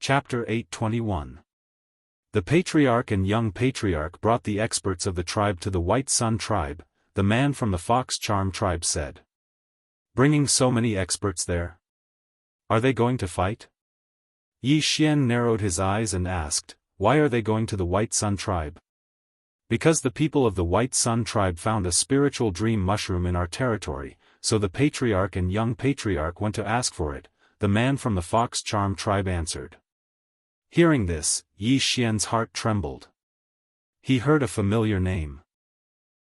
Chapter 821. The patriarch and young patriarch brought the experts of the tribe to the White Sun tribe, the man from the Fox Charm tribe said. Bringing so many experts there? Are they going to fight? Yi Xian narrowed his eyes and asked, why are they going to the White Sun tribe? Because the people of the White Sun tribe found a spiritual dream mushroom in our territory, so the patriarch and young patriarch went to ask for it, the man from the Fox Charm tribe answered. Hearing this, Yi Xian's heart trembled. He heard a familiar name.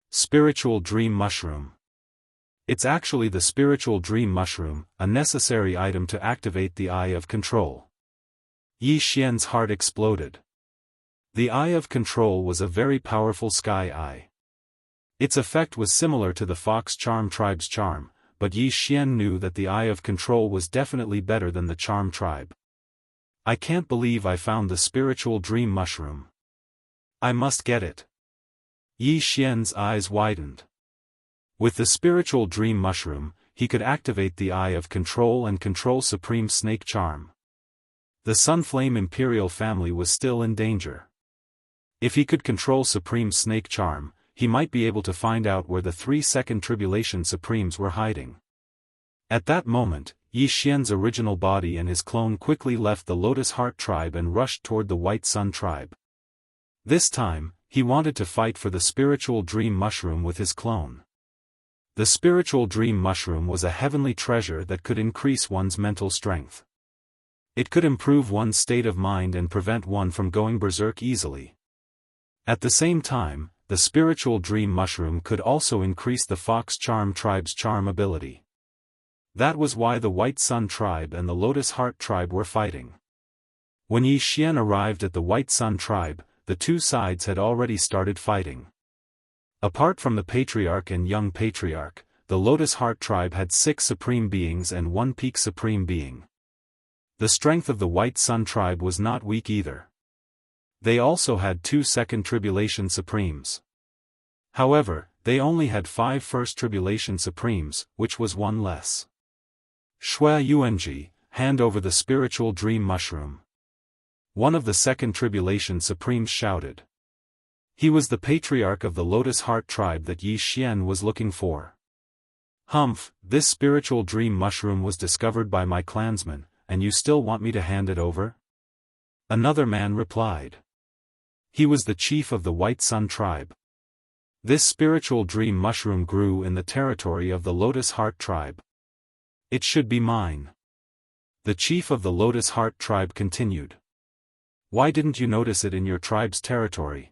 Spiritual dream mushroom. It's actually the spiritual dream mushroom, a necessary item to activate the Eye of Control. Yi Xian's heart exploded. The Eye of Control was a very powerful sky eye. Its effect was similar to the Fox Charm tribe's charm, but Yi Xian knew that the Eye of Control was definitely better than the Charm tribe. I can't believe I found the spiritual dream mushroom. I must get it. Yi Xian's eyes widened. With the spiritual dream mushroom, he could activate the Eye of Control and control Supreme Snake Charm. The Sunflame Imperial family was still in danger. If he could control Supreme Snake Charm, he might be able to find out where the 3 Second Tribulation Supremes were hiding. At that moment, Yi Xian's original body and his clone quickly left the Lotus Heart tribe and rushed toward the White Sun tribe. This time, he wanted to fight for the spiritual dream mushroom with his clone. The spiritual dream mushroom was a heavenly treasure that could increase one's mental strength. It could improve one's state of mind and prevent one from going berserk easily. At the same time, the spiritual dream mushroom could also increase the Fox Charm tribe's charm ability. That was why the White Sun tribe and the Lotus Heart tribe were fighting. When Yi Xian arrived at the White Sun tribe, the two sides had already started fighting. Apart from the patriarch and young patriarch, the Lotus Heart tribe had 6 supreme beings and 1 peak supreme being. The strength of the White Sun tribe was not weak either. They also had 2 Second Tribulation Supremes. However, they only had 5 First Tribulation Supremes, which was 1 less. Shui Yuanji, hand over the spiritual dream mushroom. One of the Second Tribulation Supremes shouted. He was the patriarch of the Lotus Heart tribe that Yi Xian was looking for. Humph, this spiritual dream mushroom was discovered by my clansmen, and you still want me to hand it over? Another man replied. He was the chief of the White Sun tribe. This spiritual dream mushroom grew in the territory of the Lotus Heart tribe. It should be mine. The chief of the Lotus Heart tribe continued. Why didn't you notice it in your tribe's territory?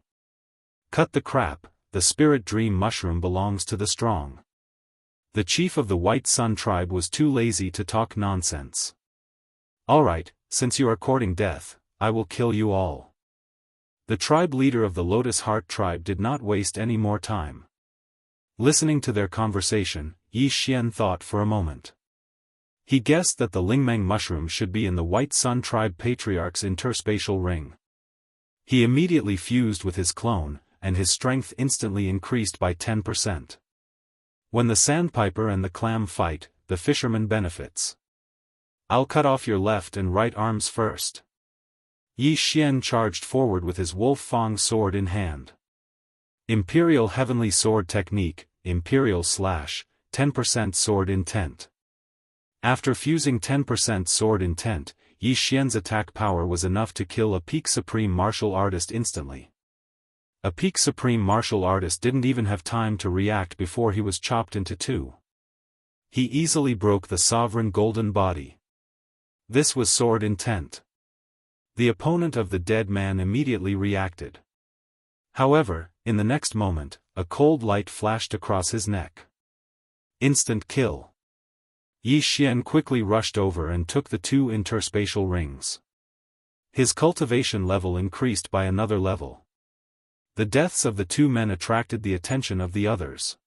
Cut the crap, the spirit dream mushroom belongs to the strong. The chief of the White Sun tribe was too lazy to talk nonsense. Alright, since you are courting death, I will kill you all. The tribe leader of the Lotus Heart tribe did not waste any more time. Listening to their conversation, Yi Xian thought for a moment. He guessed that the Lingmeng mushroom should be in the White Sun tribe patriarch's interspatial ring. He immediately fused with his clone, and his strength instantly increased by 10%. When the sandpiper and the clam fight, the fisherman benefits. I'll cut off your left and right arms first. Yi Xian charged forward with his wolf fang sword in hand. Imperial Heavenly Sword Technique, Imperial Slash, 10% Sword Intent. After fusing 10% sword intent, Yi Xian's attack power was enough to kill a peak supreme martial artist instantly. A peak supreme martial artist didn't even have time to react before he was chopped into 2. He easily broke the sovereign golden body. This was sword intent. The opponent of the dead man immediately reacted. However, in the next moment, a cold light flashed across his neck. Instant kill. Yi Xian quickly rushed over and took the 2 interspatial rings. His cultivation level increased by another level. The deaths of the 2 men attracted the attention of the others.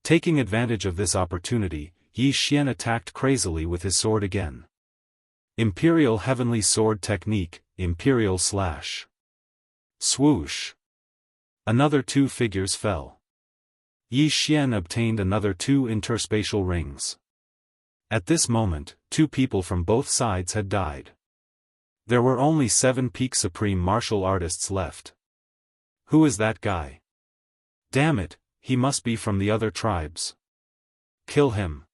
Taking advantage of this opportunity, Yi Xian attacked crazily with his sword again. Imperial Heavenly Sword Technique, Imperial Slash. Swoosh. Another 2 figures fell. Yi Xian obtained another 2 interspatial rings. At this moment, 2 people from both sides had died. There were only 7 peak supreme martial artists left. Who is that guy? Damn it, he must be from the other tribes. Kill him.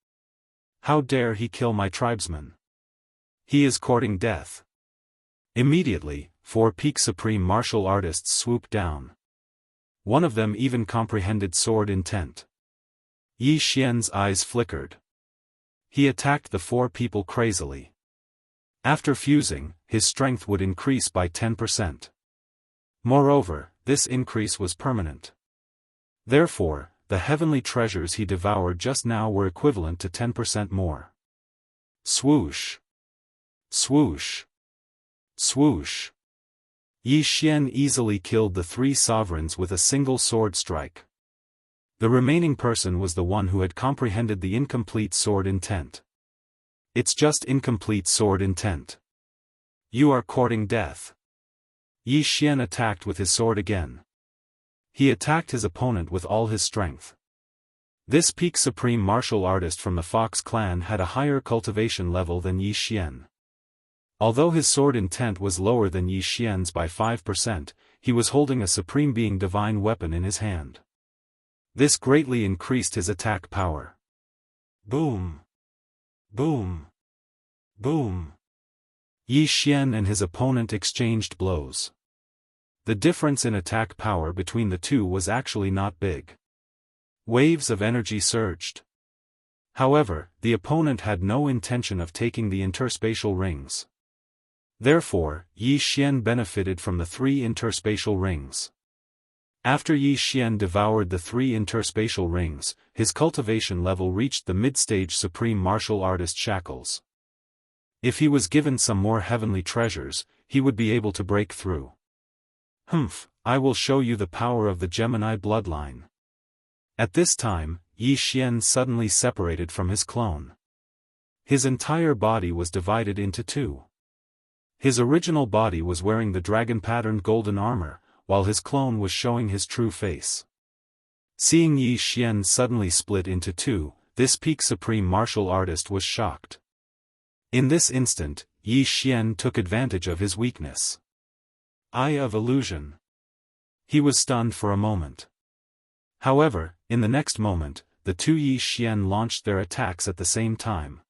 How dare he kill my tribesman? He is courting death. Immediately, 4 peak supreme martial artists swooped down. One of them even comprehended sword intent. Yi Xian's eyes flickered. He attacked the 4 people crazily. After fusing, his strength would increase by 10%. Moreover, this increase was permanent. Therefore, the heavenly treasures he devoured just now were equivalent to 10% more. Swoosh! Swoosh! Swoosh! Yi Xian easily killed the 3 sovereigns with a single sword strike. The remaining person was the one who had comprehended the incomplete sword intent. It's just incomplete sword intent. You are courting death. Yi Xian attacked with his sword again. He attacked his opponent with all his strength. This peak supreme martial artist from the Fox clan had a higher cultivation level than Yi Xian. Although his sword intent was lower than Yi Xian's by 5%, he was holding a supreme being divine weapon in his hand. This greatly increased his attack power. Boom! Boom! Boom! Yi Xian and his opponent exchanged blows. The difference in attack power between the two was actually not big. Waves of energy surged. However, the opponent had no intention of taking the interspatial rings. Therefore, Yi Xian benefited from the 3 interspatial rings. After Yi Xian devoured the 3 interspatial rings, his cultivation level reached the mid-stage supreme martial artist shackles. If he was given some more heavenly treasures, he would be able to break through. Humph, I will show you the power of the Gemini bloodline. At this time, Yi Xian suddenly separated from his clone. His entire body was divided into 2. His original body was wearing the dragon-patterned golden armor, while his clone was showing his true face. Seeing Yi Xian suddenly split into 2, this peak supreme martial artist was shocked. In this instant, Yi Xian took advantage of his weakness. Eye of illusion. He was stunned for a moment. However, in the next moment, the 2 Yi Xian launched their attacks at the same time.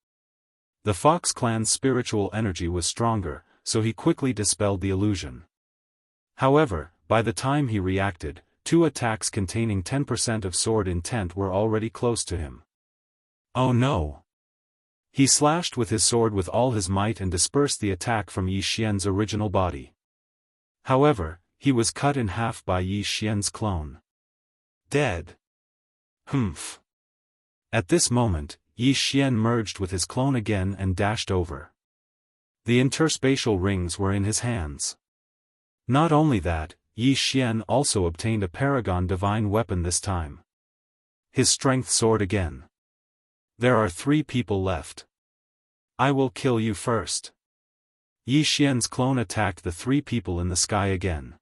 The Fox clan's spiritual energy was stronger, so he quickly dispelled the illusion. However, by the time he reacted, 2 attacks containing 10% of sword intent were already close to him. Oh no! He slashed with his sword with all his might and dispersed the attack from Yi Xian's original body. However, he was cut in half by Yi Xian's clone. Dead. Humph. At this moment, Yi Xian merged with his clone again and dashed over. The interspatial rings were in his hands. Not only that, Yi Xian also obtained a paragon divine weapon this time. His strength soared again. There are 3 people left. I will kill you first. Yi Xian's clone attacked the 3 people in the sky again.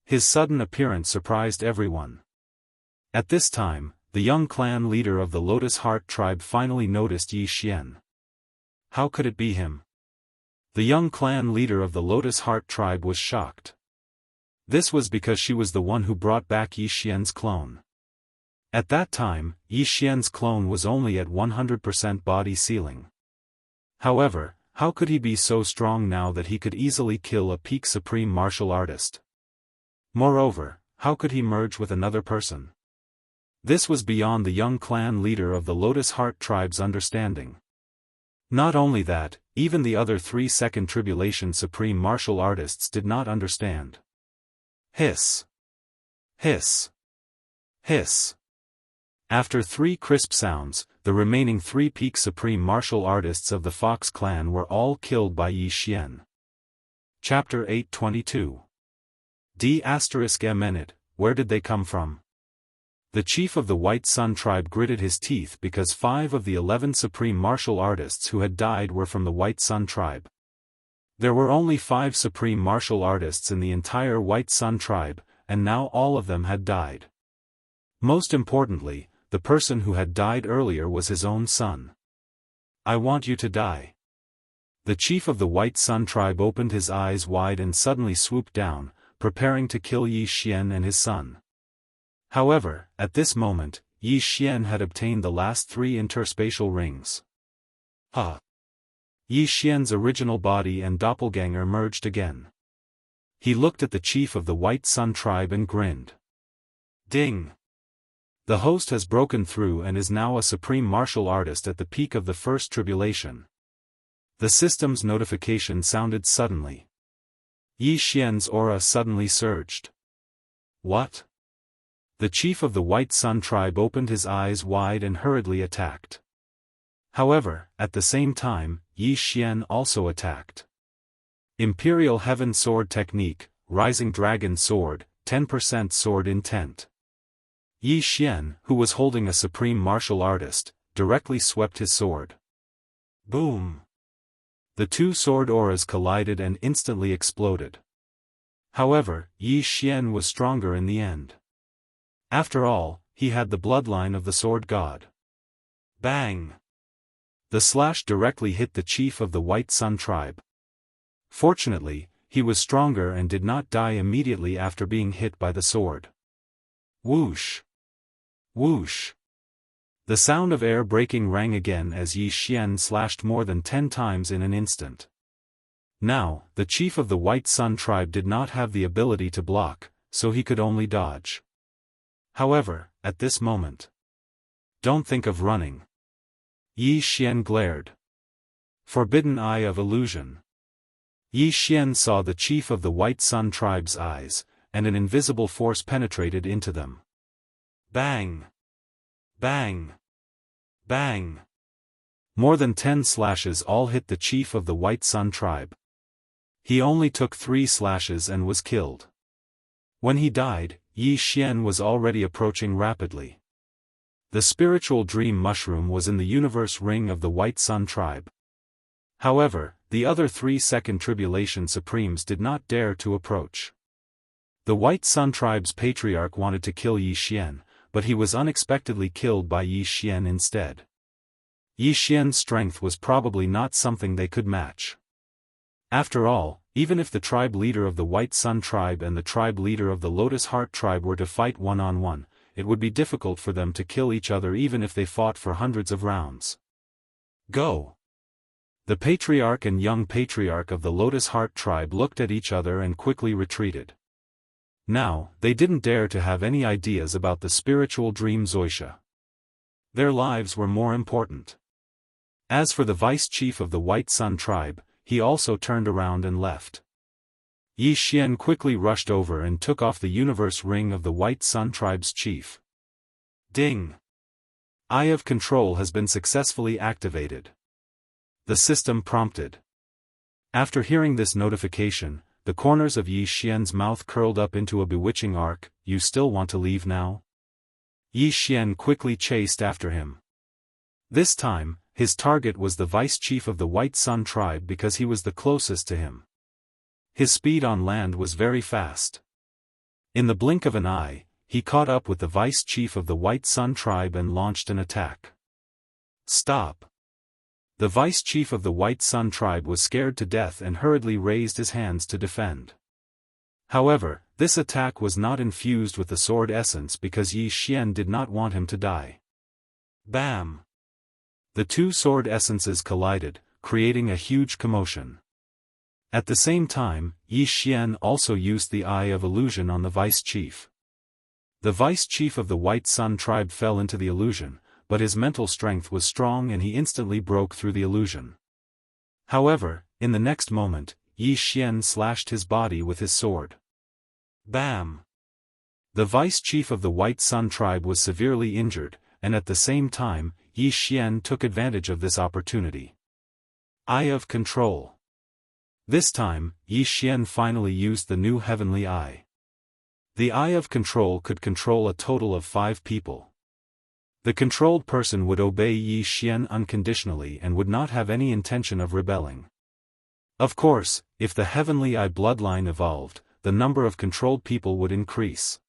His sudden appearance surprised everyone. At this time, the young clan leader of the Lotus Heart tribe finally noticed Yi Xian. How could it be him? The young clan leader of the Lotus Heart tribe was shocked. This was because she was the one who brought back Yi Xian's clone. At that time, Yi Xian's clone was only at 100% body sealing. However, how could he be so strong now that he could easily kill a peak supreme martial artist? Moreover, how could he merge with another person? This was beyond the young clan leader of the Lotus Heart tribe's understanding. Not only that, even the other 3 second tribulation supreme martial artists did not understand. Hiss. Hiss. Hiss. After 3 crisp sounds, the remaining 3 peak supreme martial artists of the Fox clan were all killed by Yi Xian. Chapter 822. D****, where did they come from? The chief of the White Sun tribe gritted his teeth because 5 of the 11 supreme martial artists who had died were from the White Sun tribe. There were only 5 supreme martial artists in the entire White Sun tribe, and now all of them had died. Most importantly, the person who had died earlier was his own son. I want you to die. The chief of the White Sun tribe opened his eyes wide and suddenly swooped down, preparing to kill Yi Xian and his son. However, at this moment, Yi Xian had obtained the last 3 interspatial rings. Yi Xian's original body and doppelganger merged again. He looked at the chief of the White Sun tribe and grinned. Ding! The host has broken through and is now a supreme martial artist at the peak of the first tribulation. The system's notification sounded suddenly. Yi Xian's aura suddenly surged. What? The chief of the White Sun tribe opened his eyes wide and hurriedly attacked. However, at the same time, Yi Xian also attacked. Imperial Heaven Sword Technique, Rising Dragon Sword, 10% Sword Intent. Yi Xian, who was holding a supreme martial artist, directly swept his sword. Boom! The 2 sword auras collided and instantly exploded. However, Yi Xian was stronger in the end. After all, he had the bloodline of the sword god. Bang! The slash directly hit the chief of the White Sun tribe. Fortunately, he was stronger and did not die immediately after being hit by the sword. Whoosh! Whoosh! The sound of air breaking rang again as Yi Xian slashed more than 10 times in an instant. Now, the chief of the White Sun tribe did not have the ability to block, so he could only dodge. However, at this moment, don't think of running. Yi Xian glared. Forbidden Eye of Illusion. Yi Xian saw the chief of the White Sun tribe's eyes, and an invisible force penetrated into them. Bang! Bang! Bang! More than 10 slashes all hit the chief of the White Sun tribe. He only took 3 slashes and was killed. When he died, Yi Xian was already approaching rapidly. The spiritual dream mushroom was in the universe ring of the White Sun tribe. However, the other 3 second tribulation supremes did not dare to approach. The White Sun tribe's patriarch wanted to kill Yi Xian, but he was unexpectedly killed by Yi Xian instead. Yi Xian's strength was probably not something they could match. After all, even if the tribe leader of the White Sun tribe and the tribe leader of the Lotus Heart tribe were to fight one-on-one, it would be difficult for them to kill each other even if they fought for hundreds of rounds. Go! The patriarch and young patriarch of the Lotus Heart tribe looked at each other and quickly retreated. Now, they didn't dare to have any ideas about the spiritual dream Wuxia. Their lives were more important. As for the vice chief of the White Sun tribe, he also turned around and left. Yi Xian quickly rushed over and took off the universe ring of the White Sun tribe's chief. Ding! Eye of Control has been successfully activated. The system prompted. After hearing this notification, the corners of Yi Xian's mouth curled up into a bewitching arc. You still want to leave now? Yi Xian quickly chased after him. This time, his target was the vice chief of the White Sun tribe because he was the closest to him. His speed on land was very fast. In the blink of an eye, he caught up with the vice chief of the White Sun tribe and launched an attack. Stop! The vice chief of the White Sun tribe was scared to death and hurriedly raised his hands to defend. However, this attack was not infused with the sword essence because Yi Xian did not want him to die. Bam! The 2 sword essences collided, creating a huge commotion. At the same time, Yi Xian also used the Eye of Illusion on the vice chief. The vice chief of the White Sun tribe fell into the illusion, but his mental strength was strong and he instantly broke through the illusion. However, in the next moment, Yi Xian slashed his body with his sword. Bam! The vice chief of the White Sun tribe was severely injured, and at the same time, Yi Xian took advantage of this opportunity. Eye of Control. This time, Yi Xian finally used the new heavenly eye. The Eye of Control could control a total of 5 people. The controlled person would obey Yi Xian unconditionally and would not have any intention of rebelling. Of course, if the heavenly eye bloodline evolved, the number of controlled people would increase.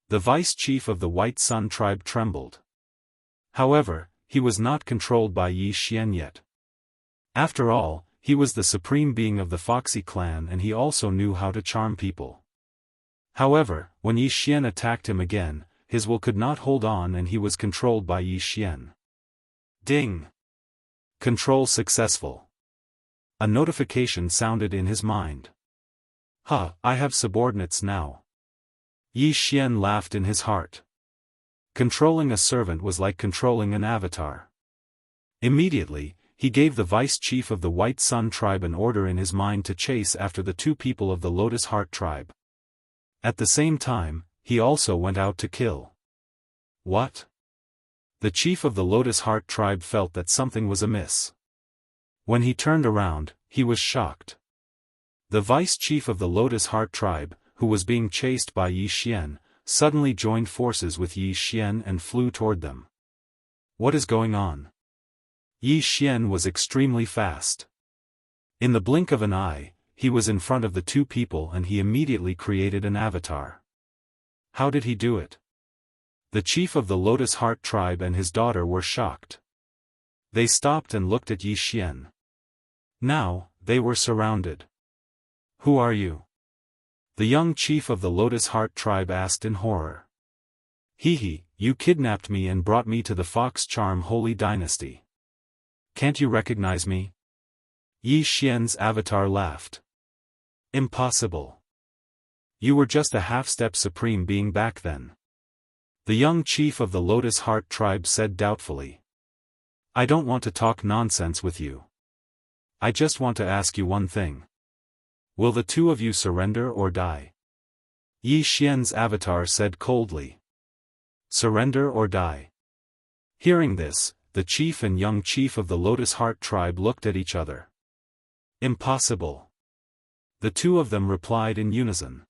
The vice chief of the White Sun tribe trembled. However, he was not controlled by Yi Xian yet. After all, He was the supreme being of the Foxy clan and he also knew how to charm people. However, when Yi Xian attacked him again, his will could not hold on and he was controlled by Yi Xian. Ding! Control successful. A notification sounded in his mind. Ha, I have subordinates now. Yi Xian laughed in his heart. Controlling a servant was like controlling an avatar. Immediately, he gave the vice chief of the White Sun tribe an order in his mind to chase after the 2 people of the Lotus Heart tribe. At the same time, he also went out to kill. What? The chief of the Lotus Heart tribe felt that something was amiss. When he turned around, he was shocked. The vice chief of the Lotus Heart tribe, who was being chased by Yi Xian, suddenly joined forces with Yi Xian and flew toward them. What is going on? Yi Xian was extremely fast. In the blink of an eye, he was in front of the 2 people and he immediately created an avatar. How did he do it? The chief of the Lotus Heart tribe and his daughter were shocked. They stopped and looked at Yi Xian. Now, they were surrounded. Who are you? The young chief of the Lotus Heart tribe asked in horror. Hee, you kidnapped me and brought me to the Fox Charm Holy Dynasty. Can't you recognize me? Yi Xian's avatar laughed. Impossible. You were just a half-step supreme being back then. The young chief of the Lotus Heart tribe said doubtfully. I don't want to talk nonsense with you. I just want to ask you one thing. Will the 2 of you surrender or die? Yi Xian's avatar said coldly. Surrender or die? Hearing this, the chief and young chief of the Lotus Heart tribe looked at each other. Impossible. The 2 of them replied in unison.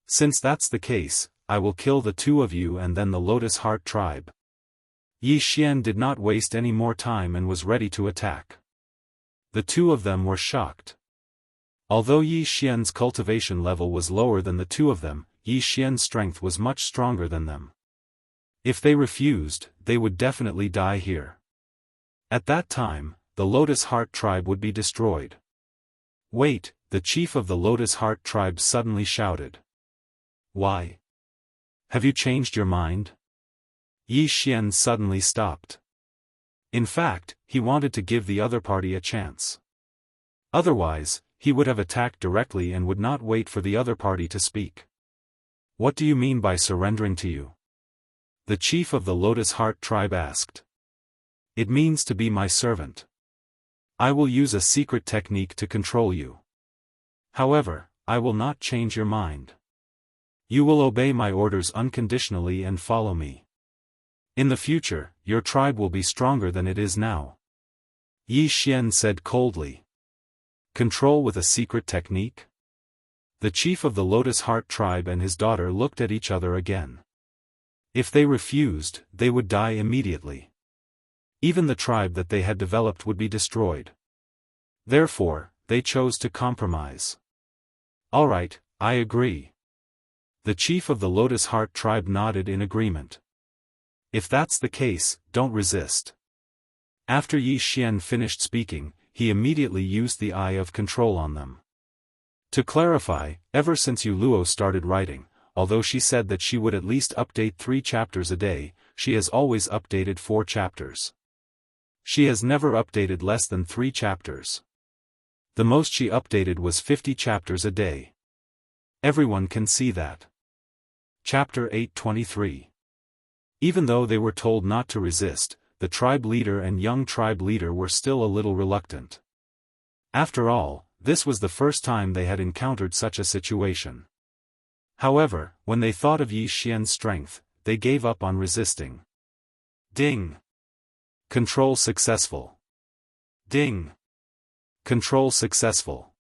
Since that's the case, I will kill the 2 of you and then the Lotus Heart tribe. Yi Xian did not waste any more time and was ready to attack. The 2 of them were shocked. Although Yi Xian's cultivation level was lower than the 2 of them, Yi Xian's strength was much stronger than them. If they refused, they would definitely die here. At that time, the Lotus Heart tribe would be destroyed. Wait, the chief of the Lotus Heart tribe suddenly shouted. Why? Have you changed your mind? Yi Xian suddenly stopped. In fact, he wanted to give the other party a chance. Otherwise, he would have attacked directly and would not wait for the other party to speak. What do you mean by surrendering to you? The chief of the Lotus Heart tribe asked. It means to be my servant. I will use a secret technique to control you. However, I will not change your mind. You will obey my orders unconditionally and follow me. In the future, your tribe will be stronger than it is now. Yi Xian said coldly. Control with a secret technique? The chief of the Lotus Heart tribe and his daughter looked at each other again. If they refused, they would die immediately. Even the tribe that they had developed would be destroyed. Therefore, they chose to compromise. All right, I agree. The chief of the Lotus Heart tribe nodded in agreement. If that's the case, don't resist. After Yi Xian finished speaking, he immediately used the Eye of Control on them. To clarify, ever since Yu Luo started writing, although she said that she would at least update 3 chapters a day, she has always updated 4 chapters. She has never updated less than 3 chapters. The most she updated was 50 chapters a day. Everyone can see that. Chapter 823. Even though they were told not to resist, the tribe leader and young tribe leader were still a little reluctant. After all, this was the first time they had encountered such a situation. However, when they thought of Yi Xian's strength, they gave up on resisting. Ding! Control successful. Ding! Control successful.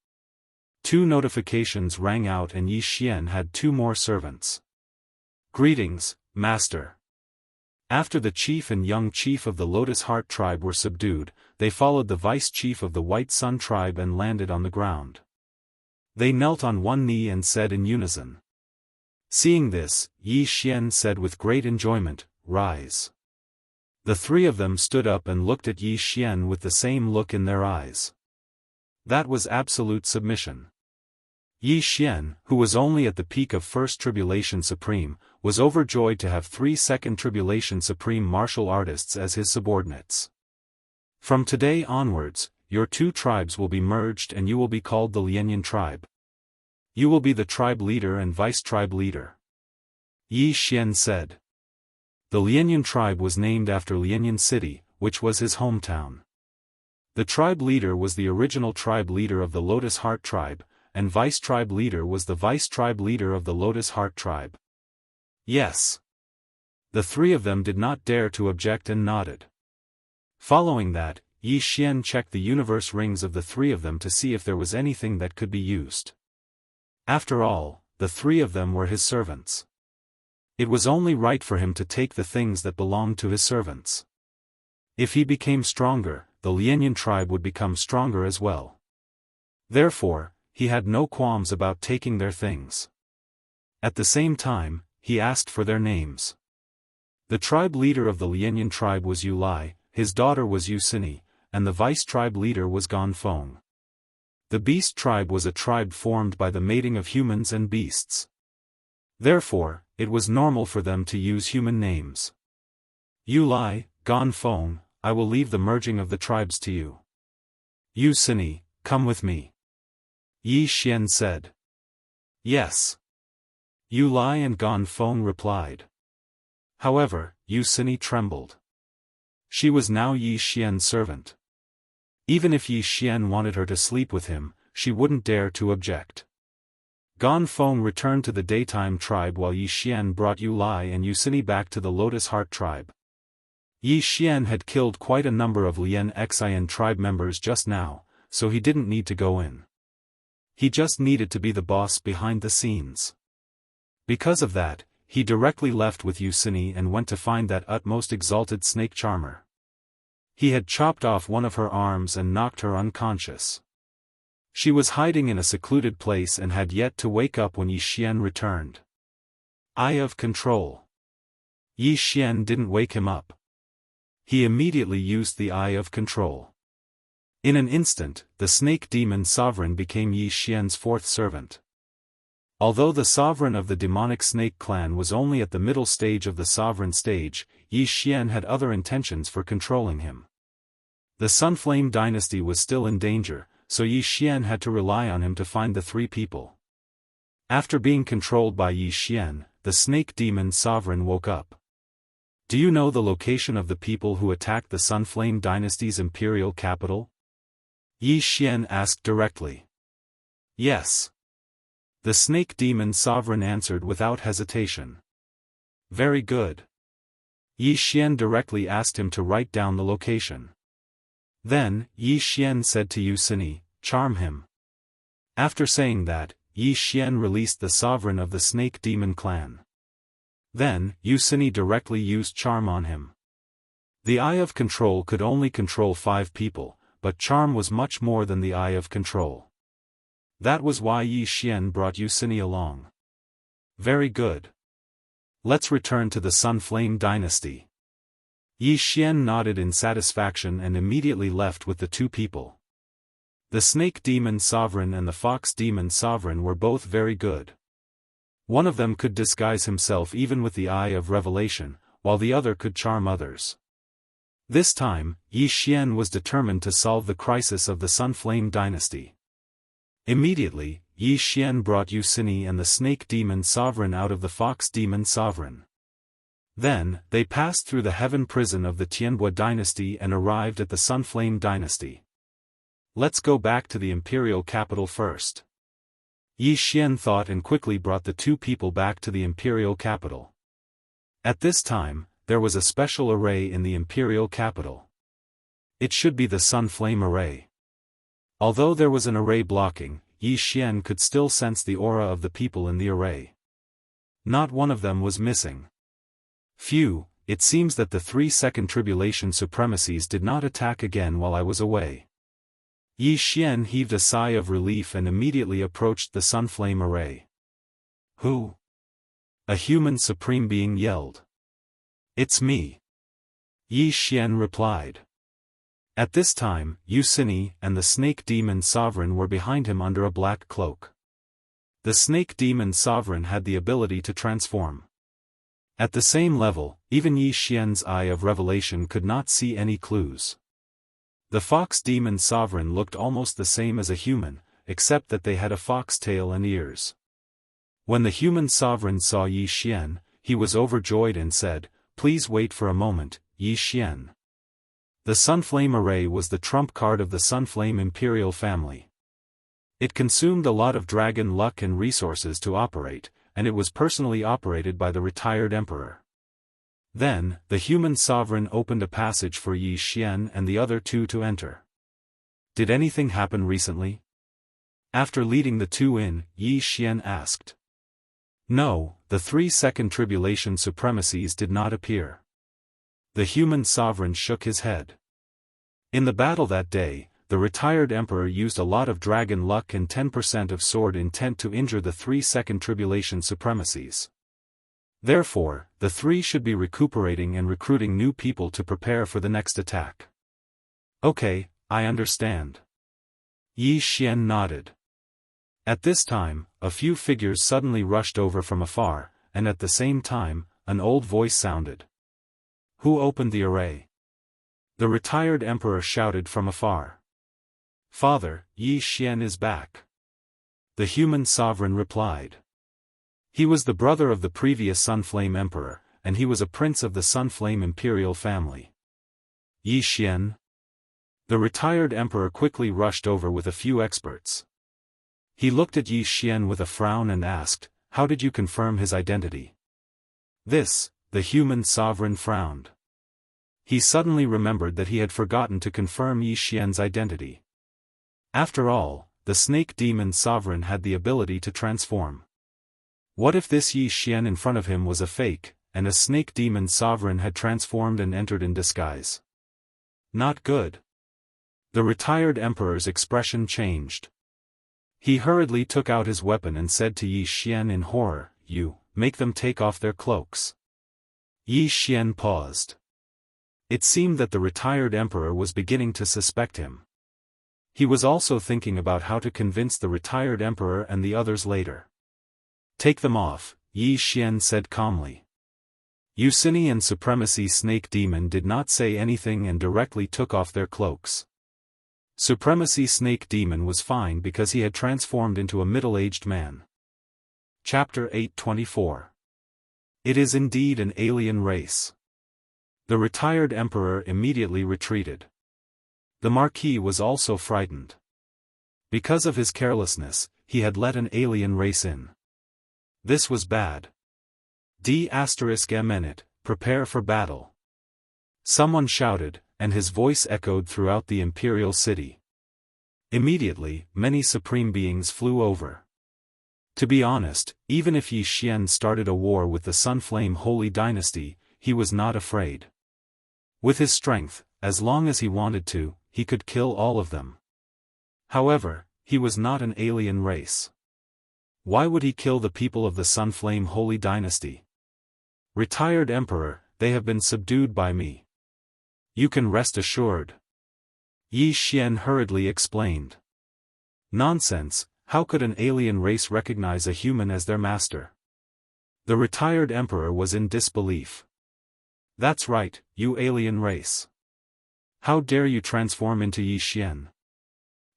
2 notifications rang out and Yi Xian had 2 more servants. Greetings, Master. After the chief and young chief of the Lotus Heart tribe were subdued, they followed the vice chief of the White Sun tribe and landed on the ground. They knelt on one knee and said in unison. Seeing this, Yi Xian said with great enjoyment, "Rise." The 3 of them stood up and looked at Yi Xian with the same look in their eyes. That was absolute submission. Yi Xian, who was only at the peak of First Tribulation Supreme, was overjoyed to have 3 Second Tribulation Supreme martial artists as his subordinates. From today onwards, your 2 tribes will be merged and you will be called the Lianyan tribe. You will be the tribe leader and vice-tribe leader. Yi Xian said. The Lianyan tribe was named after Lianyan City, which was his hometown. The tribe leader was the original tribe leader of the Lotus Heart tribe, and vice-tribe leader was the vice-tribe leader of the Lotus Heart tribe. Yes. The 3 of them did not dare to object and nodded. Following that, Yi Xian checked the universe rings of the 3 of them to see if there was anything that could be used. After all, the 3 of them were his servants. It was only right for him to take the things that belonged to his servants. If he became stronger, the Lianyan tribe would become stronger as well. Therefore, he had no qualms about taking their things. At the same time, he asked for their names. The tribe leader of the Lianyan tribe was Yu Lai, his daughter was Yu Sini, and the vice-tribe leader was Gan Feng. The beast tribe was a tribe formed by the mating of humans and beasts. Therefore, it was normal for them to use human names. Yu Lai, Gan Feng, I will leave the merging of the tribes to you. Yu Sini, come with me. Yi Xian said. Yes. Yu Lai and Gan Feng replied. However, Yu Sini trembled. She was now Yi Xian's servant. Even if Yi Xian wanted her to sleep with him, she wouldn't dare to object. Gan Feng returned to the daytime tribe while Yi Xian brought Yu Lai and Yu Sini back to the Lotus Heart tribe. Yi Xian had killed quite a number of Lian Xian tribe members just now, so he didn't need to go in. He just needed to be the boss behind the scenes. Because of that, he directly left with Yu Sini and went to find that utmost exalted snake charmer. He had chopped off one of her arms and knocked her unconscious. She was hiding in a secluded place and had yet to wake up when Yi Xian returned. Eye of control. Yi Xian didn't wake him up. He immediately used the Eye of Control. In an instant, the snake demon sovereign became Yi Xian's 4th servant. Although the sovereign of the demonic snake clan was only at the middle stage of the sovereign stage, Yi Xian had other intentions for controlling him. The Sunflame dynasty was still in danger, so Yi Xian had to rely on him to find the 3 people. After being controlled by Yi Xian, the snake demon sovereign woke up. Do you know the location of the people who attacked the Sunflame dynasty's imperial capital? Yi Xian asked directly. Yes. The snake demon sovereign answered without hesitation. Very good. Yi Xian directly asked him to write down the location. Then, Yi Xian said to Yu Sini, charm him. After saying that, Yi Xian released the sovereign of the snake demon clan. Then, Yu Sini directly used charm on him. The Eye of Control could only control 5 people, but charm was much more than the Eye of Control. That was why Yi Xian brought Yu Sini along. Very good. Let's return to the Sunflame dynasty. Yi Xian nodded in satisfaction and immediately left with the 2 people. The snake demon sovereign and the fox demon sovereign were both very good. One of them could disguise himself even with the Eye of Revelation, while the other could charm others. This time, Yi Xian was determined to solve the crisis of the Sunflame dynasty. Immediately, Yi Xian brought Yu Sini and the snake demon sovereign out of the fox demon sovereign. Then, they passed through the heaven prison of the Tianbua dynasty and arrived at the Sunflame dynasty. Let's go back to the imperial capital first. Yi Xian thought and quickly brought the 2 people back to the imperial capital. At this time, there was a special array in the imperial capital. It should be the Sunflame array. Although there was an array blocking, Yi Xian could still sense the aura of the people in the array. Not one of them was missing. Phew, it seems that the 3 Second Tribulation supremacies did not attack again while I was away. Yi Xian heaved a sigh of relief and immediately approached the Sunflame array. Who? A human supreme being yelled. It's me. Yi Xian replied. At this time, Wuxia and the snake demon sovereign were behind him under a black cloak. The snake demon sovereign had the ability to transform. At the same level, even Wuxia's eye of revelation could not see any clues. The fox demon sovereign looked almost the same as a human, except that they had a fox tail and ears. When the human sovereign saw Wuxia, he was overjoyed and said, "Please wait for a moment, Wuxia." The Sunflame array was the trump card of the Sunflame imperial family. It consumed a lot of dragon luck and resources to operate, and it was personally operated by the retired emperor. Then, the human sovereign opened a passage for Wuxia and the other two to enter. Did anything happen recently? After leading the two in, Wuxia asked. No, the 3-second tribulation supremacies did not appear. The human sovereign shook his head. In the battle that day, the retired emperor used a lot of dragon luck and 10% of sword intent to injure the 3-second tribulation supremacies. Therefore, the three should be recuperating and recruiting new people to prepare for the next attack. Okay, I understand. Wuxia nodded. At this time, a few figures suddenly rushed over from afar, and at the same time, an old voice sounded. Who opened the array? The retired emperor shouted from afar. Father, Wuxia is back. The human sovereign replied. He was the brother of the previous Sunflame emperor, and he was a prince of the Sunflame imperial family. Wuxia? The retired emperor quickly rushed over with a few experts. He looked at Wuxia with a frown and asked, "How did you confirm his identity?" The human sovereign frowned. He suddenly remembered that he had forgotten to confirm Wuxia's identity. After all, the snake demon sovereign had the ability to transform. What if this Wuxia in front of him was a fake, and a snake demon sovereign had transformed and entered in disguise? Not good. The retired emperor's expression changed. He hurriedly took out his weapon and said to Wuxia in horror, "You, make them take off their cloaks." Wuxia paused. It seemed that the retired emperor was beginning to suspect him. He was also thinking about how to convince the retired emperor and the others later. "Take them off," Wuxia said calmly. Wuxia and Supremacy Snake Demon did not say anything and directly took off their cloaks. Supremacy Snake Demon was fine because he had transformed into a middle-aged man. Chapter 824. It is indeed an alien race. The retired emperor immediately retreated. The Marquis was also frightened. Because of his carelessness, he had let an alien race in. This was bad. D****, prepare for battle. Someone shouted, and his voice echoed throughout the imperial city. Immediately, many supreme beings flew over. To be honest, even if Wuxia started a war with the Sunflame Holy Dynasty, he was not afraid. With his strength, as long as he wanted to, he could kill all of them. However, he was not an alien race. Why would he kill the people of the Sunflame Holy Dynasty? Retired Emperor, they have been subdued by me. You can rest assured. Wuxia hurriedly explained. Nonsense, how could an alien race recognize a human as their master? The retired emperor was in disbelief. That's right, you alien race. How dare you transform into Wuxia?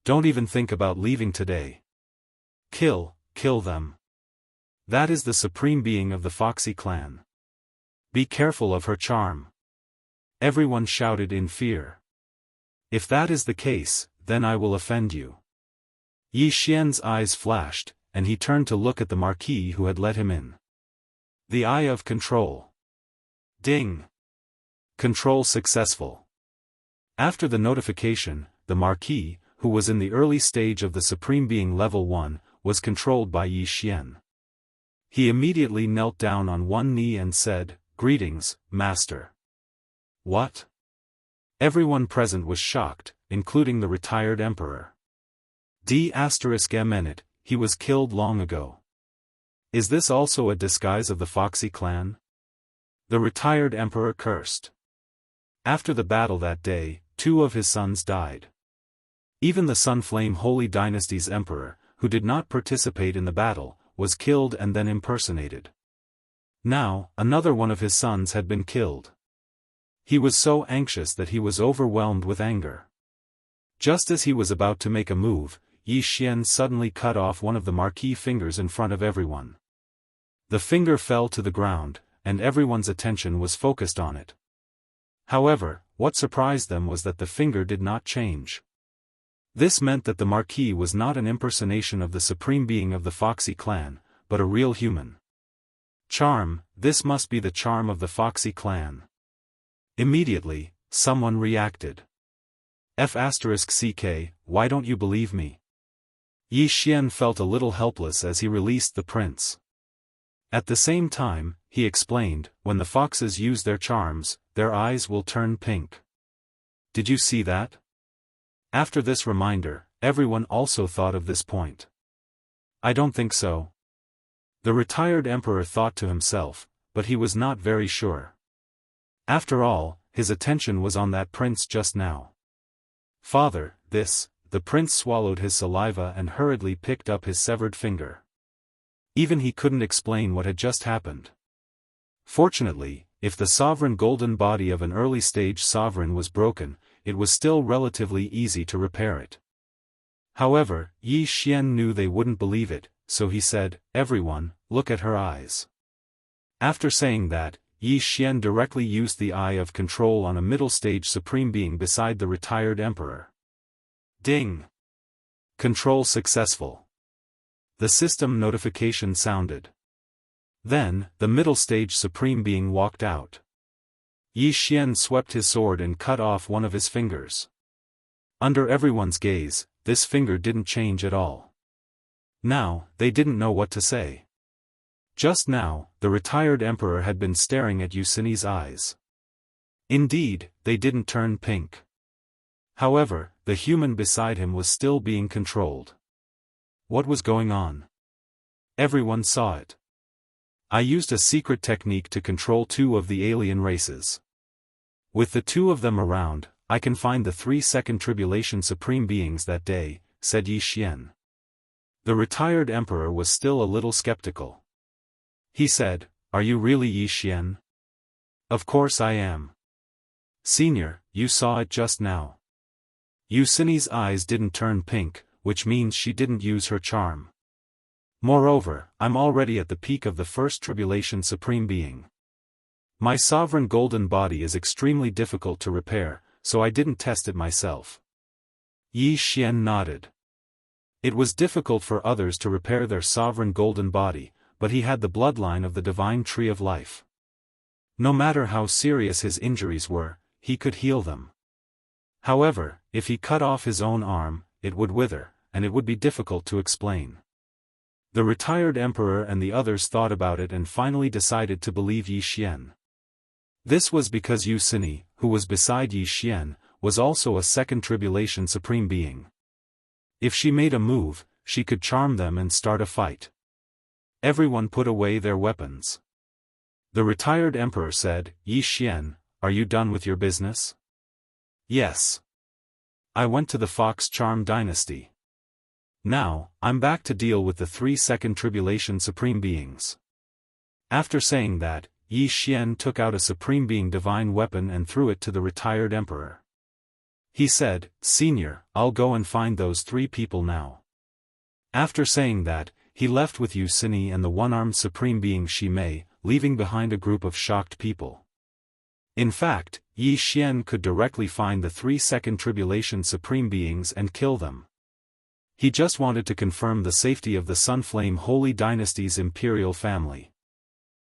Don't even think about leaving today. Kill them. That is the supreme being of the Foxy clan. Be careful of her charm. Everyone shouted in fear. If that is the case, then I will offend you. Wuxia's eyes flashed, and he turned to look at the Marquis who had let him in. The Eye of Control. Ding! Control successful. After the notification, the Marquis, who was in the early stage of the Supreme Being Level 1, was controlled by Wuxia. He immediately knelt down on one knee and said, "Greetings, Master." What? Everyone present was shocked, including the retired emperor. D****, he was killed long ago. Is this also a disguise of the Foxy clan? The retired emperor cursed. After the battle that day, 2 of his sons died. Even the Sunflame Holy Dynasty's emperor, who did not participate in the battle, was killed and then impersonated. Now, another one of his sons had been killed. He was so anxious that he was overwhelmed with anger. Just as he was about to make a move, Yi Xian suddenly cut off one of the marquee fingers in front of everyone. The finger fell to the ground, and everyone's attention was focused on it. However, what surprised them was that the finger did not change. This meant that the marquee was not an impersonation of the supreme being of the Foxy clan, but a real human. Charm, this must be the charm of the Foxy clan. Immediately, someone reacted. F***ck, why don't you believe me? Yi Xian felt a little helpless as he released the prince. At the same time, he explained, when the foxes use their charms, their eyes will turn pink. Did you see that? After this reminder, everyone also thought of this point. I don't think so. The retired emperor thought to himself, but he was not very sure. After all, his attention was on that prince just now. Father, the prince swallowed his saliva and hurriedly picked up his severed finger. Even he couldn't explain what had just happened. Fortunately, if the sovereign golden body of an early-stage sovereign was broken, it was still relatively easy to repair it. However, Yi Xian knew they wouldn't believe it, so he said, "Everyone, look at her eyes." After saying that, Yi Xian directly used the Eye of Control on a middle-stage supreme being beside the retired emperor. Ding! Control successful. The system notification sounded. Then, the middle-stage supreme being walked out. Yi Xian swept his sword and cut off one of his fingers. Under everyone's gaze, this finger didn't change at all. Now, they didn't know what to say. Just now, the retired emperor had been staring at Yucini's eyes. Indeed, they didn't turn pink. However, the human beside him was still being controlled. What was going on? Everyone saw it. I used a secret technique to control 2 of the alien races. With the 2 of them around, I can find the 3 Second Tribulation Supreme Beings that day, said Yi Xian. The retired emperor was still a little skeptical. He said, "Are you really Yi Xian?" "Of course I am. Senior, you saw it just now." Yucini's eyes didn't turn pink, which means she didn't use her charm. Moreover, I'm already at the peak of the First Tribulation Supreme Being. My sovereign golden body is extremely difficult to repair, so I didn't test it myself. Yi Xian nodded. It was difficult for others to repair their sovereign golden body, but he had the bloodline of the divine tree of life. No matter how serious his injuries were, he could heal them. However, if he cut off his own arm, it would wither, and it would be difficult to explain. The retired emperor and the others thought about it and finally decided to believe Yi Xian. This was because Yucini, who was beside Yi Xian, was also a Second Tribulation Supreme Being. If she made a move, she could charm them and start a fight. Everyone put away their weapons. The retired emperor said, "Yi Xian, are you done with your business?" "Yes. I went to the Fox Charm Dynasty. Now, I'm back to deal with the 3 Second Tribulation Supreme Beings." After saying that, Yi Xian took out a Supreme Being divine weapon and threw it to the retired emperor. He said, "Senior, I'll go and find those 3 people now." After saying that, he left with Yucini and the one-armed Supreme Being Shimei, leaving behind a group of shocked people. In fact, Yi Xian could directly find the 3 Second Tribulation Supreme Beings and kill them. He just wanted to confirm the safety of the Sunflame Holy Dynasty's imperial family.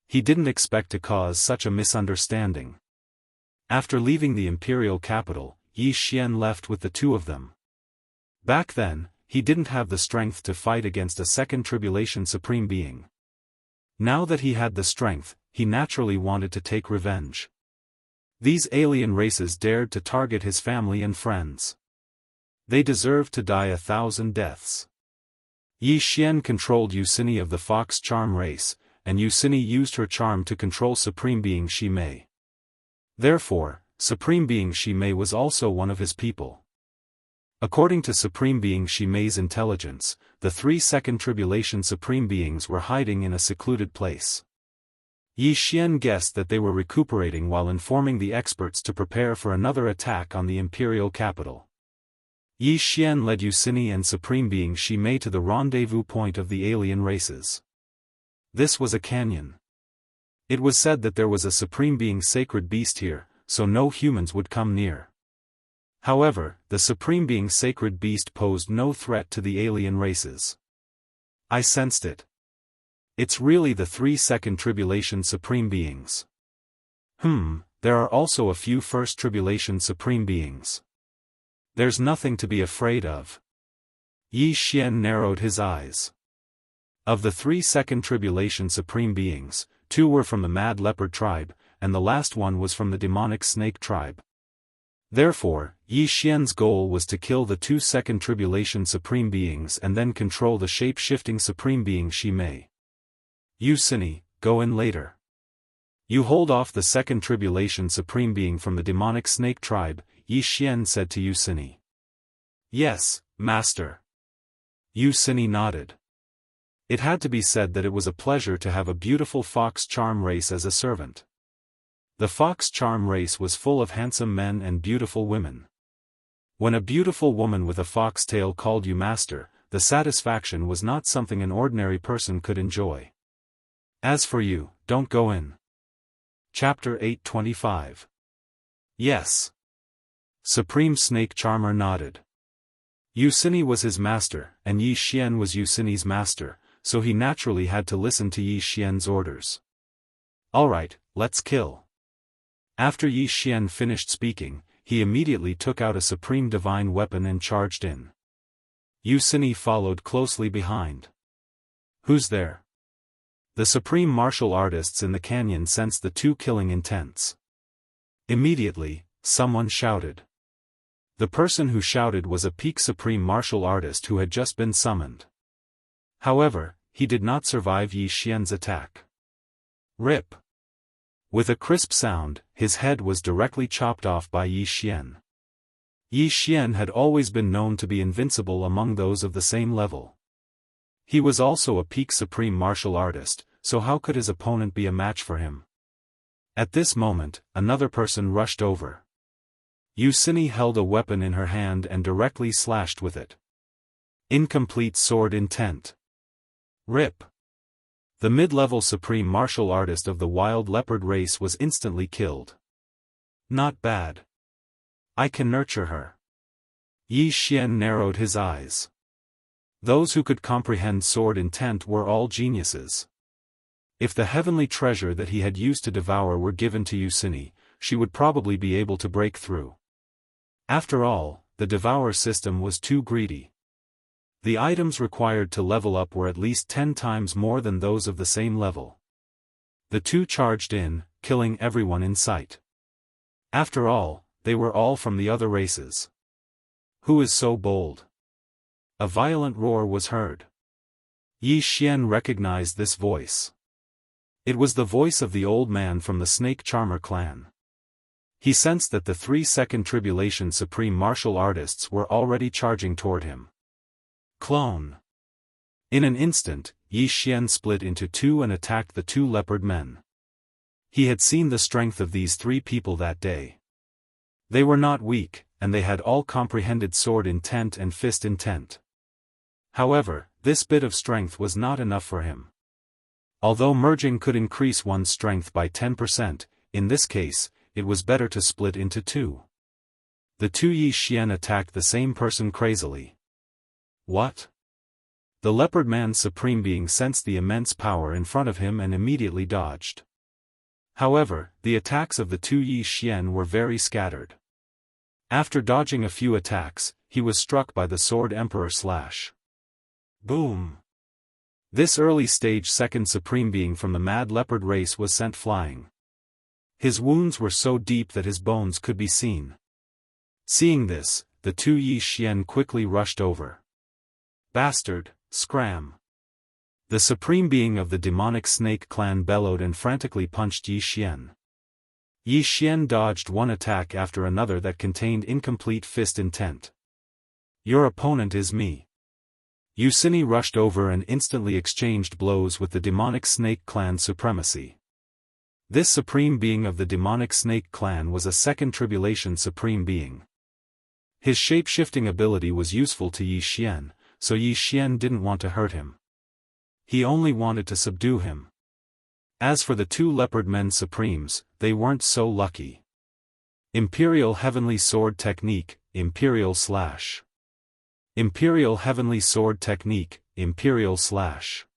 He didn't expect to cause such a misunderstanding. After leaving the imperial capital, Yi Xian left with the 2 of them. Back then, he didn't have the strength to fight against a Second Tribulation Supreme Being. Now that he had the strength, he naturally wanted to take revenge. These alien races dared to target his family and friends. They deserved to die 1,000 deaths. Yi Xian controlled Yucini of the Fox Charm race, and Yucini used her charm to control Supreme Being Shimei. Therefore, Supreme Being Shi Mei was also one of his people. According to Supreme Being Shi Mei's intelligence, the 3 Second Tribulation Supreme Beings were hiding in a secluded place. Yi Xian guessed that they were recuperating while informing the experts to prepare for another attack on the imperial capital. Yi Xian led Yucini and Supreme Being Shi Mei to the rendezvous point of the alien races. This was a canyon. It was said that there was a Supreme Being sacred beast here, so no humans would come near. However, the Supreme Being sacred beast posed no threat to the alien races. I sensed it. It's really the 3 Second Tribulation Supreme Beings. There are also a few First Tribulation Supreme Beings. There's nothing to be afraid of. Yi Xian narrowed his eyes. Of the 3 Second Tribulation Supreme Beings, 2 were from the Mad Leopard tribe, and the last one was from the Demonic Snake tribe. Therefore, Yi Xian's goal was to kill the 2 Second Tribulation Supreme Beings and then control the shape-shifting Supreme Being Shi Mei. Yucini, go in later. You hold off the Second Tribulation Supreme Being from the Demonic Snake tribe, Yi Xian said to Yucini. Yes, Master. Yucini nodded. It had to be said that it was a pleasure to have a beautiful fox charm race as a servant. The fox charm race was full of handsome men and beautiful women. When a beautiful woman with a fox tail called you master, the satisfaction was not something an ordinary person could enjoy. As for you, don't go in. Chapter 825. Yes. Supreme Snake Charmer nodded. Yucini was his master, and Yi Xian was Yucini's master, so he naturally had to listen to Yi Xian's orders. Alright, let's kill. After Yi Xian finished speaking, he immediately took out a supreme divine weapon and charged in. Yucini followed closely behind. Who's there? The supreme martial artists in the canyon sensed the 2 killing intents. Immediately, someone shouted. The person who shouted was a peak supreme martial artist who had just been summoned. However, he did not survive Yi Xian's attack. Rip. With a crisp sound, his head was directly chopped off by Yi Xian. Yi Xian had always been known to be invincible among those of the same level. He was also a peak supreme martial artist, so how could his opponent be a match for him? At this moment, another person rushed over. Yucini held a weapon in her hand and directly slashed with it. Incomplete sword intent. Rip. The mid-level supreme martial artist of the wild leopard race was instantly killed. Not bad. I can nurture her. Yi Xian narrowed his eyes. Those who could comprehend sword intent were all geniuses. If the heavenly treasure that he had used to devour were given to Yucini, she would probably be able to break through. After all, the devour system was too greedy. The items required to level up were at least 10 times more than those of the same level. The 2 charged in, killing everyone in sight. After all, they were all from the other races. Who is so bold? A violent roar was heard. Yi Xian recognized this voice. It was the voice of the old man from the Snake Charmer clan. He sensed that the 3 Second Tribulation Supreme Martial Artists were already charging toward him. Clone. In an instant, Yi Xian split into 2 and attacked the 2 leopard men. He had seen the strength of these 3 people that day. They were not weak, and they had all comprehended sword intent and fist intent. However, this bit of strength was not enough for him. Although merging could increase one's strength by 10%, in this case, it was better to split into 2. The 2 Yi Xian attacked the same person crazily. What? The leopard man's supreme being sensed the immense power in front of him and immediately dodged. However, the attacks of the 2 Yi Xian were very scattered. After dodging a few attacks, he was struck by the Sword Emperor slash. Boom! This early-stage second supreme being from the Mad Leopard race was sent flying. His wounds were so deep that his bones could be seen. Seeing this, the 2 Yi Xian quickly rushed over. Bastard, scram! The supreme being of the demonic snake clan bellowed and frantically punched Yi Xian. Yi Xian dodged one attack after another that contained incomplete fist intent. Your opponent is me. Yucini rushed over and instantly exchanged blows with the demonic snake clan supremacy. This supreme being of the demonic snake clan was a second tribulation supreme being. His shape-shifting ability was useful to Yi Xian, so Yi Xian didn't want to hurt him. He only wanted to subdue him. As for the two leopard men supremes, they weren't so lucky. Imperial Heavenly Sword Technique, Imperial Slash. Imperial Heavenly Sword Technique, Imperial Slash.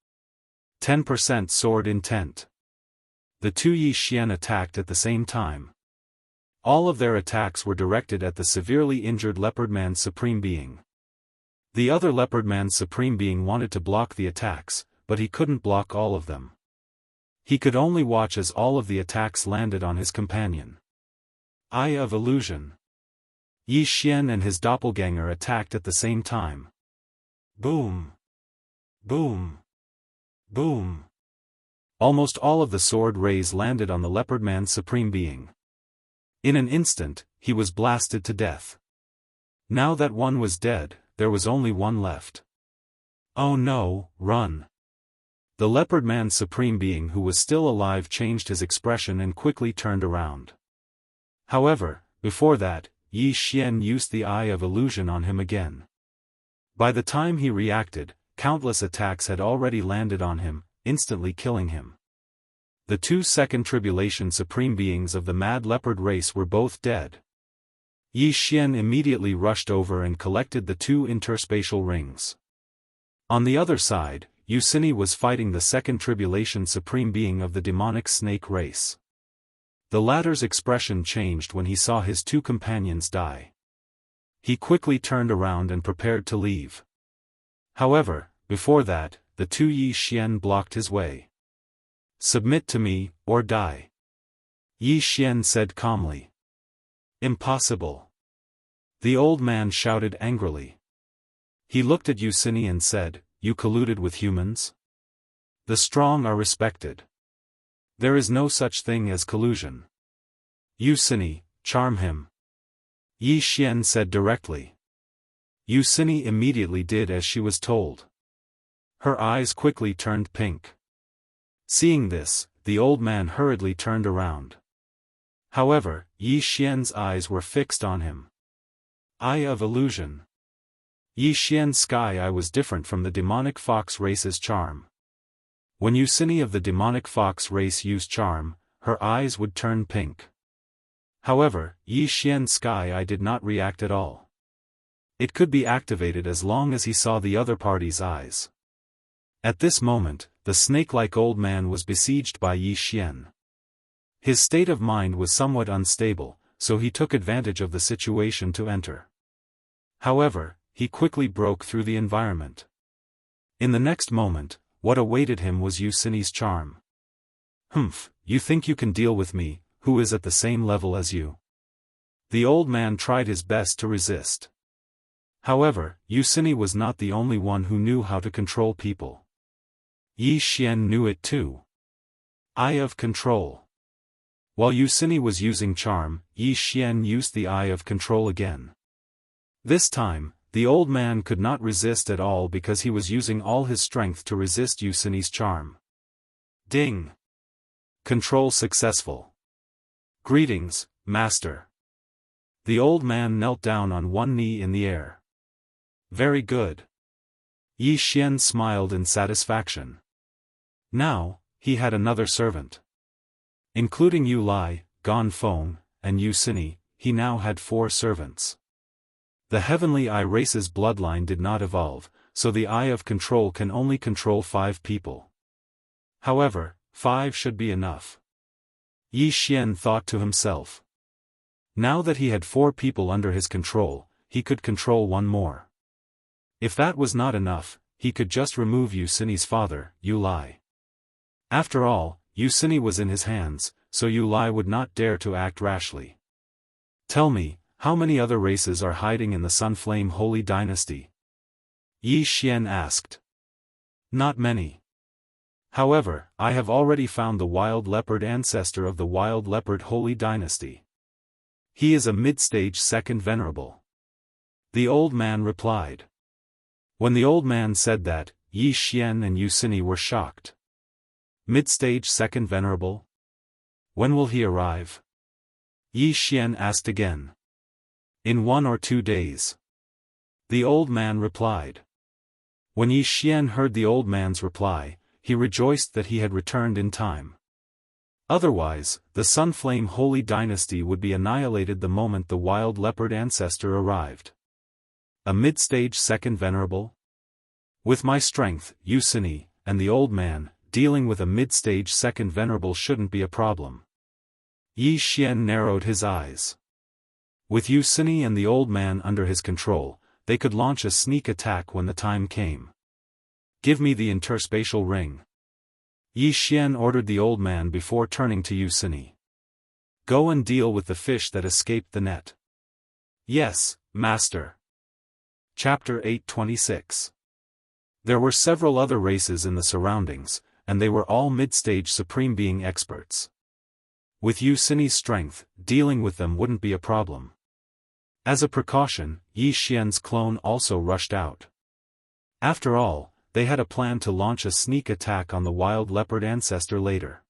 10% Sword Intent. The two Yi Xian attacked at the same time. All of their attacks were directed at the severely injured Leopardman Supreme Being. The other Leopardman Supreme Being wanted to block the attacks, but he couldn't block all of them. He could only watch as all of the attacks landed on his companion. Eye of Illusion. Yi Xian and his doppelganger attacked at the same time. Boom! Boom! Boom! Almost all of the sword rays landed on the Leopardman Supreme Being. In an instant, he was blasted to death. Now that one was dead, there was only one left. Oh no, run! The Leopardman Supreme Being who was still alive changed his expression and quickly turned around. However, before that, Yi Xian used the Eye of Illusion on him again. By the time he reacted, countless attacks had already landed on him, instantly killing him. The two second tribulation supreme beings of the mad leopard race were both dead. Yi Xian immediately rushed over and collected the two interspatial rings. On the other side, Yucini was fighting the second tribulation supreme being of the demonic snake race. The latter's expression changed when he saw his two companions die. He quickly turned around and prepared to leave. However, before that, the two Yi Xian blocked his way. Submit to me, or die. Yi Xian said calmly. Impossible. The old man shouted angrily. He looked at Yucini and said, You colluded with humans? The strong are respected. There is no such thing as collusion. Yucini, charm him. Yi Xian said directly. Yucini immediately did as she was told. Her eyes quickly turned pink. Seeing this, the old man hurriedly turned around. However, Yi Xian's eyes were fixed on him. Eye of Illusion. Yi Xian's sky eye was different from the demonic fox race's charm. When Yucini of the demonic fox race used charm, her eyes would turn pink. However, Yi Xian's sky eye did not react at all. It could be activated as long as he saw the other party's eyes. At this moment, the snake-like old man was besieged by Yi Xian. His state of mind was somewhat unstable, so he took advantage of the situation to enter. However, he quickly broke through the environment. In the next moment, what awaited him was Yucini's charm. Humph, you think you can deal with me, who is at the same level as you? The old man tried his best to resist. However, Yucini was not the only one who knew how to control people. Yi Xian knew it too. Eye of Control. While Yucini was using charm, Yi Xian used the Eye of Control again. This time, the old man could not resist at all because he was using all his strength to resist Yucini's charm. Ding! Control successful. Greetings, Master. The old man knelt down on one knee in the air. Very good. Yi Xian smiled in satisfaction. Now, he had another servant. Including Yu Lai, Gan Feng, and Yucini, he now had 4 servants. The Heavenly Eye race's bloodline did not evolve, so the Eye of Control can only control 5 people. However, 5 should be enough. Yi Xian thought to himself. Now that he had 4 people under his control, he could control 1 more. If that was not enough, he could just remove Yucini's father, Yu Lai. After all, Yucini was in his hands, so Yu Lai would not dare to act rashly. Tell me, how many other races are hiding in the Sunflame Holy Dynasty? Yi Xian asked. Not many. However, I have already found the wild leopard ancestor of the wild leopard holy dynasty. He is a mid-stage second venerable. The old man replied. When the old man said that, Yi Xian and Yu Sini were shocked. Mid-stage second venerable? When will he arrive? Yi Xian asked again. In 1 or 2 days. The old man replied. When Yi Xian heard the old man's reply, he rejoiced that he had returned in time. Otherwise, the Sunflame Holy Dynasty would be annihilated the moment the wild leopard ancestor arrived. A mid-stage second venerable? With my strength, Yu Sini, and the old man, dealing with a mid-stage second venerable shouldn't be a problem. Yi Xian narrowed his eyes. With Yu Sini and the old man under his control, they could launch a sneak attack when the time came. Give me the interspatial ring. Yi Xian ordered the old man before turning to Yu Sini. Go and deal with the fish that escaped the net. Yes, master. Chapter 826. There were several other races in the surroundings, and they were all mid-stage supreme being experts. With Yu Sini's strength, dealing with them wouldn't be a problem. As a precaution, Yi Xian's clone also rushed out. After all, they had a plan to launch a sneak attack on the wild leopard ancestor later.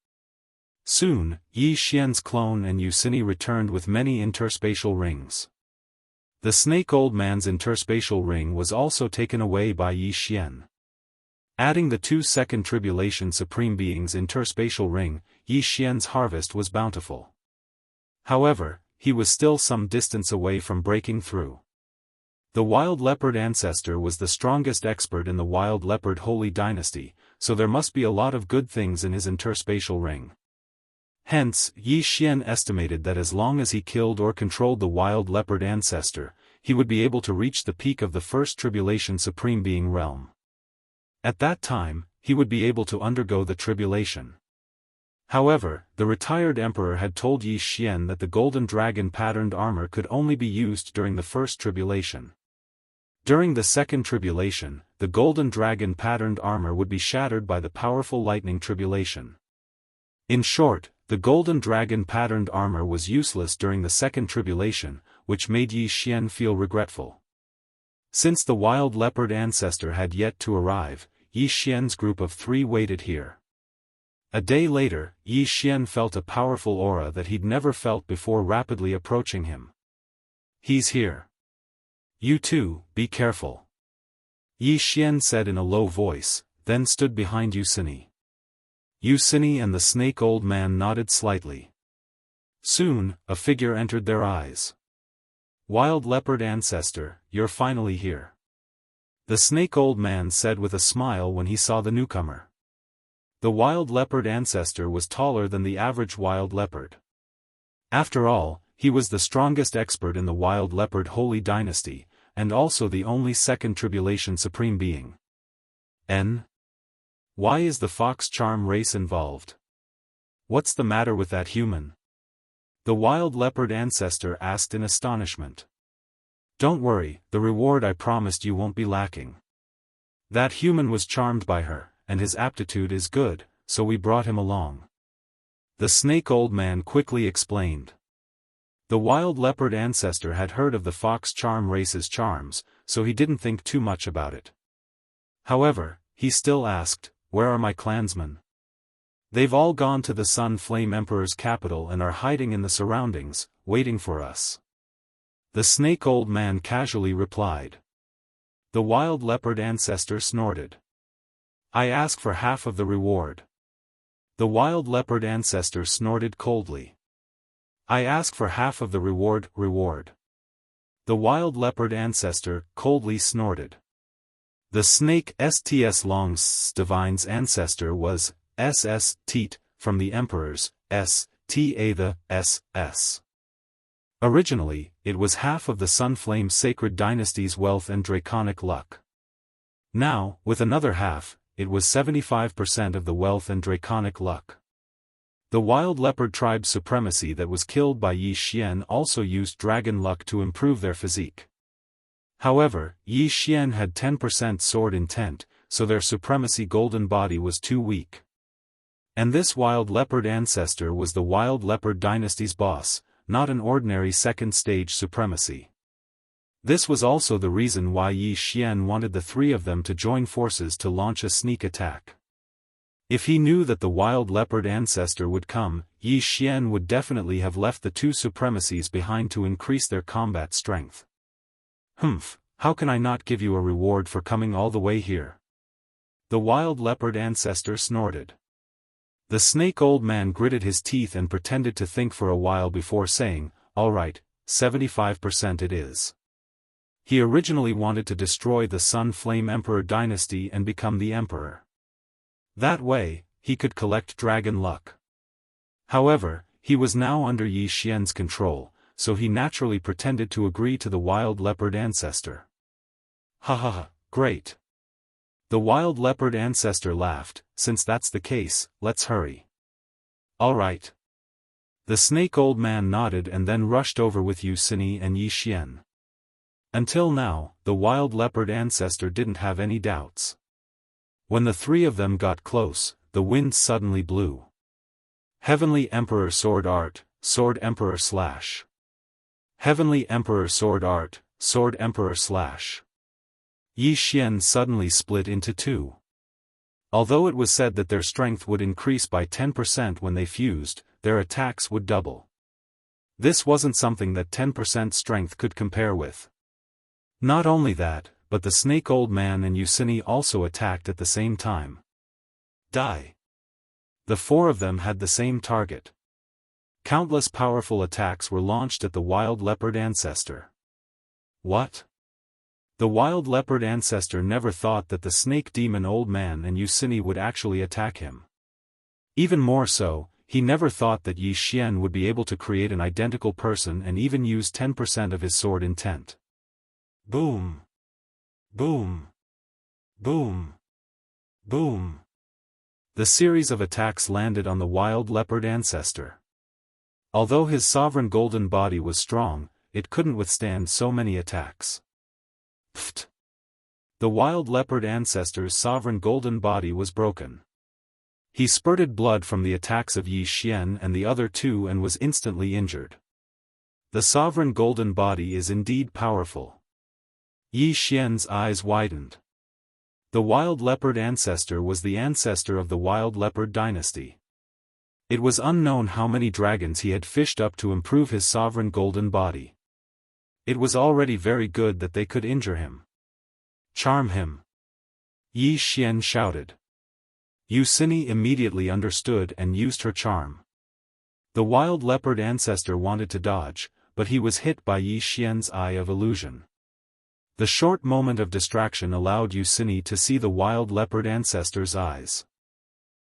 Soon, Yi Xian's clone and Yu Sini returned with many interspatial rings. The snake old man's interspatial ring was also taken away by Yi Xian. Adding the 2 second tribulation supreme beings' interspatial ring, Yi Xian's harvest was bountiful. However, he was still some distance away from breaking through. The wild leopard ancestor was the strongest expert in the wild leopard holy dynasty, so there must be a lot of good things in his interspatial ring. Hence, Yi Xian estimated that as long as he killed or controlled the wild leopard ancestor, he would be able to reach the peak of the first tribulation supreme being realm. At that time, he would be able to undergo the tribulation. However, the retired emperor had told Yi Xian that the golden dragon patterned armor could only be used during the first tribulation. During the second tribulation, the golden dragon patterned armor would be shattered by the powerful lightning tribulation. In short, the golden dragon patterned armor was useless during the second tribulation, which made Yi Xian feel regretful. Since the wild leopard ancestor had yet to arrive, Yi Xian's group of 3 waited here. A day later, Yi Xian felt a powerful aura that he'd never felt before rapidly approaching him. He's here. You too, be careful. Yi Xian said in a low voice, then stood behind Yu Sini. Yu Sini and the snake old man nodded slightly. Soon, a figure entered their eyes. Wild leopard ancestor, you're finally here. The snake old man said with a smile when he saw the newcomer. The wild leopard ancestor was taller than the average wild leopard. After all, he was the strongest expert in the wild leopard holy dynasty, and also the only second tribulation supreme being. Why is the fox charm race involved? What's the matter with that human? The wild leopard ancestor asked in astonishment. Don't worry, the reward I promised you won't be lacking. That human was charmed by her, and his aptitude is good, so we brought him along. The snake old man quickly explained. The wild leopard ancestor had heard of the fox charm race's charms, so he didn't think too much about it. However, he still asked, where are my clansmen? They've all gone to the Sun Flame Emperor's capital and are hiding in the surroundings, waiting for us. The snake old man casually replied. The wild leopard ancestor snorted. I ask for half of the reward. The wild leopard ancestor snorted coldly. I ask for half of the reward. The wild leopard ancestor coldly snorted. The snake STS Long's divine's ancestor was SS Teat, from the emperor's S.T.A. the S.S. Originally, it was half of the Sunflame Sacred Dynasty's wealth and draconic luck. Now, with another half, it was 75% of the wealth and draconic luck. The wild leopard tribe's supremacy that was killed by Yi Xian also used dragon luck to improve their physique. However, Yi Xian had 10% sword intent, so their supremacy golden body was too weak. And this wild leopard ancestor was the wild leopard dynasty's boss, not an ordinary second-stage supremacy. This was also the reason why Yi Xian wanted the three of them to join forces to launch a sneak attack. If he knew that the wild leopard ancestor would come, Yi Xian would definitely have left the two supremacies behind to increase their combat strength. Humph, how can I not give you a reward for coming all the way here? The wild leopard ancestor snorted. The snake old man gritted his teeth and pretended to think for a while before saying, "All right, 75% it is." He originally wanted to destroy the Sun Flame Emperor dynasty and become the emperor. That way, he could collect dragon luck. However, he was now under Yi Xian's control, so he naturally pretended to agree to the wild leopard ancestor. Ha ha ha, great. The wild leopard ancestor laughed, since that's the case, let's hurry. All right. The snake old man nodded and then rushed over with Yu Cini and Yi Xian. Until now, the wild leopard ancestor didn't have any doubts. When the three of them got close, the wind suddenly blew. Heavenly Emperor Sword Art, Sword Emperor Slash. Heavenly Emperor Sword Art, Sword Emperor Slash. Yi Xian suddenly split into two. Although it was said that their strength would increase by 10% when they fused, their attacks would double. This wasn't something that 10% strength could compare with. Not only that, but the snake old man and Yu Cini also attacked at the same time. Die. The four of them had the same target. Countless powerful attacks were launched at the wild leopard ancestor. What? The wild leopard ancestor never thought that the snake demon old man and Yu Cini would actually attack him. Even more so, he never thought that Yi Xian would be able to create an identical person and even use 10% of his sword intent. Boom. Boom. Boom. Boom. The series of attacks landed on the wild leopard ancestor. Although his sovereign golden body was strong, it couldn't withstand so many attacks. Pfft. The wild leopard ancestor's sovereign golden body was broken. He spurted blood from the attacks of Yi Xian and the other two and was instantly injured. The sovereign golden body is indeed powerful. Yi Xian's eyes widened. The wild leopard ancestor was the ancestor of the wild leopard dynasty. It was unknown how many dragons he had fished up to improve his sovereign golden body. It was already very good that they could injure him. Charm him. Yi Xian shouted. Yu Cini immediately understood and used her charm. The wild leopard ancestor wanted to dodge, but he was hit by Yi Xian's eye of illusion. The short moment of distraction allowed Yu Cini to see the wild leopard ancestor's eyes.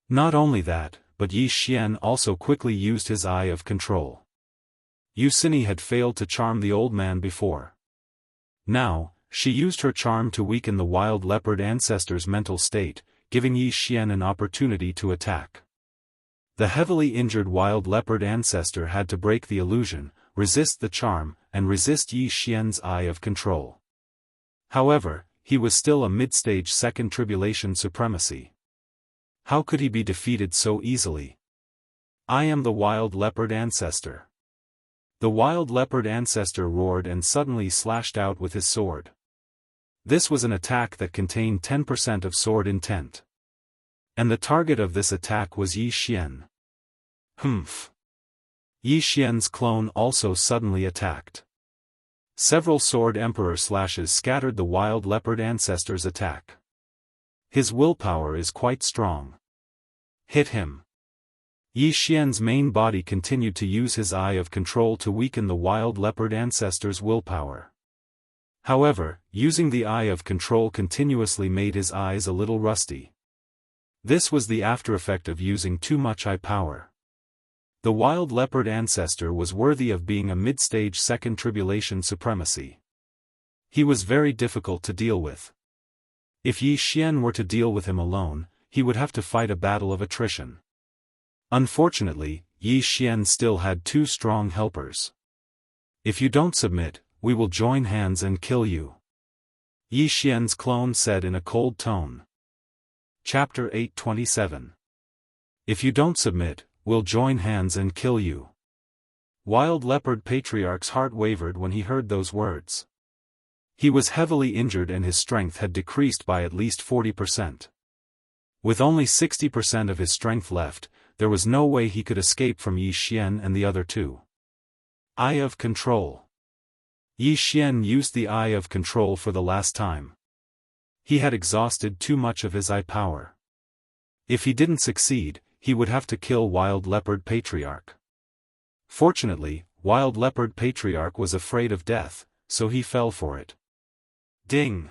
Not only that, but Yi Xian also quickly used his eye of control. Yu Cini had failed to charm the old man before. Now, she used her charm to weaken the wild leopard ancestor's mental state, giving Yi Xian an opportunity to attack. The heavily injured wild leopard ancestor had to break the illusion, resist the charm, and resist Yi Xian's eye of control. However, he was still a mid-stage second tribulation supremacy. How could he be defeated so easily? I am the wild leopard ancestor. The wild leopard ancestor roared and suddenly slashed out with his sword. This was an attack that contained 10% of sword intent. And the target of this attack was Yi Xian. Humph. Yi Xian's clone also suddenly attacked. Several sword emperor slashes scattered the wild leopard ancestor's attack. His willpower is quite strong. Hit him. Yi Xian's main body continued to use his eye of control to weaken the wild leopard ancestor's willpower. However, using the eye of control continuously made his eyes a little rusty. This was the aftereffect of using too much eye power. The wild leopard ancestor was worthy of being a mid-stage second tribulation supremacy. He was very difficult to deal with. If Yi Xian were to deal with him alone, he would have to fight a battle of attrition. Unfortunately, Yi Xian still had two strong helpers. If you don't submit, we will join hands and kill you. Yi Xian's clone said in a cold tone. Chapter 827. If you don't submit, we'll join hands and kill you." Wild Leopard Patriarch's heart wavered when he heard those words. He was heavily injured and his strength had decreased by at least 40%. With only 60% of his strength left, there was no way he could escape from Yi Xian and the other two. Eye of Control. Yi Xian used the Eye of Control for the last time. He had exhausted too much of his eye power. If he didn't succeed, he would have to kill Wild Leopard Patriarch. Fortunately, Wild Leopard Patriarch was afraid of death, so he fell for it. Ding!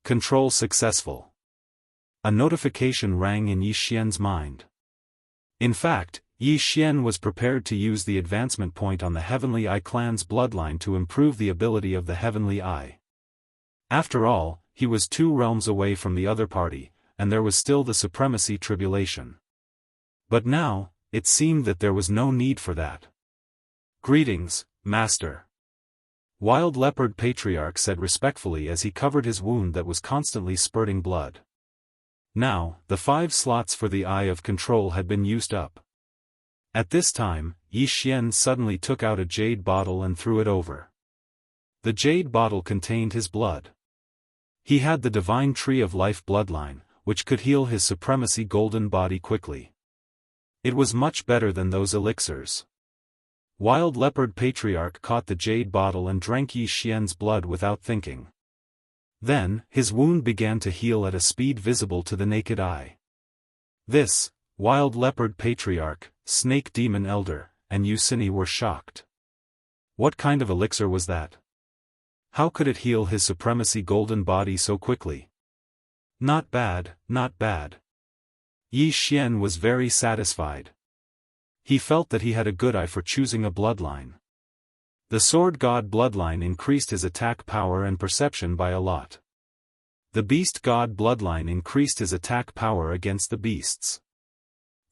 Control successful. A notification rang in Yi Xian's mind. In fact, Yi Xian was prepared to use the advancement point on the Heavenly Eye clan's bloodline to improve the ability of the Heavenly Eye. After all, he was 2 realms away from the other party, and there was still the supremacy tribulation. But now, it seemed that there was no need for that. "Greetings, Master." Wild Leopard Patriarch said respectfully as he covered his wound that was constantly spurting blood. Now, the 5 slots for the Eye of Control had been used up. At this time, Yi Xian suddenly took out a jade bottle and threw it over. The jade bottle contained his blood. He had the Divine Tree of Life bloodline, which could heal his supremacy golden body quickly. It was much better than those elixirs. Wild Leopard Patriarch caught the jade bottle and drank Yi Xian's blood without thinking. Then, his wound began to heal at a speed visible to the naked eye. This, Wild Leopard Patriarch, Snake Demon Elder, and Yusini were shocked. What kind of elixir was that? How could it heal his supremacy golden body so quickly? Not bad, not bad. Yi Xian was very satisfied. He felt that he had a good eye for choosing a bloodline. The Sword God bloodline increased his attack power and perception by a lot. The Beast God bloodline increased his attack power against the beasts.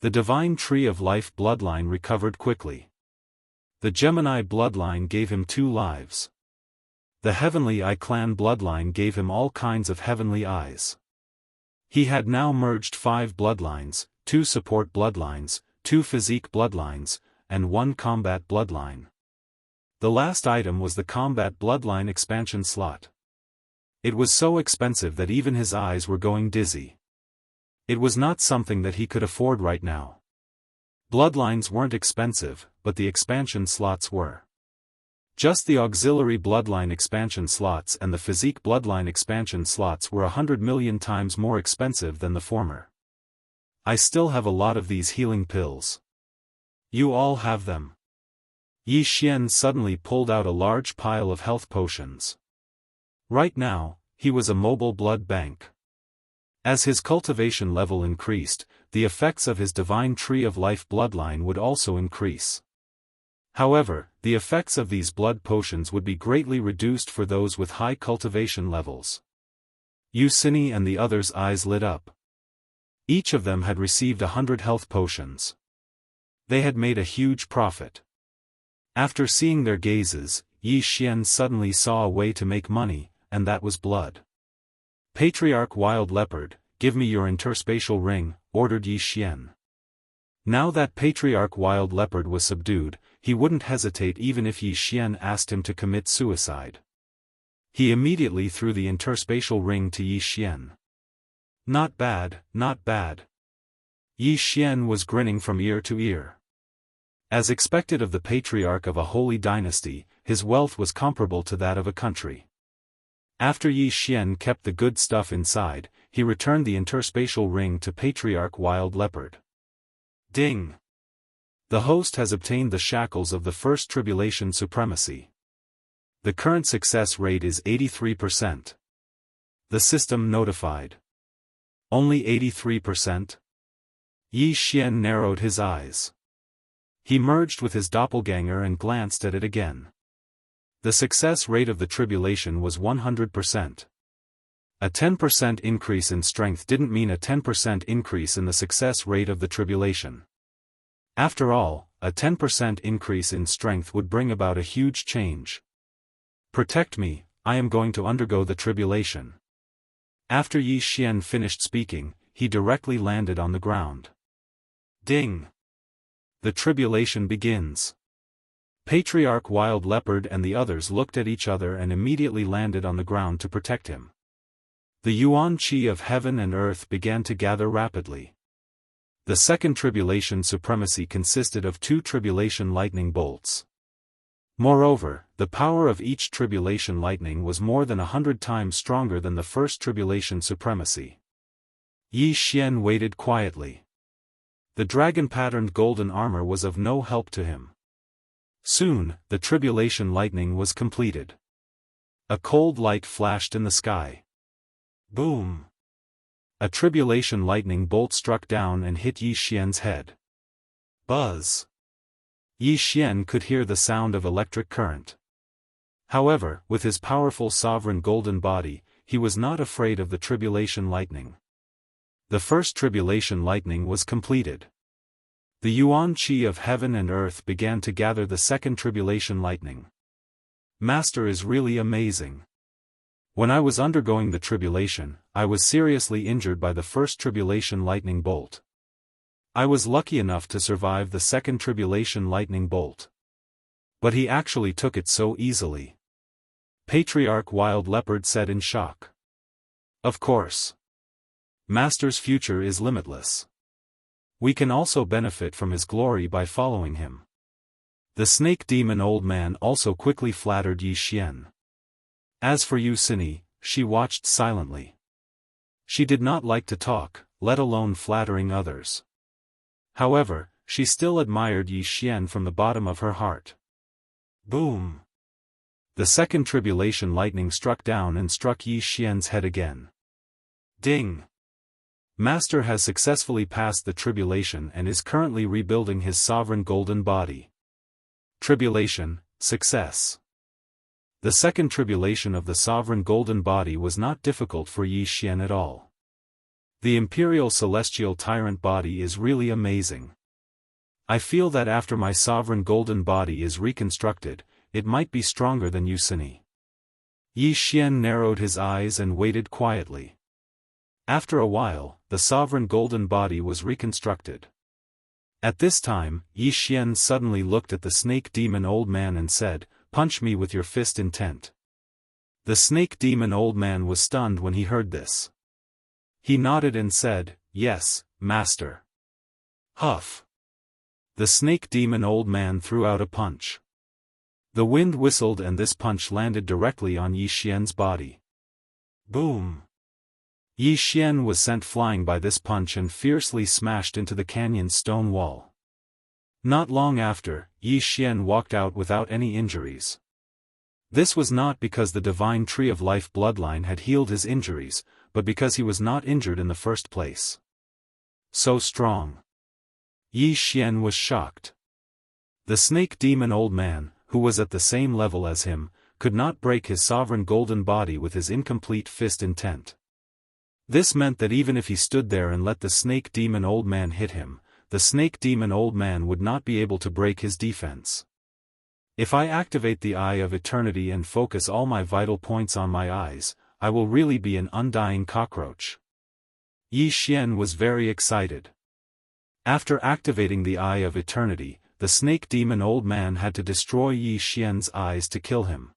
The Divine Tree of Life bloodline recovered quickly. The Gemini bloodline gave him 2 lives. The Heavenly Eye clan bloodline gave him all kinds of heavenly eyes. He had now merged 5 bloodlines, 2 support bloodlines, 2 physique bloodlines, and 1 combat bloodline. The last item was the combat bloodline expansion slot. It was so expensive that even his eyes were going dizzy. It was not something that he could afford right now. Bloodlines weren't expensive, but the expansion slots were. Just the auxiliary bloodline expansion slots and the physique bloodline expansion slots were 100 million times more expensive than the former. I still have a lot of these healing pills. You all have them. Yi Xian suddenly pulled out a large pile of health potions. Right now, he was a mobile blood bank. As his cultivation level increased, the effects of his Divine Tree of Life bloodline would also increase. However, the effects of these blood potions would be greatly reduced for those with high cultivation levels. Yusini and the others' eyes lit up. Each of them had received 100 health potions. They had made a huge profit. After seeing their gazes, Yi Xian suddenly saw a way to make money, and that was blood. "Patriarch Wild Leopard, give me your interspatial ring," ordered Yi Xian. Now that Patriarch Wild Leopard was subdued, he wouldn't hesitate even if Yi Xian asked him to commit suicide. He immediately threw the interspatial ring to Yi Xian. Not bad, not bad. Yi Xian was grinning from ear to ear. As expected of the patriarch of a holy dynasty, his wealth was comparable to that of a country. After Yi Xian kept the good stuff inside, he returned the interspatial ring to Patriarch Wild Leopard. Ding! The host has obtained the shackles of the first tribulation supremacy. The current success rate is 83%. The system notified. Only 83%? Yi Xian narrowed his eyes. He merged with his doppelganger and glanced at it again. The success rate of the tribulation was 100%. A 10% increase in strength didn't mean a 10% increase in the success rate of the tribulation. After all, a 10% increase in strength would bring about a huge change. "Protect me, I am going to undergo the tribulation." After Yi Xian finished speaking, he directly landed on the ground. Ding! The tribulation begins. Patriarch Wild Leopard and the others looked at each other and immediately landed on the ground to protect him. The yuan qi of heaven and earth began to gather rapidly. The second tribulation supremacy consisted of 2 tribulation lightning bolts. Moreover, the power of each tribulation lightning was more than 100 times stronger than the first tribulation supremacy. Yi Xian waited quietly. The dragon-patterned golden armor was of no help to him. Soon, the tribulation lightning was completed. A cold light flashed in the sky. Boom! A tribulation lightning bolt struck down and hit Yi Xian's head. Buzz! Yi Xian could hear the sound of electric current. However, with his powerful sovereign golden body, he was not afraid of the tribulation lightning. The first tribulation lightning was completed. The yuan qi of heaven and earth began to gather the second tribulation lightning. Master is really amazing. When I was undergoing the tribulation, I was seriously injured by the first tribulation lightning bolt. I was lucky enough to survive the second tribulation lightning bolt. But he actually took it so easily. Patriarch Wild Leopard said in shock. Of course. Master's future is limitless. We can also benefit from his glory by following him. The snake demon old man also quickly flattered Yi Xian. As for Yu Cini, she watched silently. She did not like to talk, let alone flattering others. However, she still admired Yi Xian from the bottom of her heart. Boom! The second tribulation lightning struck down and struck Yi Xian's head again. Ding! Master has successfully passed the tribulation and is currently rebuilding his sovereign golden body. Tribulation, success. The second tribulation of the sovereign golden body was not difficult for Yi Xian at all. The imperial celestial tyrant body is really amazing. I feel that after my sovereign golden body is reconstructed, it might be stronger than Yu Cini. Yi Xian narrowed his eyes and waited quietly. After a while, the sovereign golden body was reconstructed. At this time, Yi Xian suddenly looked at the snake demon old man and said, "Punch me with your fist intent." The snake demon old man was stunned when he heard this. He nodded and said, "Yes, master." Huff! The snake demon old man threw out a punch. The wind whistled and this punch landed directly on Yi Xian's body. Boom! Yi Xian was sent flying by this punch and fiercely smashed into the canyon's stone wall. Not long after, Yi Xian walked out without any injuries. This was not because the divine tree of life bloodline had healed his injuries, but because he was not injured in the first place. So strong. Yi Xian was shocked. The snake demon old man, who was at the same level as him, could not break his sovereign golden body with his incomplete fist intent. This meant that even if he stood there and let the snake demon old man hit him, the snake demon old man would not be able to break his defense. If I activate the Eye of Eternity and focus all my vital points on my eyes, I will really be an undying cockroach. Yi Xian was very excited. After activating the Eye of Eternity, the snake demon old man had to destroy Yi Xian's eyes to kill him.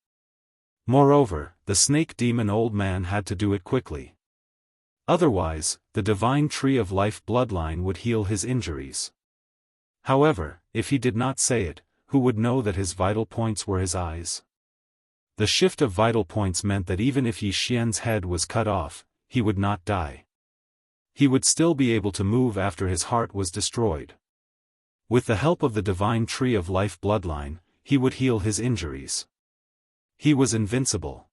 Moreover, the snake demon old man had to do it quickly. Otherwise, the divine tree of life bloodline would heal his injuries. However, if he did not say it, who would know that his vital points were his eyes? The shift of vital points meant that even if Yi Xian's head was cut off, he would not die. He would still be able to move after his heart was destroyed. With the help of the divine tree of life bloodline, he would heal his injuries. He was invincible.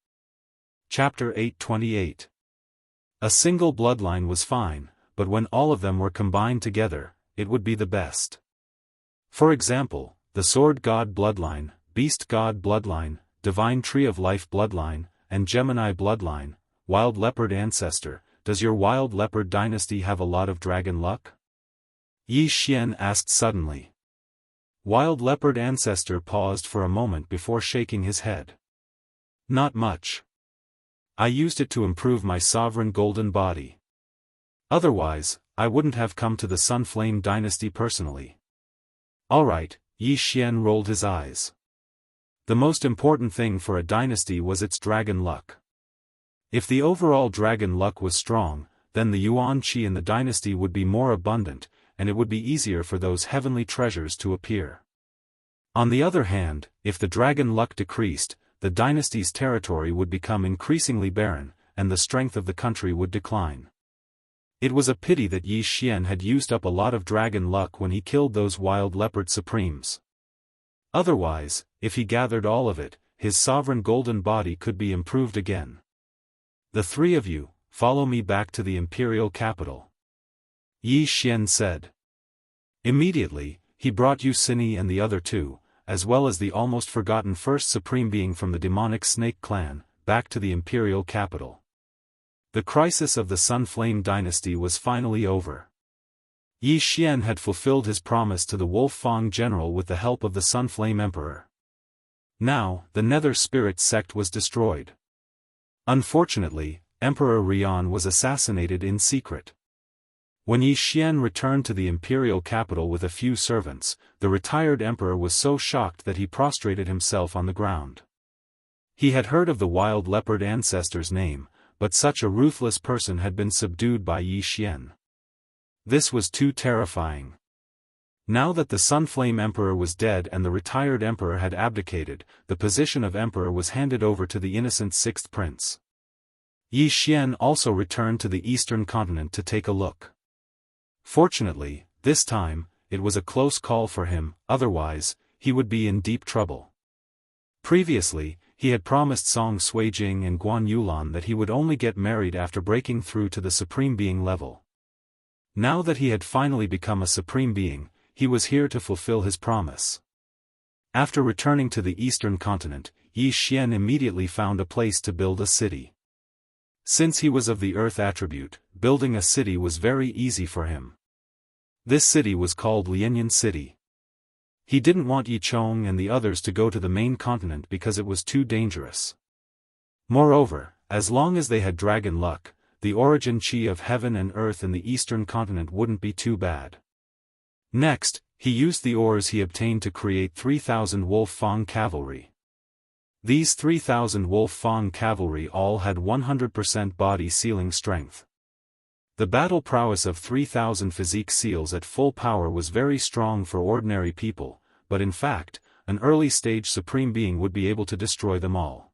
Chapter 828. A single bloodline was fine, but when all of them were combined together, it would be the best. For example, the Sword God bloodline, Beast God bloodline, Divine Tree of Life bloodline, and Gemini bloodline. Wild Leopard ancestor, does your Wild Leopard dynasty have a lot of dragon luck? Yi Xian asked suddenly. Wild Leopard ancestor paused for a moment before shaking his head. Not much. I used it to improve my sovereign golden body. Otherwise, I wouldn't have come to the Sunflame dynasty personally. Alright, Yi Xian rolled his eyes. The most important thing for a dynasty was its dragon luck. If the overall dragon luck was strong, then the yuan qi in the dynasty would be more abundant, and it would be easier for those heavenly treasures to appear. On the other hand, if the dragon luck decreased, the dynasty's territory would become increasingly barren, and the strength of the country would decline. It was a pity that Yi Xian had used up a lot of dragon luck when he killed those wild leopard supremes. Otherwise, if he gathered all of it, his sovereign golden body could be improved again. The three of you, follow me back to the imperial capital. Yi Xian said. Immediately, he brought Yu Sini and the other two, as well as the almost forgotten first supreme being from the demonic snake clan, back to the imperial capital. The crisis of the Sunflame dynasty was finally over. Yi Xian had fulfilled his promise to the Wolf Fang general with the help of the Sunflame Emperor. Now, the Nether Spirit sect was destroyed. Unfortunately, Emperor Rian was assassinated in secret. When Yi Xian returned to the imperial capital with a few servants, the retired emperor was so shocked that he prostrated himself on the ground. He had heard of the wild leopard ancestor's name, but such a ruthless person had been subdued by Yi Xian. This was too terrifying. Now that the Sunflame Emperor was dead and the retired emperor had abdicated, the position of emperor was handed over to the innocent sixth prince. Yi Xian also returned to the eastern continent to take a look. Fortunately, this time, it was a close call for him, otherwise, he would be in deep trouble. Previously, he had promised Song Suijing and Guan Yulan that he would only get married after breaking through to the Supreme Being level. Now that he had finally become a Supreme Being, he was here to fulfill his promise. After returning to the eastern continent, Yi Xian immediately found a place to build a city. Since he was of the earth attribute, building a city was very easy for him. This city was called Lianyan City. He didn't want Yi Chong and the others to go to the main continent because it was too dangerous. Moreover, as long as they had dragon luck, the origin chi of heaven and earth in the eastern continent wouldn't be too bad. Next, he used the ores he obtained to create 3,000 Wolf Fang cavalry. These 3,000 Wolf Fang cavalry all had 100% body sealing strength. The battle prowess of 3,000 physique seals at full power was very strong for ordinary people, but in fact, an early-stage Supreme Being would be able to destroy them all.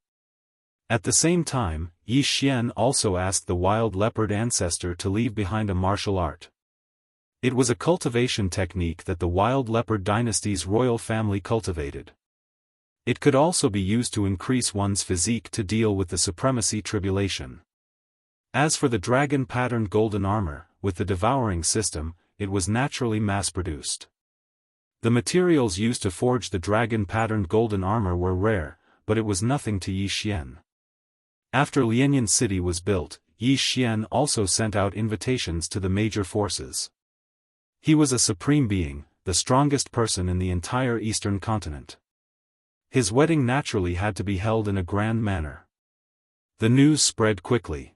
At the same time, Yi Xian also asked the wild leopard ancestor to leave behind a martial art. It was a cultivation technique that the wild leopard dynasty's royal family cultivated. It could also be used to increase one's physique to deal with the supremacy tribulation. As for the dragon-patterned golden armor, with the devouring system, it was naturally mass-produced. The materials used to forge the dragon-patterned golden armor were rare, but it was nothing to Yi Xian. After Lianyan City was built, Yi Xian also sent out invitations to the major forces. He was a supreme being, the strongest person in the entire eastern continent. His wedding naturally had to be held in a grand manner. The news spread quickly.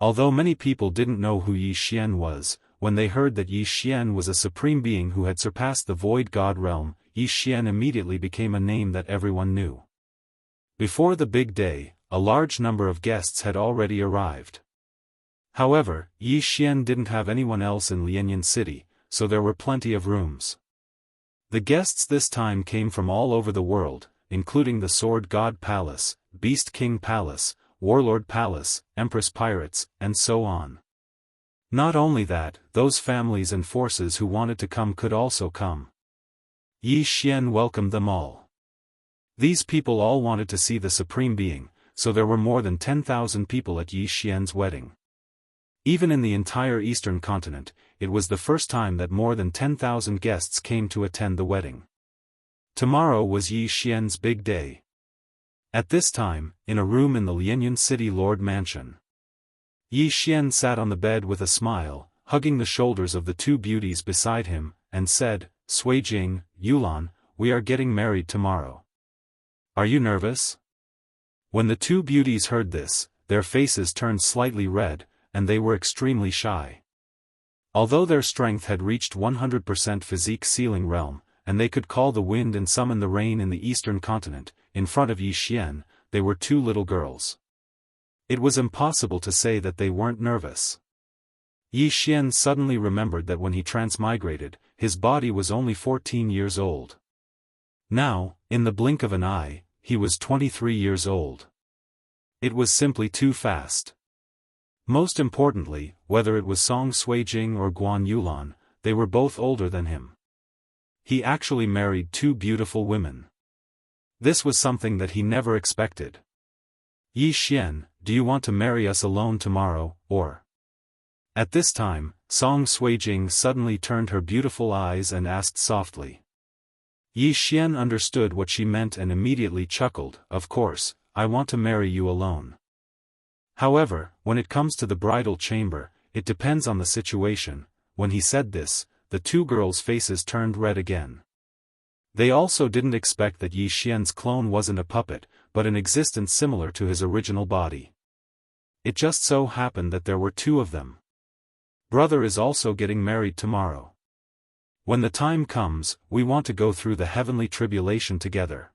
Although many people didn't know who Yi Xian was, when they heard that Yi Xian was a supreme being who had surpassed the void god realm, Yi Xian immediately became a name that everyone knew. Before the big day, a large number of guests had already arrived. However, Yi Xian didn't have anyone else in Lianyan City, so there were plenty of rooms. The guests this time came from all over the world, including the Sword God Palace, Beast King Palace, Warlord Palace, Empress Pirates, and so on. Not only that, those families and forces who wanted to come could also come. Yi Xian welcomed them all. These people all wanted to see the Supreme Being, so there were more than 10,000 people at Yi Xian's wedding. Even in the entire eastern continent, it was the first time that more than 10,000 guests came to attend the wedding. Tomorrow was Yi Xian's big day. At this time, in a room in the Lianyan City Lord Mansion, Yi Xian sat on the bed with a smile, hugging the shoulders of the two beauties beside him, and said, "Suijing, Yulan, we are getting married tomorrow. Are you nervous?" When the two beauties heard this, their faces turned slightly red, and they were extremely shy. Although their strength had reached 100% physique ceiling realm, and they could call the wind and summon the rain in the eastern continent, in front of Yi Xian, they were two little girls. It was impossible to say that they weren't nervous. Yi Xian suddenly remembered that when he transmigrated, his body was only 14 years old. Now, in the blink of an eye, he was 23 years old. It was simply too fast. Most importantly, whether it was Song Suijing or Guan Yulan, they were both older than him. He actually married two beautiful women. This was something that he never expected. Yi Xian, do you want to marry us alone tomorrow, or? At this time, Song Suijing suddenly turned her beautiful eyes and asked softly. Yi Xian understood what she meant and immediately chuckled. Of course, I want to marry you alone. However, when it comes to the bridal chamber, it depends on the situation. When he said this, the two girls' faces turned red again. They also didn't expect that Yi Xian's clone wasn't a puppet, but an existence similar to his original body. It just so happened that there were two of them. Brother is also getting married tomorrow. When the time comes, we want to go through the heavenly tribulation together.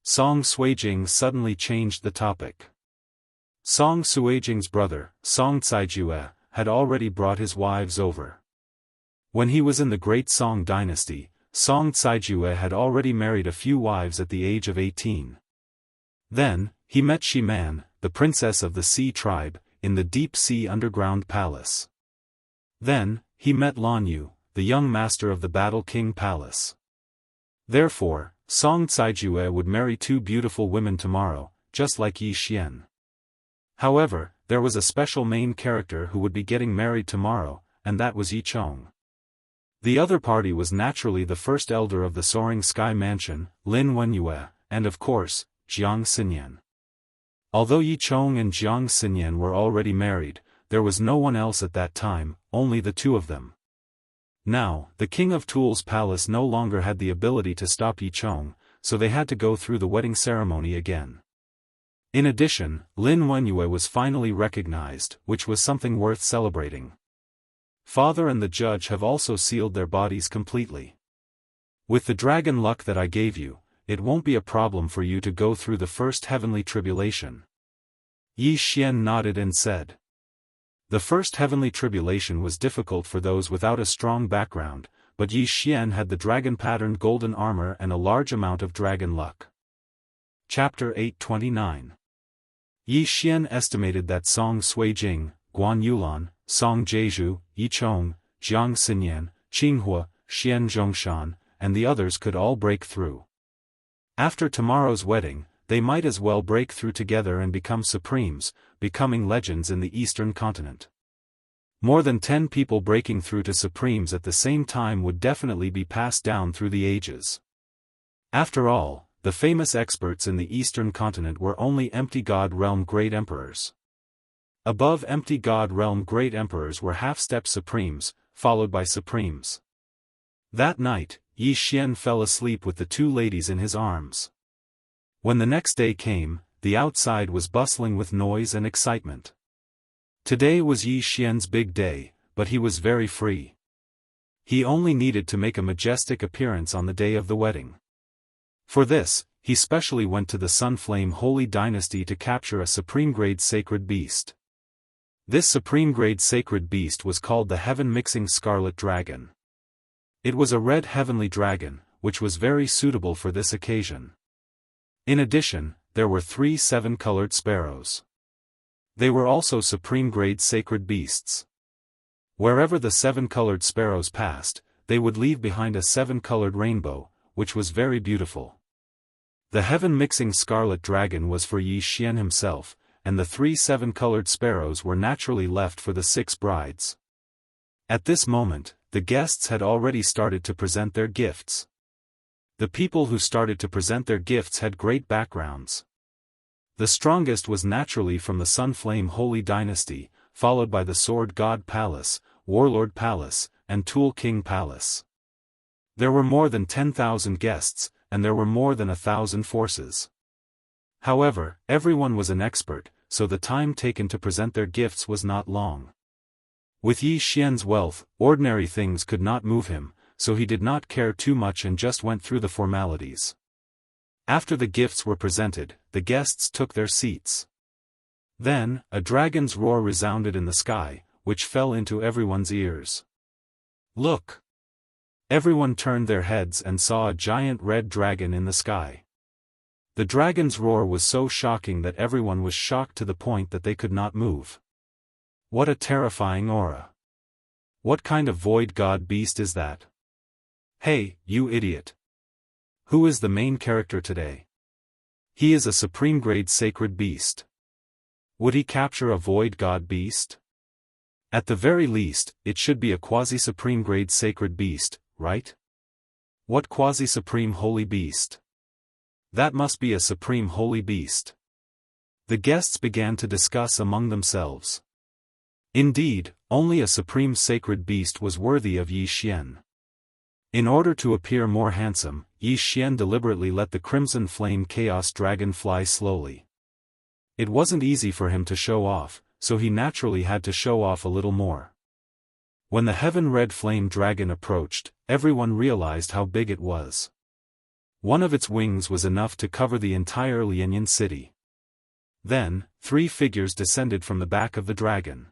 Song Suijing suddenly changed the topic. Song Suijing's brother, Song Caijue, had already brought his wives over. When he was in the Great Song dynasty, Song Caijue had already married a few wives at the age of 18. Then, he met Shiman, the princess of the Sea tribe, in the deep sea underground palace. Then, he met Lanyu, the young master of the Battle King Palace. Therefore, Song Caijue would marry two beautiful women tomorrow, just like Yi Xian. However, there was a special main character who would be getting married tomorrow, and that was Yi Chong. The other party was naturally the first elder of the Soaring Sky Mansion, Lin Wenyue, and of course, Jiang Xinyan. Although Yi Chong and Jiang Xinyan were already married, there was no one else at that time, only the two of them. Now, the King of Tool's palace no longer had the ability to stop Yi Chong, so they had to go through the wedding ceremony again. In addition, Lin Wenyue was finally recognized, which was something worth celebrating. Father and the judge have also sealed their bodies completely. With the dragon luck that I gave you, it won't be a problem for you to go through the first heavenly tribulation. Yi Xian nodded and said. The first heavenly tribulation was difficult for those without a strong background, but Yi Xian had the dragon-patterned golden armor and a large amount of dragon luck. Chapter 829. Yi Xian estimated that Song Suijing, Guan Yulan, Song Jeju, Yi Chong, Jiang Xinyan, Qinghua, Xian Zhongshan, and the others could all break through. After tomorrow's wedding, they might as well break through together and become supremes, becoming legends in the eastern continent. More than 10 people breaking through to supremes at the same time would definitely be passed down through the ages. After all, the famous experts in the eastern continent were only empty god realm great emperors. Above empty god realm great emperors were half-step supremes, followed by supremes. That night, Yi Xian fell asleep with the two ladies in his arms. When the next day came, the outside was bustling with noise and excitement. Today was Yi Xian's big day, but he was very free. He only needed to make a majestic appearance on the day of the wedding. For this, he specially went to the Sunflame Holy Dynasty to capture a supreme-grade sacred beast. This supreme-grade sacred beast was called the Heaven-Mixing Scarlet Dragon. It was a red heavenly dragon, which was very suitable for this occasion. In addition, there were 3 7-colored sparrows. They were also supreme-grade sacred beasts. Wherever the 7-colored sparrows passed, they would leave behind a 7-colored rainbow, which was very beautiful. The heaven-mixing scarlet dragon was for Yi Xian himself, and the 3 7-colored sparrows were naturally left for the 6 brides. At this moment, the guests had already started to present their gifts. The people who started to present their gifts had great backgrounds. The strongest was naturally from the Sunflame Holy Dynasty, followed by the Sword God Palace, Warlord Palace, and Tool King Palace. There were more than 10,000 guests, and there were more than 1,000 forces. However, everyone was an expert, so the time taken to present their gifts was not long. With Yi Xian's wealth, ordinary things could not move him, so he did not care too much and just went through the formalities. After the gifts were presented, the guests took their seats. Then, a dragon's roar resounded in the sky, which fell into everyone's ears. Look! Everyone turned their heads and saw a giant red dragon in the sky. The dragon's roar was so shocking that everyone was shocked to the point that they could not move. What a terrifying aura! What kind of void god beast is that? Hey, you idiot! Who is the main character today? He is a supreme grade sacred beast. Would he capture a void god beast? At the very least, it should be a quasi-supreme grade sacred beast, right? What quasi-supreme holy beast? That must be a supreme holy beast. The guests began to discuss among themselves. Indeed, only a supreme sacred beast was worthy of Yi Xian. In order to appear more handsome, Yi Xian deliberately let the crimson flame chaos dragon fly slowly. It wasn't easy for him to show off, so he naturally had to show off a little more. When the heaven-red flame dragon approached, everyone realized how big it was. One of its wings was enough to cover the entire Lianyan city. Then, 3 figures descended from the back of the dragon.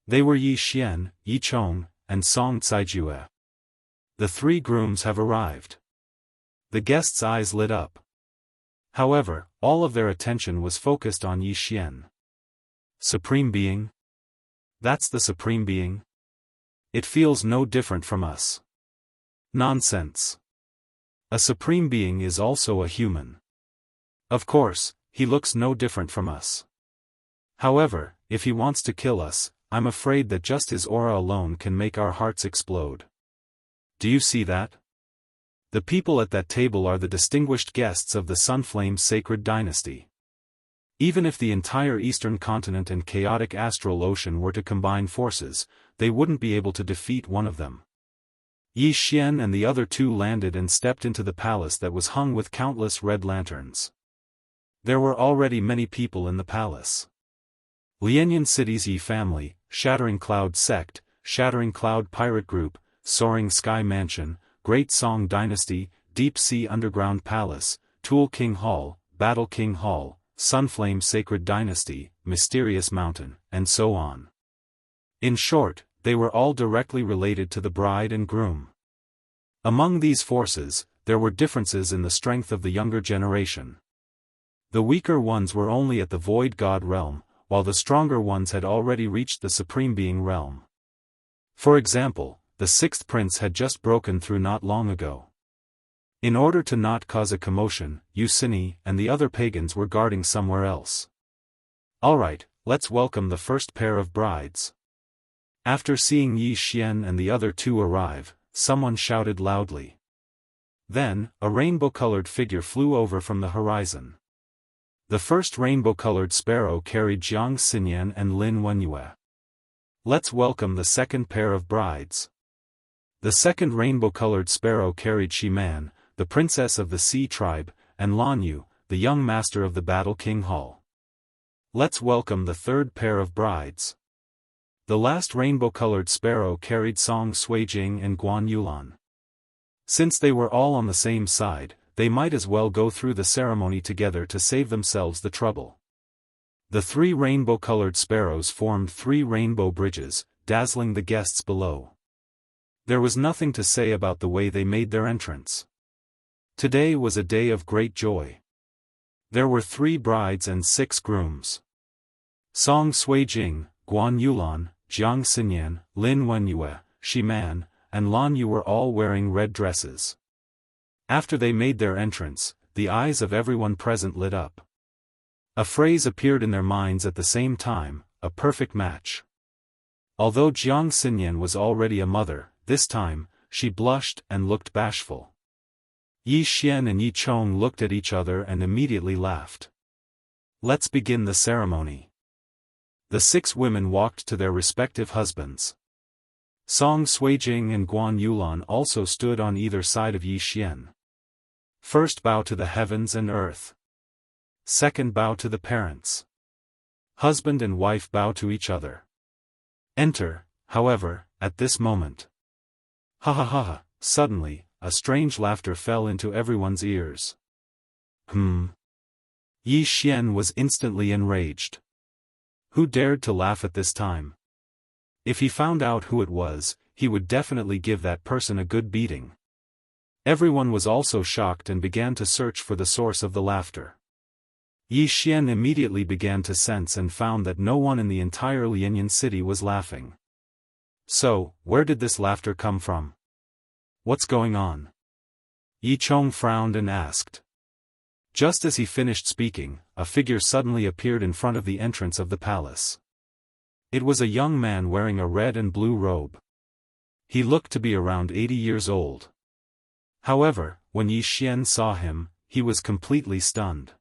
They were Yi Xian, Yi Chong, and Song Caijue. The 3 grooms have arrived. The guests' eyes lit up. However, all of their attention was focused on Yi Xian. Supreme Being? That's the Supreme Being? It feels no different from us. Nonsense. A Supreme Being is also a human. Of course, he looks no different from us. However, if he wants to kill us, I'm afraid that just his aura alone can make our hearts explode. Do you see that? The people at that table are the distinguished guests of the Sunflame Sacred Dynasty. Even if the entire eastern continent and chaotic astral ocean were to combine forces, they wouldn't be able to defeat one of them. Yi Xian and the other 2 landed and stepped into the palace that was hung with countless red lanterns. There were already many people in the palace. Lianyan City's Yi family, Shattering Cloud sect, Shattering Cloud pirate group, Soaring Sky Mansion, Great Song Dynasty, Deep Sea Underground Palace, Tool King Hall, Battle King Hall, Sunflame Sacred Dynasty, Mysterious Mountain, and so on. In short, they were all directly related to the bride and groom. Among these forces, there were differences in the strength of the younger generation. The weaker ones were only at the Void God realm, while the stronger ones had already reached the Supreme Being realm. For example, the 6th prince had just broken through not long ago. In order to not cause a commotion, Yusini and the other pagans were guarding somewhere else. Alright, let's welcome the first pair of brides. After seeing Yi Xian and the other 2 arrive, someone shouted loudly. Then, a rainbow-colored figure flew over from the horizon. The first rainbow-colored sparrow carried Jiang Xinyan and Lin Wenyue. Let's welcome the second pair of brides. The second rainbow-colored sparrow carried Shiman, the princess of the Sea tribe, and Lan Yu, the young master of the Battle King Hall. Let's welcome the third pair of brides. The last rainbow-colored sparrow carried Song Suijing and Guan Yulan. Since they were all on the same side, they might as well go through the ceremony together to save themselves the trouble. The 3 rainbow-colored sparrows formed 3 rainbow bridges, dazzling the guests below. There was nothing to say about the way they made their entrance. Today was a day of great joy. There were 3 brides and 6 grooms. Song Suijing, Guan Yulan, Jiang Xinyan, Lin Wenyue, Shiman, and Lan Yu were all wearing red dresses. After they made their entrance, the eyes of everyone present lit up. A phrase appeared in their minds at the same time, a perfect match. Although Jiang Xinyan was already a mother, this time, she blushed and looked bashful. Yi Xian and Yi Chong looked at each other and immediately laughed. Let's begin the ceremony. The 6 women walked to their respective husbands. Song Suijing and Guan Yulan also stood on either side of Yi Xian. First bow to the heavens and earth. Second bow to the parents. Husband and wife bow to each other. Enter, However, at this moment. Ha ha ha ha, suddenly, a strange laughter fell into everyone's ears. Yi Xian was instantly enraged. Who dared to laugh at this time? If he found out who it was, he would definitely give that person a good beating. Everyone was also shocked and began to search for the source of the laughter. Yi Xian immediately began to sense and found that no one in the entire Lianyan city was laughing. So, where did this laughter come from? What's going on? Yi Chong frowned and asked. Just as he finished speaking, a figure suddenly appeared in front of the entrance of the palace. It was a young man wearing a red and blue robe. He looked to be around 80 years old. However, when Yi Xian saw him, he was completely stunned.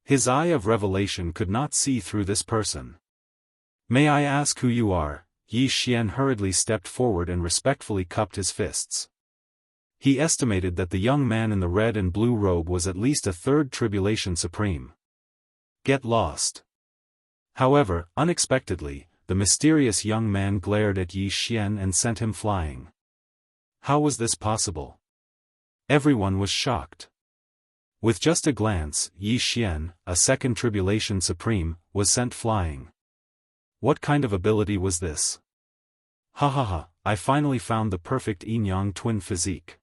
His eye of revelation could not see through this person. May I ask who you are? Yi Xian hurriedly stepped forward and respectfully cupped his fists. He estimated that the young man in the red and blue robe was at least a third tribulation supreme. Get lost. However, unexpectedly, the mysterious young man glared at Yi Xian and sent him flying. How was this possible? Everyone was shocked. With just a glance, Yi Xian, a second tribulation supreme, was sent flying. What kind of ability was this? Ha ha ha, I finally found the perfect yin-yang twin physique.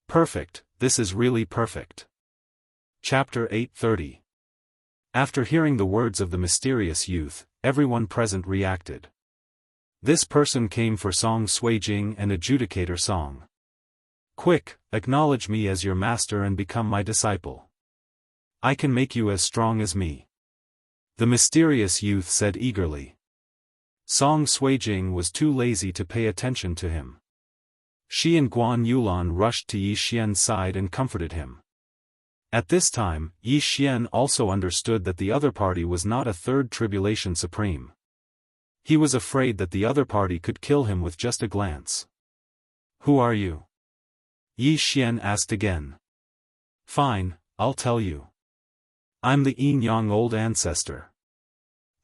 Perfect, this is really perfect. Chapter 830. After hearing the words of the mysterious youth, everyone present reacted. This person came for Song Suijing and Adjudicator Song. Quick, acknowledge me as your master and become my disciple. I can make you as strong as me. The mysterious youth said eagerly. Song Suijing was too lazy to pay attention to him. She and Guan Yulan rushed to Yi Xian's side and comforted him. At this time, Yi Xian also understood that the other party was not a third tribulation supreme. He was afraid that the other party could kill him with just a glance. Who are you? Yi Xian asked again. Fine, I'll tell you. I'm the yin-yang old ancestor.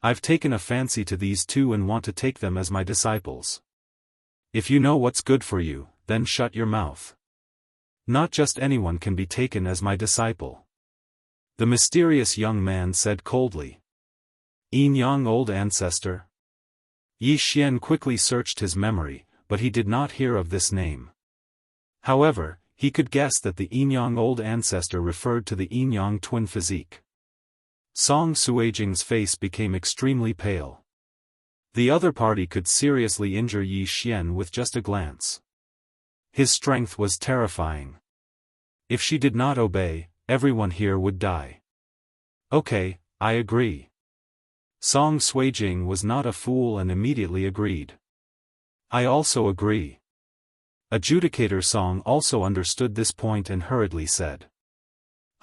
I've taken a fancy to these two and want to take them as my disciples. If you know what's good for you, then shut your mouth. Not just anyone can be taken as my disciple. The mysterious young man said coldly. Yin-yang old ancestor? Yi Xian quickly searched his memory, but he did not hear of this name. However, he could guess that the yin-yang old ancestor referred to the yin-yang twin physique. Song Suijing's face became extremely pale. The other party could seriously injure Yi Xian with just a glance. His strength was terrifying. If she did not obey, everyone here would die. Okay, I agree. Song Suijing was not a fool and immediately agreed. I also agree. Adjudicator Song also understood this point and hurriedly said.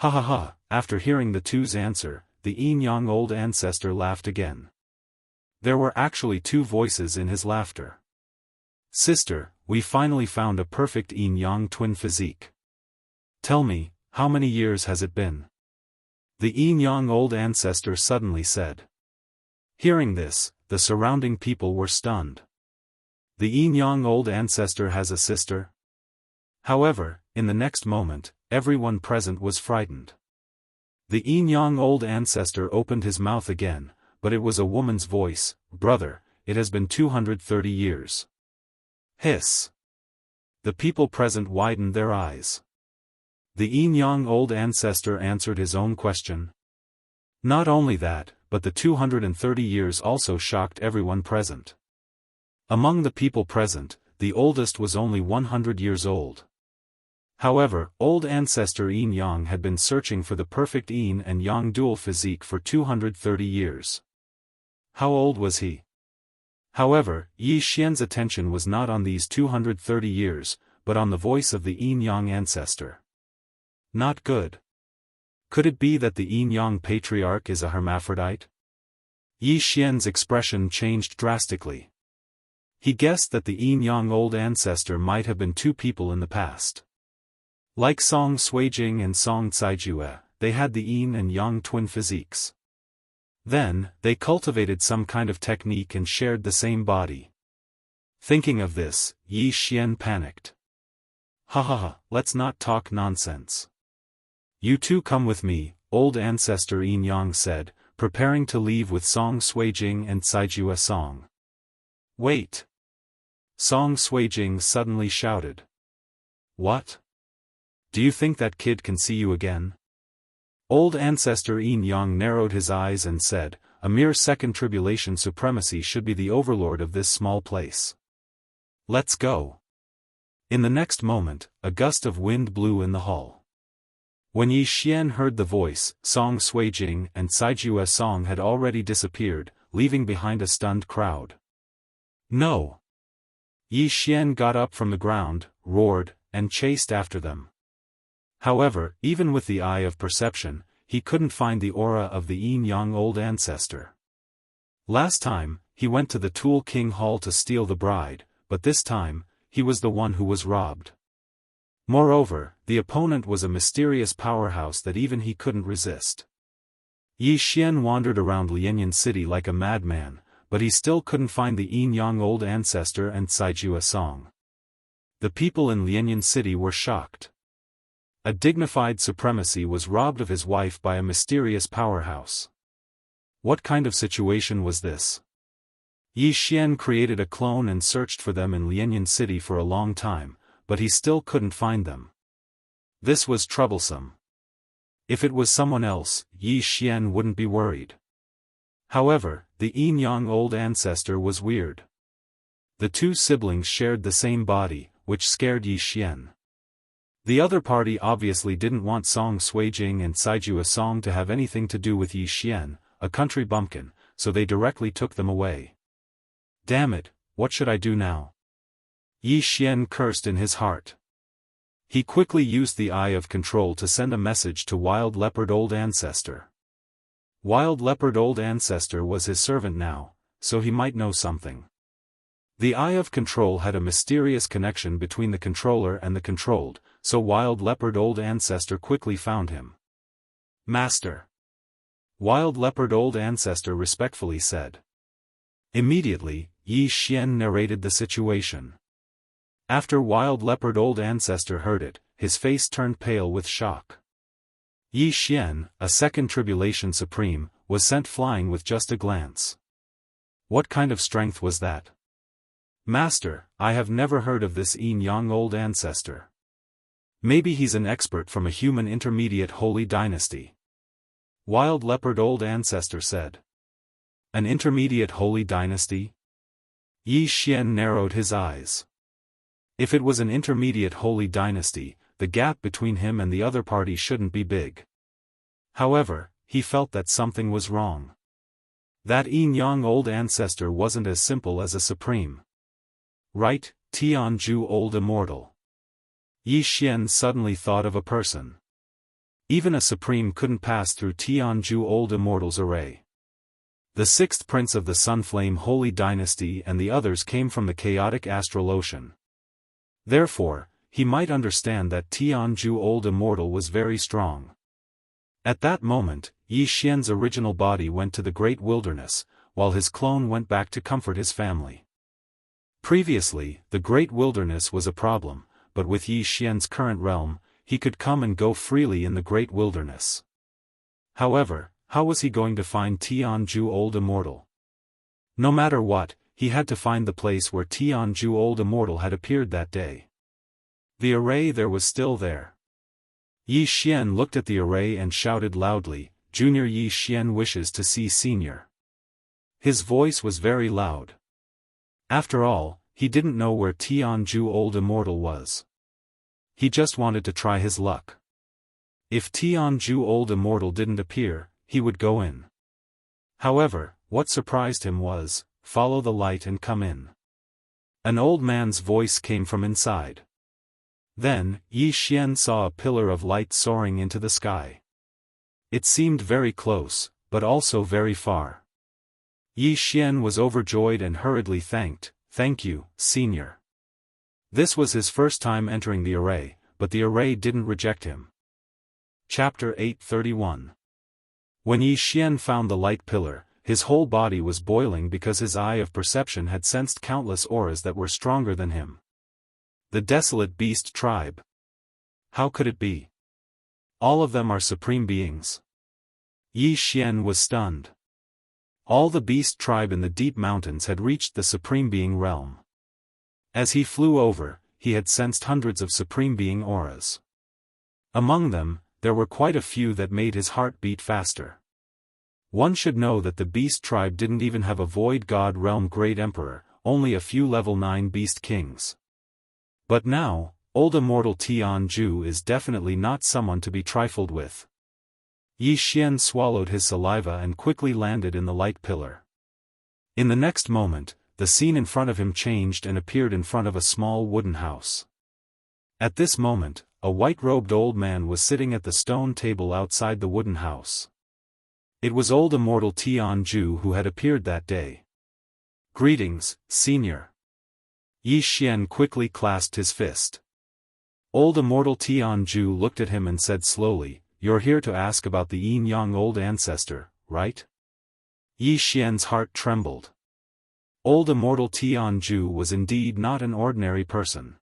Ha ha ha, after hearing the two's answer, the yin-yang old ancestor laughed again. There were actually two voices in his laughter. Sister, we finally found a perfect yin-yang twin physique. Tell me, how many years has it been? The yin-yang old ancestor suddenly said. Hearing this, the surrounding people were stunned. The yin-yang old ancestor has a sister? However, in the next moment, everyone present was frightened. The yin-yang old ancestor opened his mouth again, but it was a woman's voice. Brother, it has been 230 years. Hiss. The people present widened their eyes. The yin-yang old ancestor answered his own question. Not only that, but the 230 years also shocked everyone present. Among the people present, the oldest was only 100 years old. However, old ancestor Yin Yang had been searching for the perfect yin and yang dual physique for 230 years. How old was he? However, Yi Xian's attention was not on these 230 years, but on the voice of the yin-yang ancestor. Not good. Could it be that the yin-yang patriarch is a hermaphrodite? Yi Xian's expression changed drastically. He guessed that the yin-yang old ancestor might have been two people in the past. Like Song Suijing and Song Caijue, they had the yin and yang twin physiques. Then, they cultivated some kind of technique and shared the same body. Thinking of this, Yi Xian panicked. Ha ha ha, let's not talk nonsense. You two come with me, old ancestor Yin Yang said, preparing to leave with Song Suijing and Caijua Song. Wait! Song Suijing suddenly shouted. What? Do you think that kid can see you again? Old ancestor Yin Yang narrowed his eyes and said, a mere second tribulation supremacy should be the overlord of this small place. Let's go. In the next moment, a gust of wind blew in the hall. When Yi Xian heard the voice, Song Suijing and Caijua Song had already disappeared, leaving behind a stunned crowd. No! Yi Xian got up from the ground, roared, and chased after them. However, even with the eye of perception, he couldn't find the aura of the Yin Yang old ancestor. Last time, he went to the Tool King Hall to steal the bride, but this time, he was the one who was robbed. Moreover, the opponent was a mysterious powerhouse that even he couldn't resist. Yi Xian wandered around Lianyan City like a madman, but he still couldn't find the Yin Yang old ancestor and Caijua Song. The people in Lianyan City were shocked. A dignified supremacy was robbed of his wife by a mysterious powerhouse. What kind of situation was this? Yi Xian created a clone and searched for them in Lianyan City for a long time, but he still couldn't find them. This was troublesome. If it was someone else, Yi Xian wouldn't be worried. However, the Yin Yang old ancestor was weird. The two siblings shared the same body, which scared Yi Xian. The other party obviously didn't want Song Suijing and Caijua Song to have anything to do with Yi Xian, a country bumpkin, so they directly took them away. Damn it, what should I do now? Yi Xian cursed in his heart. He quickly used the Eye of Control to send a message to Wild Leopard Old Ancestor. Wild Leopard Old Ancestor was his servant now, so he might know something. The Eye of Control had a mysterious connection between the controller and the controlled, so Wild Leopard Old Ancestor quickly found him. Master! Wild Leopard Old Ancestor respectfully said. Immediately, Yi Xian narrated the situation. After Wild Leopard Old Ancestor heard it, his face turned pale with shock. Yi Xian, a second tribulation supreme, was sent flying with just a glance. What kind of strength was that? Master, I have never heard of this Yin Yang old ancestor. Maybe he's an expert from a human intermediate holy dynasty. Wild Leopard Old Ancestor said. An intermediate holy dynasty? Yi Xian narrowed his eyes. If it was an intermediate holy dynasty, the gap between him and the other party shouldn't be big. However, he felt that something was wrong. That Yin Yang old ancestor wasn't as simple as a supreme. Right, Tianju old immortal. Yi Xian suddenly thought of a person. Even a supreme couldn't pass through Tianju old immortal's array. The sixth prince of the Sunflame holy dynasty and the others came from the chaotic astral ocean. Therefore, he might understand that Tianju old immortal was very strong. At that moment, Yi Xian's original body went to the great wilderness, while his clone went back to comfort his family. Previously, the great wilderness was a problem, but with Yi Xian's current realm, he could come and go freely in the great wilderness. However, how was he going to find Tianju old immortal? No matter what, he had to find the place where Tianju old immortal had appeared that day. The array there was still there. Yi Xian looked at the array and shouted loudly, Junior Yi Xian wishes to see Senior. His voice was very loud. After all, he didn't know where Tianju old immortal was. He just wanted to try his luck. If Tianju old immortal didn't appear, he would go in. However, what surprised him was, follow the light and come in. An old man's voice came from inside. Then, Yi Xian saw a pillar of light soaring into the sky. It seemed very close, but also very far. Yi Xian was overjoyed and hurriedly thanked, Thank you, Senior. This was his first time entering the array, but the array didn't reject him. Chapter 831. When Yi Xian found the light pillar, his whole body was boiling because his eye of perception had sensed countless auras that were stronger than him. The desolate beast tribe. How could it be? All of them are supreme beings. Yi Xian was stunned. All the beast tribe in the deep mountains had reached the supreme being realm. As he flew over, he had sensed hundreds of supreme being auras. Among them, there were quite a few that made his heart beat faster. One should know that the beast tribe didn't even have a void god realm great emperor, only a few level 9 beast kings. But now, old immortal Tianju is definitely not someone to be trifled with. Yi Xian swallowed his saliva and quickly landed in the light pillar. In the next moment, the scene in front of him changed and appeared in front of a small wooden house. At this moment, a white-robed old man was sitting at the stone table outside the wooden house. It was old immortal Tianju who had appeared that day. "Greetings, senior." Yi Xian quickly clasped his fist. Old immortal Tianju looked at him and said slowly, "You're here to ask about the yin-yang old ancestor, right?" Yi Xian's heart trembled. Old immortal Tianju was indeed not an ordinary person.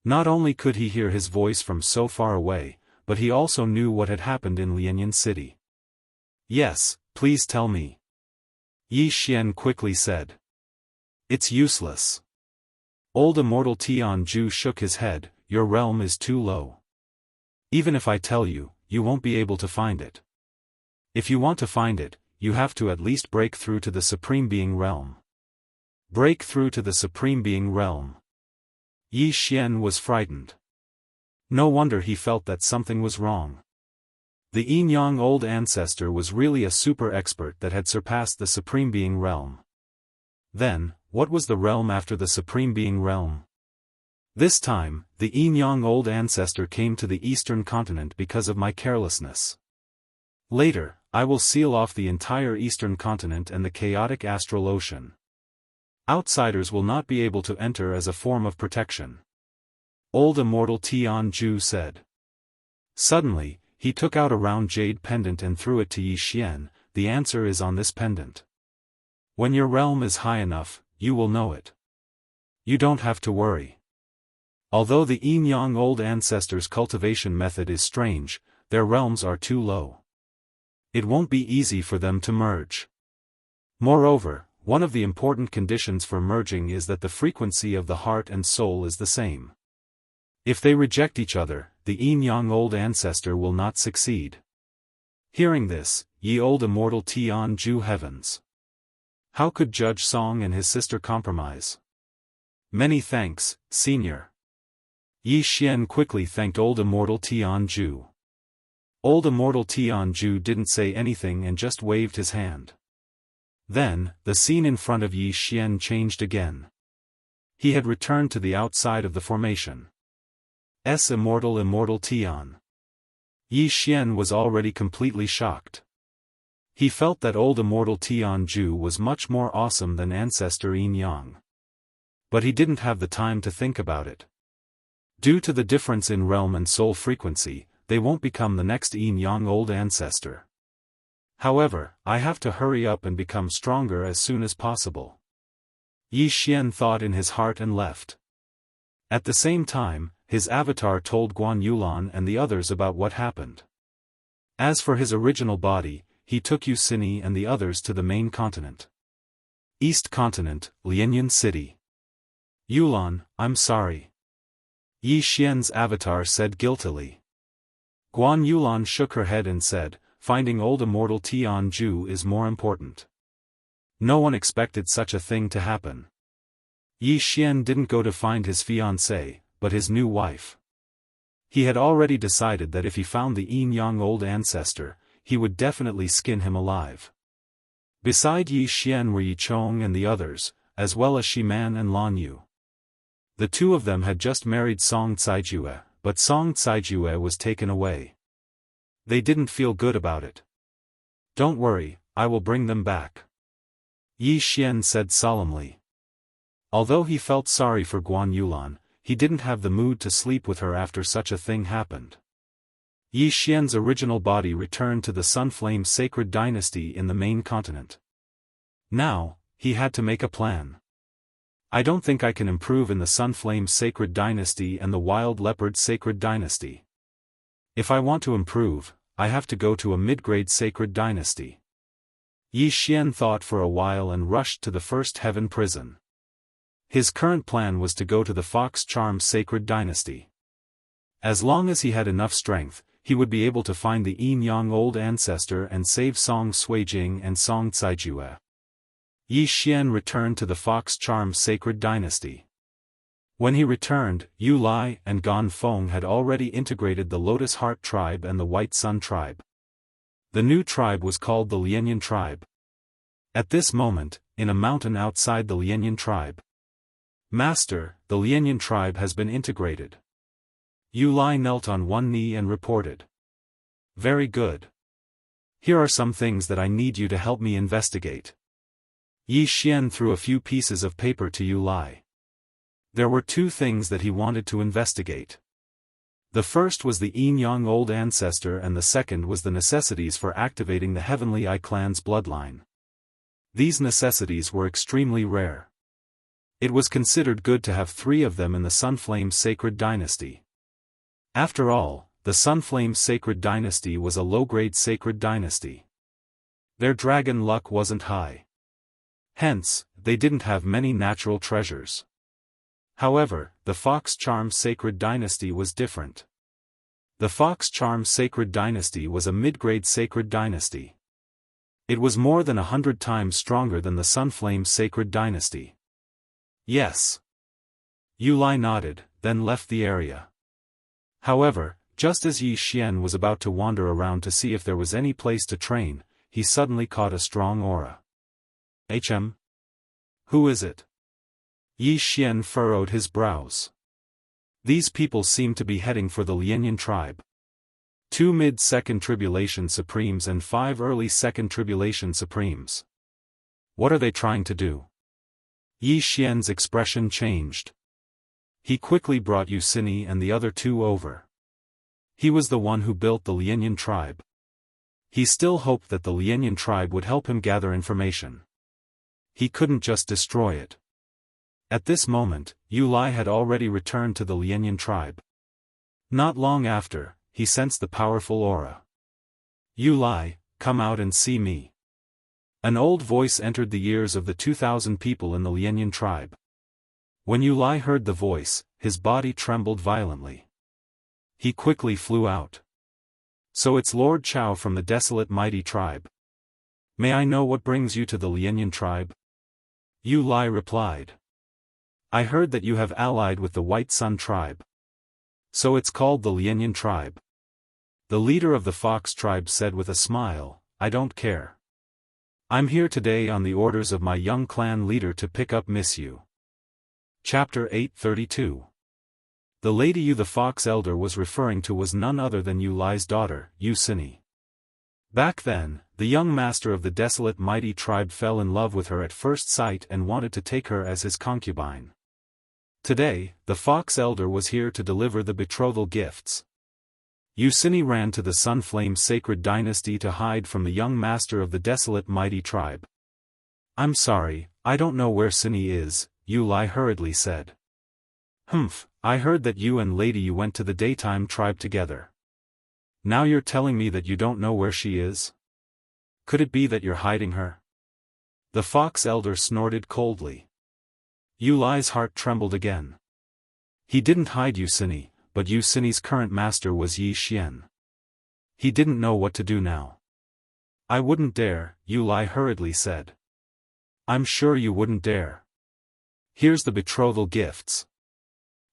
Not only could he hear his voice from so far away, but he also knew what had happened in Lianyan City. "Yes, please tell me," Yi Xian quickly said. "It's useless." Old immortal Tianju shook his head, "Your realm is too low. Even if I tell you, you won't be able to find it. If you want to find it, you have to at least break through to the Supreme Being realm." Break through to the Supreme Being realm. Yi Xian was frightened. No wonder he felt that something was wrong. The yin-yang old ancestor was really a super expert that had surpassed the Supreme Being realm. Then, what was the realm after the Supreme Being realm? This time, the yin-yang old ancestor came to the eastern continent because of my carelessness. Later, I will seal off the entire eastern continent and the chaotic astral ocean. Outsiders will not be able to enter as a form of protection. Old immortal Tianju said. Suddenly, he took out a round jade pendant and threw it to Yi Xian. "The answer is on this pendant. When your realm is high enough, you will know it. You don't have to worry." Although the yin-yang old ancestors' cultivation method is strange, their realms are too low. It won't be easy for them to merge. Moreover, one of the important conditions for merging is that the frequency of the heart and soul is the same. If they reject each other, the yin-yang old ancestor will not succeed. Hearing this, ye old immortal Tianju heavens! How could Judge Song and his sister compromise? "Many thanks, senior." Yi Xian quickly thanked old immortal Tianju. Old immortal Tianju didn't say anything and just waved his hand. Then, the scene in front of Yi Xian changed again. He had returned to the outside of the formation. Immortal Tian. Yi Xian was already completely shocked. He felt that old immortal Tianju was much more awesome than ancestor Yin Yang. But he didn't have the time to think about it. Due to the difference in realm and soul frequency, they won't become the next Yin Yang old ancestor. However, I have to hurry up and become stronger as soon as possible. Yi Xian thought in his heart and left. At the same time, his avatar told Guan Yulan and the others about what happened. As for his original body, he took Yusini and the others to the main continent. East Continent, Lianyan City. "Yulan, I'm sorry," Yi Xian's avatar said guiltily. Guan Yulan shook her head and said, "Finding old immortal Tianju is more important. No one expected such a thing to happen." Yi Xian didn't go to find his fiancée, but his new wife. He had already decided that if he found the yin-yang old ancestor, he would definitely skin him alive. Beside Yi Xian were Yi Chong and the others, as well as Shiman and Lan Yu. The two of them had just married Song Caijue, but Song Caijue was taken away. They didn't feel good about it. "Don't worry, I will bring them back," Yi Xian said solemnly. Although he felt sorry for Guan Yulan, he didn't have the mood to sleep with her after such a thing happened. Yi Xian's original body returned to the Sunflame Sacred Dynasty in the main continent. Now, he had to make a plan. I don't think I can improve in the Sunflame Sacred Dynasty and the Wild Leopard Sacred Dynasty. If I want to improve, I have to go to a mid-grade Sacred Dynasty. Yi Xian thought for a while and rushed to the First Heaven prison. His current plan was to go to the Fox Charm Sacred Dynasty. As long as he had enough strength, he would be able to find the Yin Yang Old Ancestor and save Song Suijing and Song Caijue. Yi Xian returned to the Fox Charm Sacred Dynasty. When he returned, Yu Lai and Gan Feng had already integrated the Lotus Heart tribe and the White Sun tribe. The new tribe was called the Lianyan tribe. At this moment, in a mountain outside the Lianyan tribe. Master, the Lianyan tribe has been integrated. Yu Lai knelt on one knee and reported. Very good. Here are some things that I need you to help me investigate. Yi Xian threw a few pieces of paper to Yu Lai. There were two things that he wanted to investigate. The first was the Yin Yang Old Ancestor and the second was the necessities for activating the Heavenly Eye clan's bloodline. These necessities were extremely rare. It was considered good to have 3 of them in the Sunflame Sacred Dynasty. After all, the Sunflame Sacred Dynasty was a low-grade sacred dynasty. Their dragon luck wasn't high. Hence, they didn't have many natural treasures. However, the Fox Charm Sacred Dynasty was different. The Fox Charm Sacred Dynasty was a mid-grade sacred dynasty. It was more than 100 times stronger than the Sunflame Sacred Dynasty. Yes. Yu Lai nodded, then left the area. However, just as Yi Xian was about to wander around to see if there was any place to train, he suddenly caught a strong aura. Who is it? Yi Xian furrowed his brows. These people seem to be heading for the Lianyan tribe. 2 mid-second tribulation supremes and 5 early second tribulation supremes. What are they trying to do? Yi Xian's expression changed. He quickly brought Yu Sini and the other 2 over. He was the one who built the Lianyan tribe. He still hoped that the Lianyan tribe would help him gather information. He couldn't just destroy it. At this moment, Yu Lai had already returned to the Lianyan tribe. Not long after, he sensed the powerful aura. Yu Lai, come out and see me. An old voice entered the ears of the 2,000 people in the Lianyan tribe. When Yu Lai heard the voice, his body trembled violently. He quickly flew out. So it's Lord Chao from the desolate mighty tribe. May I know what brings you to the Lianyan tribe? Yu Lai replied. I heard that you have allied with the White Sun tribe. So it's called the Lianyan tribe. The leader of the Fox tribe said with a smile, I don't care. I'm here today on the orders of my young clan leader to pick up Miss Yu. Chapter 832. The lady Yu the Fox Elder was referring to was none other than Yu Lai's daughter, Yu Sini. Back then, the young master of the desolate mighty tribe fell in love with her at first sight and wanted to take her as his concubine. Today, the Fox Elder was here to deliver the betrothal gifts. Yu Sini ran to the Sunflame Sacred Dynasty to hide from the young master of the desolate mighty tribe. I'm sorry, I don't know where Sini is, Yu Lai hurriedly said. I heard that you and Lady Yu went to the daytime tribe together. Now you're telling me that you don't know where she is? Could it be that you're hiding her? The Fox Elder snorted coldly. Yu Lai's heart trembled again. He didn't hide Yu Sini, but Yu Sini's current master was Yi Xian. He didn't know what to do now. I wouldn't dare, Yu Lai hurriedly said. I'm sure you wouldn't dare. Here's the betrothal gifts.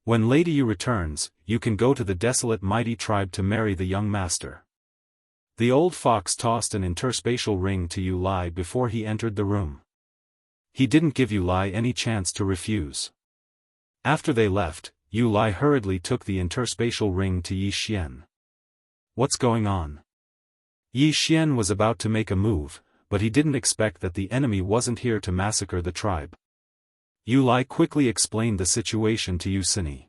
When Lady Yu returns, you can go to the desolate mighty tribe to marry the young master. The old fox tossed an interspatial ring to Yu Lai before he entered the room. He didn't give Yu Lai any chance to refuse. After they left, Yu Lai hurriedly took the interspatial ring to Yi Xian. What's going on? Yi Xian was about to make a move, but he didn't expect that the enemy wasn't here to massacre the tribe. Yu Lai quickly explained the situation to Yu Sini.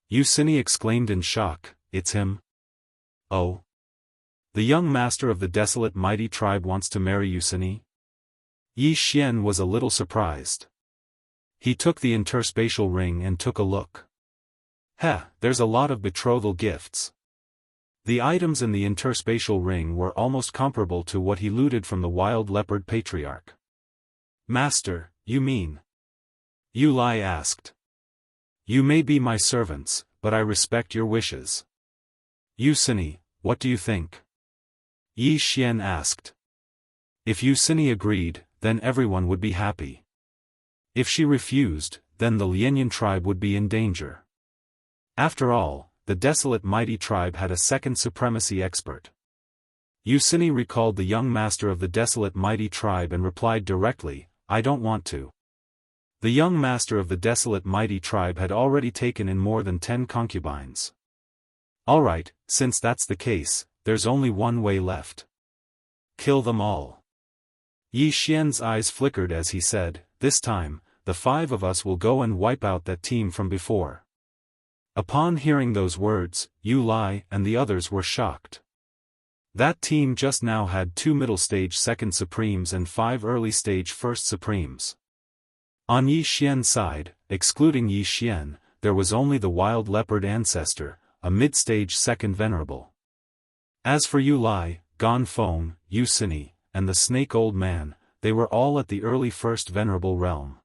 Yu Sini exclaimed in shock, It's him? Oh. The young master of the desolate mighty tribe wants to marry Yu Sini? Yi Xian was a little surprised. He took the interspatial ring and took a look. There's a lot of betrothal gifts. The items in the interspatial ring were almost comparable to what he looted from the wild leopard patriarch. Master, you mean? Yu Lai asked. You may be my servants, but I respect your wishes. Yu Sini, what do you think? Yi Xian asked. If Yu Sini agreed, then everyone would be happy. If she refused, then the Lianyan tribe would be in danger. After all, the desolate mighty tribe had a second supremacy expert. Yu Sini recalled the young master of the desolate mighty tribe and replied directly, I don't want to. The young master of the desolate mighty tribe had already taken in more than 10 concubines. Alright, since that's the case, there's only one way left. Kill them all. Yi Xian's eyes flickered as he said, this time, the 5 of us will go and wipe out that team from before. Upon hearing those words, Yu Lai and the others were shocked. That team just now had 2 middle-stage second supremes and 5 early-stage first supremes. On Yi Xian's side, excluding Yi Xian, there was only the wild leopard ancestor, a mid-stage second venerable. As for Yu Lai, Gan Feng, Yu Sini, and the snake old man, they were all at the early first venerable realm.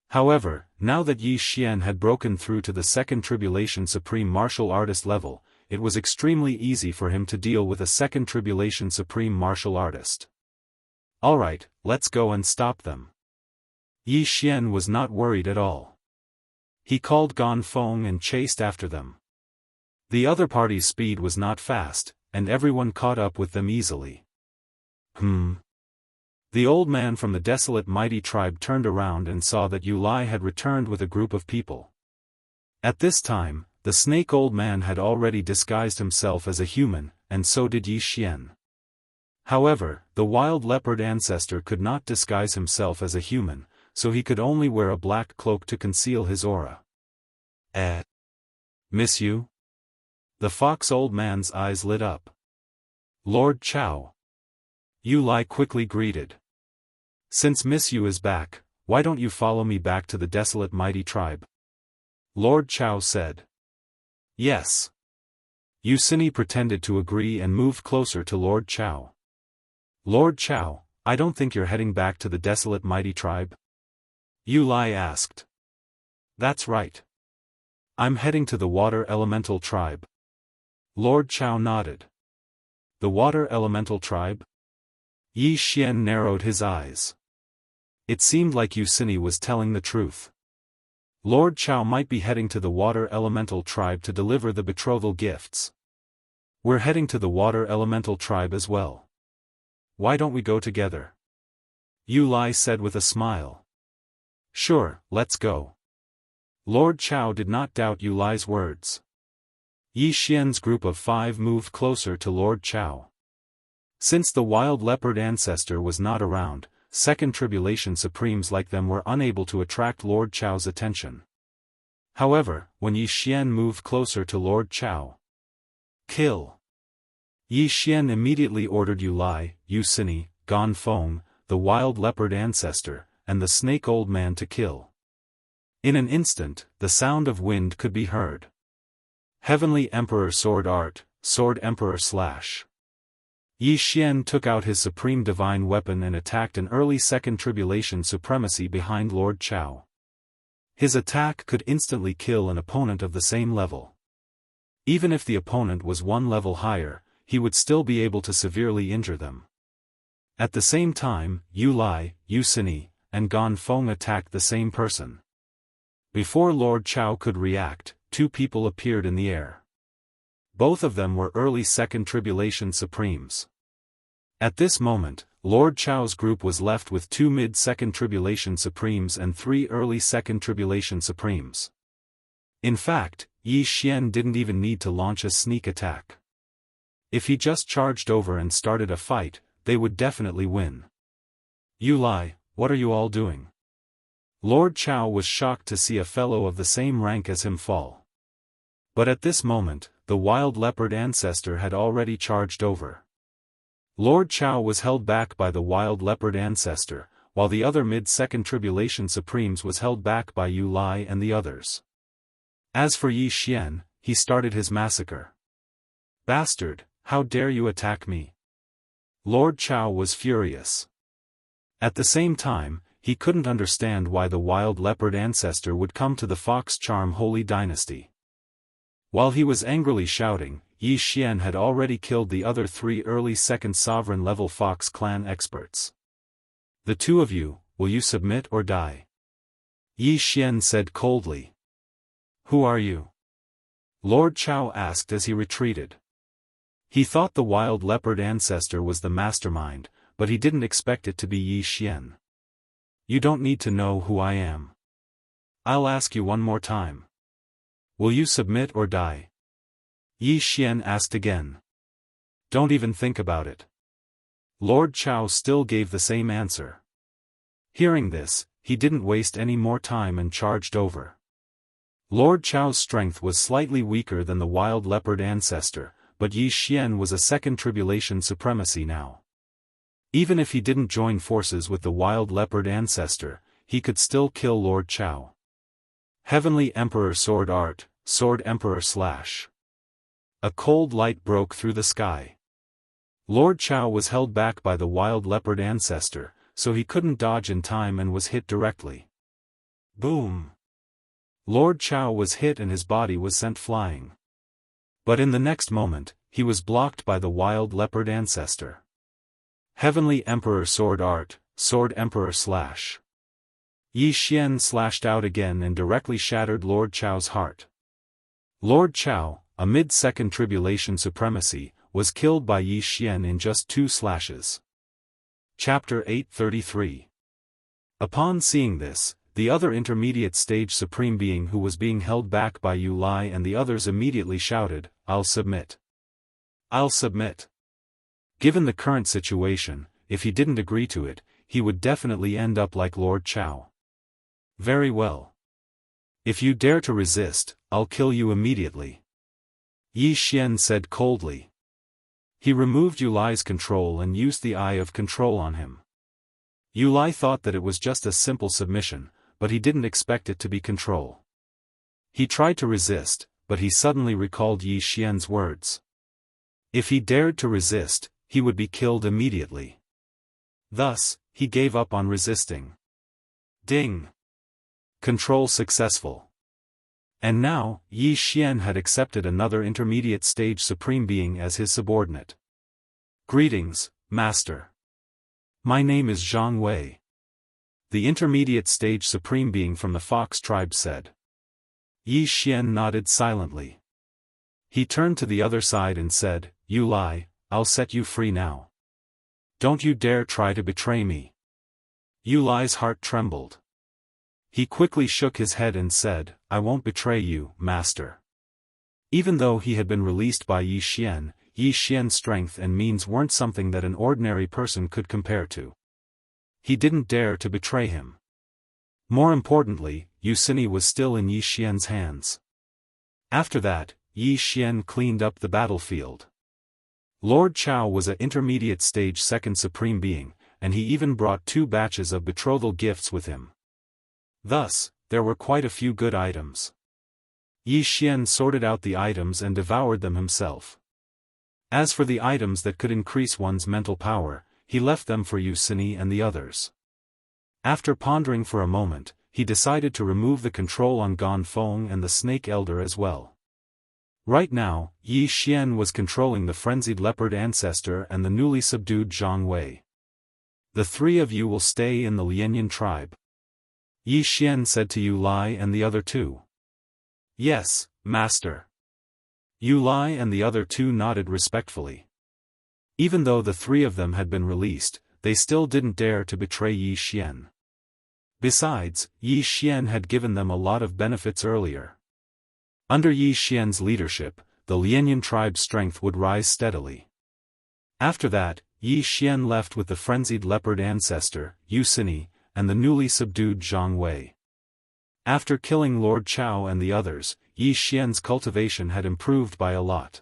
However, now that Yi Xian had broken through to the second tribulation supreme martial artist level, it was extremely easy for him to deal with a second tribulation supreme martial artist. Alright, let's go and stop them. Yi Xian was not worried at all. He called Gan Feng and chased after them. The other party's speed was not fast, and everyone caught up with them easily. The old man from the desolate mighty tribe turned around and saw that Yu Lai had returned with a group of people. At this time, the snake old man had already disguised himself as a human, and so did Yi Xian. However, the wild leopard ancestor could not disguise himself as a human, so he could only wear a black cloak to conceal his aura. Miss you? The fox old man's eyes lit up. Lord Chao. Yu Lai quickly greeted. Since Miss Yu is back, why don't you follow me back to the desolate mighty tribe? Lord Chao said. Yes. Yu Sini pretended to agree and moved closer to Lord Chao. Lord Chao, I don't think you're heading back to the desolate mighty tribe? Yu Lai asked. That's right. I'm heading to the water elemental tribe. Lord Chao nodded. The water elemental tribe? Yi Xian narrowed his eyes. It seemed like Yu Sini was telling the truth. Lord Chao might be heading to the water elemental tribe to deliver the betrothal gifts. We're heading to the water elemental tribe as well. Why don't we go together? Yu Lai said with a smile. Sure, let's go. Lord Chao did not doubt Yu Lai's words. Yi Xian's group of 5 moved closer to Lord Chao. Since the wild leopard ancestor was not around, second tribulation supremes like them were unable to attract Lord Chao's attention. However, when Yi Xian moved closer to Lord Chao, kill! Yi Xian immediately ordered Yu Lai, Yu Sini, Gan Feng, the wild leopard ancestor, and the snake old man to kill. In an instant, the sound of wind could be heard. Heavenly Emperor Sword Art, Sword Emperor Slash. Yi Xian took out his supreme divine weapon and attacked an early second tribulation supremacy behind Lord Chao. His attack could instantly kill an opponent of the same level. Even if the opponent was 1 level higher, he would still be able to severely injure them. At the same time, Yu Lai, Yu Sini, and Gan Feng attacked the same person. Before Lord Chao could react, 2 people appeared in the air. Both of them were early second tribulation supremes. At this moment, Lord Chao's group was left with 2 mid-second tribulation supremes and 3 early second tribulation supremes. In fact, Yi Xian didn't even need to launch a sneak attack. If he just charged over and started a fight, they would definitely win. Yu Lai, what are you all doing? Lord Chao was shocked to see a fellow of the same rank as him fall. But at this moment, the wild leopard ancestor had already charged over. Lord Chao was held back by the wild leopard ancestor, while the other mid-second tribulation supremes was held back by Yu Lai and the others. As for Yi Xian, he started his massacre. "Bastard, how dare you attack me?" Lord Chao was furious. At the same time, he couldn't understand why the wild leopard ancestor would come to the Fox Charm Holy Dynasty. While he was angrily shouting, Yi Xian had already killed the other 3 early second sovereign-level Fox clan experts. "The 2 of you, will you submit or die?" Yi Xian said coldly. "Who are you?" Lord Chao asked as he retreated. He thought the wild leopard ancestor was the mastermind, but he didn't expect it to be Yi Xian. "You don't need to know who I am. I'll ask you one more time. Will you submit or die?" Yi Xian asked again. "Don't even think about it." Lord Chao still gave the same answer. Hearing this, he didn't waste any more time and charged over. Lord Chao's strength was slightly weaker than the wild leopard ancestor, but Yi Xian was a second tribulation supremacy now. Even if he didn't join forces with the wild leopard ancestor, he could still kill Lord Chao. Heavenly Emperor Sword Art, Sword Emperor Slash. A cold light broke through the sky. Lord Chao was held back by the wild leopard ancestor, so he couldn't dodge in time and was hit directly. Boom! Lord Chao was hit and his body was sent flying. But in the next moment, he was blocked by the wild leopard ancestor. Heavenly Emperor Sword Art, Sword Emperor Slash. Yi Xian slashed out again and directly shattered Lord Chao's heart. Lord Chao, a mid-second tribulation supremacy, was killed by Yi Xian in just 2 slashes. Chapter 833. Upon seeing this, the other intermediate stage supreme being who was being held back by Yu Lai and the others immediately shouted, "I'll submit. I'll submit." Given the current situation, if he didn't agree to it, he would definitely end up like Lord Chao. "Very well. If you dare to resist, I'll kill you immediately," Yi Xian said coldly. He removed Yu Lai's control and used the Eye of Control on him. Yu Lai thought that it was just a simple submission, but he didn't expect it to be control. He tried to resist, but he suddenly recalled Yi Xian's words. If he dared to resist, he would be killed immediately. Thus, he gave up on resisting. Ding! Control successful. And now, Yi Xian had accepted another intermediate stage supreme being as his subordinate. "Greetings, Master. My name is Zhang Wei," the intermediate stage supreme being from the Fox tribe said. Yi Xian nodded silently. He turned to the other side and said, "Yu Lai, I'll set you free now. Don't you dare try to betray me." Yu Lai's heart trembled. He quickly shook his head and said, "I won't betray you, Master." Even though he had been released by Yi Xian's strength and means weren't something that an ordinary person could compare to. He didn't dare to betray him. More importantly, Yu Xini was still in Yi Xian's hands. After that, Yi Xian cleaned up the battlefield. Lord Chao was an intermediate stage second supreme being, and he even brought 2 batches of betrothal gifts with him. Thus, there were quite a few good items. Yi Xian sorted out the items and devoured them himself. As for the items that could increase one's mental power, he left them for Yu Xini and the others. After pondering for a moment, he decided to remove the control on Gan Feng and the Snake Elder as well. Right now, Yi Xian was controlling the frenzied leopard ancestor and the newly subdued Zhang Wei. "The 3 of you will stay in the Lianyan tribe," Yi Xian said to Yu Lai and the other 2. "Yes, Master." Yu Lai and the other 2 nodded respectfully. Even though the 3 of them had been released, they still didn't dare to betray Yi Xian. Besides, Yi Xian had given them a lot of benefits earlier. Under Yi Xian's leadership, the Lianyan tribe's strength would rise steadily. After that, Yi Xian left with the frenzied leopard ancestor, Yu Xini, and the newly subdued Zhang Wei. After killing Lord Chao and the others, Yi Xian's cultivation had improved by a lot.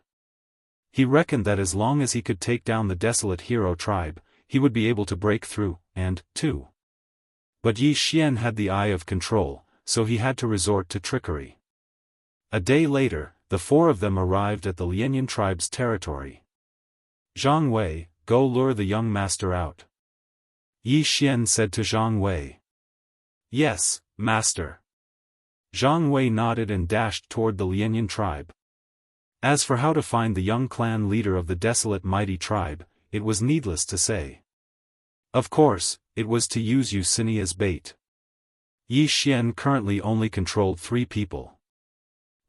He reckoned that as long as he could take down the desolate hero tribe, he would be able to break through, and, 2. But Yi Xian had the eye of control, so he had to resort to trickery. A day later, the four of them arrived at the Lianyan tribe's territory. Zhang Wei, go lure the young master out. Yi Xian said to Zhang Wei. Yes, master. Zhang Wei nodded and dashed toward the Lianyan tribe. As for how to find the young clan leader of the desolate mighty tribe, it was needless to say. Of course, it was to use Yucini as bait. Yi Xian currently only controlled 3 people.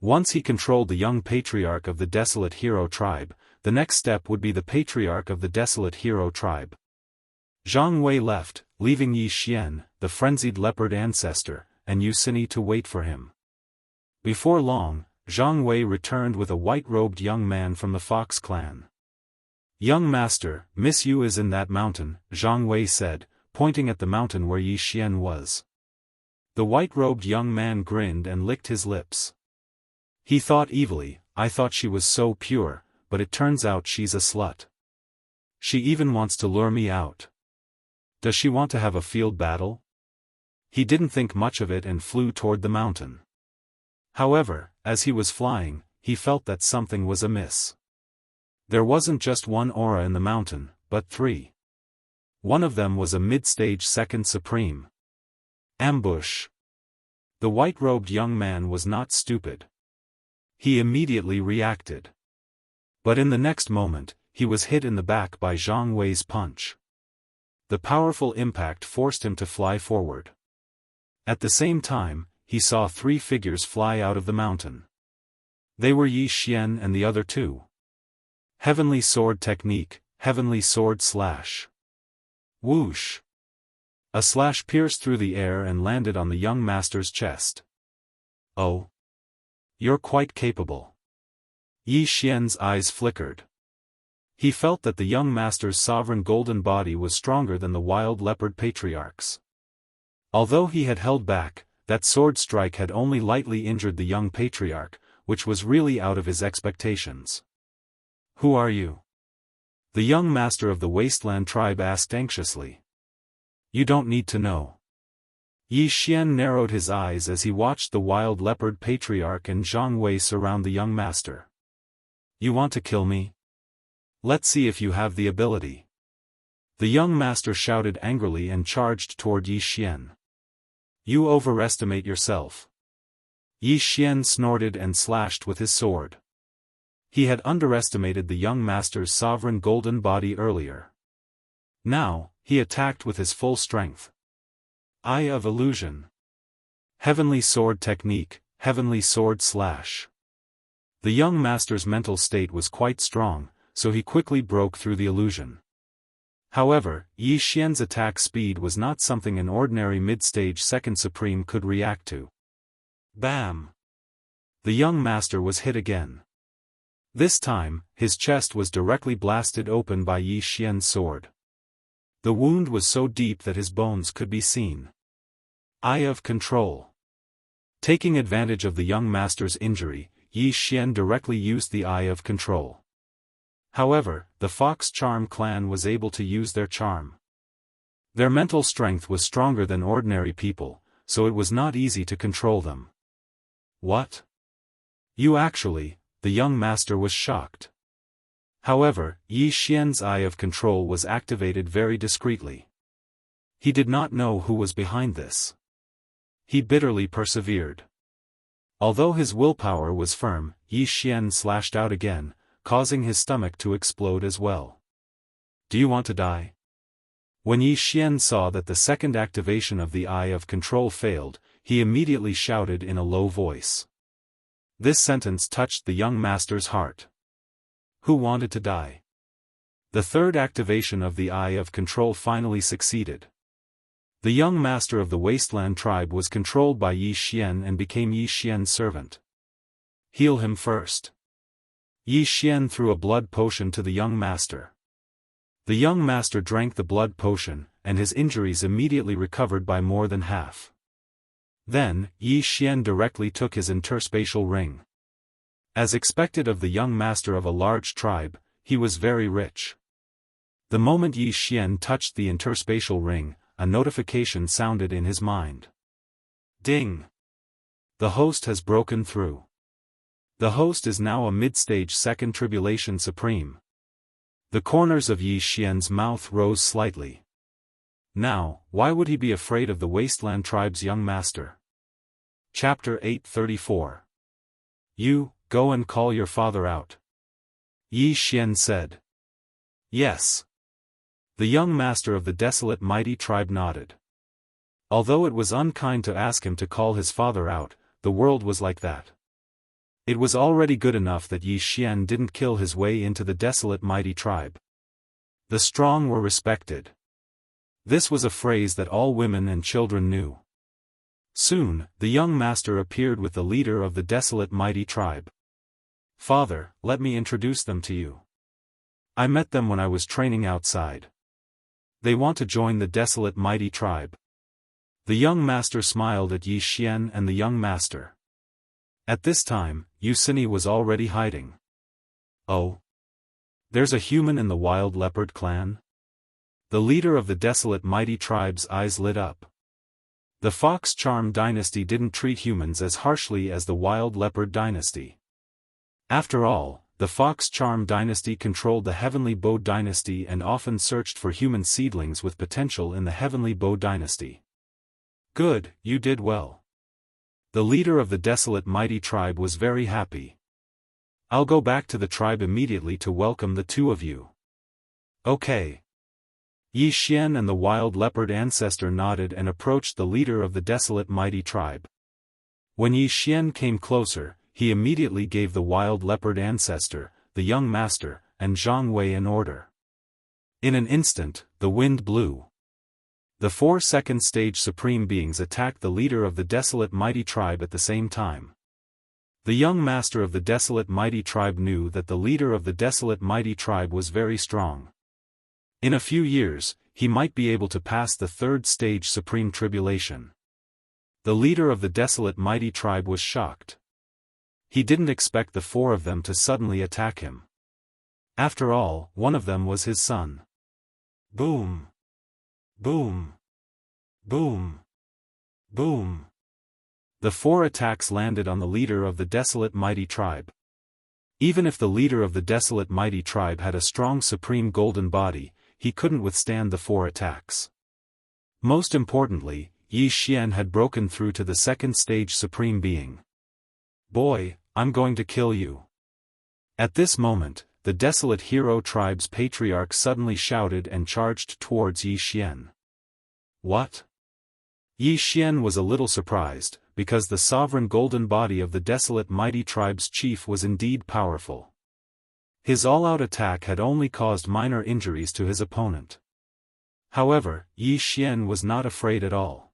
Once he controlled the young patriarch of the desolate hero tribe, the next step would be the patriarch of the desolate hero tribe. Zhang Wei left, leaving Yi Xian, the frenzied leopard ancestor, and Yucini to wait for him. Before long, Zhang Wei returned with a white-robed young man from the Fox clan. Young master, Miss Yu is in that mountain, Zhang Wei said, pointing at the mountain where Yi Xian was. The white-robed young man grinned and licked his lips. He thought evilly, I thought she was so pure, but it turns out she's a slut. She even wants to lure me out. Does she want to have a field battle? He didn't think much of it and flew toward the mountain. However, as he was flying, he felt that something was amiss. There wasn't just one aura in the mountain, but 3. One of them was a mid-stage second supreme. Ambush. The white-robed young man was not stupid. He immediately reacted. But in the next moment, he was hit in the back by Zhang Wei's punch. The powerful impact forced him to fly forward. At the same time, he saw 3 figures fly out of the mountain. They were Yi Xian and the other 2. Heavenly sword technique, heavenly sword slash. Whoosh! A slash pierced through the air and landed on the young master's chest. Oh! You're quite capable. Yi Xian's eyes flickered. He felt that the young master's sovereign golden body was stronger than the wild leopard patriarch's. Although he had held back, that sword strike had only lightly injured the young patriarch, which was really out of his expectations. Who are you? The young master of the wasteland tribe asked anxiously. You don't need to know. Yi Xian narrowed his eyes as he watched the wild leopard patriarch and Zhang Wei surround the young master. You want to kill me? Let's see if you have the ability. The young master shouted angrily and charged toward Yi Xian. You overestimate yourself. Yi Xian snorted and slashed with his sword. He had underestimated the young master's sovereign golden body earlier. Now, he attacked with his full strength. Eye of Illusion. Heavenly sword technique, heavenly sword slash. The young master's mental state was quite strong, so he quickly broke through the illusion. However, Yi Xian's attack speed was not something an ordinary mid-stage second supreme could react to. Bam! The young master was hit again. This time, his chest was directly blasted open by Yi Xian's sword. The wound was so deep that his bones could be seen. Eye of Control. Taking advantage of the young master's injury, Yi Xian directly used the Eye of Control. However, the Fox Charm clan was able to use their charm. Their mental strength was stronger than ordinary people, so it was not easy to control them. What? You actually, the young master was shocked. However, Yi Xian's Eye of Control was activated very discreetly. He did not know who was behind this. He bitterly persevered. Although his willpower was firm, Yi Xian slashed out again, causing his stomach to explode as well. Do you want to die? When Yi Xian saw that the second activation of the Eye of Control failed, he immediately shouted in a low voice. This sentence touched the young master's heart. Who wanted to die? The third activation of the Eye of Control finally succeeded. The young master of the Wasteland tribe was controlled by Yi Xian and became Yi Xian's servant. Heal him first. Yi Xian threw a blood potion to the young master. The young master drank the blood potion, and his injuries immediately recovered by more than half. Then, Yi Xian directly took his interspatial ring. As expected of the young master of a large tribe, he was very rich. The moment Yi Xian touched the interspatial ring, a notification sounded in his mind. Ding! The host has broken through. The host is now a mid-stage second tribulation supreme. The corners of Yi Xian's mouth rose slightly. Now, why would he be afraid of the Wasteland tribe's young master? Chapter 834. You, go and call your father out. Yi Xian said. Yes. The young master of the desolate mighty tribe nodded. Although it was unkind to ask him to call his father out, the world was like that. It was already good enough that Yi Xian didn't kill his way into the desolate mighty tribe. The strong were respected. This was a phrase that all women and children knew. Soon, the young master appeared with the leader of the desolate mighty tribe. Father, let me introduce them to you. I met them when I was training outside. They want to join the desolate mighty tribe. The young master smiled at Yi Xian and the young master. At this time, Yusini was already hiding. Oh? There's a human in the wild leopard clan? The leader of the desolate mighty tribe's eyes lit up. The Fox Charm dynasty didn't treat humans as harshly as the wild leopard dynasty. After all, the Fox Charm dynasty controlled the Heavenly Bow dynasty and often searched for human seedlings with potential in the Heavenly Bow dynasty. Good, you did well. The leader of the desolate mighty tribe was very happy. I'll go back to the tribe immediately to welcome the two of you. Okay. Yi Xian and the wild leopard ancestor nodded and approached the leader of the desolate mighty tribe. When Yi Xian came closer, he immediately gave the wild leopard ancestor, the young master, and Zhang Wei an order. In an instant, the wind blew. The 4 second-stage supreme beings attacked the leader of the desolate mighty tribe at the same time. The young master of the desolate mighty tribe knew that the leader of the desolate mighty tribe was very strong. In a few years, he might be able to pass the 3rd stage supreme tribulation. The leader of the desolate mighty tribe was shocked. He didn't expect the 4 of them to suddenly attack him. After all, one of them was his son. Boom! Boom! Boom! Boom! The 4 attacks landed on the leader of the desolate mighty tribe. Even if the leader of the desolate mighty tribe had a strong supreme golden body, he couldn't withstand the 4 attacks. Most importantly, Yi Xian had broken through to the 2nd stage supreme being. Boy, I'm going to kill you. At this moment, the desolate hero tribe's patriarch suddenly shouted and charged towards Yi Xian. What? Yi Xian was a little surprised, because the sovereign golden body of the desolate mighty tribe's chief was indeed powerful. His all-out attack had only caused minor injuries to his opponent. However, Yi Xian was not afraid at all.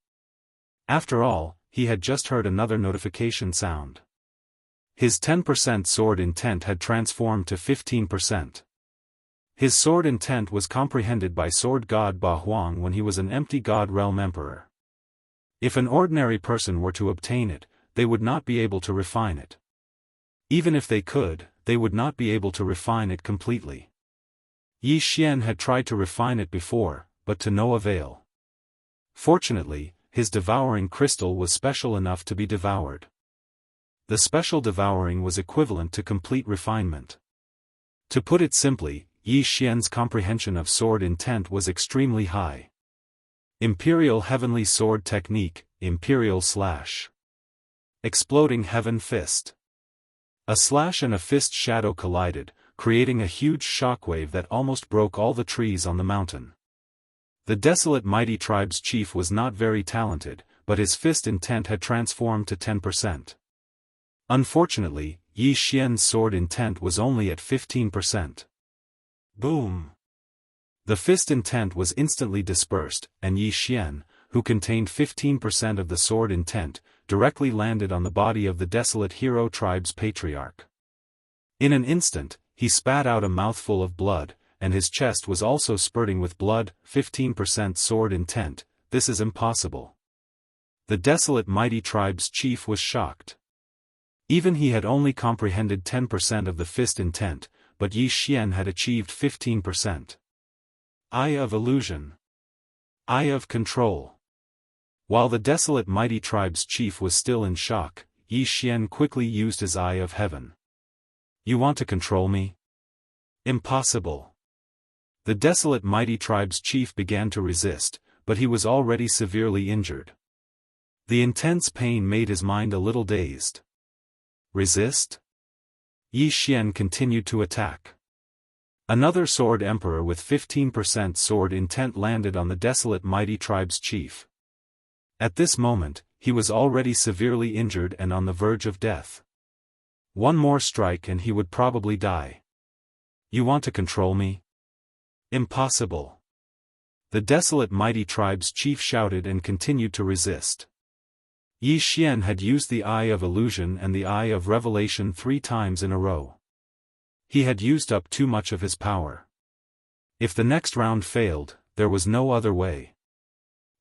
After all, he had just heard another notification sound. His 10% sword intent had transformed to 15%. His sword intent was comprehended by sword god Ba Huang when he was an empty god realm emperor. If an ordinary person were to obtain it, they would not be able to refine it. Even if they could, they would not be able to refine it completely. Yi Xian had tried to refine it before, but to no avail. Fortunately, his devouring crystal was special enough to be devoured. The special devouring was equivalent to complete refinement. To put it simply, Yi Xian's comprehension of sword intent was extremely high. Imperial Heavenly Sword Technique, Imperial Slash. Exploding Heaven Fist. A slash and a fist shadow collided, creating a huge shockwave that almost broke all the trees on the mountain. The desolate mighty tribe's chief was not very talented, but his fist intent had transformed to 10%. Unfortunately, Yi Xian's sword intent was only at 15%. Boom! The fist intent was instantly dispersed, and Yi Xian, who contained 15% of the sword intent, directly landed on the body of the desolate hero tribe's patriarch. In an instant, he spat out a mouthful of blood, and his chest was also spurting with blood. 15% sword intent, this is impossible. The desolate mighty tribe's chief was shocked. Even he had only comprehended 10% of the fist intent, but Yi Xian had achieved 15%. Eye of Illusion. Eye of Control. While the desolate mighty tribe's chief was still in shock, Yi Xian quickly used his Eye of Heaven. You want to control me? Impossible. The desolate mighty tribe's chief began to resist, but he was already severely injured. The intense pain made his mind a little dazed. Resist? Yi Xian continued to attack. Another sword emperor with 15% sword intent landed on the desolate mighty tribe's chief. At this moment, he was already severely injured and on the verge of death. One more strike and he would probably die. You want to control me? Impossible. The desolate mighty tribe's chief shouted and continued to resist. Yi Xian had used the Eye of Illusion and the Eye of Revelation 3 times in a row. He had used up too much of his power. If the next round failed, there was no other way.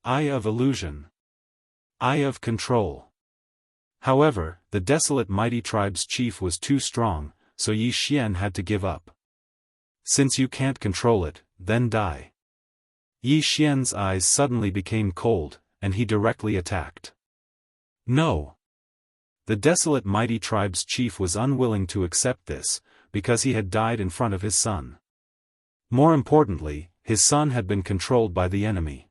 Eye of Illusion. Eye of Control. However, the desolate mighty tribe's chief was too strong, so Yi Xian had to give up. Since you can't control it, then die. Yi Xian's eyes suddenly became cold, and he directly attacked. No. The desolate mighty tribe's chief was unwilling to accept this, because he had died in front of his son. More importantly, his son had been controlled by the enemy.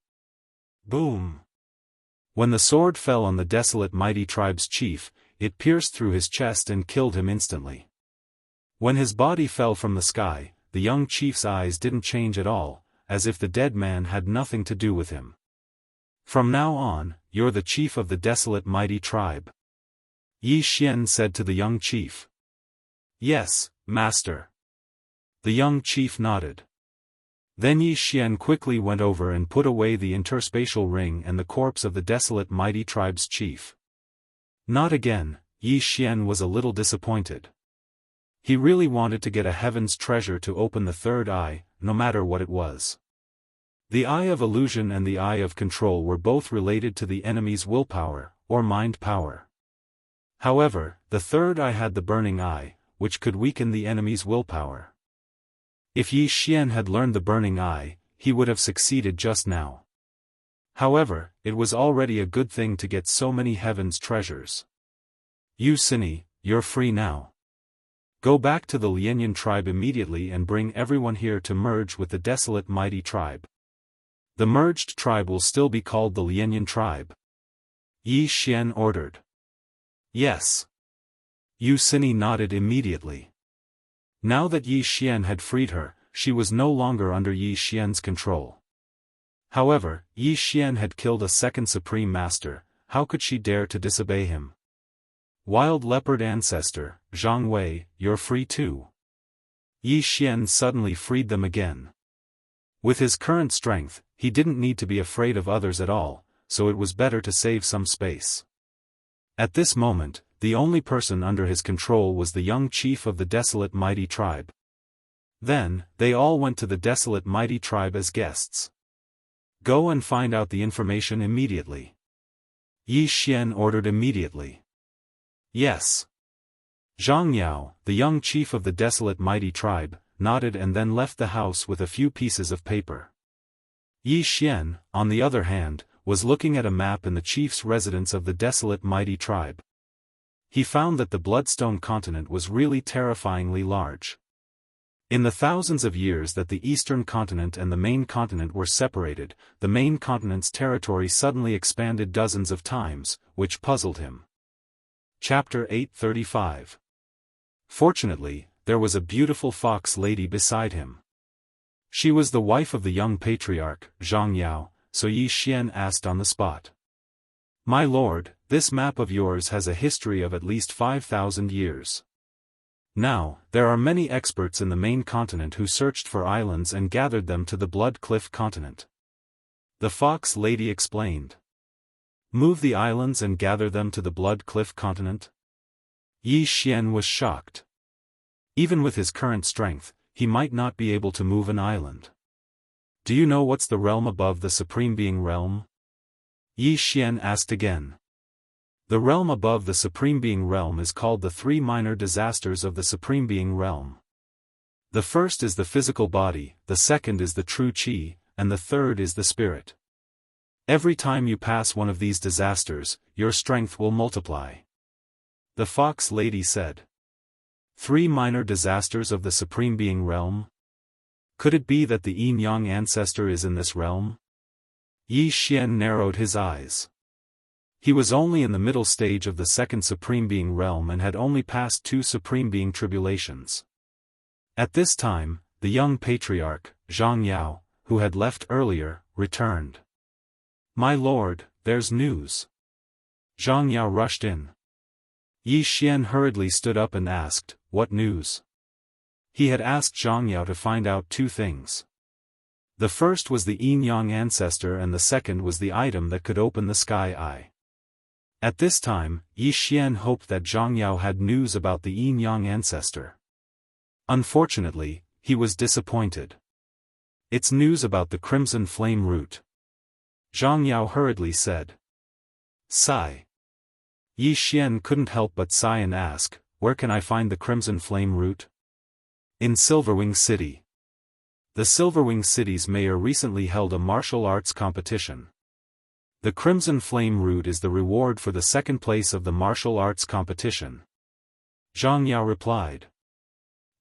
Boom! When the sword fell on the desolate mighty tribe's chief, it pierced through his chest and killed him instantly. When his body fell from the sky, the young chief's eyes didn't change at all, as if the dead man had nothing to do with him. From now on, you're the chief of the desolate mighty tribe. Yi Xian said to the young chief. Yes, master. The young chief nodded. Then Yi Xian quickly went over and put away the interspatial ring and the corpse of the desolate mighty tribe's chief. Not again. Yi Xian was a little disappointed. He really wanted to get a heaven's treasure to open the third eye, no matter what it was. The Eye of Illusion and the Eye of Control were both related to the enemy's willpower, or mind power. However, the third eye had the Burning Eye, which could weaken the enemy's willpower. If Yi Xian had learned the Burning Eye, he would have succeeded just now. However, it was already a good thing to get so many heaven's treasures. You Sini, you're free now. Go back to the Lianyan tribe immediately and bring everyone here to merge with the desolate mighty tribe. The merged tribe will still be called the Lianyan tribe. Yi Xian ordered. Yes. Yu Sini nodded immediately. Now that Yi Xian had freed her, she was no longer under Yi Xian's control. However, Yi Xian had killed a second supreme master, how could she dare to disobey him? Wild leopard ancestor, Zhang Wei, you're free too. Yi Xian suddenly freed them again. With his current strength, he didn't need to be afraid of others at all, so it was better to save some space. At this moment, the only person under his control was the young chief of the desolate mighty tribe. Then, they all went to the desolate mighty tribe as guests. Go and find out the information immediately. Yi Xian ordered immediately. Yes. Zhang Yao, the young chief of the desolate mighty tribe, nodded and then left the house with a few pieces of paper. Yi Xian, on the other hand, was looking at a map in the chief's residence of the desolate mighty tribe. He found that the Bloodstone continent was really terrifyingly large. In the thousands of years that the eastern continent and the main continent were separated, the main continent's territory suddenly expanded dozens of times, which puzzled him. Chapter 835. Fortunately, there was a beautiful fox lady beside him. She was the wife of the young patriarch, Zhang Yao, so Yi Xian asked on the spot. My lord, this map of yours has a history of at least 5,000 years. Now, there are many experts in the main continent who searched for islands and gathered them to the Blood Cliff continent. The fox lady explained. Move the islands and gather them to the Blood Cliff continent? Yi Xian was shocked. Even with his current strength, he might not be able to move an island. Do you know what's the realm above the Supreme Being realm? Yi Xian asked again. The realm above the Supreme Being realm is called the three minor disasters of the Supreme Being realm. The first is the physical body, the second is the true qi, and the third is the spirit. Every time you pass one of these disasters, your strength will multiply. The Fox Lady said. 3 minor disasters of the Supreme Being realm? Could it be that the yin-yang ancestor is in this realm? Yi Xian narrowed his eyes. He was only in the middle stage of the second Supreme Being realm and had only passed 2 Supreme Being tribulations. At this time, the young patriarch, Jianghu, who had left earlier, returned. My lord, there's news. Jianghu rushed in. Yi Xian hurriedly stood up and asked, what news? He had asked Jianghu to find out 2 things. The first was the yin-yang ancestor and the second was the item that could open the sky eye. At this time, Yi Xian hoped that Jianghu had news about the yin-yang ancestor. Unfortunately, he was disappointed. It's news about the crimson flame root. Jianghu hurriedly said. Sigh. Yi Xian couldn't help but sigh and ask, where can I find the crimson flame root? In Silverwing City. The Silverwing City's mayor recently held a martial arts competition. The crimson flame root is the reward for the second place of the martial arts competition. Jianghu replied.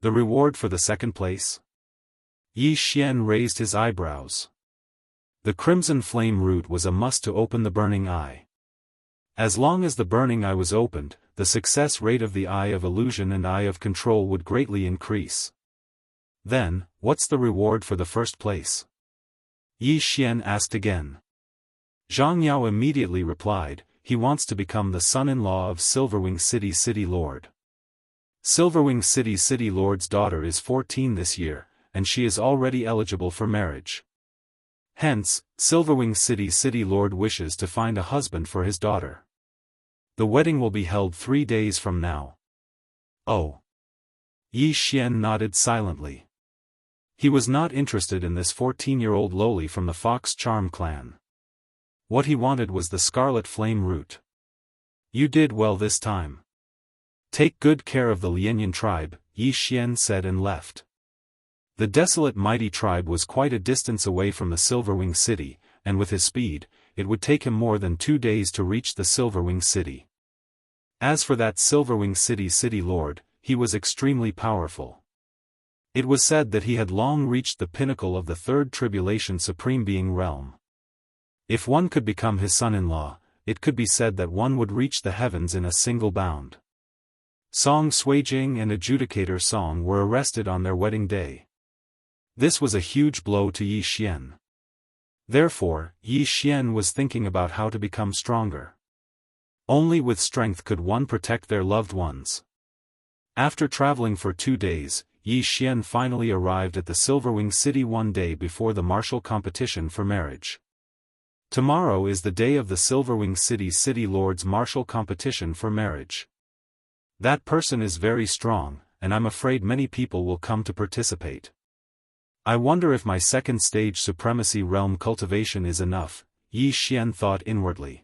The reward for the second place? Yi Xian raised his eyebrows. The crimson flame root was a must to open the burning eye. As long as the burning eye was opened, the success rate of the eye of illusion and eye of control would greatly increase. Then, what's the reward for the first place? Yi Xian asked again. Jianghu immediately replied, he wants to become the son-in-law of Silverwing City's City Lord. Silverwing City's City Lord's daughter is 14 this year, and she is already eligible for marriage. Hence, Silverwing City's City Lord wishes to find a husband for his daughter. The wedding will be held 3 days from now. Oh. Yi Xian nodded silently. He was not interested in this 14-year-old lowly from the Fox Charm clan. What he wanted was the scarlet flame root. You did well this time. Take good care of the Lianyan tribe, Yi Xian said and left. The desolate mighty tribe was quite a distance away from the Silverwing City, and with his speed, it would take him more than 2 days to reach the Silverwing City. As for that Silverwing City's City Lord, he was extremely powerful. It was said that he had long reached the pinnacle of the third tribulation Supreme Being realm. If one could become his son-in-law, it could be said that one would reach the heavens in a single bound. Song Suijing and Adjudicator Song were arrested on their wedding day. This was a huge blow to Yi Xian. Therefore, Yi Xian was thinking about how to become stronger. Only with strength could one protect their loved ones. After traveling for 2 days, Yi Xian finally arrived at the Silverwing City 1 day before the martial competition for marriage. Tomorrow is the day of the Silverwing City's City Lord's martial competition for marriage. That person is very strong, and I'm afraid many people will come to participate. I wonder if my second stage supremacy realm cultivation is enough, Yi Xian thought inwardly.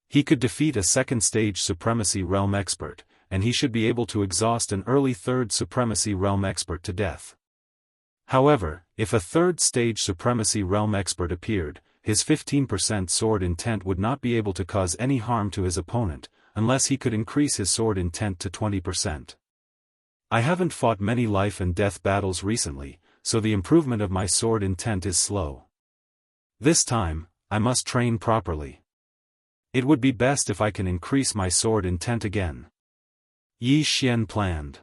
He could defeat a second stage supremacy realm expert, and he should be able to exhaust an early third supremacy realm expert to death. However, if a third stage supremacy realm expert appeared, his 15% sword intent would not be able to cause any harm to his opponent, unless he could increase his sword intent to 20%. I haven't fought many life and death battles recently, so the improvement of my sword intent is slow. This time, I must train properly. It would be best if I can increase my sword intent again. Yi Xian planned.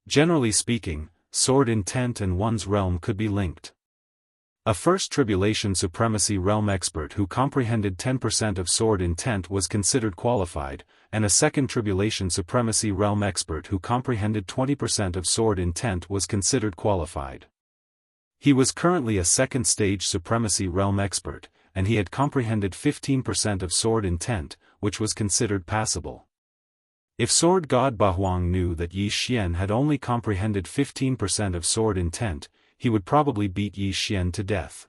Generally speaking, sword intent and one's realm could be linked. A first tribulation supremacy realm expert who comprehended 10% of sword intent was considered qualified, and a second tribulation supremacy realm expert who comprehended 20% of sword intent was considered qualified. He was currently a second stage supremacy realm expert, and he had comprehended 15% of sword intent, which was considered passable. If Sword God Bahuang knew that Yi Xian had only comprehended 15% of sword intent, he would probably beat Yi Xian to death.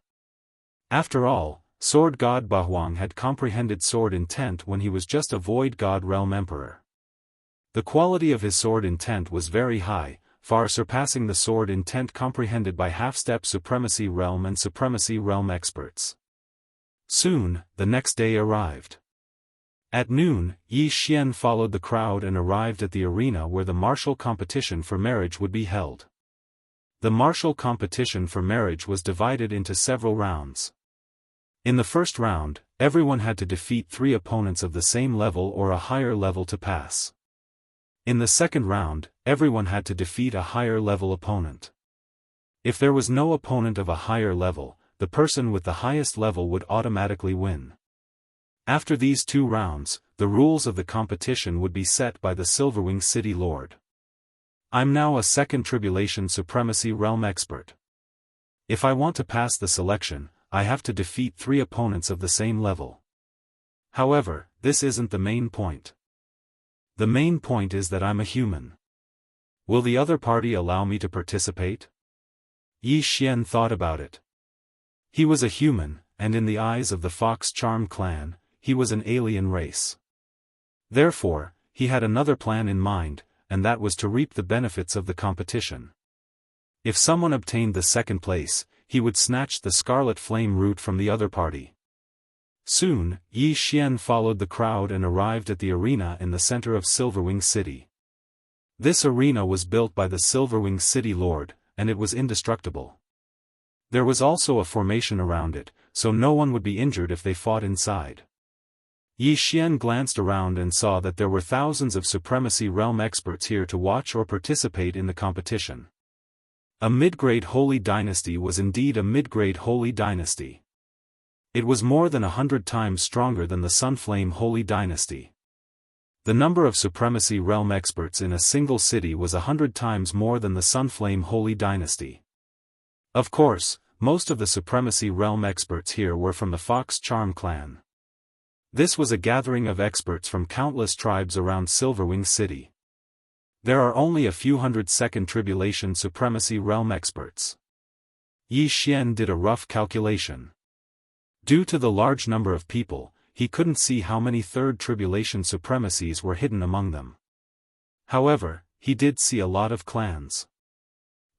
After all, Sword God Bahuang had comprehended sword intent when he was just a Void God Realm Emperor. The quality of his sword intent was very high, far surpassing the sword intent comprehended by half-step Supremacy Realm and Supremacy Realm experts. Soon, the next day arrived. At noon, Yi Xian followed the crowd and arrived at the arena where the martial competition for marriage would be held. The martial competition for marriage was divided into several rounds. In the first round, everyone had to defeat 3 opponents of the same level or a higher level to pass. In the second round, everyone had to defeat a higher level opponent. If there was no opponent of a higher level, the person with the highest level would automatically win. After these 2 rounds, the rules of the competition would be set by the Silverwing City Lord. I'm now a second Tribulation Supremacy Realm expert. If I want to pass the selection, I have to defeat 3 opponents of the same level. However, this isn't the main point. The main point is that I'm a human. Will the other party allow me to participate? Yi Xian thought about it. He was a human, and in the eyes of the Fox Charm clan, he was an alien race. Therefore, he had another plan in mind, and that was to reap the benefits of the competition. If someone obtained the second place, he would snatch the Scarlet Flame Root from the other party. Soon, Yi Xian followed the crowd and arrived at the arena in the center of Silverwing City. This arena was built by the Silverwing City Lord, and it was indestructible. There was also a formation around it, so no one would be injured if they fought inside. Yi Xian glanced around and saw that there were thousands of Supremacy Realm experts here to watch or participate in the competition. A mid-grade holy dynasty was indeed a mid-grade holy dynasty. It was more than 100 times stronger than the Sunflame Holy Dynasty. The number of Supremacy Realm experts in a single city was 100 times more than the Sunflame Holy Dynasty. Of course, most of the Supremacy Realm experts here were from the Fox Charm clan. This was a gathering of experts from countless tribes around Silverwing City. There are only a few hundred Second Tribulation Supremacy Realm experts. Yi Xian did a rough calculation. Due to the large number of people, he couldn't see how many Third Tribulation Supremacies were hidden among them. However, he did see a lot of clans.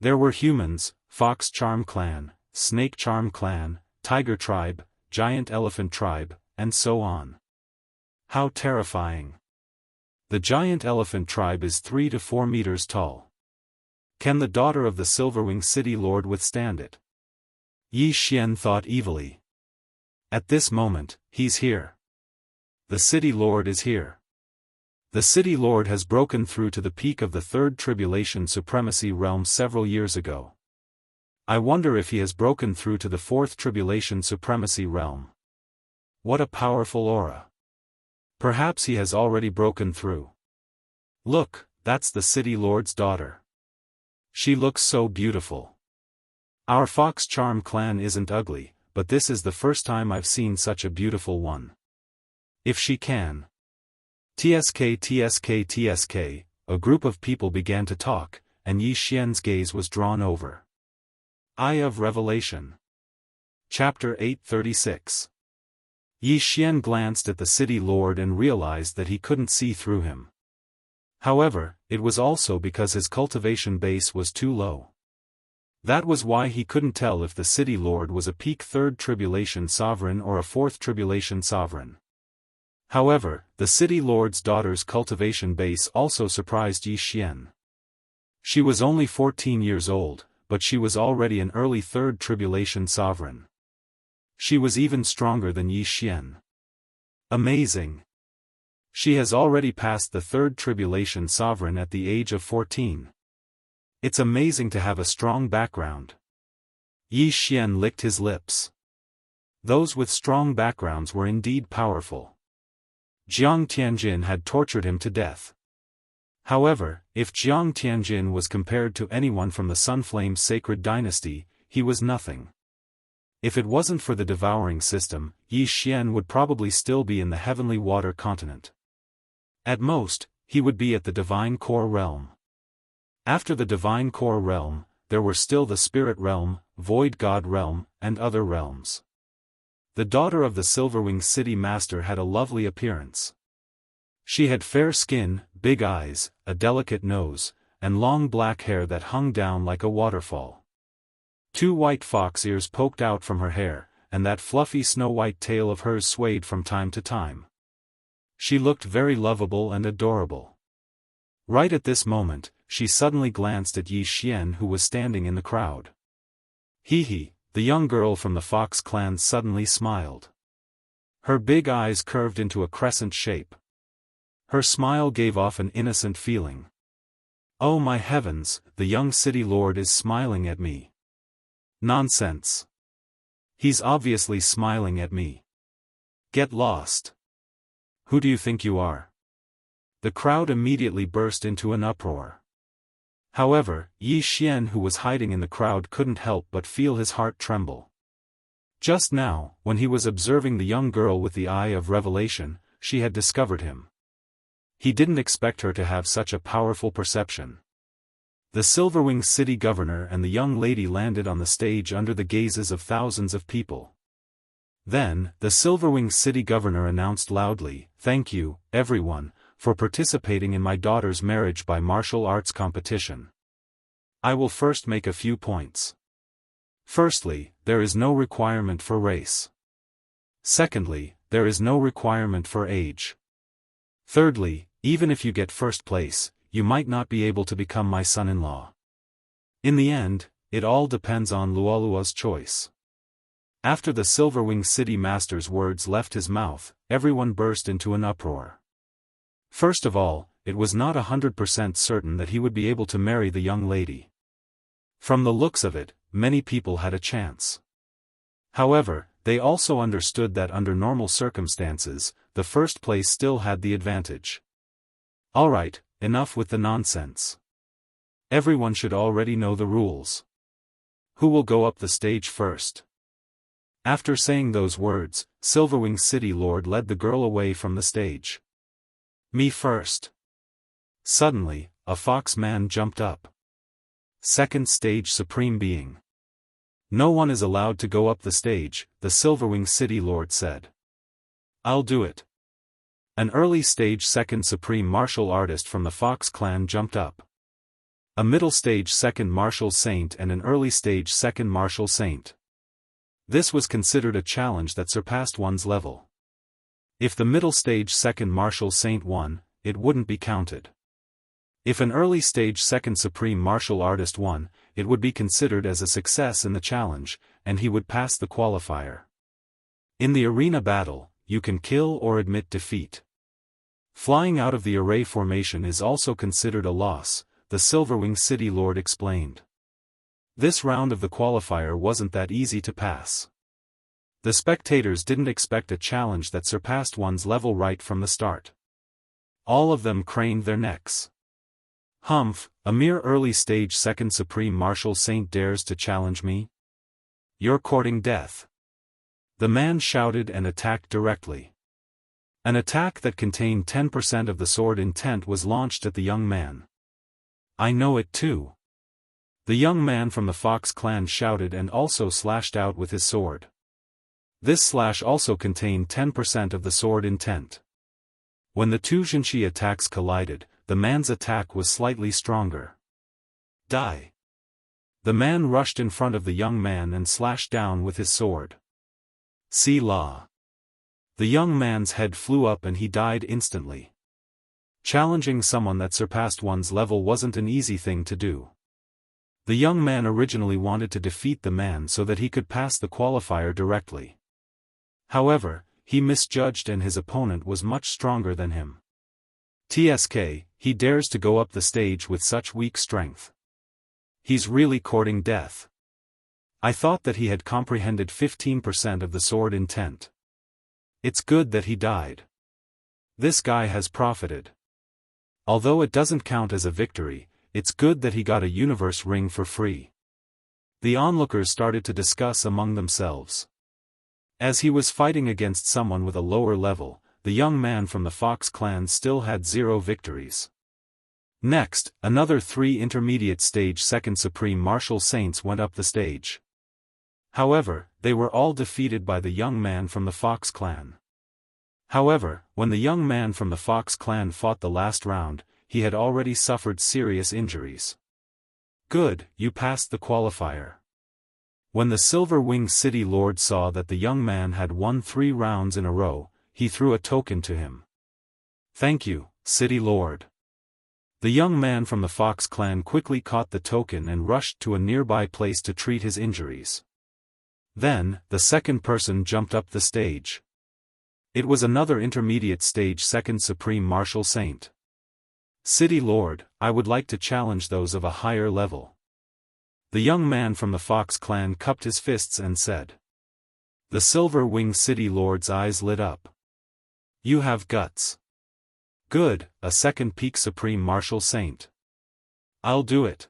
There were humans, Fox Charm clan, Snake Charm clan, Tiger tribe, Giant Elephant tribe, and so on. How terrifying. The Giant Elephant tribe is 3 to 4 meters tall. Can the daughter of the Silverwing City Lord withstand it? Yi Xian thought evilly. At this moment, he's here. The City Lord is here. The City Lord has broken through to the peak of the Third Tribulation Supremacy Realm several years ago. I wonder if he has broken through to the Fourth Tribulation Supremacy Realm. What a powerful aura. Perhaps he has already broken through. Look, that's the City Lord's daughter. She looks so beautiful. Our Fox Charm clan isn't ugly, but this is the first time I've seen such a beautiful one. If she can. TSK, a group of people began to talk, and Yi Xian's gaze was drawn over. Eye of Revelation. Chapter 836. Yi Xian glanced at the City Lord and realized that he couldn't see through him. However, it was also because his cultivation base was too low. That was why he couldn't tell if the City Lord was a peak Third Tribulation Sovereign or a Fourth Tribulation Sovereign. However, the City Lord's daughter's cultivation base also surprised Yi Xian. She was only 14 years old, but she was already an early Third Tribulation Sovereign. She was even stronger than Yi Xian. Amazing. She has already passed the Third Tribulation Sovereign at the age of 14. It's amazing to have a strong background. Yi Xian licked his lips. Those with strong backgrounds were indeed powerful. Jiang Tianjin had tortured him to death. However, if Jiang Tianjin was compared to anyone from the Sunflame Sacred Dynasty, he was nothing. If it wasn't for the devouring system, Yi Xian would probably still be in the Heavenly Water Continent. At most, he would be at the Divine Core Realm. After the Divine Core Realm, there were still the Spirit Realm, Void God Realm, and other realms. The daughter of the Silverwing City Master had a lovely appearance. She had fair skin, big eyes, a delicate nose, and long black hair that hung down like a waterfall. 2 white fox ears poked out from her hair, and that fluffy snow-white tail of hers swayed from time to time. She looked very lovable and adorable. Right at this moment, she suddenly glanced at Yi Xian, who was standing in the crowd. Hee, the young girl from the Fox clan suddenly smiled. Her big eyes curved into a crescent shape. Her smile gave off an innocent feeling. Oh my heavens, the young city lord is smiling at me. Nonsense. He's obviously smiling at me. Get lost. Who do you think you are? The crowd immediately burst into an uproar. However, Yi Xian, who was hiding in the crowd, couldn't help but feel his heart tremble. Just now, when he was observing the young girl with the eye of revelation, she had discovered him. He didn't expect her to have such a powerful perception. The Silverwing city governor and the young lady landed on the stage under the gazes of thousands of people. Then, the Silverwing city governor announced loudly, "Thank you, everyone, for participating in my daughter's marriage by martial arts competition. I will first make a few points. Firstly, there is no requirement for race. Secondly, there is no requirement for age. Thirdly, even if you get first place, you might not be able to become my son-in-law. In the end, it all depends on Luolua's choice." After the Silverwing city master's words left his mouth, everyone burst into an uproar. First of all, it was not 100% certain that he would be able to marry the young lady. From the looks of it, many people had a chance. However, they also understood that under normal circumstances, the first place still had the advantage. Alright, enough with the nonsense. Everyone should already know the rules. Who will go up the stage first? After saying those words, Silverwing City Lord led the girl away from the stage. Me first. Suddenly, a fox man jumped up. Second stage Supreme Being. No one is allowed to go up the stage, the Silverwing City Lord said. I'll do it. An early stage second Supreme Martial Artist from the Fox clan jumped up. A middle stage second Martial Saint and an early stage second Martial Saint. This was considered a challenge that surpassed one's level. If the middle stage second Martial Saint won, it wouldn't be counted. If an early stage second Supreme Martial Artist won, it would be considered as a success in the challenge, and he would pass the qualifier. In the arena battle, you can kill or admit defeat. Flying out of the array formation is also considered a loss, the Silverwing City Lord explained. This round of the qualifier wasn't that easy to pass. The spectators didn't expect a challenge that surpassed one's level right from the start. All of them craned their necks. Humph, a mere early stage second Supreme Martial Saint dares to challenge me? You're courting death. The man shouted and attacked directly. An attack that contained 10% of the sword intent was launched at the young man. I know it too. The young man from the Fox clan shouted and also slashed out with his sword. This slash also contained 10% of the sword intent. When the two Xianxia attacks collided, the man's attack was slightly stronger. Die. The man rushed in front of the young man and slashed down with his sword. See la. The young man's head flew up and he died instantly. Challenging someone that surpassed one's level wasn't an easy thing to do. The young man originally wanted to defeat the man so that he could pass the qualifier directly. However, he misjudged and his opponent was much stronger than him. TSK, he dares to go up the stage with such weak strength. He's really courting death. I thought that he had comprehended 15% of the sword intent. It's good that he died. This guy has profited. Although it doesn't count as a victory, it's good that he got a universe ring for free. The onlookers started to discuss among themselves. As he was fighting against someone with a lower level, the young man from the Fox clan still had 0 victories. Next, another 3 intermediate stage second Supreme Martial Saints went up the stage. However, they were all defeated by the young man from the Fox clan. However, when the young man from the Fox clan fought the last round, he had already suffered serious injuries. Good, you passed the qualifier. When the Silver-Winged City Lord saw that the young man had won 3 rounds in a row, he threw a token to him. "Thank you, City Lord." The young man from the Fox clan quickly caught the token and rushed to a nearby place to treat his injuries. Then, the second person jumped up the stage. It was another intermediate stage second Supreme Martial Saint. "City Lord, I would like to challenge those of a higher level." The young man from the Fox clan cupped his fists and said. The Silver-Winged City Lord's eyes lit up. "You have guts. Good, a second peak Supreme Martial Saint. I'll do it."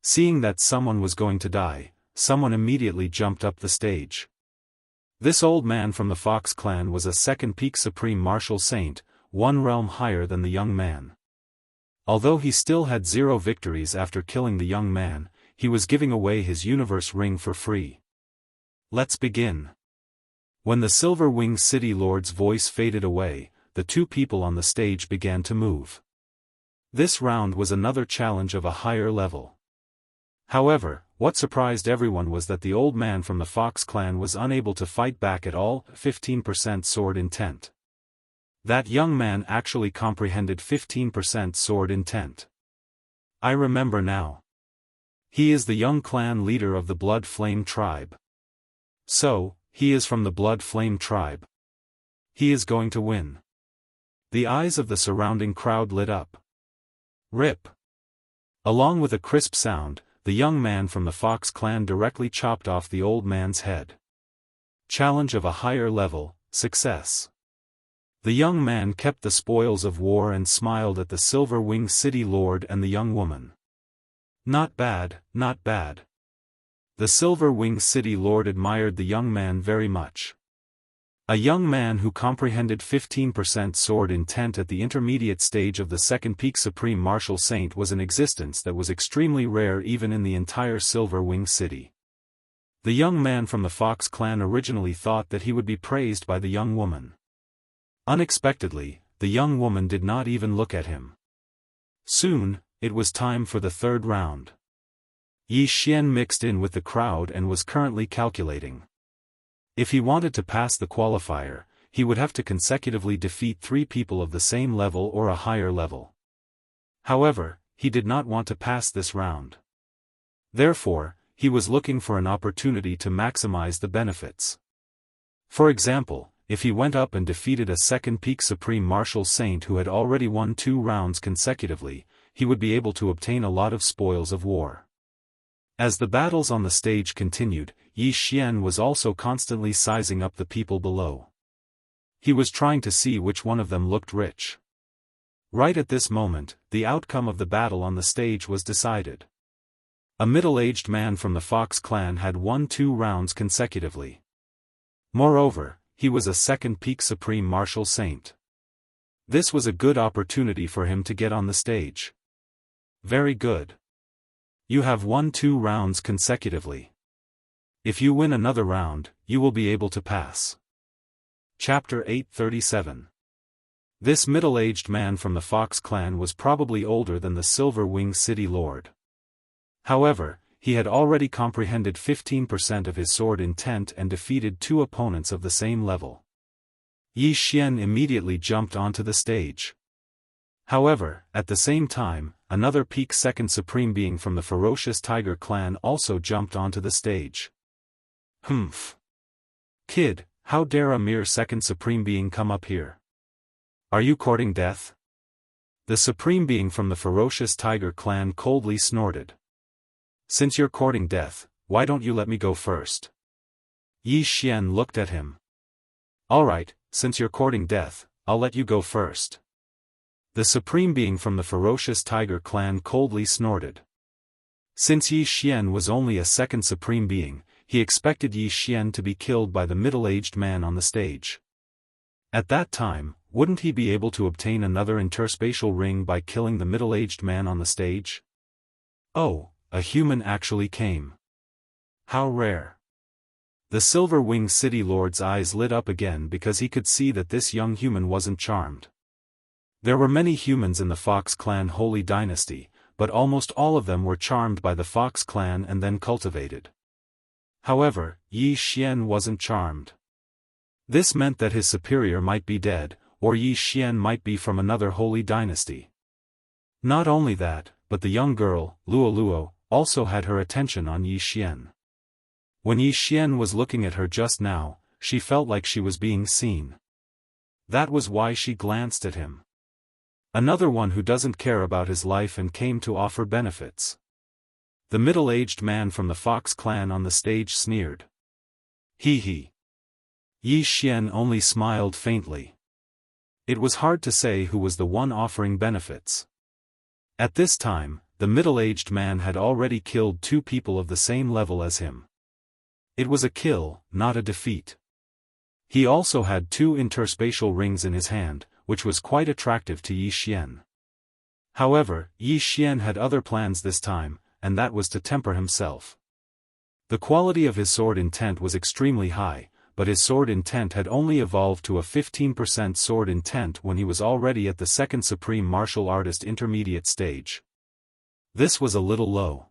Seeing that someone was going to die, someone immediately jumped up the stage. This old man from the Fox clan was a second peak Supreme Martial Saint, 1 realm higher than the young man. Although he still had 0 victories after killing the young man, he was giving away his universe ring for free. "Let's begin." When the Silver-Winged City Lord's voice faded away, the 2 people on the stage began to move. This round was another challenge of a higher level. However, what surprised everyone was that the old man from the Fox clan was unable to fight back at all, 15% sword intent. That young man actually comprehended 15% sword intent. I remember now. He is the young clan leader of the Blood Flame tribe. So, he is from the Blood Flame tribe. He is going to win. The eyes of the surrounding crowd lit up. Rip. Along with a crisp sound, the young man from the Fox clan directly chopped off the old man's head. Challenge of a higher level, success. The young man kept the spoils of war and smiled at the Silver-Winged City Lord and the young woman. Not bad, not bad. The Silver-Winged City Lord admired the young man very much. A young man who comprehended 15% sword intent at the intermediate stage of the second peak Supreme Martial Saint was an existence that was extremely rare even in the entire Silver-Winged City. The young man from the Fox clan originally thought that he would be praised by the young woman. Unexpectedly, the young woman did not even look at him. Soon, it was time for the 3rd round. Yi Xian mixed in with the crowd and was currently calculating. If he wanted to pass the qualifier, he would have to consecutively defeat 3 people of the same level or a higher level. However, he did not want to pass this round. Therefore, he was looking for an opportunity to maximize the benefits. For example, if he went up and defeated a second peak Supreme Martial Saint who had already won 2 rounds consecutively, he would be able to obtain a lot of spoils of war. As the battles on the stage continued, Yi Xian was also constantly sizing up the people below. He was trying to see which one of them looked rich. Right at this moment, the outcome of the battle on the stage was decided. A middle-aged man from the Fox clan had won 2 rounds consecutively. Moreover, he was a second peak Supreme Martial Saint. This was a good opportunity for him to get on the stage. Very good. You have won 2 rounds consecutively. If you win another round, you will be able to pass. Chapter 837. This middle-aged man from the Fox clan was probably older than the Silver-Winged City Lord. However, he had already comprehended 15% of his sword intent and defeated 2 opponents of the same level. Yi Xian immediately jumped onto the stage. However, at the same time, another peak second supreme being from the ferocious Tiger clan also jumped onto the stage. Humph. Kid, how dare a mere second supreme being come up here? Are you courting death? The supreme being from the ferocious Tiger clan coldly snorted. Since you're courting death, why don't you let me go first? Yi Xian looked at him. Alright, since you're courting death, I'll let you go first. The supreme being from the ferocious Tiger clan coldly snorted. Since Yi Xian was only a second supreme being, he expected Yi Xian to be killed by the middle-aged man on the stage. At that time, wouldn't he be able to obtain another interspatial ring by killing the middle-aged man on the stage? Oh, a human actually came. How rare. The Silver-Winged City Lord's eyes lit up again because he could see that this young human wasn't charmed. There were many humans in the Fox clan holy dynasty, but almost all of them were charmed by the Fox clan and then cultivated. However, Yi Xian wasn't charmed. This meant that his superior might be dead, or Yi Xian might be from another holy dynasty. Not only that, but the young girl, Luo Luo, also had her attention on Yi Xian. When Yi Xian was looking at her just now, she felt like she was being seen. That was why she glanced at him. Another one who doesn't care about his life and came to offer benefits. The middle-aged man from the Fox clan on the stage sneered. Hee hee. Yi Xian only smiled faintly. It was hard to say who was the one offering benefits. At this time, the middle-aged man had already killed 2 people of the same level as him. It was a kill, not a defeat. He also had 2 interspatial rings in his hand, which was quite attractive to Yi Xian. However, Yi Xian had other plans this time, and that was to temper himself. The quality of his sword intent was extremely high, but his sword intent had only evolved to a 15% sword intent when he was already at the 2nd Supreme Martial Artist Intermediate stage. This was a little low.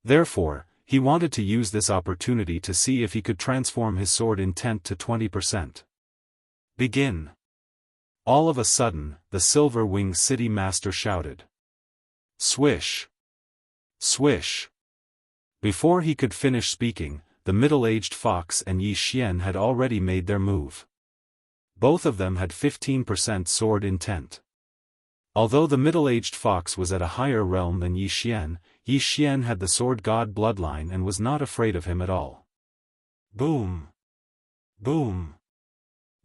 Therefore, he wanted to use this opportunity to see if he could transform his sword intent to 20%. Begin. All of a sudden, the Silver Wing City Master shouted. Swish! Swish! Before he could finish speaking, the middle-aged fox and Yi Xian had already made their move. Both of them had 15% sword intent. Although the middle-aged fox was at a higher realm than Yi Xian had the sword god bloodline and was not afraid of him at all. Boom! Boom!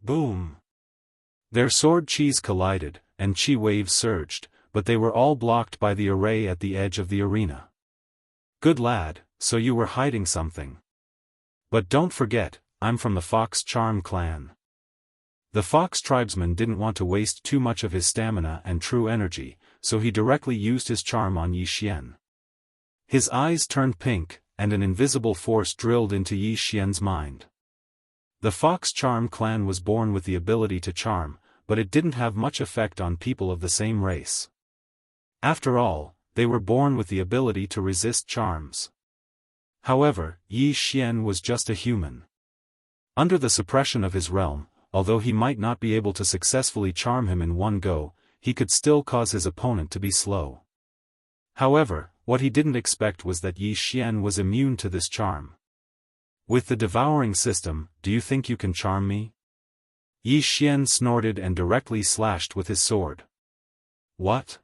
Boom! Their sword chis collided, and chi waves surged, but they were all blocked by the array at the edge of the arena. Good lad, so you were hiding something. But don't forget, I'm from the Fox Charm clan. The Fox tribesman didn't want to waste too much of his stamina and true energy, so he directly used his charm on Yi Xian. His eyes turned pink, and an invisible force drilled into Yi Xian's mind. The Fox Charm clan was born with the ability to charm, but it didn't have much effect on people of the same race. After all, they were born with the ability to resist charms. However, Yi Xian was just a human. Under the suppression of his realm, although he might not be able to successfully charm him in one go, he could still cause his opponent to be slow. However, what he didn't expect was that Yi Xian was immune to this charm. With the devouring system, do you think you can charm me? Yi Xian snorted and directly slashed with his sword. What?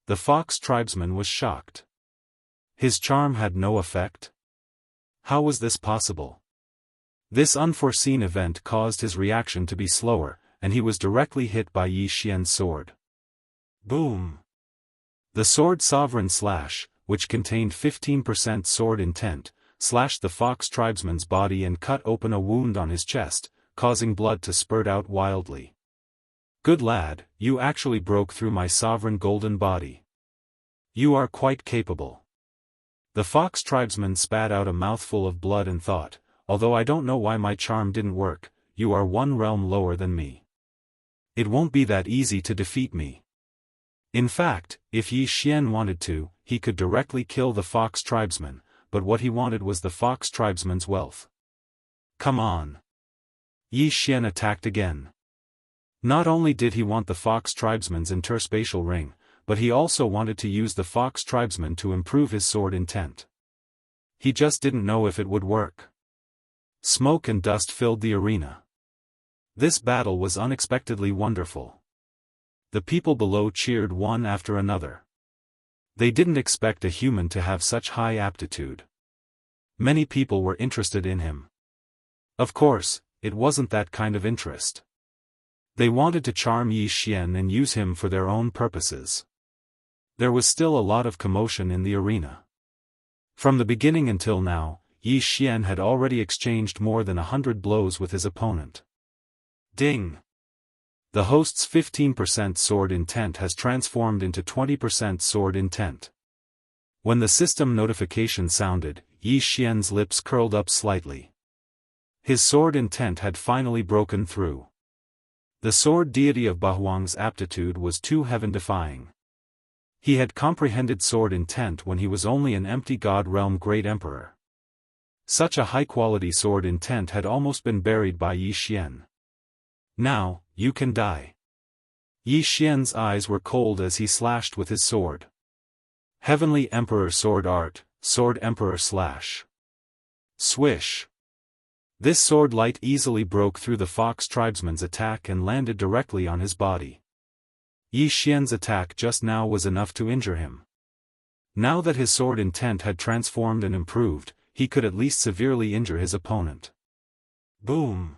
The Fox tribesman was shocked. His charm had no effect? How was this possible? This unforeseen event caused his reaction to be slower, and he was directly hit by Yi Xian's sword. Boom! The sword sovereign slash, which contained 15% sword intent, slashed the Fox tribesman's body and cut open a wound on his chest, causing blood to spurt out wildly. Good lad, you actually broke through my sovereign golden body. You are quite capable. The Fox tribesman spat out a mouthful of blood and thought, although I don't know why my charm didn't work, you are one realm lower than me. It won't be that easy to defeat me. In fact, if Yi Xian wanted to, he could directly kill the Fox tribesman, but what he wanted was the Fox tribesman's wealth. Come on. Yi Xian attacked again. Not only did he want the Fox tribesman's interspatial ring, but he also wanted to use the Fox tribesman to improve his sword intent. He just didn't know if it would work. Smoke and dust filled the arena. This battle was unexpectedly wonderful. The people below cheered one after another. They didn't expect a human to have such high aptitude. Many people were interested in him. Of course, it wasn't that kind of interest. They wanted to charm Yi Xian and use him for their own purposes. There was still a lot of commotion in the arena. From the beginning until now, Yi Xian had already exchanged more than 100 blows with his opponent. Ding! The host's 15% sword intent has transformed into 20% sword intent. When the system notification sounded, Yi Xian's lips curled up slightly. His sword intent had finally broken through. The sword deity of Bahuang's aptitude was too heaven-defying. He had comprehended sword intent when he was only an empty god realm great emperor. Such a high-quality sword intent had almost been buried by Yi Xian. Now, you can die. Yi Xian's eyes were cold as he slashed with his sword. Heavenly Emperor Sword Art, Sword Emperor Slash. Swish. This sword light easily broke through the fox tribesman's attack and landed directly on his body. Yi Xian's attack just now was enough to injure him. Now that his sword intent had transformed and improved, he could at least severely injure his opponent. Boom!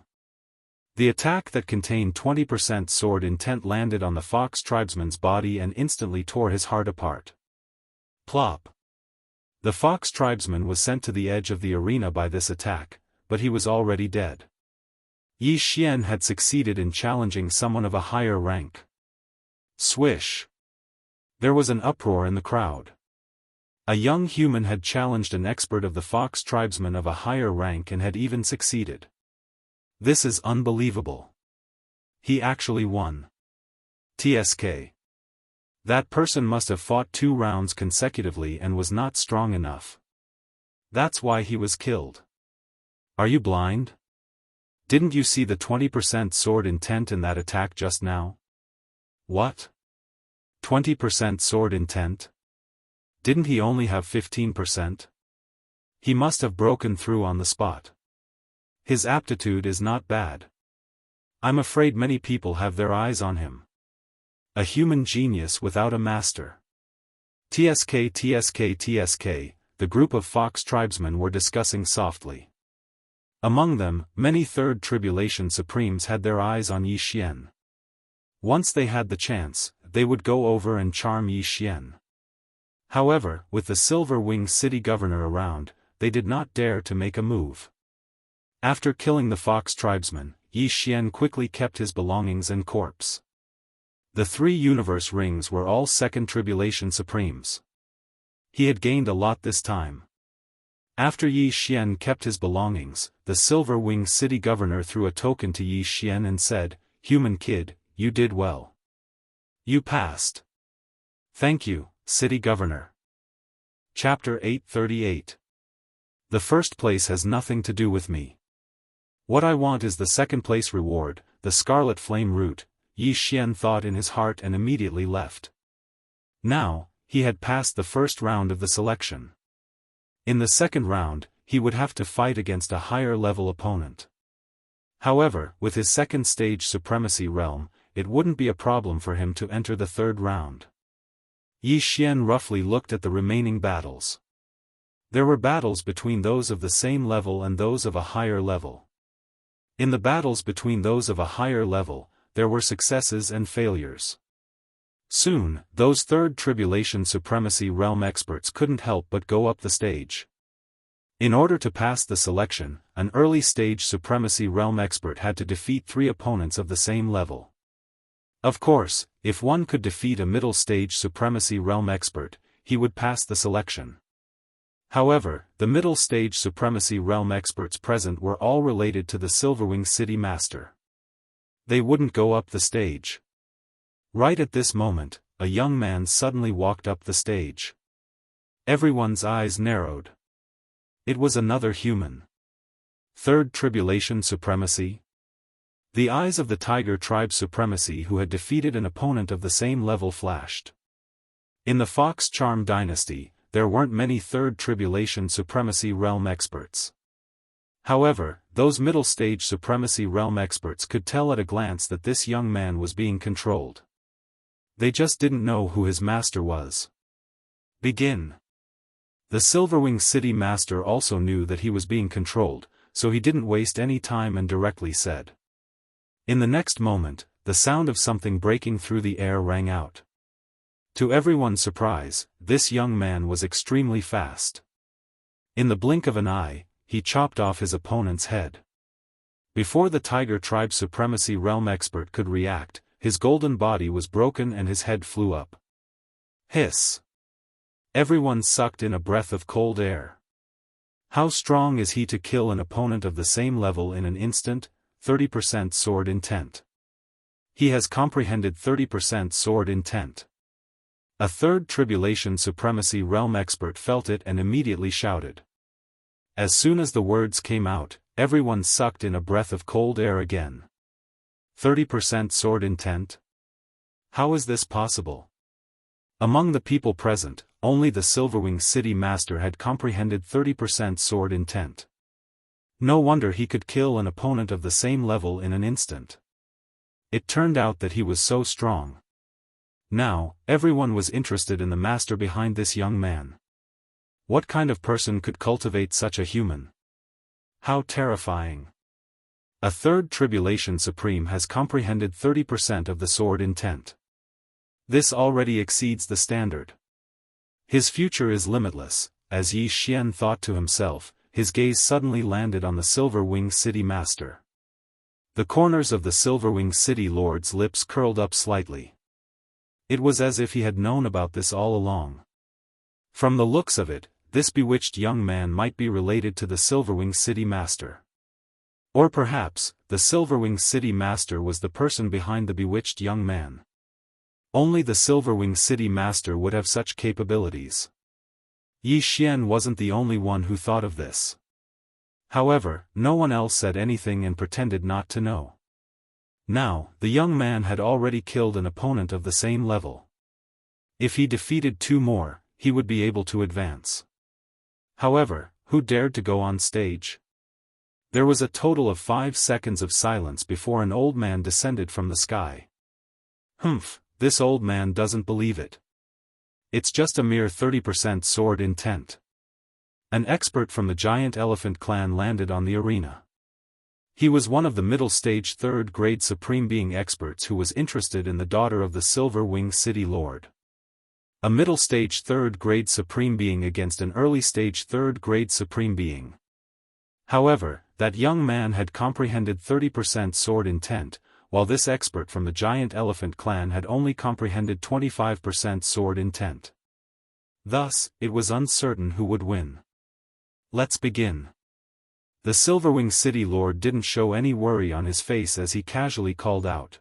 The attack that contained 20% sword intent landed on the fox tribesman's body and instantly tore his heart apart. Plop! The fox tribesman was sent to the edge of the arena by this attack, but he was already dead. Yi Xian had succeeded in challenging someone of a higher rank. Swish! There was an uproar in the crowd. A young human had challenged an expert of the fox tribesman of a higher rank and had even succeeded. This is unbelievable. He actually won. TSK. That person must have fought 2 rounds consecutively and was not strong enough. That's why he was killed. Are you blind? Didn't you see the 20% sword intent in that attack just now? What? 20% sword intent? Didn't he only have 15%? He must have broken through on the spot. His aptitude is not bad. I'm afraid many people have their eyes on him. A human genius without a master. TSK. The group of fox tribesmen were discussing softly. Among them, many Third Tribulation Supremes had their eyes on Yi Xian. Once they had the chance, they would go over and charm Yi Xian. However, with the Silver Wing city governor around, they did not dare to make a move. After killing the fox tribesman, Yi Xian quickly kept his belongings and corpse. The 3 universe rings were all Second Tribulation Supremes. He had gained a lot this time. After Yi Xian kept his belongings, the Silver Wing city governor threw a token to Yi Xian and said, "Human kid, you did well. You passed. Thank you, city governor." Chapter 838. The first place has nothing to do with me. What I want is the second place reward, the Scarlet Flame Root, Yi Xian thought in his heart and immediately left. Now, he had passed the first round of the selection. In the second round, he would have to fight against a higher-level opponent. However, with his second stage supremacy realm, it wouldn't be a problem for him to enter the third round. Yi Xian roughly looked at the remaining battles. There were battles between those of the same level and those of a higher level. In the battles between those of a higher level, there were successes and failures. Soon, those Third Tribulation Supremacy Realm experts couldn't help but go up the stage. In order to pass the selection, an early stage Supremacy Realm expert had to defeat 3 opponents of the same level. Of course, if one could defeat a middle stage Supremacy Realm expert, he would pass the selection. However, the middle stage Supremacy Realm experts present were all related to the Silverwing City Master. They wouldn't go up the stage. Right at this moment, a young man suddenly walked up the stage. Everyone's eyes narrowed. It was another human. Third Tribulation Supremacy? The eyes of the Tiger Tribe Supremacy who had defeated an opponent of the same level flashed. In the Fox Charm Dynasty, there weren't many Third Tribulation Supremacy Realm experts. However, those middle-stage Supremacy Realm experts could tell at a glance that this young man was being controlled. They just didn't know who his master was. Begin. The Silverwing City Master also knew that he was being controlled, so he didn't waste any time and directly said. In the next moment, the sound of something breaking through the air rang out. To everyone's surprise, this young man was extremely fast. In the blink of an eye, he chopped off his opponent's head. Before the Tiger Tribe Supremacy Realm expert could react, his golden body was broken and his head flew up. Hiss! Everyone sucked in a breath of cold air. How strong is he to kill an opponent of the same level in an instant? 30% sword intent. He has comprehended 30% sword intent. A Third Tribulation Supremacy Realm expert felt it and immediately shouted. As soon as the words came out, everyone sucked in a breath of cold air again. 30% sword intent? How is this possible? Among the people present, only the Silverwing City Master had comprehended 30% sword intent. No wonder he could kill an opponent of the same level in an instant. It turned out that he was so strong. Now, everyone was interested in the master behind this young man. What kind of person could cultivate such a human? How terrifying. A third Tribulation Supreme has comprehended 30% of the sword intent. This already exceeds the standard. His future is limitless, as Yi Xian thought to himself. His gaze suddenly landed on the Silverwing City Master. The corners of the Silverwing City Lord's lips curled up slightly. It was as if he had known about this all along. From the looks of it, this bewitched young man might be related to the Silverwing City Master. Or perhaps, the Silverwing City Master was the person behind the bewitched young man. Only the Silverwing City Master would have such capabilities. Yi Xian wasn't the only one who thought of this. However, no one else said anything and pretended not to know. Now, the young man had already killed an opponent of the same level. If he defeated 2 more, he would be able to advance. However, who dared to go on stage? There was a total of 5 seconds of silence before an old man descended from the sky. Humph, this old man doesn't believe it. It's just a mere 30% sword intent. An expert from the Giant Elephant clan landed on the arena. He was one of the middle stage 3rd grade Supreme Being experts who was interested in the daughter of the Silverwing City Lord. A middle stage 3rd grade Supreme Being against an early stage 3rd grade Supreme Being. However, that young man had comprehended 30% sword intent, while this expert from the Giant Elephant clan had only comprehended 25% sword intent. Thus, it was uncertain who would win. Let's begin. The Silverwing City Lord didn't show any worry on his face as he casually called out.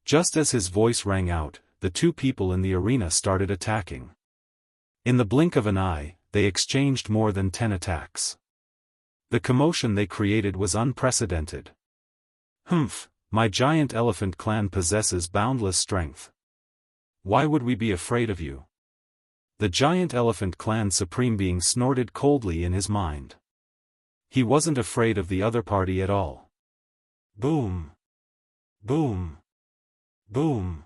Just as his voice rang out, the 2 people in the arena started attacking. In the blink of an eye, they exchanged more than 10 attacks. The commotion they created was unprecedented. Humph, my Giant Elephant clan possesses boundless strength. Why would we be afraid of you? The Giant Elephant clan Supreme Being snorted coldly in his mind. He wasn't afraid of the other party at all. Boom! Boom! Boom!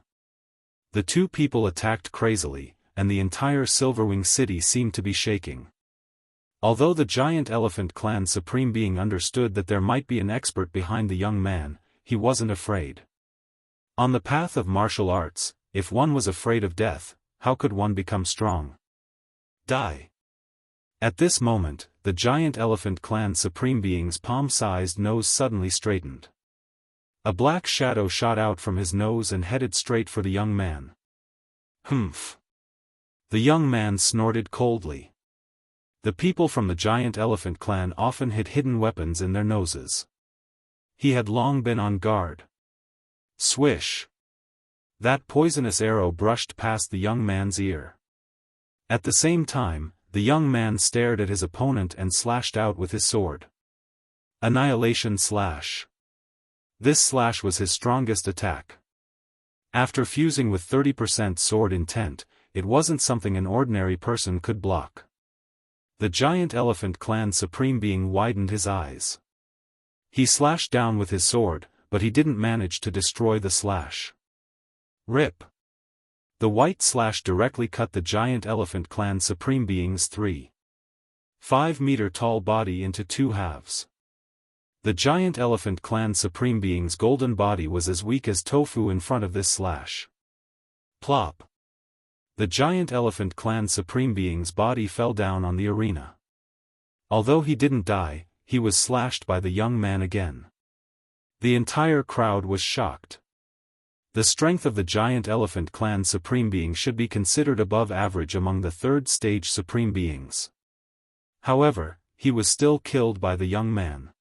The 2 people attacked crazily, and the entire Silverwing City seemed to be shaking. Although the Giant Elephant clan Supreme Being understood that there might be an expert behind the young man, he wasn't afraid. On the path of martial arts, if one was afraid of death, how could one become strong? Die. At this moment, the Giant Elephant clan Supreme Being's palm-sized nose suddenly straightened. A black shadow shot out from his nose and headed straight for the young man. Humph. The young man snorted coldly. The people from the Giant Elephant clan often hid hidden weapons in their noses. He had long been on guard. Swish! That poisonous arrow brushed past the young man's ear. At the same time, the young man stared at his opponent and slashed out with his sword. Annihilation Slash. This slash was his strongest attack. After fusing with 30% sword intent, it wasn't something an ordinary person could block. The Giant Elephant clan Supreme Being widened his eyes. He slashed down with his sword, but he didn't manage to destroy the slash. Rip! The white slash directly cut the Giant Elephant clan Supreme Being's 3.5-meter tall body into 2 halves. The Giant Elephant clan Supreme Being's golden body was as weak as tofu in front of this slash. Plop! The Giant Elephant clan Supreme Being's body fell down on the arena. Although he didn't die, he was slashed by the young man again. The entire crowd was shocked. The strength of the Giant Elephant clan Supreme Being should be considered above average among the 3rd stage Supreme Beings. However, he was still killed by the young man.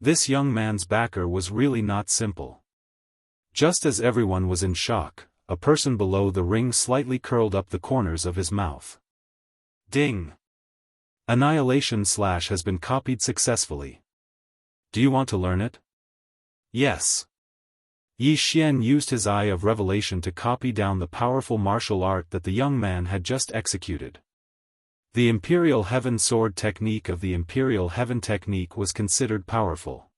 This young man's backer was really not simple. Just as everyone was in shock, a person below the ring slightly curled up the corners of his mouth. Ding! Annihilation / has been copied successfully. Do you want to learn it? Yes. Yi Xian used his eye of revelation to copy down the powerful martial art that the young man had just executed. The Imperial Heaven Sword technique of the Imperial Heaven technique was considered powerful.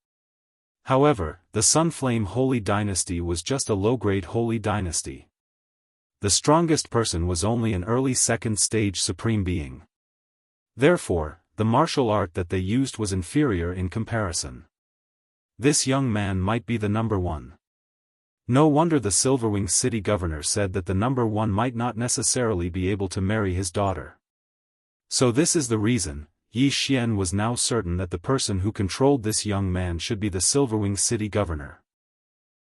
However, the Sunflame Holy Dynasty was just a low-grade Holy Dynasty. The strongest person was only an early second-stage Supreme Being. Therefore, the martial art that they used was inferior in comparison. This young man might be the number one. No wonder the Silverwing city governor said that the number one might not necessarily be able to marry his daughter. So this is the reason. Yi Xian was now certain that the person who controlled this young man should be the Silverwing city governor.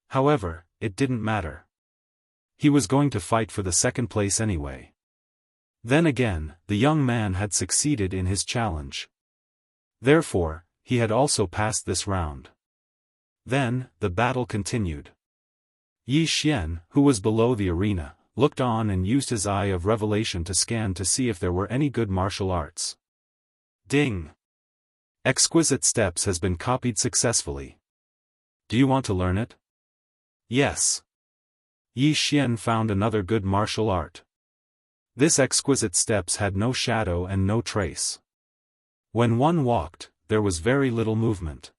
However, it didn't matter. He was going to fight for the second place anyway. Then again, the young man had succeeded in his challenge. Therefore, he had also passed this round. Then, the battle continued. Yi Xian, who was below the arena, looked on and used his eye of revelation to scan to see if there were any good martial arts. Ding! Exquisite Steps has been copied successfully. Do you want to learn it? Yes. Yi Xian found another good martial art. This Exquisite Steps had no shadow and no trace. When one walked, there was very little movement.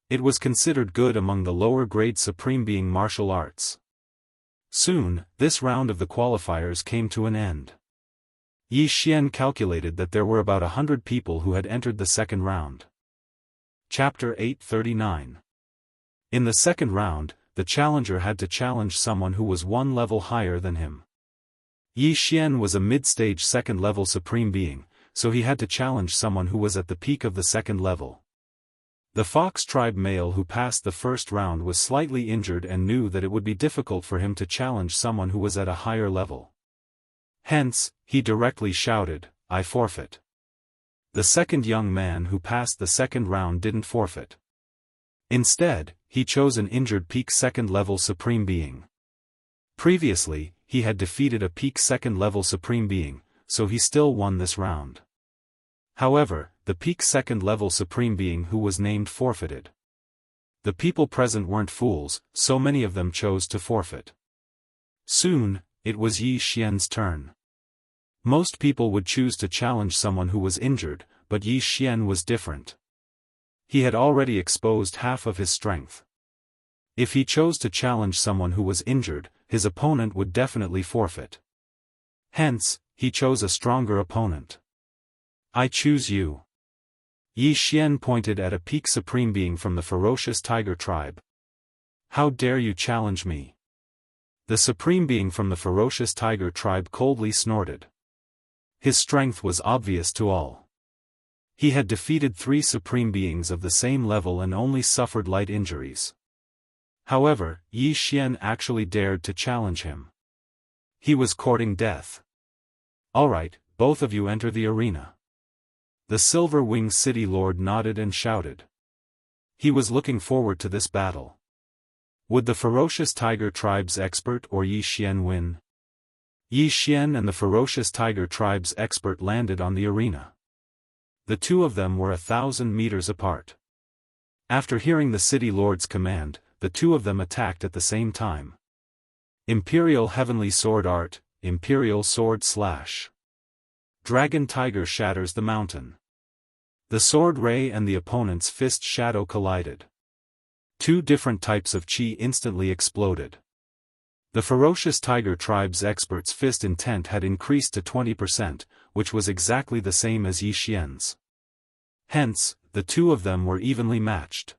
It was considered good among the lower-grade Supreme Being martial arts. Soon, this round of the qualifiers came to an end. Yi Xian calculated that there were about 100 people who had entered the second round. Chapter 839. In the second round, the challenger had to challenge someone who was one level higher than him. Yi Xian was a mid-stage second-level Supreme Being, so he had to challenge someone who was at the peak of the second level. The Fox tribe male who passed the first round was slightly injured and knew that it would be difficult for him to challenge someone who was at a higher level. Hence, he directly shouted, "I forfeit." The second young man who passed the second round didn't forfeit. Instead, he chose an injured peak second-level Supreme Being. Previously, he had defeated a peak second-level Supreme Being, so he still won this round. However, the peak second-level Supreme Being who was named forfeited. The people present weren't fools, so many of them chose to forfeit. Soon, it was Yi Xian's turn. Most people would choose to challenge someone who was injured, but Yi Xian was different. He had already exposed half of his strength. If he chose to challenge someone who was injured, his opponent would definitely forfeit. Hence, he chose a stronger opponent. "I choose you." Yi Xian pointed at a peak Supreme Being from the ferocious Tiger tribe. "How dare you challenge me?" The Supreme Being from the ferocious Tiger tribe coldly snorted. His strength was obvious to all. He had defeated 3 Supreme Beings of the same level and only suffered light injuries. However, Yi Xian actually dared to challenge him. He was courting death. "Alright, both of you enter the arena." The Silver Wing City Lord nodded and shouted. He was looking forward to this battle. Would the ferocious Tiger tribe's expert or Yi Xian win? Yi Xian and the ferocious Tiger tribe's expert landed on the arena. The two of them were 1,000 meters apart. After hearing the City Lord's command, the two of them attacked at the same time. Imperial Heavenly Sword Art, Imperial Sword Slash. Dragon Tiger shatters the mountain. The sword ray and the opponent's fist shadow collided. 2 different types of chi instantly exploded. The ferocious Tiger tribe's expert's fist intent had increased to 20%, which was exactly the same as Yi Xian's. Hence, the two of them were evenly matched.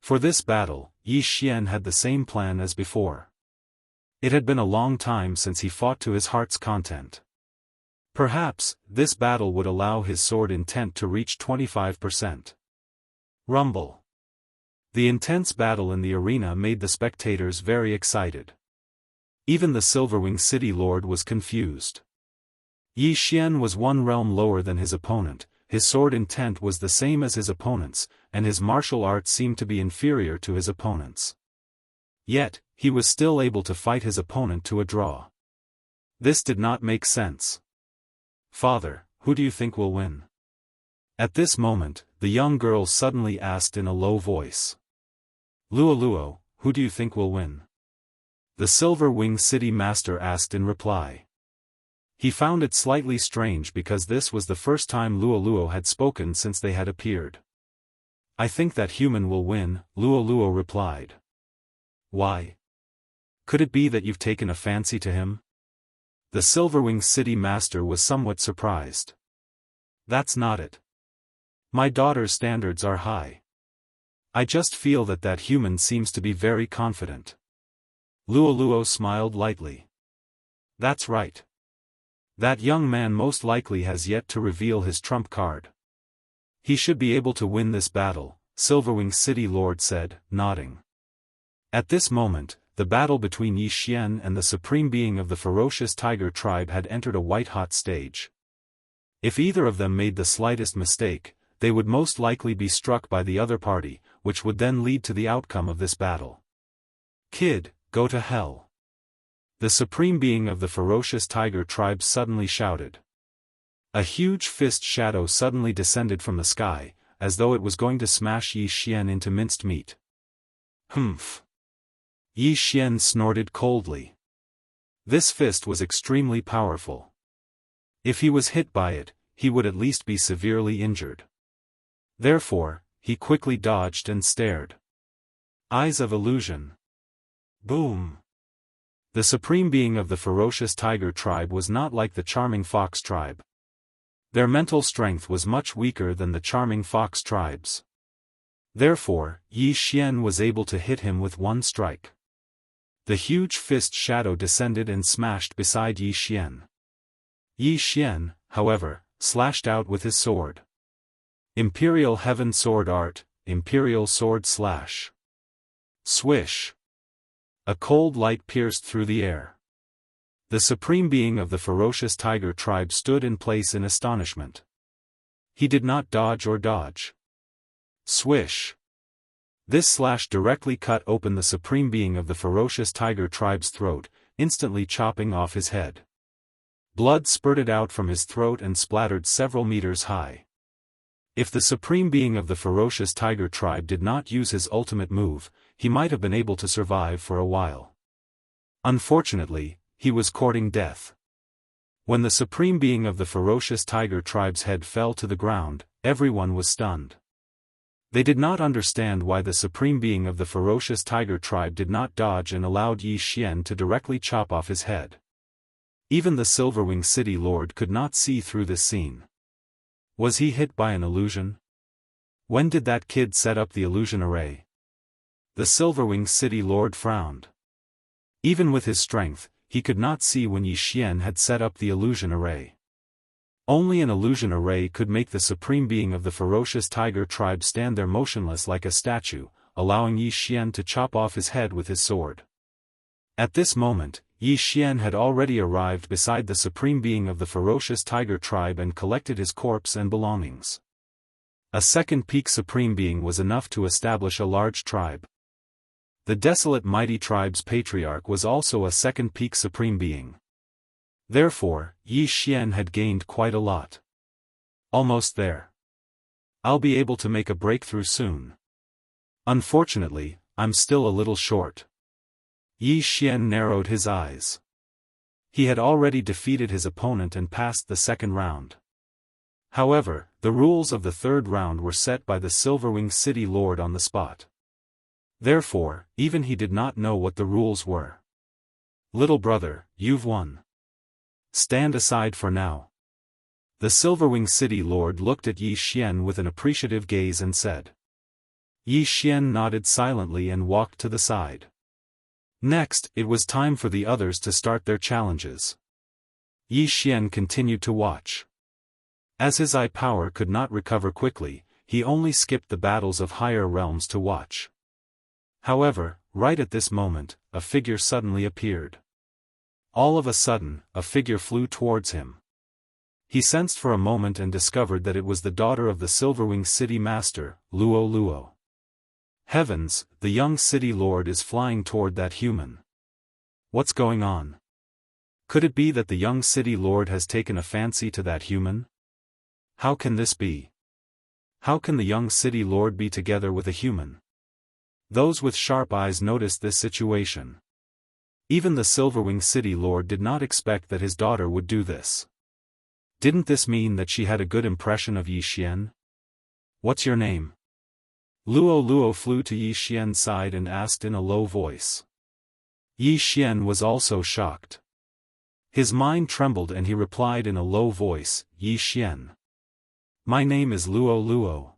For this battle, Yi Xian had the same plan as before. It had been a long time since he fought to his heart's content. Perhaps, this battle would allow his sword intent to reach 25%. Rumble. The intense battle in the arena made the spectators very excited. Even the Silverwing City Lord was confused. Yi Xian was 1 realm lower than his opponent, his sword intent was the same as his opponent's, and his martial arts seemed to be inferior to his opponent's. Yet, he was still able to fight his opponent to a draw. This did not make sense. "Father, who do you think will win?" At this moment, the young girl suddenly asked in a low voice. Luo, who do you think will win? The Silver Wing City Master asked in reply. He found it slightly strange because this was the first time Luo had spoken since they had appeared. I think that human will win, Luo replied. Why? Could it be that you've taken a fancy to him? The Silverwing City Master was somewhat surprised. That's not it. My daughter's standards are high. I just feel that human seems to be very confident. Luo smiled lightly. That's right. That young man most likely has yet to reveal his trump card. He should be able to win this battle, Silverwing City Lord said, nodding. At this moment, the battle between Yi Xian and the supreme being of the ferocious tiger tribe had entered a white-hot stage. If either of them made the slightest mistake, they would most likely be struck by the other party, which would then lead to the outcome of this battle. Kid, go to hell. The supreme being of the ferocious tiger tribe suddenly shouted. A huge fist shadow suddenly descended from the sky, as though it was going to smash Yi Xian into minced meat. Humph. Yi Xian snorted coldly. This fist was extremely powerful. If he was hit by it, he would at least be severely injured. Therefore, he quickly dodged and stared. Eyes of illusion. Boom. The supreme being of the ferocious tiger tribe was not like the charming fox tribe. Their mental strength was much weaker than the charming fox tribe's. Therefore, Yi Xian was able to hit him with one strike. The huge fist shadow descended and smashed beside Yi Xian. Yi Xian, however, slashed out with his sword. Imperial Heaven Sword Art, Imperial Sword Slash. Swish. A cold light pierced through the air. The supreme being of the ferocious tiger tribe stood in place in astonishment. He did not dodge or dodge. Swish. This slash directly cut open the supreme being of the ferocious tiger tribe's throat, instantly chopping off his head. Blood spurted out from his throat and splattered several meters high. If the supreme being of the ferocious tiger tribe did not use his ultimate move, he might have been able to survive for a while. Unfortunately, he was courting death. When the supreme being of the ferocious tiger tribe's head fell to the ground, everyone was stunned. They did not understand why the supreme being of the ferocious tiger tribe did not dodge and allowed Yi Xian to directly chop off his head. Even the Silverwing City Lord could not see through this scene. Was he hit by an illusion? When did that kid set up the illusion array? The Silverwing City Lord frowned. Even with his strength, he could not see when Yi Xian had set up the illusion array. Only an illusion array could make the supreme being of the ferocious tiger tribe stand there motionless like a statue, allowing Yi Xian to chop off his head with his sword. At this moment, Yi Xian had already arrived beside the supreme being of the ferocious tiger tribe and collected his corpse and belongings. A second peak supreme being was enough to establish a large tribe. The desolate mighty tribe's patriarch was also a second peak supreme being. Therefore, Yi Xian had gained quite a lot. Almost there. I'll be able to make a breakthrough soon. Unfortunately, I'm still a little short. Yi Xian narrowed his eyes. He had already defeated his opponent and passed the second round. However, the rules of the third round were set by the Silverwing City Lord on the spot. Therefore, even he did not know what the rules were. Little brother, you've won. Stand aside for now. The Silverwing City Lord looked at Yi Xian with an appreciative gaze and said. Yi Xian nodded silently and walked to the side. Next, it was time for the others to start their challenges. Yi Xian continued to watch. As his eye power could not recover quickly, he only skipped the battles of higher realms to watch. However, right at this moment, a figure suddenly appeared. All of a sudden, a figure flew towards him. He sensed for a moment and discovered that it was the daughter of the Silverwing City Master, Luo. Heavens, the young city lord is flying toward that human. What's going on? Could it be that the young city lord has taken a fancy to that human? How can this be? How can the young city lord be together with a human? Those with sharp eyes noticed this situation. Even the Silverwing city lord did not expect that his daughter would do this. Didn't this mean that she had a good impression of Yi Xian? What's your name? Luo Luo flew to Yi Xian's side and asked in a low voice. Yi Xian was also shocked. His mind trembled and he replied in a low voice, Yi Xian. My name is Luo Luo.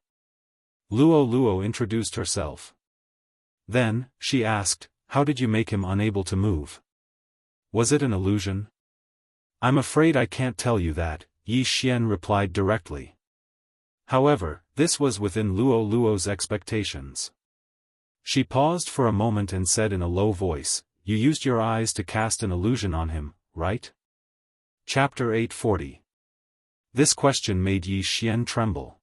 Luo Luo introduced herself. Then, she asked, how did you make him unable to move? Was it an illusion? I'm afraid I can't tell you that, Yi Xian replied directly. However, this was within Luo Luo's expectations. She paused for a moment and said in a low voice, you used your eyes to cast an illusion on him, right? Chapter 840. This question made Yi Xian tremble.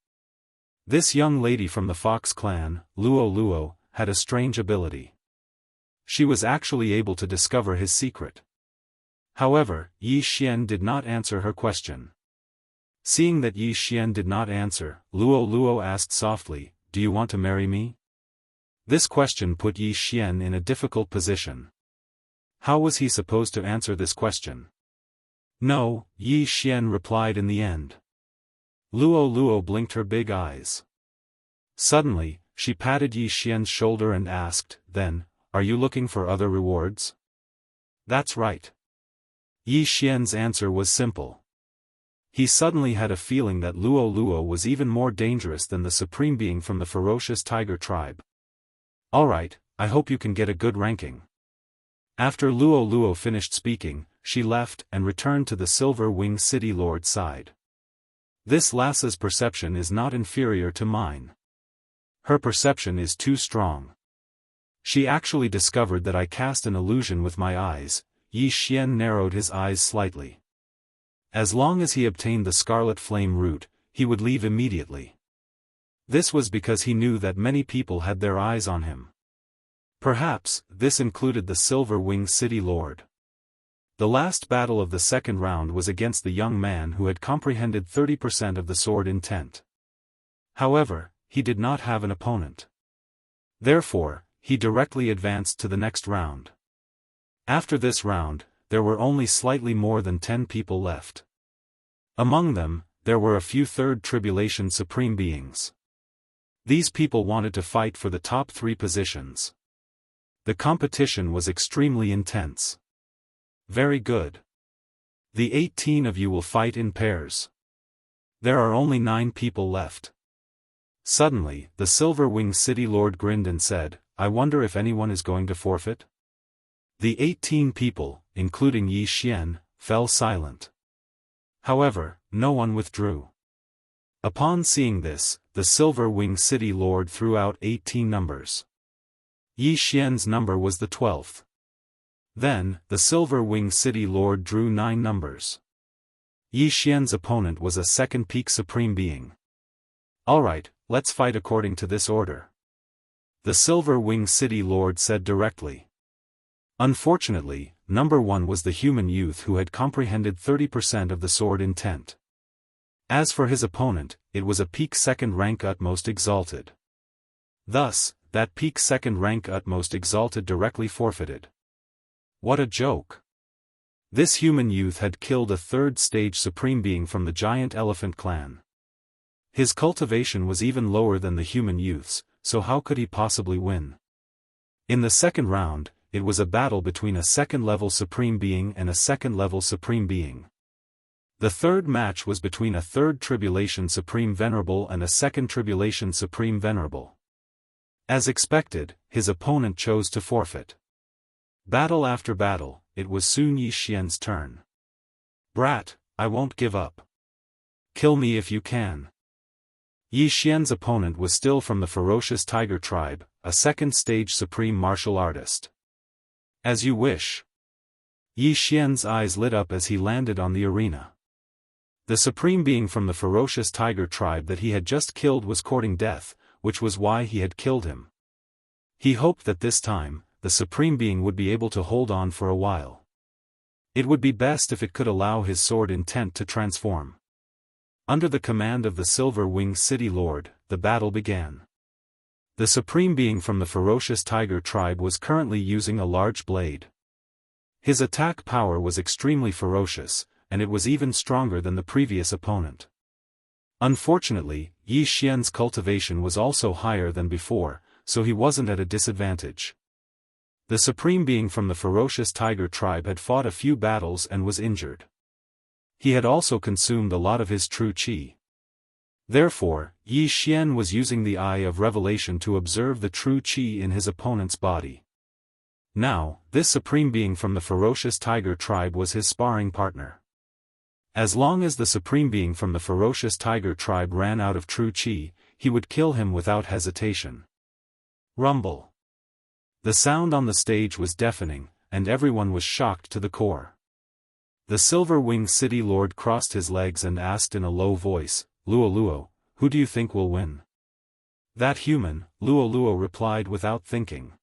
This young lady from the Fox clan, Luo Luo, had a strange ability. She was actually able to discover his secret. However, Yi Xian did not answer her question. Seeing that Yi Xian did not answer, Luo Luo asked softly, do you want to marry me? This question put Yi Xian in a difficult position. How was he supposed to answer this question? No, Yi Xian replied in the end. Luo Luo blinked her big eyes. Suddenly, she patted Yi Xian's shoulder and asked, then, are you looking for other rewards? That's right. Yi Xian's answer was simple. He suddenly had a feeling that Luo Luo was even more dangerous than the supreme being from the ferocious tiger tribe. Alright, I hope you can get a good ranking. After Luo Luo finished speaking, she left and returned to the Silver Wing City Lord's side. This lass's perception is not inferior to mine. Her perception is too strong. She actually discovered that I cast an illusion with my eyes. Yi Xian narrowed his eyes slightly. As long as he obtained the Scarlet Flame Root, he would leave immediately. This was because he knew that many people had their eyes on him. Perhaps, this included the Silver Wing City Lord. The last battle of the second round was against the young man who had comprehended 30% of the sword intent. However, he did not have an opponent. Therefore, he directly advanced to the next round. After this round, there were only slightly more than 10 people left. Among them, there were a few Third Tribulation Supreme Beings. These people wanted to fight for the top 3 positions. The competition was extremely intense. Very good. The 18 of you will fight in pairs. There are only 9 people left. Suddenly, the Silver Wing City Lord grinned and said, I wonder if anyone is going to forfeit? The 18 people, including Yi Xian, fell silent. However, no one withdrew. Upon seeing this, the Silver Wing City Lord threw out 18 numbers. Yi Xian's number was the 12th. Then, the Silver Wing City Lord drew 9 numbers. Yi Xian's opponent was a second peak Supreme Being. Alright, let's fight according to this order. The Silver Wing City Lord said directly. Unfortunately, number 1 was the human youth who had comprehended 30% of the sword intent. As for his opponent, it was a peak second rank Utmost Exalted. Thus, that peak second rank Utmost Exalted directly forfeited. What a joke! This human youth had killed a third stage Supreme Being from the Giant Elephant clan. His cultivation was even lower than the human youth's, so how could he possibly win? In the second round, it was a battle between a second-level Supreme Being and a second-level Supreme Being. The third match was between a third Tribulation Supreme Venerable and a second Tribulation Supreme Venerable. As expected, his opponent chose to forfeit. Battle after battle, it was soon Yi Xian's turn. Brat, I won't give up. Kill me if you can. Yi Xian's opponent was still from the ferocious tiger tribe, a second-stage supreme martial artist. As you wish. Yi Xian's eyes lit up as he landed on the arena. The supreme being from the ferocious tiger tribe that he had just killed was courting death, which was why he had killed him. He hoped that this time, the supreme being would be able to hold on for a while. It would be best if it could allow his sword intent to transform. Under the command of the Silver-Winged City Lord, the battle began. The supreme being from the ferocious tiger tribe was currently using a large blade. His attack power was extremely ferocious, and it was even stronger than the previous opponent. Unfortunately, Yi Xian's cultivation was also higher than before, so he wasn't at a disadvantage. The supreme being from the ferocious tiger tribe had fought a few battles and was injured. He had also consumed a lot of his true qi. Therefore, Yi Xian was using the Eye of Revelation to observe the true qi in his opponent's body. Now, this supreme being from the ferocious tiger tribe was his sparring partner. As long as the supreme being from the ferocious tiger tribe ran out of true qi, he would kill him without hesitation. Rumble. The sound on the stage was deafening, and everyone was shocked to the core. The Silver-Winged City Lord crossed his legs and asked in a low voice, "Luo, who do you think will win?" "That human," Luo replied without thinking.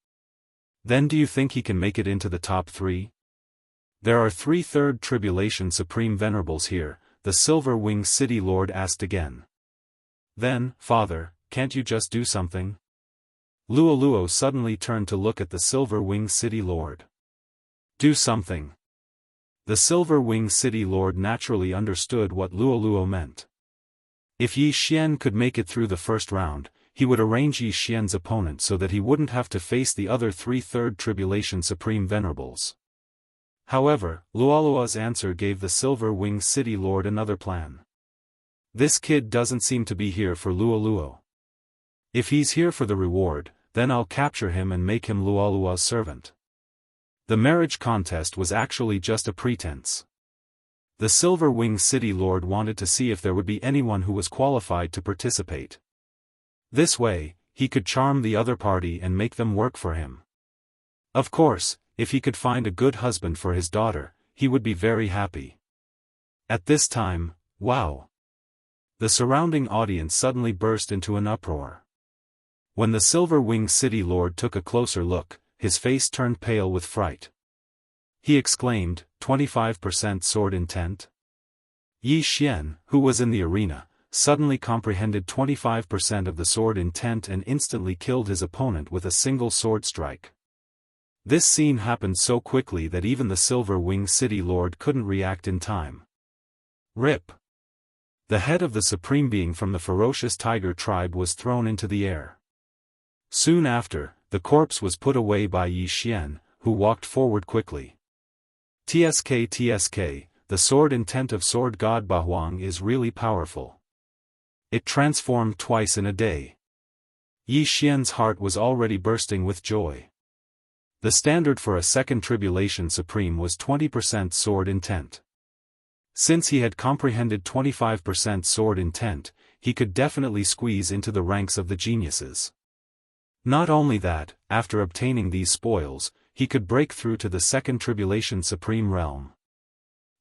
"Then do you think he can make it into the top 3? There are 3 Third Tribulation Supreme Venerables here," the Silver-Winged City Lord asked again. "Then, Father, can't you just do something?" Luo suddenly turned to look at the Silver-Winged City Lord. "Do something." The Silver-Winged City Lord naturally understood what Luo meant. If Yi Xian could make it through the first round, he would arrange Yi Xian's opponent so that he wouldn't have to face the other 3 Third Tribulation Supreme Venerables. However, Luo's answer gave the Silver-Winged City Lord another plan. "This kid doesn't seem to be here for Luo. If he's here for the reward, then I'll capture him and make him Luo's servant." The marriage contest was actually just a pretense. The Silver-Winged City Lord wanted to see if there would be anyone who was qualified to participate. This way, he could charm the other party and make them work for him. Of course, if he could find a good husband for his daughter, he would be very happy. At this time, wow! The surrounding audience suddenly burst into an uproar. When the Silver-Winged City Lord took a closer look, his face turned pale with fright. He exclaimed, 25% sword intent? Yi Xian, who was in the arena, suddenly comprehended 25% of the sword intent and instantly killed his opponent with a single sword strike. This scene happened so quickly that even the Silver-Winged City Lord couldn't react in time. Rip! The head of the supreme being from the ferocious tiger tribe was thrown into the air. Soon after, the corpse was put away by Yi Xian, who walked forward quickly. TSK, the sword intent of Sword God Bahuang is really powerful. It transformed twice in a day. Yi Xian's heart was already bursting with joy. The standard for a second Tribulation Supreme was 20% sword intent. Since he had comprehended 25% sword intent, he could definitely squeeze into the ranks of the geniuses. Not only that, after obtaining these spoils, he could break through to the second Tribulation Supreme realm.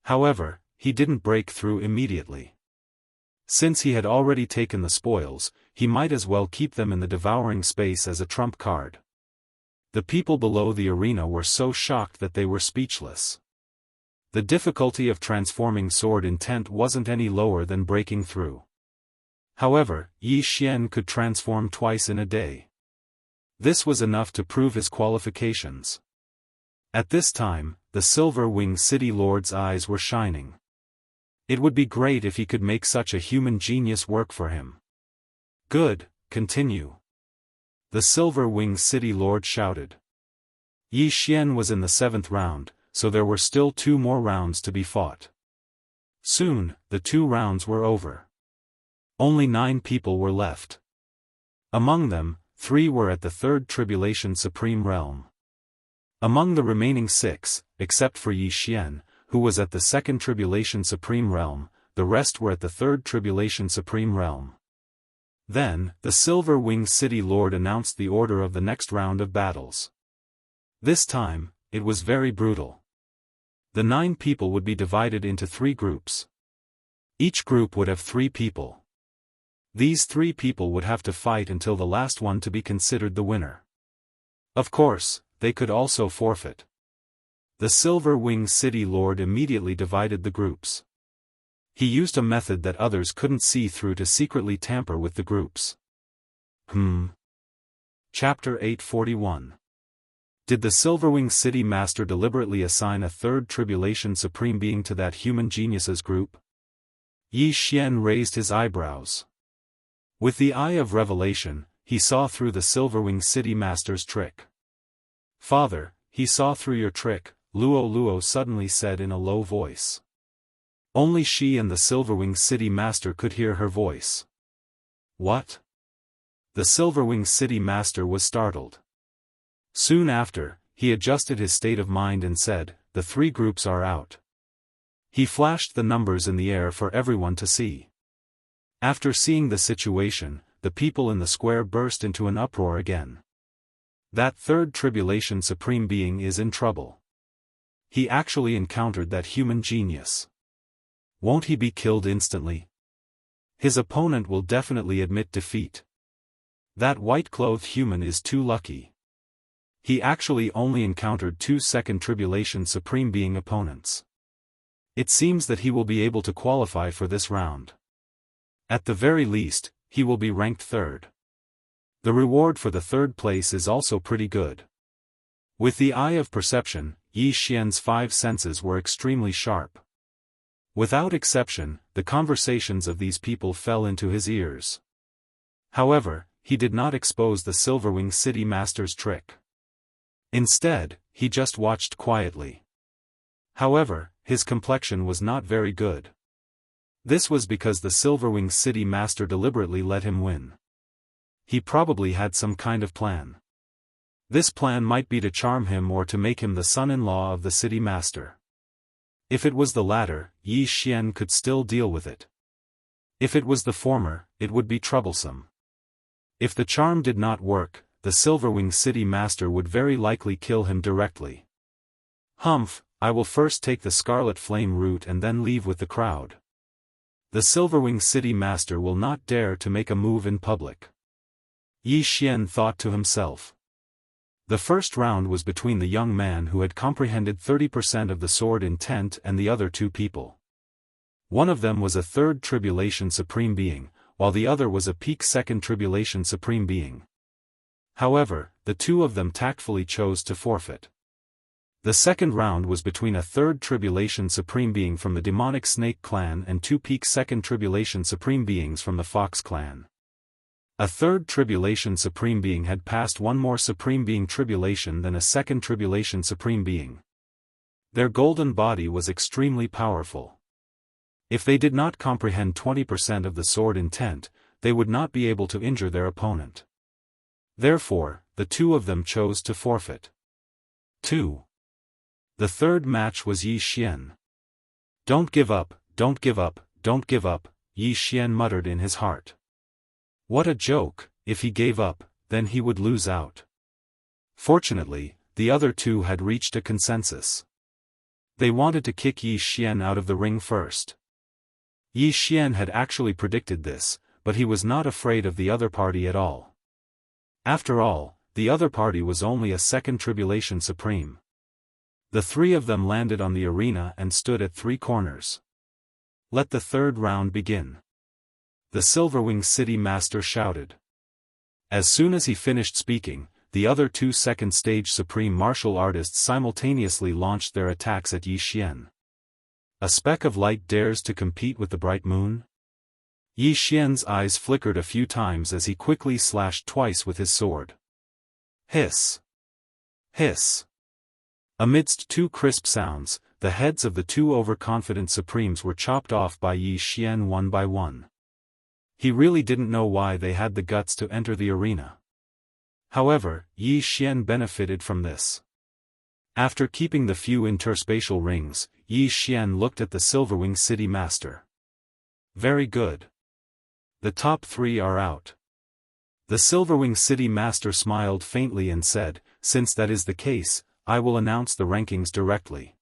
However, he didn't break through immediately. Since he had already taken the spoils, he might as well keep them in the devouring space as a trump card. The people below the arena were so shocked that they were speechless. The difficulty of transforming sword intent wasn't any lower than breaking through. However, Yi Xian could transform twice in a day. This was enough to prove his qualifications. At this time, the Silver-Winged City Lord's eyes were shining. It would be great if he could make such a human genius work for him. Good, continue. The Silver-Winged City Lord shouted. Yi Xian was in the 7th round, so there were still 2 more rounds to be fought. Soon, the 2 rounds were over. Only 9 people were left. Among them, 3 were at the Third Tribulation Supreme Realm. Among the remaining 6, except for Yi Xian, who was at the Second Tribulation Supreme Realm, the rest were at the Third Tribulation Supreme Realm. Then, the Silver-Winged City Lord announced the order of the next round of battles. This time, it was very brutal. The 9 people would be divided into 3 groups. Each group would have 3 people. These 3 people would have to fight until the last one to be considered the winner. Of course, they could also forfeit. The Silver-Winged City Lord immediately divided the groups. He used a method that others couldn't see through to secretly tamper with the groups. Chapter 841. Did the Silverwing City Master deliberately assign a third Tribulation Supreme Being to that human genius's group? Yi Xian raised his eyebrows. With the eye of revelation, he saw through the Silverwing City Master's trick. Father, he saw through your trick, Luo suddenly said in a low voice. Only she and the Silverwing City Master could hear her voice. What? The Silverwing City Master was startled. Soon after, he adjusted his state of mind and said, the three groups are out. He flashed the numbers in the air for everyone to see. After seeing the situation, the people in the square burst into an uproar again. That third Tribulation Supreme Being is in trouble. He actually encountered that human genius. Won't he be killed instantly? His opponent will definitely admit defeat. That white-clothed human is too lucky. He actually only encountered 2 Second Tribulation Supreme Being opponents. It seems that he will be able to qualify for this round. At the very least, he will be ranked third. The reward for the third place is also pretty good. With the eye of perception, Yi Xian's 5 senses were extremely sharp. Without exception, the conversations of these people fell into his ears. However, he did not expose the Silverwing City Master's trick. Instead, he just watched quietly. However, his complexion was not very good. This was because the Silverwing City Master deliberately let him win. He probably had some kind of plan. This plan might be to charm him or to make him the son-in-law of the City Master. If it was the latter, Yi Xian could still deal with it. If it was the former, it would be troublesome. If the charm did not work, the Silverwing City Master would very likely kill him directly. Humph, I will first take the Scarlet Flame route and then leave with the crowd. The Silverwing City Master will not dare to make a move in public. Yi Xian thought to himself. The first round was between the young man who had comprehended 30% of the sword intent and the other 2 people. One of them was a third Tribulation Supreme Being, while the other was a peak Second Tribulation Supreme Being. However, the 2 of them tactfully chose to forfeit. The second round was between a third Tribulation Supreme Being from the Demonic Snake Clan and 2 peak Second Tribulation Supreme Beings from the Fox Clan. A third Tribulation Supreme Being had passed one more Supreme Being Tribulation than a Second Tribulation Supreme Being. Their golden body was extremely powerful. If they did not comprehend 20% of the sword intent, they would not be able to injure their opponent. Therefore, the 2 of them chose to forfeit. 2. The third match was Yi Xian. Don't give up, don't give up, don't give up, Yi Xian muttered in his heart. What a joke, if he gave up, then he would lose out. Fortunately, the other 2 had reached a consensus. They wanted to kick Yi Xian out of the ring first. Yi Xian had actually predicted this, but he was not afraid of the other party at all. After all, the other party was only a Second Tribulation Supreme. The 3 of them landed on the arena and stood at 3 corners. Let the third round begin. The Silverwing City Master shouted. As soon as he finished speaking, the other 2 second stage supreme martial artists simultaneously launched their attacks at Yi Xian. A speck of light dares to compete with the bright moon? Yi Xian's eyes flickered a few times as he quickly slashed twice with his sword. Hiss! Hiss! Amidst 2 crisp sounds, the heads of the 2 overconfident Supremes were chopped off by Yi Xian one by one. He really didn't know why they had the guts to enter the arena. However, Yi Xian benefited from this. After keeping the few interspatial rings, Yi Xian looked at the Silverwing City Master. Very good. The top 3 are out. The Silverwing City Master smiled faintly and said, since that is the case, I will announce the rankings directly.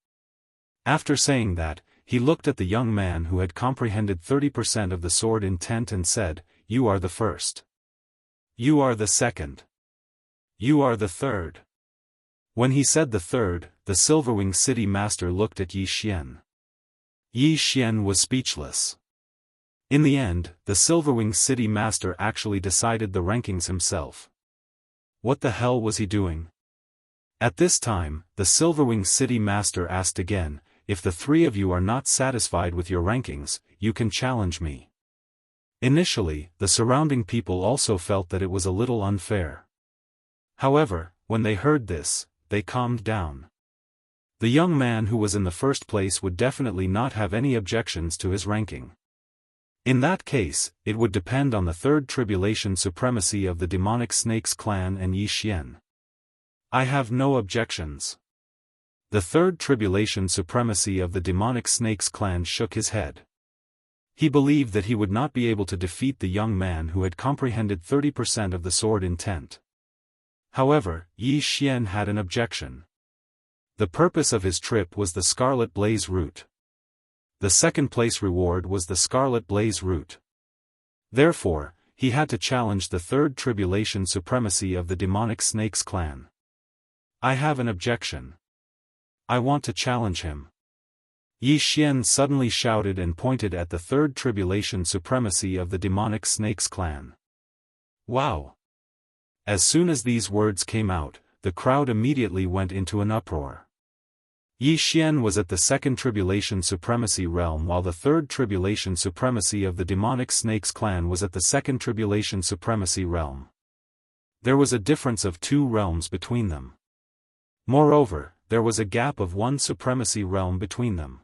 After saying that, he looked at the young man who had comprehended 30% of the sword intent and said, you are the first. You are the second. You are the third. When he said the third, the Silverwing City Master looked at Yi Xian. Yi Xian was speechless. In the end, the Silverwing City Master actually decided the rankings himself. What the hell was he doing? At this time, the Silverwing City Master asked again, if the three of you are not satisfied with your rankings, you can challenge me. Initially, the surrounding people also felt that it was a little unfair. However, when they heard this, they calmed down. The young man who was in the first place would definitely not have any objections to his ranking. In that case, it would depend on the third tribulation supremacy of the demonic snakes clan and Yi Xian. I have no objections. The third tribulation supremacy of the demonic snakes clan shook his head. He believed that he would not be able to defeat the young man who had comprehended 30% of the sword intent. However, Yi Xian had an objection. The purpose of his trip was the Scarlet Blaze route. The second place reward was the Scarlet Blaze route. Therefore, he had to challenge the third tribulation supremacy of the demonic snakes clan. I have an objection. I want to challenge him. Yi Xian suddenly shouted and pointed at the third tribulation supremacy of the demonic snakes clan. Wow! As soon as these words came out, the crowd immediately went into an uproar. Yi Xian was at the second tribulation supremacy realm while the third tribulation supremacy of the demonic snakes clan was at the second tribulation supremacy realm. There was a difference of 2 realms between them. Moreover, there was a gap of 1 supremacy realm between them.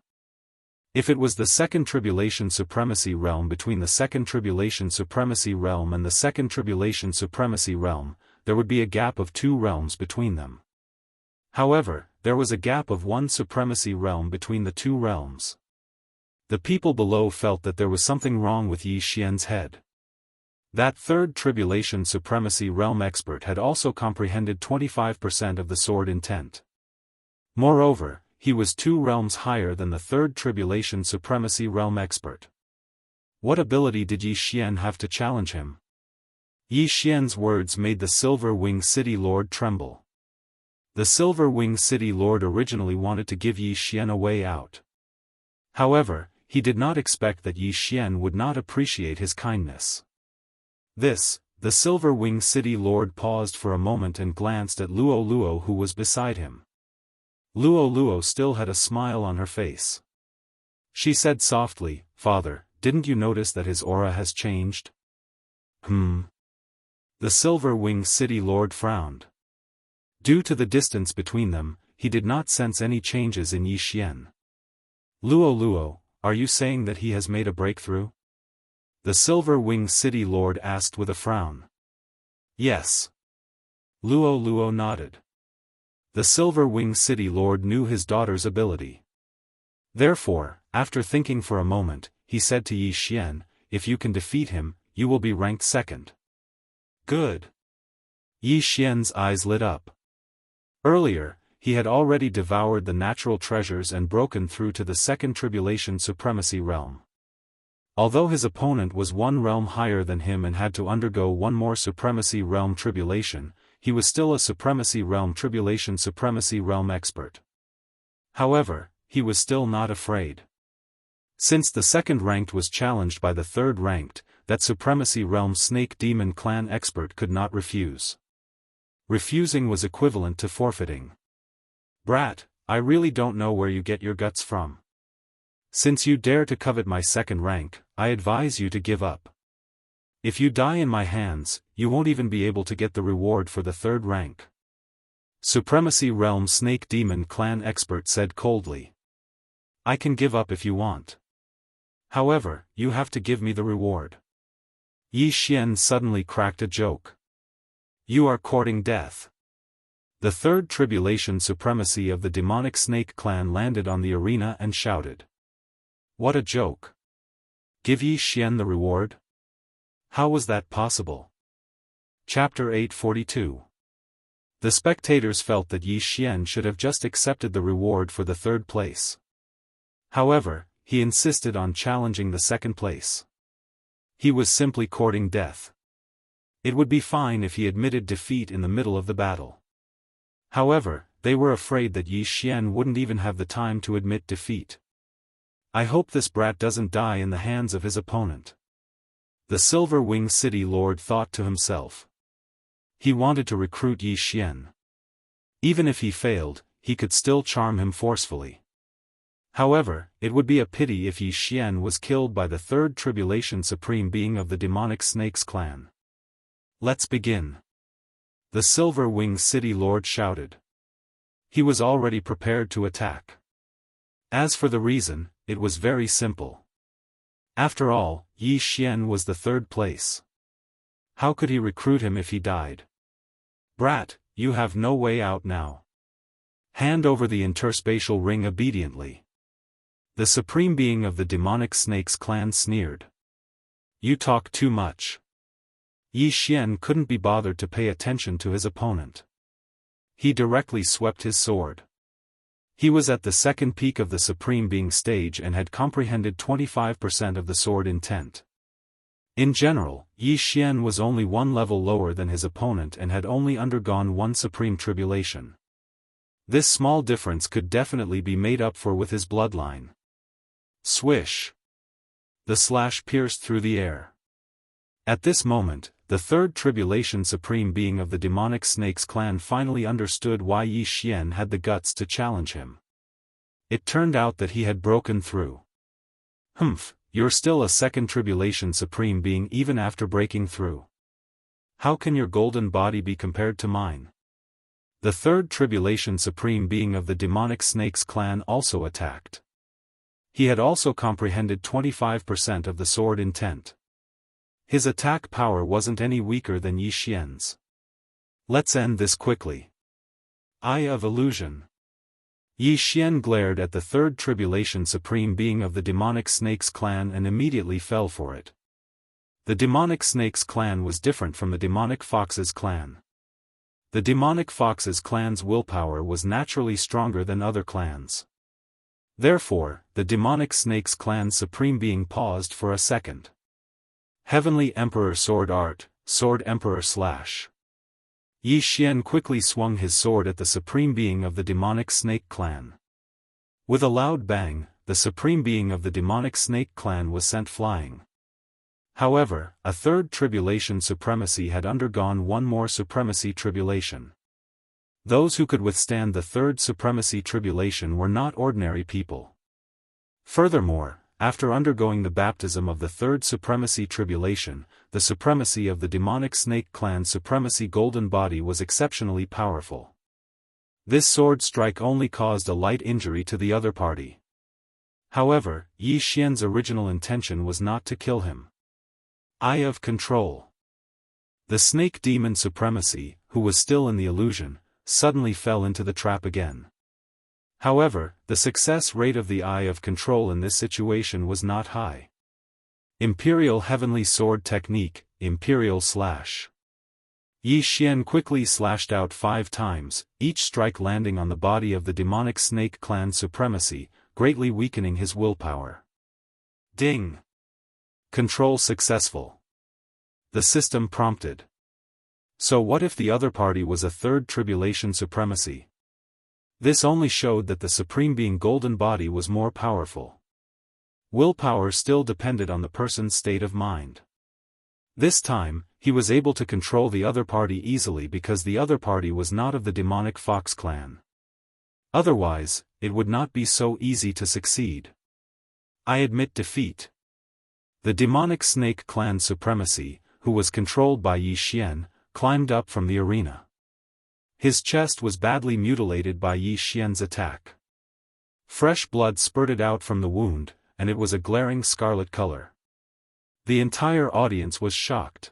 If it was the second tribulation supremacy realm between the second tribulation supremacy realm and the second tribulation supremacy realm, there would be a gap of 2 realms between them. However, there was a gap of 1 supremacy realm between the 2 realms. The people below felt that there was something wrong with Yi Xian's head. That third tribulation supremacy realm expert had also comprehended 25% of the sword intent. Moreover, he was 2 realms higher than the third tribulation supremacy realm expert. What ability did Yi Xian have to challenge him? Yi Xian's words made the Silver Wing City Lord tremble. The Silver Wing City Lord originally wanted to give Yi Xian a way out. However, he did not expect that Yi Xian would not appreciate his kindness. The Silver Wing City Lord paused for a moment and glanced at Luo Luo who was beside him. Luo Luo still had a smile on her face. She said softly, "Father, didn't you notice that his aura has changed?" The Silver Wing City Lord frowned. Due to the distance between them, he did not sense any changes in Yi Xian. "Luo Luo, are you saying that he has made a breakthrough?" The Silver Wing City Lord asked with a frown. "Yes." Luo Luo nodded. The Silver Wing City Lord knew his daughter's ability. Therefore, after thinking for a moment, he said to Yi Xian, "If you can defeat him, you will be ranked second." Good. Yi Xian's eyes lit up. Earlier, he had already devoured the natural treasures and broken through to the second tribulation supremacy realm. Although his opponent was 1 realm higher than him and had to undergo 1 more supremacy realm tribulation, he was still a supremacy realm tribulation supremacy realm expert. However, he was still not afraid. Since the second ranked was challenged by the third ranked, that supremacy realm snake demon clan expert could not refuse. Refusing was equivalent to forfeiting. "Brat, I really don't know where you get your guts from. Since you dare to covet my second rank, I advise you to give up. If you die in my hands, you won't even be able to get the reward for the third rank." Supremacy Realm Snake Demon Clan expert said coldly. "I can give up if you want. However, you have to give me the reward." Yi Xian suddenly cracked a joke. "You are courting death." The third tribulation supremacy of the demonic snake clan landed on the arena and shouted. "What a joke. Give Yi Xian the reward? How was that possible?" Chapter 842. The spectators felt that Yi Xian should have just accepted the reward for the third place. However, he insisted on challenging the second place. He was simply courting death. It would be fine if he admitted defeat in the middle of the battle. However, they were afraid that Yi Xian wouldn't even have the time to admit defeat. I hope this brat doesn't die in the hands of his opponent. The Silver Wing City Lord thought to himself. He wanted to recruit Yi Xian. Even if he failed, he could still charm him forcefully. However, it would be a pity if Yi Xian was killed by the third tribulation supreme being of the demonic snakes clan. Let's begin. The Silver Wing City Lord shouted. He was already prepared to attack. As for the reason, it was very simple. After all, Yi Xian was the third place. How could he recruit him if he died? Brat, you have no way out now. Hand over the interspatial ring obediently. The supreme being of the demonic snakes clan sneered. You talk too much. Yi Xian couldn't be bothered to pay attention to his opponent. He directly swept his sword. He was at the second peak of the Supreme Being stage and had comprehended 25% of the sword intent. In general, Yi Xian was only one level lower than his opponent and had only undergone one supreme tribulation. This small difference could definitely be made up for with his bloodline. Swish! The slash pierced through the air. At this moment, the third tribulation supreme being of the demonic snakes clan finally understood why Yi Xian had the guts to challenge him. It turned out that he had broken through. Humph, you're still a second tribulation supreme being even after breaking through. How can your golden body be compared to mine? The third tribulation supreme being of the demonic snakes clan also attacked. He had also comprehended 25% of the sword intent. His attack power wasn't any weaker than Yi Xian's. Let's end this quickly. Eye of Illusion. Yi Xian glared at the third tribulation supreme being of the demonic snakes clan and immediately fell for it. The demonic snakes clan was different from the demonic foxes clan. The demonic foxes clan's willpower was naturally stronger than other clans. Therefore, the demonic snakes clan's supreme being paused for a second. Heavenly Emperor Sword Art, Sword Emperor Slash. Yi Xian quickly swung his sword at the supreme being of the demonic snake clan. With a loud bang, the supreme being of the demonic snake clan was sent flying. However, a third tribulation supremacy had undergone one more supremacy tribulation. Those who could withstand the third supremacy tribulation were not ordinary people. Furthermore, after undergoing the baptism of the third supremacy tribulation, the supremacy of the demonic snake clan supremacy golden body was exceptionally powerful. This sword strike only caused a light injury to the other party. However, Yi Xian's original intention was not to kill him. Eye of Control. The snake demon supremacy, who was still in the illusion, suddenly fell into the trap again. However, the success rate of the Eye of Control in this situation was not high. Imperial Heavenly Sword Technique, Imperial Slash. Yi Xian quickly slashed out 5 times, each strike landing on the body of the demonic snake clan supremacy, greatly weakening his willpower. Ding! Control successful. The system prompted. So what if the other party was a third tribulation supremacy? This only showed that the Supreme Being Golden Body was more powerful. Willpower still depended on the person's state of mind. This time, he was able to control the other party easily because the other party was not of the demonic fox clan. Otherwise, it would not be so easy to succeed. I admit defeat. The demonic snake clan supremacy, who was controlled by Yi Xian, climbed up from the arena. His chest was badly mutilated by Yi Xian's attack. Fresh blood spurted out from the wound, and it was a glaring scarlet color. The entire audience was shocked.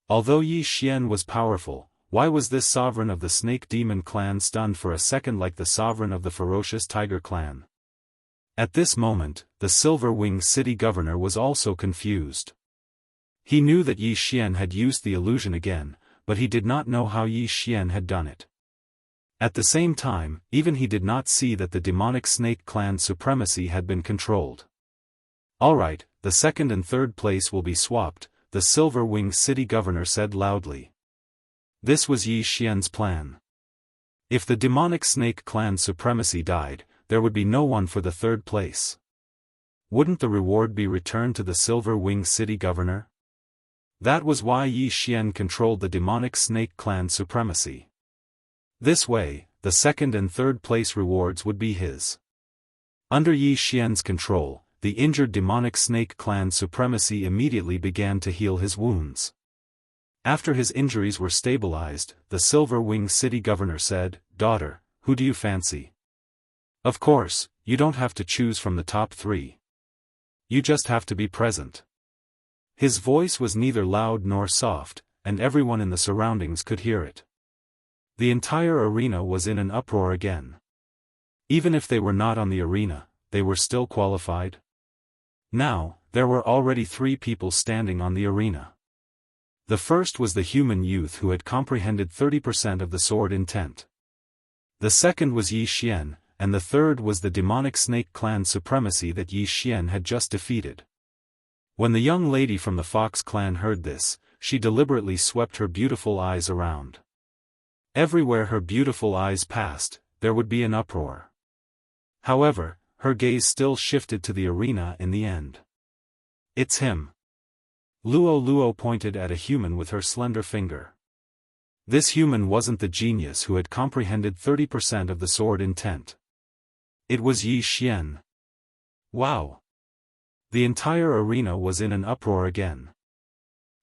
Although Yi Xian was powerful, why was this sovereign of the snake demon clan stunned for a second like the sovereign of the ferocious tiger clan? At this moment, the Silver Wing city governor was also confused. He knew that Yi Xian had used the illusion again, but he did not know how Yi Xian had done it. At the same time, even he did not see that the demonic snake clan supremacy had been controlled. Alright, the second and third place will be swapped, the Silver Wing city governor said loudly. This was Yi Xian's plan. If the demonic snake clan supremacy died, there would be no one for the third place. Wouldn't the reward be returned to the Silver Wing City governor? That was why Yi Xian controlled the demonic snake clan supremacy. This way, the second and third place rewards would be his. Under Yi Xian's control, the injured demonic snake clan supremacy immediately began to heal his wounds. After his injuries were stabilized, the Silver Wing City governor said, "Daughter, who do you fancy? Of course, you don't have to choose from the top 3. You just have to be present." His voice was neither loud nor soft, and everyone in the surroundings could hear it. The entire arena was in an uproar again. Even if they were not on the arena, they were still qualified. Now, there were already 3 people standing on the arena. The first was the human youth who had comprehended 30% of the sword intent. The second was Yi Xian, and the third was the demonic snake clan supremacy that Yi Xian had just defeated. When the young lady from the Fox clan heard this, she deliberately swept her beautiful eyes around. Everywhere her beautiful eyes passed, there would be an uproar. However, her gaze still shifted to the arena in the end. "It's him." Luo pointed at a human with her slender finger. This human wasn't the genius who had comprehended 30% of the sword intent. It was Yi Xian. Wow! The entire arena was in an uproar again.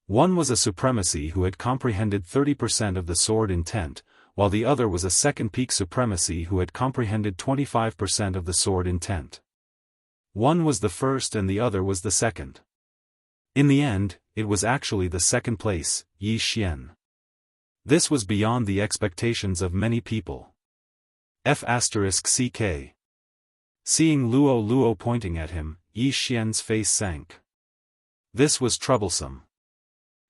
One was a supremacy who had comprehended 30% of the sword intent, while the other was a second peak supremacy who had comprehended 25% of the sword intent. One was the first and the other was the second. In the end, it was actually the second place, Yi Xian. This was beyond the expectations of many people. F***ck. Seeing Luo pointing at him, Yi Xian's face sank. This was troublesome.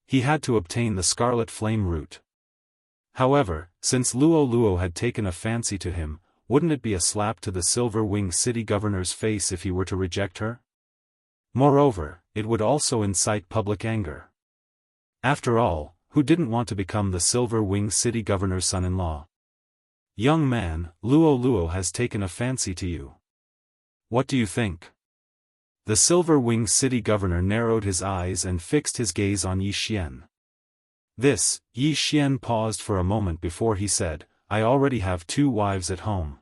He had to obtain the Scarlet Flame Root. However, since Luo had taken a fancy to him, wouldn't it be a slap to the Silver Wing City governor's face if he were to reject her? Moreover, it would also incite public anger. After all, who didn't want to become the Silver Wing City governor's son-in-law? "Young man, Luo has taken a fancy to you. What do you think?" The Silver Wing City governor narrowed his eyes and fixed his gaze on Yi Xian. Yi Xian paused for a moment before he said, "I already have 2 wives at home."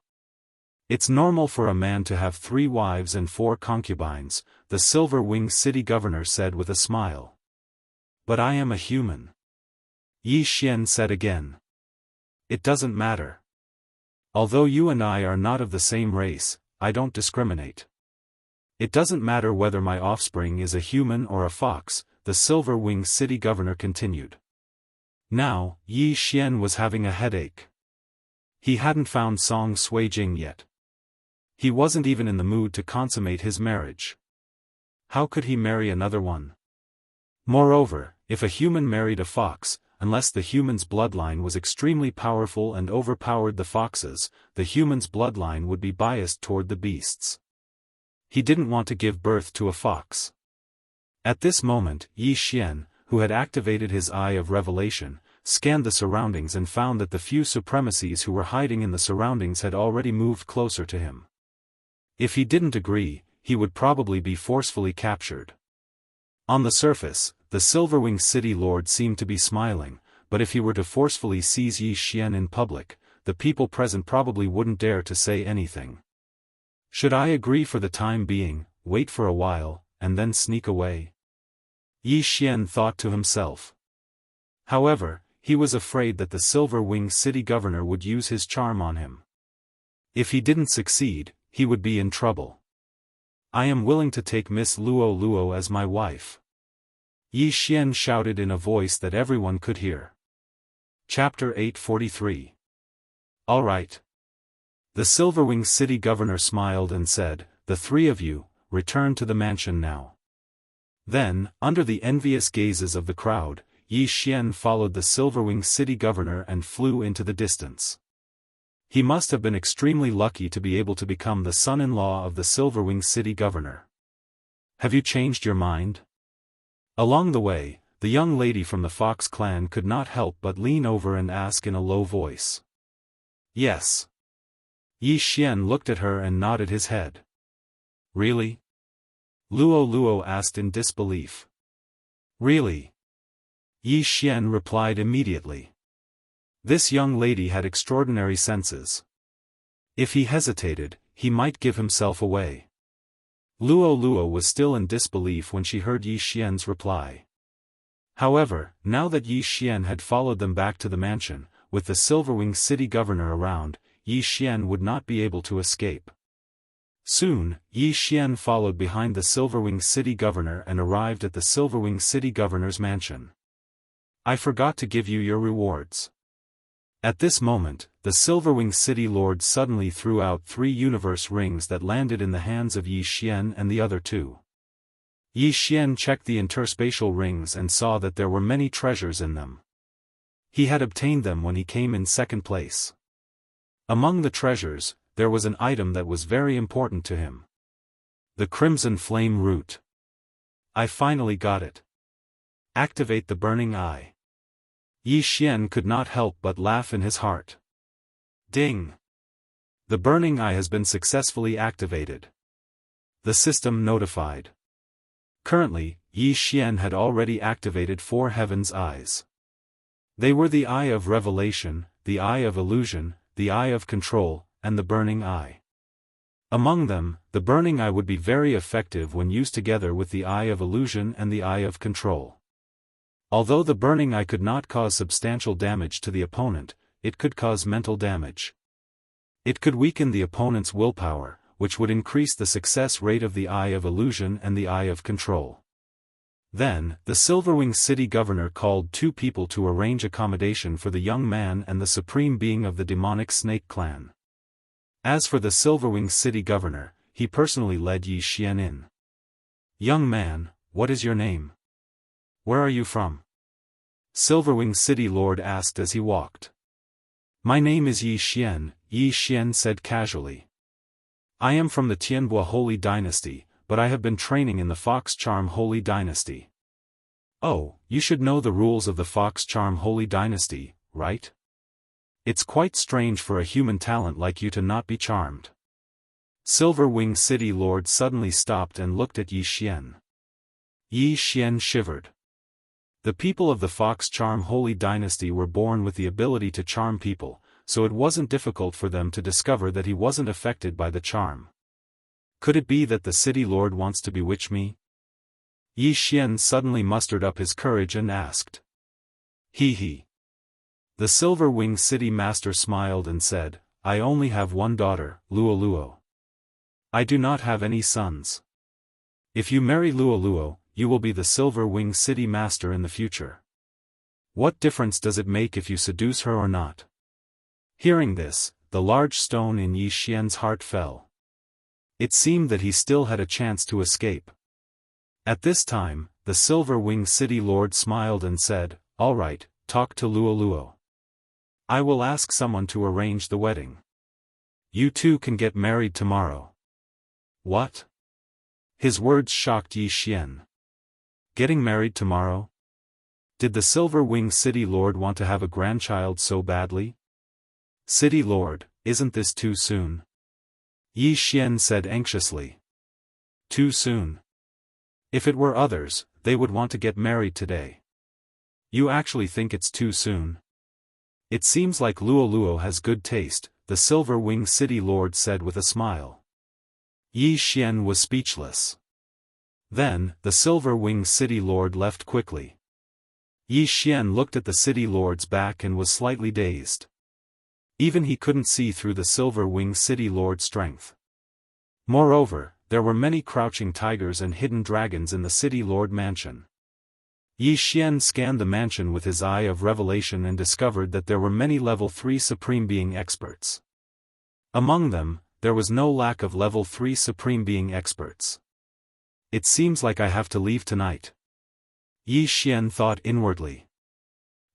"It's normal for a man to have 3 wives and 4 concubines," the Silver Wing City governor said with a smile. "But I am a human," Yi Xian said again. "It doesn't matter. Although you and I are not of the same race, I don't discriminate. It doesn't matter whether my offspring is a human or a fox," the Silver Wing City governor continued. Now, Yi Xian was having a headache. He hadn't found Song Suijing yet. He wasn't even in the mood to consummate his marriage. How could he marry another one? Moreover, if a human married a fox, unless the human's bloodline was extremely powerful and overpowered the foxes, the human's bloodline would be biased toward the beasts. He didn't want to give birth to a fox. At this moment, Yi Xian, who had activated his Eye of Revelation, scanned the surroundings and found that the few supremacies who were hiding in the surroundings had already moved closer to him. If he didn't agree, he would probably be forcefully captured. On the surface, the Silverwing City Lord seemed to be smiling, but if he were to forcefully seize Yi Xian in public, the people present probably wouldn't dare to say anything. Should I agree for the time being, wait for a while, and then sneak away? Yi Xian thought to himself. However, he was afraid that the Silver Wing City governor would use his charm on him. If he didn't succeed, he would be in trouble. "I am willing to take Miss Luo as my wife," Yi Xian shouted in a voice that everyone could hear. Chapter 843. All right. The Silverwing City governor smiled and said, "The 3 of you, return to the mansion now." Then, under the envious gazes of the crowd, Yi Xian followed the Silverwing City governor and flew into the distance. He must have been extremely lucky to be able to become the son-in-law of the Silverwing City governor. "Have you changed your mind?" Along the way, the young lady from the Fox clan could not help but lean over and ask in a low voice. "Yes." Yi Xian looked at her and nodded his head. "Really?" Luo asked in disbelief. Really? Yi Xian replied immediately. This young lady had extraordinary senses. If he hesitated, he might give himself away. Luo was still in disbelief when she heard Yi Xian's reply. However, now that Yi Xian had followed them back to the mansion, with the Silverwing city governor around, Yi Xian would not be able to escape. Soon, Yi Xian followed behind the Silverwing city governor and arrived at the Silverwing city governor's mansion. I forgot to give you your rewards. At this moment, the Silverwing city lord suddenly threw out 3 universe rings that landed in the hands of Yi Xian and the other 2. Yi Xian checked the interspatial rings and saw that there were many treasures in them. He had obtained them when he came in second place. Among the treasures, there was an item that was very important to him. The Crimson Flame Root. I finally got it. Activate the Burning Eye. Yi Xian could not help but laugh in his heart. Ding! The Burning Eye has been successfully activated. The system notified. Currently, Yi Xian had already activated 4 Heaven's Eyes. They were the Eye of Revelation, the Eye of Illusion, the Eye of Control, and the Burning Eye. Among them, the Burning Eye would be very effective when used together with the Eye of Illusion and the Eye of Control. Although the Burning Eye could not cause substantial damage to the opponent, it could cause mental damage. It could weaken the opponent's willpower, which would increase the success rate of the Eye of Illusion and the Eye of Control. Then, the Silverwing city governor called 2 people to arrange accommodation for the young man and the supreme being of the demonic snake clan. As for the Silverwing city governor, he personally led Yi Xian in. Young man, what is your name? Where are you from? Silverwing city lord asked as he walked. My name is Yi Xian, Yi Xian said casually. I am from the Tianbua Holy Dynasty, but I have been training in the Fox Charm Holy Dynasty. Oh, you should know the rules of the Fox Charm Holy Dynasty, right? It's quite strange for a human talent like you to not be charmed. Silverwing city lord suddenly stopped and looked at Yi Xian. Yi Xian shivered. The people of the Fox Charm Holy Dynasty were born with the ability to charm people, so it wasn't difficult for them to discover that he wasn't affected by the charm. Could it be that the city lord wants to bewitch me? Yi Xian suddenly mustered up his courage and asked. He. The Silverwing city master smiled and said, I only have 1 daughter, Luo. I do not have any sons. If you marry Luo, you will be the Silverwing city master in the future. What difference does it make if you seduce her or not? Hearing this, the large stone in Yi Xian's heart fell. It seemed that he still had a chance to escape. At this time, the Silverwing city lord smiled and said, All right, talk to Luo. I will ask someone to arrange the wedding. You 2 can get married tomorrow. What? His words shocked Yi Xian. Getting married tomorrow? Did the Silverwing city lord want to have a grandchild so badly? City lord, isn't this too soon? Yi Xian said anxiously. Too soon? If it were others, they would want to get married today. You actually think it's too soon? It seems like Luo has good taste, the Silverwing city lord said with a smile. Yi Xian was speechless. Then, the Silverwing city lord left quickly. Yi Xian looked at the city lord's back and was slightly dazed. Even he couldn't see through the Silverwing city lord's strength. Moreover, there were many crouching tigers and hidden dragons in the city lord mansion. Yi Xian scanned the mansion with his eye of revelation and discovered that there were many level 3 Supreme Being experts. Among them, there was no lack of level 3 Supreme Being experts. It seems like I have to leave tonight. Yi Xian thought inwardly.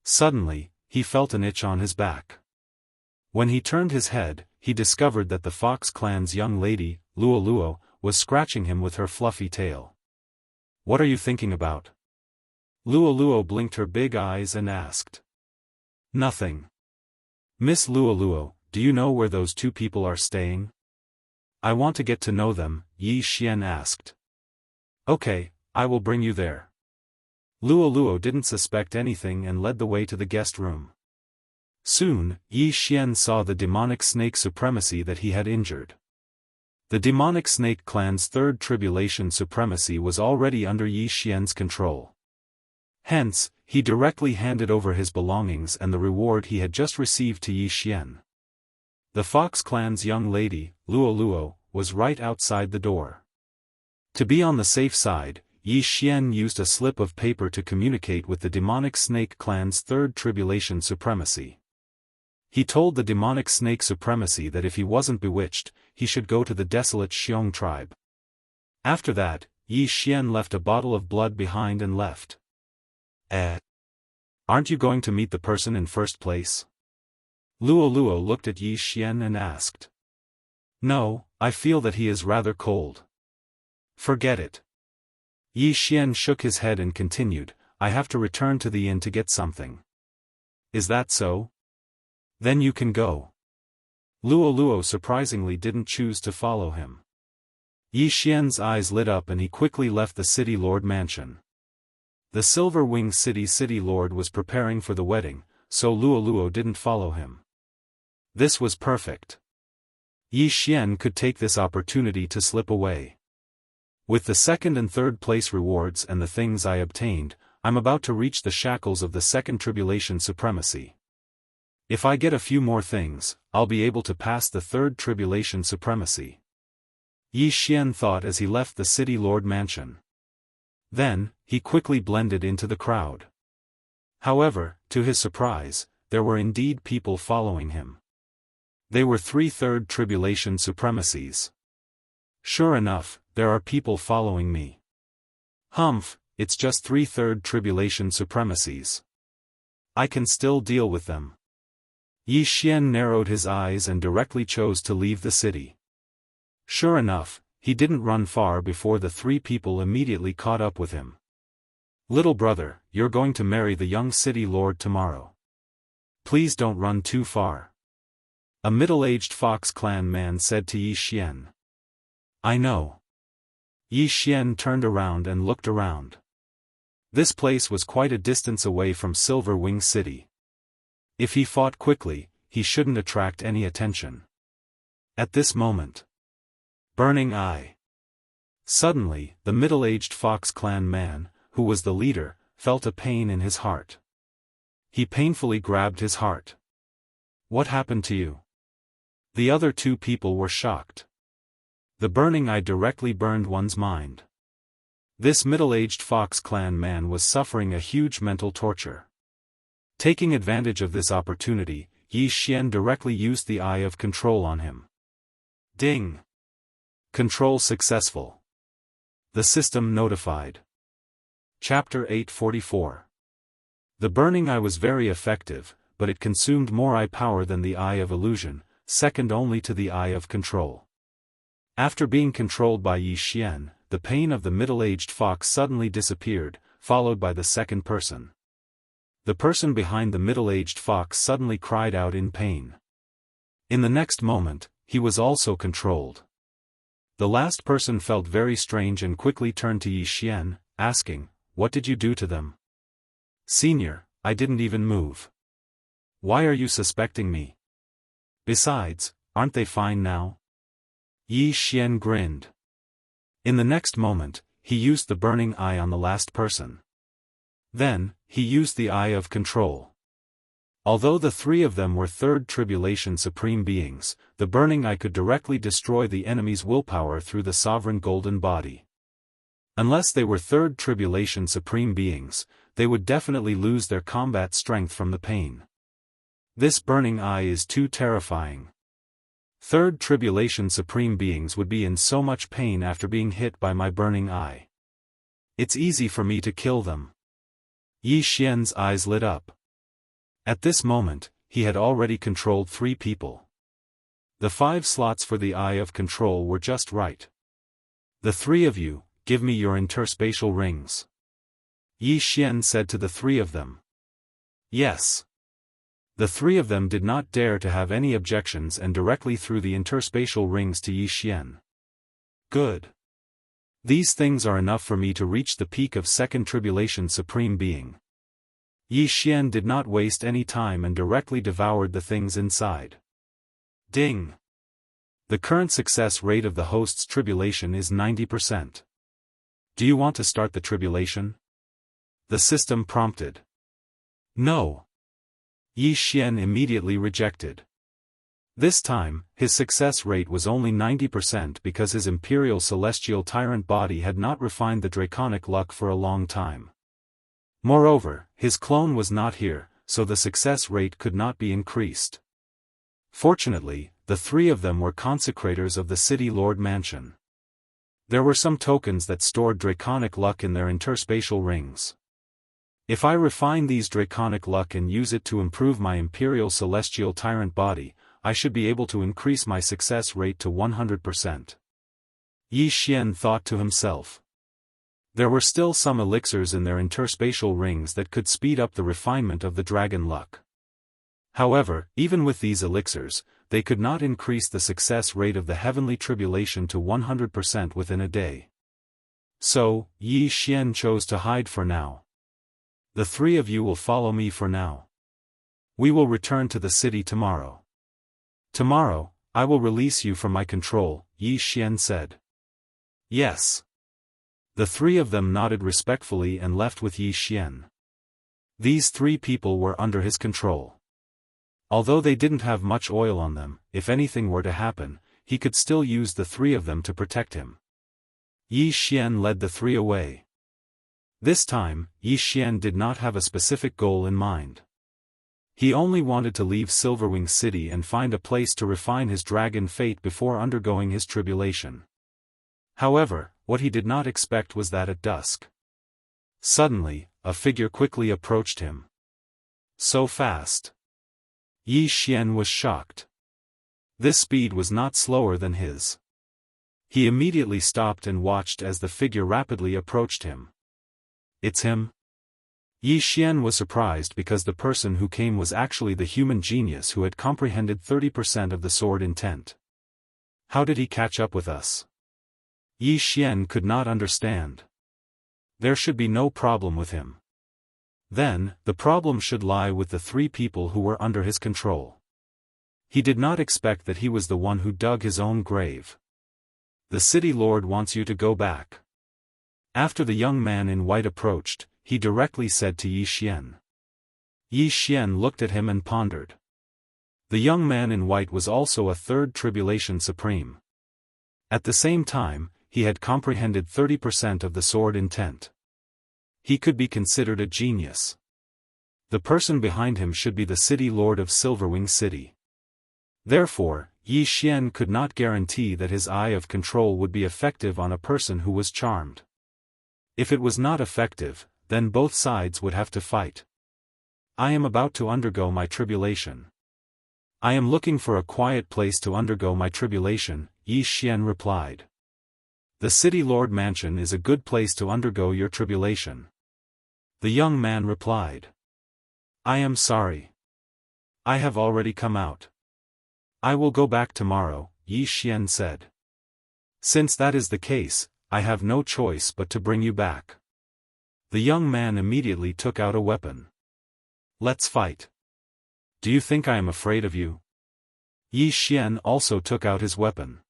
Suddenly, he felt an itch on his back. When he turned his head, he discovered that the Fox clan's young lady, Luo, was scratching him with her fluffy tail. What are you thinking about? Luo blinked her big eyes and asked. Nothing. Miss Luo, do you know where those 2 people are staying? I want to get to know them, Yi Xian asked. Okay, I will bring you there. Luo didn't suspect anything and led the way to the guest room. Soon, Yi Xian saw the demonic snake supremacy that he had injured. The demonic snake clan's third tribulation supremacy was already under Yi Xian's control. Hence, he directly handed over his belongings and the reward he had just received to Yi Xian. The Fox clan's young lady, Luo, was right outside the door. To be on the safe side, Yi Xian used a slip of paper to communicate with the demonic snake clan's third tribulation supremacy. He told the demonic snake supremacy that if he wasn't bewitched, he should go to the desolate Xiong tribe. After that, Yi Xian left a bottle of blood behind and left. Aren't you going to meet the person in first place? Luo looked at Yi Xian and asked. No, I feel that he is rather cold. Forget it. Yi Xian shook his head and continued, I have to return to the inn to get something. Is that so? Then you can go. Luo surprisingly didn't choose to follow him. Yi Xian's eyes lit up and he quickly left the city lord mansion. The Silver Wing city lord was preparing for the wedding, so Luo didn't follow him. This was perfect. Yi Xian could take this opportunity to slip away. With the second and third place rewards and the things I obtained, I'm about to reach the shackles of the second tribulation supremacy. If I get a few more things, I'll be able to pass the third tribulation supremacy. Yi Xian thought as he left the city lord mansion. Then, he quickly blended into the crowd. However, to his surprise, there were indeed people following him. They were 3 third tribulation supremacies. Sure enough, there are people following me. Humph, it's just 3 third tribulation supremacies. I can still deal with them. Yi Xian narrowed his eyes and directly chose to leave the city. Sure enough, he didn't run far before the 3 people immediately caught up with him. Little brother, you're going to marry the young city lord tomorrow. Please don't run too far. A middle-aged Fox clan man said to Yi Xian. I know. Yi Xian turned around and looked around. This place was quite a distance away from Silver Wing City. If he fought quickly, he shouldn't attract any attention. At this moment. Burning eye. Suddenly, the middle-aged Fox clan man, who was the leader, felt a pain in his heart. He painfully grabbed his heart. What happened to you? The other 2 people were shocked. The burning eye directly burned one's mind. This middle-aged Fox clan man was suffering a huge mental torture. Taking advantage of this opportunity, Yi Xian directly used the Eye of Control on him. Ding! Control successful. The system notified. Chapter 844. The burning eye was very effective, but it consumed more eye power than the Eye of Illusion, second only to the Eye of Control. After being controlled by Yi Xian, the pain of the middle-aged fox suddenly disappeared, followed by the second person. The person behind the middle-aged fox suddenly cried out in pain. In the next moment, he was also controlled. The last person felt very strange and quickly turned to Yi Xian, asking, What did you do to them? Senior, I didn't even move. Why are you suspecting me? Besides, aren't they fine now? Yi Xian grinned. In the next moment, he used the burning eye on the last person. Then, he used the Eye of Control. Although the 3 of them were third tribulation supreme beings, the burning eye could directly destroy the enemy's willpower through the sovereign golden body. Unless they were third tribulation supreme beings, they would definitely lose their combat strength from the pain. This burning eye is too terrifying. Third tribulation supreme beings would be in so much pain after being hit by my burning eye. It's easy for me to kill them. Yi Xian's eyes lit up. At this moment, he had already controlled 3 people. The 5 slots for the Eye of Control were just right. The 3 of you, give me your interspatial rings. Yi Xian said to the 3 of them. Yes. The 3 of them did not dare to have any objections and directly threw the interspatial rings to Yi Xian. Good. These things are enough for me to reach the peak of second tribulation supreme being. Yi Xian did not waste any time and directly devoured the things inside. Ding! The current success rate of the host's tribulation is 90%. Do you want to start the tribulation? The system prompted. No. Yi Xian immediately rejected. This time, his success rate was only 90% because his imperial celestial tyrant body had not refined the draconic luck for a long time. Moreover, his clone was not here, so the success rate could not be increased. Fortunately, the three of them were consecrators of the City Lord Mansion. There were some tokens that stored draconic luck in their interspatial rings. If I refine these draconic luck and use it to improve my imperial celestial tyrant body, I should be able to increase my success rate to 100%. Yi Xian thought to himself. There were still some elixirs in their interspatial rings that could speed up the refinement of the dragon luck. However, even with these elixirs, they could not increase the success rate of the heavenly tribulation to 100% within a day. So, Yi Xian chose to hide for now. The three of you will follow me for now. We will return to the city tomorrow. Tomorrow, I will release you from my control, Yi Xian said. Yes. The three of them nodded respectfully and left with Yi Xian. These three people were under his control. Although they didn't have much oil on them, if anything were to happen, he could still use the three of them to protect him. Yi Xian led the three away. This time, Yi Xian did not have a specific goal in mind. He only wanted to leave Silverwing City and find a place to refine his dragon fate before undergoing his tribulation. However, what he did not expect was that at dusk. Suddenly, a figure quickly approached him. So fast. Yi Xian was shocked. This speed was not slower than his. He immediately stopped and watched as the figure rapidly approached him. It's him? Yi Xian was surprised because the person who came was actually the human genius who had comprehended 30% of the sword intent. How did he catch up with us? Yi Xian could not understand. There should be no problem with him. Then, the problem should lie with the three people who were under his control. He did not expect that he was the one who dug his own grave. The city lord wants you to go back. After the young man in white approached, he directly said to Yi Xian. Yi Xian looked at him and pondered. The young man in white was also a third tribulation supreme. At the same time, he had comprehended 30% of the sword intent. He could be considered a genius. The person behind him should be the city lord of Silverwing City. Therefore, Yi Xian could not guarantee that his eye of control would be effective on a person who was charmed. If it was not effective, then both sides would have to fight. I am about to undergo my tribulation. I am looking for a quiet place to undergo my tribulation, Yi Xian replied. The City Lord Mansion is a good place to undergo your tribulation. The young man replied. I am sorry. I have already come out. I will go back tomorrow, Yi Xian said. Since that is the case, I have no choice but to bring you back. The young man immediately took out a weapon. Let's fight. Do you think I am afraid of you? Yi Xian also took out his weapon.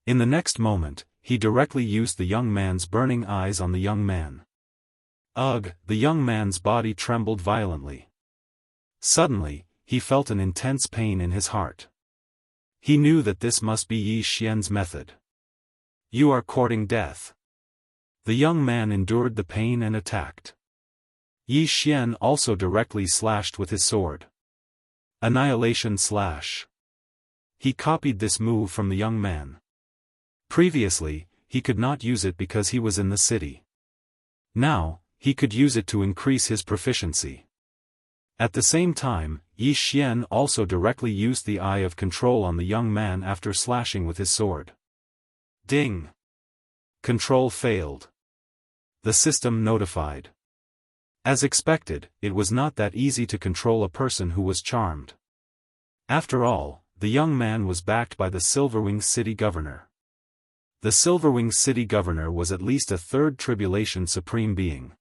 In the next moment, he directly used the young man's burning eyes on the young man. Ugh! The young man's body trembled violently. Suddenly, he felt an intense pain in his heart. He knew that this must be Yi Xian's method. You are courting death. The young man endured the pain and attacked. Yi Xian also directly slashed with his sword. Annihilation Slash. He copied this move from the young man. Previously, he could not use it because he was in the city. Now, he could use it to increase his proficiency. At the same time, Yi Xian also directly used the eye of control on the young man after slashing with his sword. Ding! Control failed. The system notified. As expected, it was not that easy to control a person who was charmed. After all, the young man was backed by the Silverwing City governor. The Silverwing city governor was at least a third tribulation supreme being.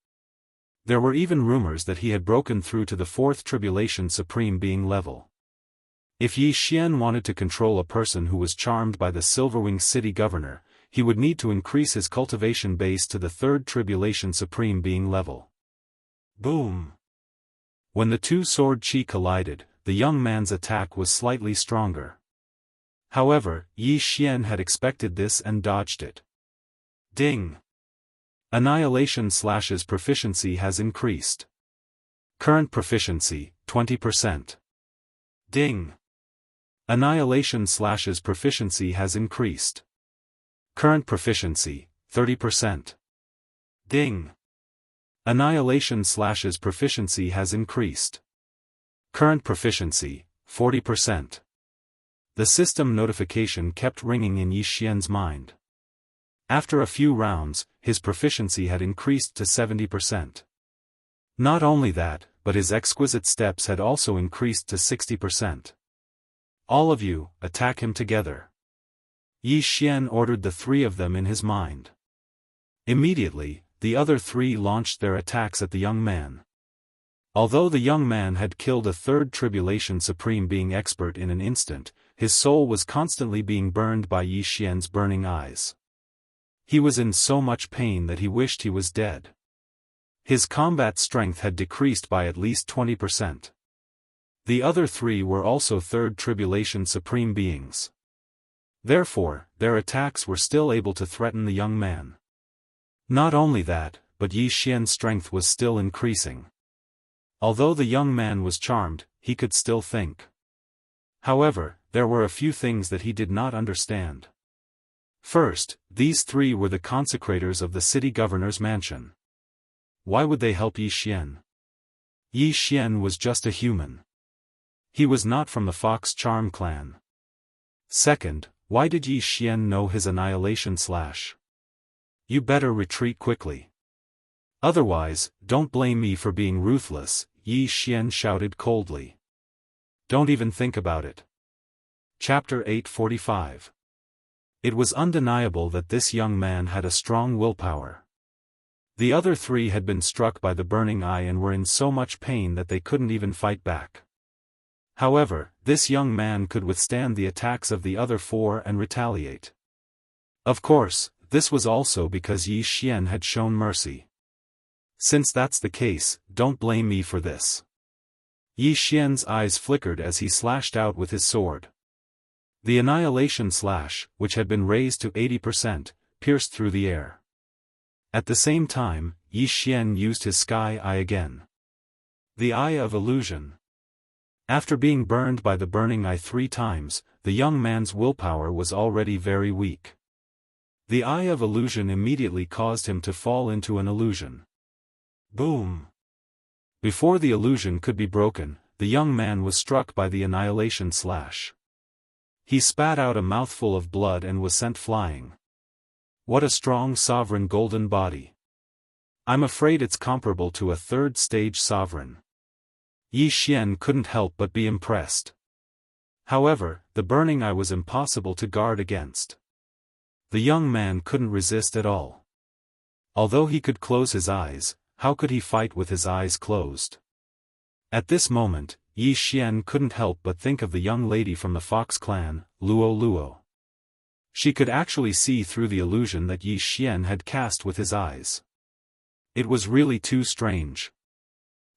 There were even rumors that he had broken through to the fourth tribulation supreme being level. If Yi Xian wanted to control a person who was charmed by the Silverwing city governor, he would need to increase his cultivation base to the third tribulation supreme being level. Boom! When the two sword chi collided, the young man's attack was slightly stronger. However, Yi Xian had expected this and dodged it. Ding! Annihilation/'s proficiency has increased. Current proficiency, 20%. Ding! Annihilation/'s proficiency has increased. Current proficiency, 30%. Ding! Annihilation/'s proficiency has increased. Current proficiency, 40%. The system notification kept ringing in Yi Xian's mind. After a few rounds, his proficiency had increased to 70%. Not only that, but his exquisite steps had also increased to 60%. All of you, attack him together. Yi Xian ordered the three of them in his mind. Immediately, the other three launched their attacks at the young man. Although the young man had killed a third tribulation supreme being expert in an instant, his soul was constantly being burned by Yi Xian's burning eyes. He was in so much pain that he wished he was dead. His combat strength had decreased by at least 20%. The other three were also third tribulation supreme beings. Therefore, their attacks were still able to threaten the young man. Not only that, but Yi Xian's strength was still increasing. Although the young man was charmed, he could still think. However, there were a few things that he did not understand. First, these three were the consecrators of the city governor's mansion. Why would they help Yi Xian? Yi Xian was just a human. He was not from the Fox Charm clan. Second, why did Yi Xian know his annihilation/? You better retreat quickly. Otherwise, don't blame me for being ruthless, Yi Xian shouted coldly. Don't even think about it. Chapter 845. It was undeniable that this young man had a strong willpower. The other three had been struck by the burning eye and were in so much pain that they couldn't even fight back. However, this young man could withstand the attacks of the other four and retaliate. Of course, this was also because Yi Xian had shown mercy. Since that's the case, don't blame me for this. Yi Xian's eyes flickered as he slashed out with his sword. The annihilation slash, which had been raised to 80%, pierced through the air. At the same time, Yi Xian used his sky eye again. The Eye of Illusion. After being burned by the burning eye 3 times, the young man's willpower was already very weak. The Eye of Illusion immediately caused him to fall into an illusion. Boom! Before the illusion could be broken, the young man was struck by the annihilation slash. He spat out a mouthful of blood and was sent flying. What a strong sovereign golden body. I'm afraid it's comparable to a third-stage sovereign. Yi Xian couldn't help but be impressed. However, the burning eye was impossible to guard against. The young man couldn't resist at all. Although he could close his eyes, how could he fight with his eyes closed? At this moment, Yi Xian couldn't help but think of the young lady from the Fox clan, Luo Luo. She could actually see through the illusion that Yi Xian had cast with his eyes. It was really too strange.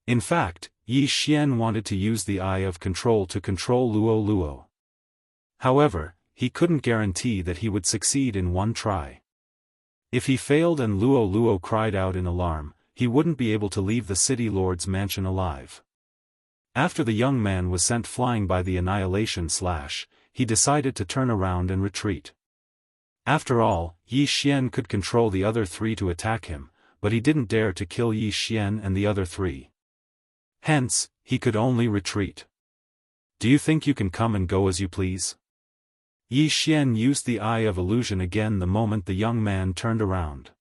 In fact, Yi Xian wanted to use the Eye of Control to control Luo Luo. However, he couldn't guarantee that he would succeed in one try. If he failed and Luo Luo cried out in alarm, he wouldn't be able to leave the city lord's mansion alive. After the young man was sent flying by the annihilation slash, he decided to turn around and retreat. After all, Yi Xian could control the other three to attack him, but he didn't dare to kill Yi Xian and the other three. Hence, he could only retreat. Do you think you can come and go as you please? Yi Xian used the Eye of Illusion again the moment the young man turned around.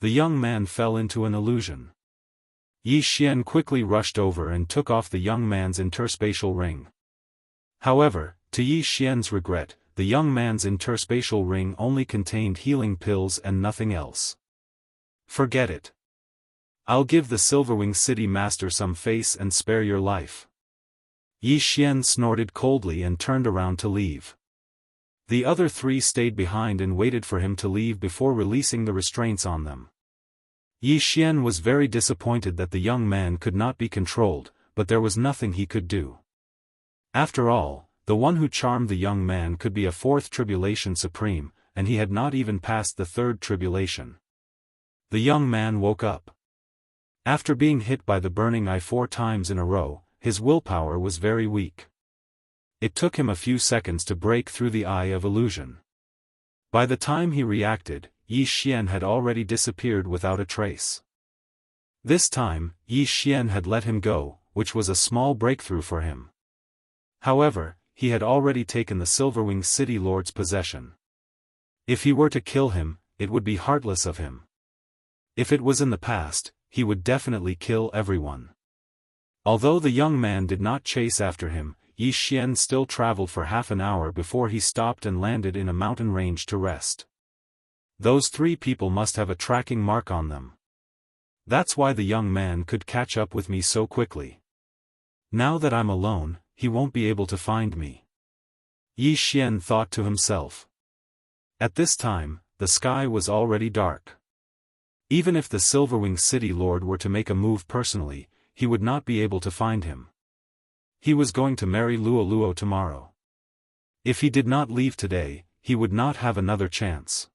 The young man fell into an illusion. Yi Xian quickly rushed over and took off the young man's interspatial ring. However, to Yi Xian's regret, the young man's interspatial ring only contained healing pills and nothing else. Forget it. I'll give the Silverwing City Master some face and spare your life. Yi Xian snorted coldly and turned around to leave. The other three stayed behind and waited for him to leave before releasing the restraints on them. Yi Xian was very disappointed that the young man could not be controlled, but there was nothing he could do. After all, the one who charmed the young man could be a fourth tribulation supreme, and he had not even passed the third tribulation. The young man woke up. After being hit by the burning eye 4 times in a row, his willpower was very weak. It took him a few seconds to break through the eye of illusion. By the time he reacted, Yi Xian had already disappeared without a trace. This time, Yi Xian had let him go, which was a small breakthrough for him. However, he had already taken the Silverwing City Lord's possession. If he were to kill him, it would be heartless of him. If it was in the past, he would definitely kill everyone. Although the young man did not chase after him, Yi Xian still traveled for half an hour before he stopped and landed in a mountain range to rest. Those 3 people must have a tracking mark on them. That's why the young man could catch up with me so quickly. Now that I'm alone, he won't be able to find me. Yi Xian thought to himself. At this time, the sky was already dark. Even if the Silverwing City Lord were to make a move personally, he would not be able to find him. He was going to marry Luo tomorrow. If he did not leave today, he would not have another chance.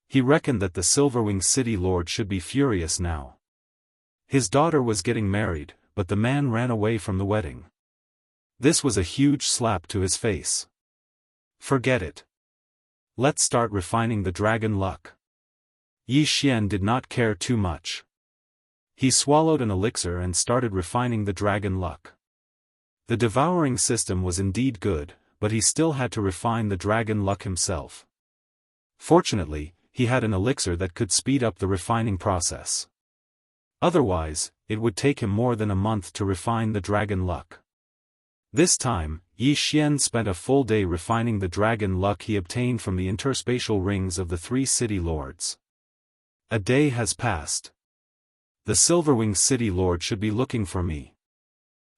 He reckoned that the Silverwing City Lord should be furious now. His daughter was getting married, but the man ran away from the wedding. This was a huge slap to his face. Forget it. Let's start refining the dragon luck. Yi Xian did not care too much. He swallowed an elixir and started refining the dragon luck. The devouring system was indeed good, but he still had to refine the dragon luck himself. Fortunately, he had an elixir that could speed up the refining process. Otherwise, it would take him more than a month to refine the dragon luck. This time, Yi Xian spent a full day refining the dragon luck he obtained from the interspatial rings of the 3 city lords. A day has passed. The Silverwing City Lord should be looking for me.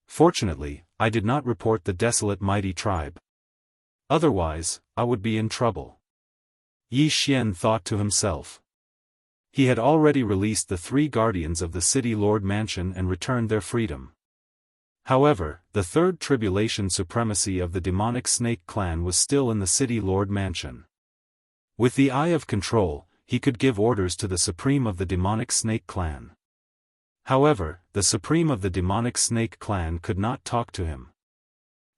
Fortunately, I did not report the desolate mighty tribe. Otherwise, I would be in trouble. Yi Xian thought to himself. He had already released the 3 guardians of the City Lord Mansion and returned their freedom. However, the third tribulation supremacy of the demonic snake clan was still in the City Lord Mansion. With the eye of control, he could give orders to the supreme of the demonic snake clan. However, the supreme of the demonic snake clan could not talk to him.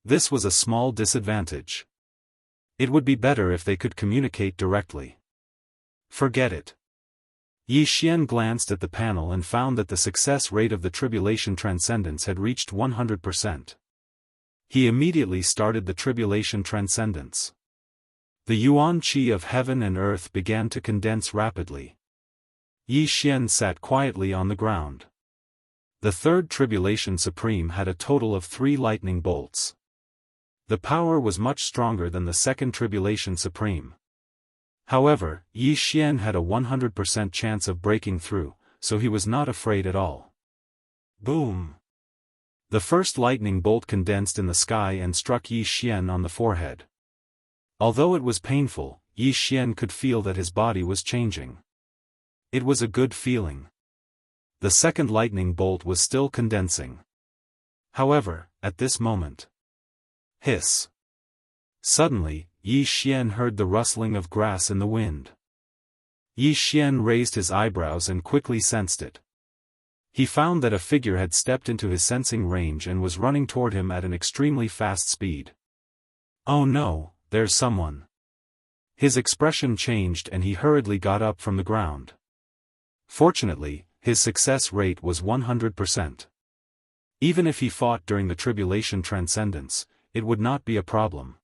This was a small disadvantage. It would be better if they could communicate directly. Forget it. Yi Xian glanced at the panel and found that the success rate of the tribulation transcendence had reached 100%. He immediately started the tribulation transcendence. The yuan qi of heaven and earth began to condense rapidly. Yi Xian sat quietly on the ground. The third tribulation supreme had a total of 3 lightning bolts. The power was much stronger than the second tribulation supreme. However, Yi Xian had a 100% chance of breaking through, so he was not afraid at all. Boom! The first lightning bolt condensed in the sky and struck Yi Xian on the forehead. Although it was painful, Yi Xian could feel that his body was changing. It was a good feeling. The second lightning bolt was still condensing. However, at this moment. Hiss! Suddenly, Yi Xian heard the rustling of grass in the wind. Yi Xian raised his eyebrows and quickly sensed it. He found that a figure had stepped into his sensing range and was running toward him at an extremely fast speed. Oh no, there's someone. His expression changed and he hurriedly got up from the ground. Fortunately, his success rate was 100%. Even if he fought during the tribulation transcendence, it would not be a problem.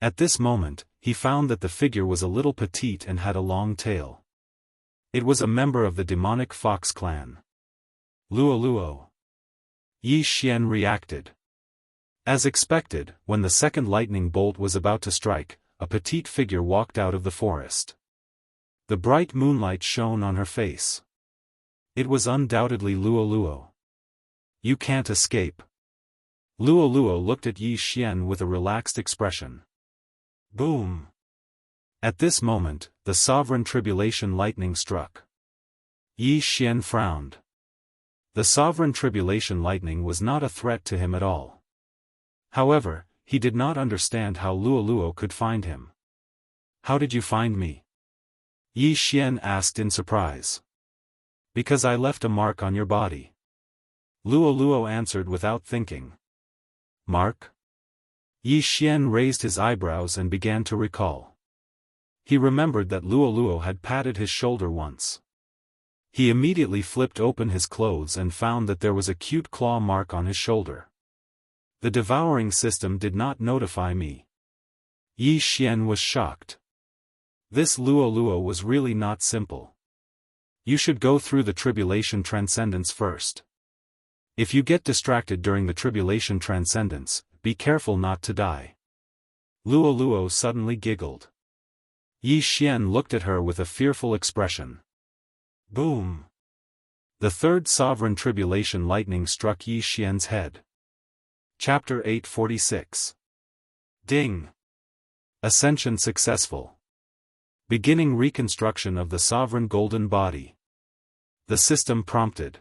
At this moment, he found that the figure was a little petite and had a long tail. It was a member of the demonic fox clan. Luo. Yi Xian reacted. As expected, when the second lightning bolt was about to strike, a petite figure walked out of the forest. The bright moonlight shone on her face. It was undoubtedly Luo. You can't escape. Luo looked at Yi Xian with a relaxed expression. Boom! At this moment, the sovereign tribulation lightning struck. Yi Xian frowned. The sovereign tribulation lightning was not a threat to him at all. However, he did not understand how Luo could find him. How did you find me? Yi Xian asked in surprise. Because I left a mark on your body. Luo answered without thinking. Mark? Yi Xian raised his eyebrows and began to recall. He remembered that Luo had patted his shoulder once. He immediately flipped open his clothes and found that there was a cute claw mark on his shoulder. The devouring system did not notify me. Yi Xian was shocked. This Luo was really not simple. You should go through the tribulation transcendence first. If you get distracted during the tribulation transcendence, be careful not to die. Luo suddenly giggled. Yi Xian looked at her with a fearful expression. Boom! The third sovereign tribulation lightning struck Yi Xian's head. Chapter 846. Ding! Ascension successful. Beginning reconstruction of the sovereign golden body. The system prompted.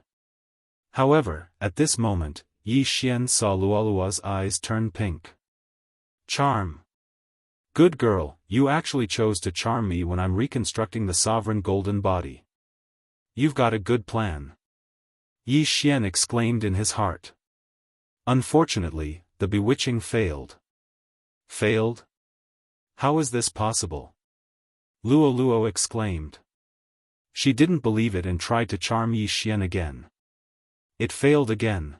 However, at this moment, Yi Xian saw Luo's eyes turn pink. Charm. Good girl, you actually chose to charm me when I'm reconstructing the sovereign golden body. You've got a good plan. Yi Xian exclaimed in his heart. Unfortunately, the bewitching failed. Failed? How is this possible? Luo exclaimed. She didn't believe it and tried to charm Yi Xian again. It failed again.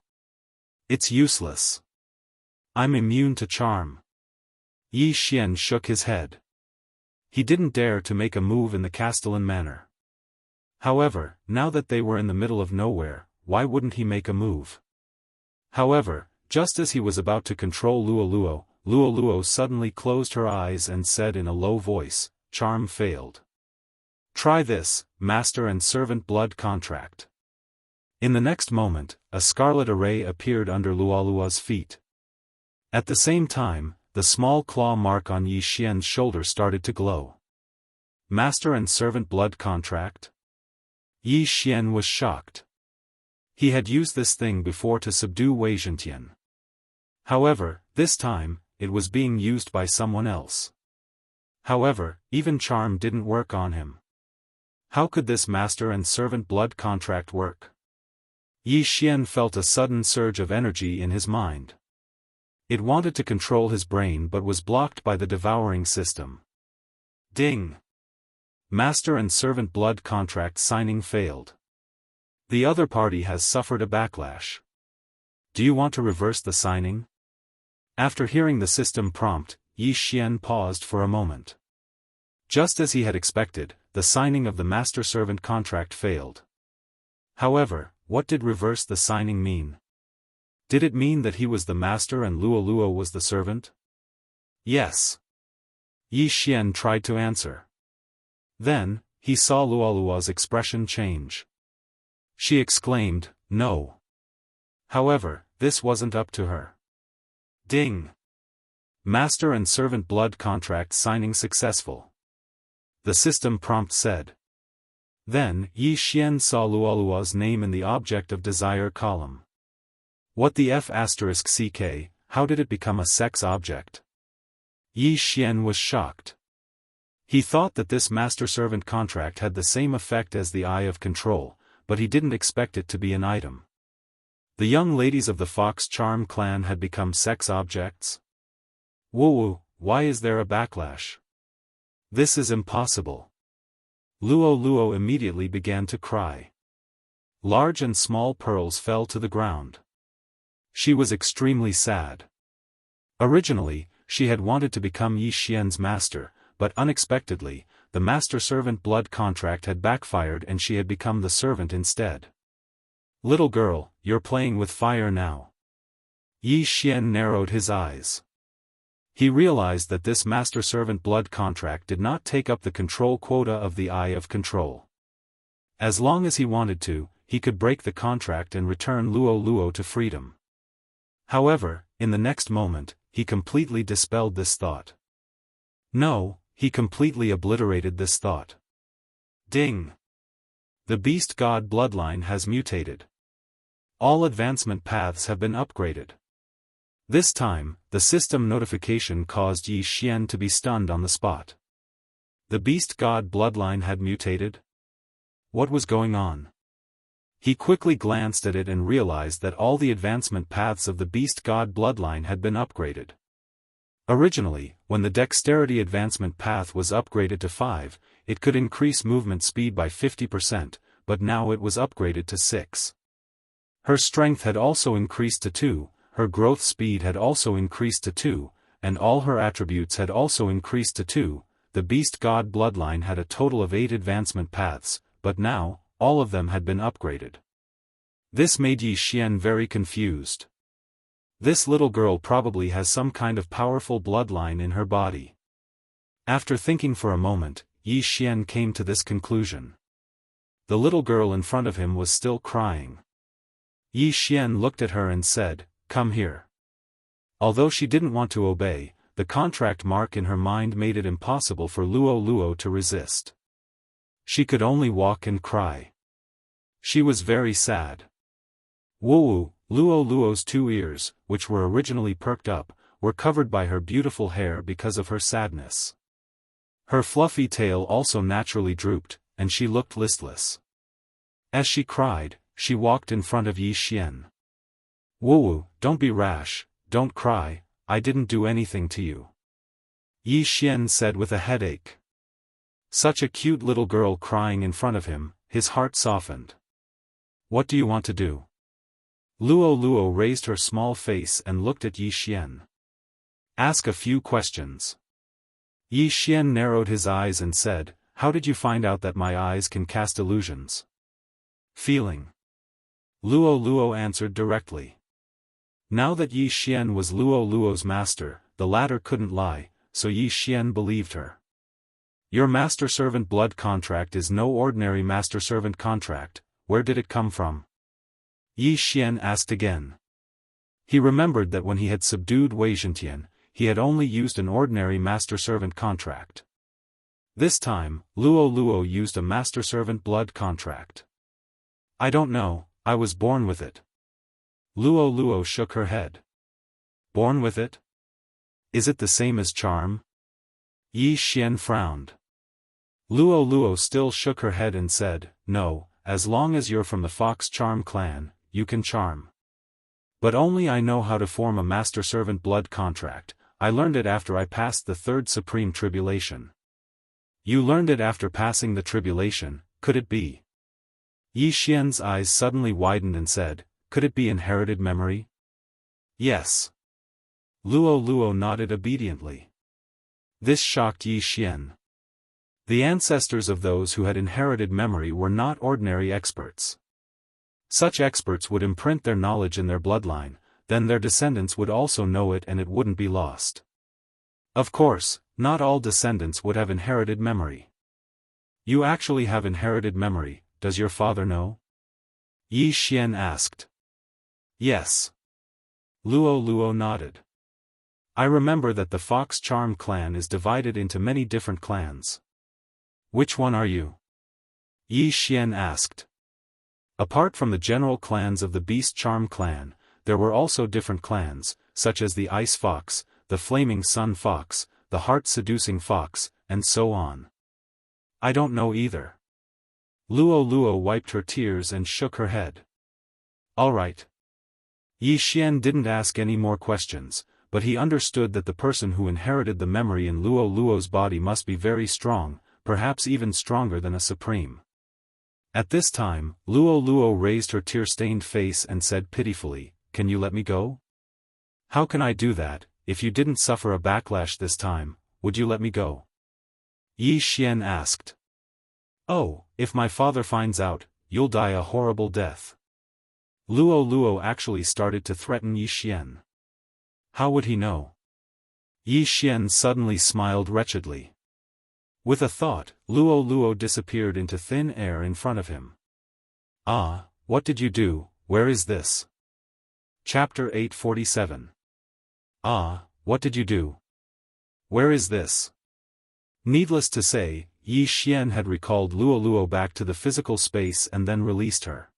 It's useless. I'm immune to charm. Yi Xian shook his head. He didn't dare to make a move in the Castellan manner. However, now that they were in the middle of nowhere, why wouldn't he make a move? However, just as he was about to control Luo suddenly closed her eyes and said in a low voice, "Charm failed. Try this, master and servant blood contract." In the next moment, a scarlet array appeared under Luo's feet. At the same time, the small claw mark on Yi Xian's shoulder started to glow. Master and servant blood contract? Yi Xian was shocked. He had used this thing before to subdue Wei Zhentian. However, this time, it was being used by someone else. However, even charm didn't work on him. How could this master and servant blood contract work? Yi Xian felt a sudden surge of energy in his mind. It wanted to control his brain but was blocked by the devouring system. Ding! Master and servant blood contract signing failed. The other party has suffered a backlash. Do you want to reverse the signing? After hearing the system prompt, Yi Xian paused for a moment. Just as he had expected, the signing of the master-servant contract failed. However, what did reverse the signing mean? Did it mean that he was the master and Luo was the servant? Yes. Yi Xian tried to answer. Then, he saw Luo's expression change. She exclaimed, "No." However, this wasn't up to her. Ding! Master and servant blood contract signing successful. The system prompt said. Then, Yi Xian saw Luo's name in the object of desire column. What the F***ck, how did it become a sex object? Yi Xian was shocked. He thought that this master-servant contract had the same effect as the Eye of Control, but he didn't expect it to be an item. The young ladies of the Fox Charm clan had become sex objects? Woo, why is there a backlash? This is impossible. Luo immediately began to cry. Large and small pearls fell to the ground. She was extremely sad. Originally, she had wanted to become Yi Xian's master, but unexpectedly, the master-servant blood contract had backfired and she had become the servant instead. Little girl, you're playing with fire now. Yi Xian narrowed his eyes. He realized that this master-servant blood contract did not take up the control quota of the Eye of Control. As long as he wanted to, he could break the contract and return Luo Luo to freedom. However, in the next moment, he completely dispelled this thought. No, he completely obliterated this thought. Ding! The beast god bloodline has mutated. All advancement paths have been upgraded. This time, the system notification caused Yi Xian to be stunned on the spot. The beast god bloodline had mutated? What was going on? He quickly glanced at it and realized that all the advancement paths of the beast god bloodline had been upgraded. Originally, when the dexterity advancement path was upgraded to 5, it could increase movement speed by 50%, but now it was upgraded to 6. Her strength had also increased to 2, her growth speed had also increased to 2, and all her attributes had also increased to 2. The beast god bloodline had a total of 8 advancement paths, but now, all of them had been upgraded. This made Yi Xian very confused. This little girl probably has some kind of powerful bloodline in her body. After thinking for a moment, Yi Xian came to this conclusion. The little girl in front of him was still crying. Yi Xian looked at her and said, "Come here." Although she didn't want to obey, the contract mark in her mind made it impossible for Luo Luo to resist. She could only walk and cry. She was very sad. Luo Luo's 2 ears, which were originally perked up, were covered by her beautiful hair because of her sadness. Her fluffy tail also naturally drooped, and she looked listless. As she cried, she walked in front of Yi Xian. "Wu, don't be rash, don't cry, I didn't do anything to you," Yi Xian said with a headache. Such a cute little girl crying in front of him, his heart softened. "What do you want to do?" Luo Luo raised her small face and looked at Yi Xian. "Ask a few questions." Yi Xian narrowed his eyes and said, "How did you find out that my eyes can cast illusions?" "Feeling." Luo Luo answered directly. Now that Yi Xian was Luo Luo's master, the latter couldn't lie, so Yi Xian believed her. "Your master-servant blood contract is no ordinary master-servant contract, where did it come from?" Yi Xian asked again. He remembered that when he had subdued Wei Zhentian, he had only used an ordinary master-servant contract. This time, Luo Luo used a master-servant blood contract. "I don't know, I was born with it." Luo Luo shook her head. "Born with it? Is it the same as charm?" Yi Xian frowned. Luo Luo still shook her head and said, "No, as long as you're from the Fox Charm clan, you can charm. But only I know how to form a master-servant blood contract. I learned it after I passed the third supreme tribulation." "You learned it after passing the tribulation, could it be?" Yi Xian's eyes suddenly widened and said, "Could it be inherited memory?" "Yes." Luo Luo nodded obediently. This shocked Yi Xian. The ancestors of those who had inherited memory were not ordinary experts. Such experts would imprint their knowledge in their bloodline, then their descendants would also know it and it wouldn't be lost. Of course, not all descendants would have inherited memory. "You actually have inherited memory, does your father know?" Yi Xian asked. "Yes." Luo Luo nodded. "I remember that the Fox Charm clan is divided into many different clans." "Which one are you?" Yi Xian asked. Apart from the general clans of the Beast Charm clan, there were also different clans, such as the Ice Fox, the Flaming Sun Fox, the Heart-Seducing Fox, and so on. "I don't know either." Luo Luo wiped her tears and shook her head. "All right." Yi Xian didn't ask any more questions, but he understood that the person who inherited the memory in Luo Luo's body must be very strong, perhaps even stronger than a supreme. At this time, Luo Luo raised her tear-stained face and said pitifully, "Can you let me go?" "How can I do that? If you didn't suffer a backlash this time, would you let me go?" Yi Xian asked. "Oh, if my father finds out, you'll die a horrible death." Luo Luo actually started to threaten Yi Xian. How would he know? Yi Xian suddenly smiled wretchedly. With a thought, Luo Luo disappeared into thin air in front of him. Ah, what did you do? Where is this? Chapter 847. Ah, what did you do? Where is this? Needless to say, Yi Xian had recalled Luo Luo back to the physical space and then released her.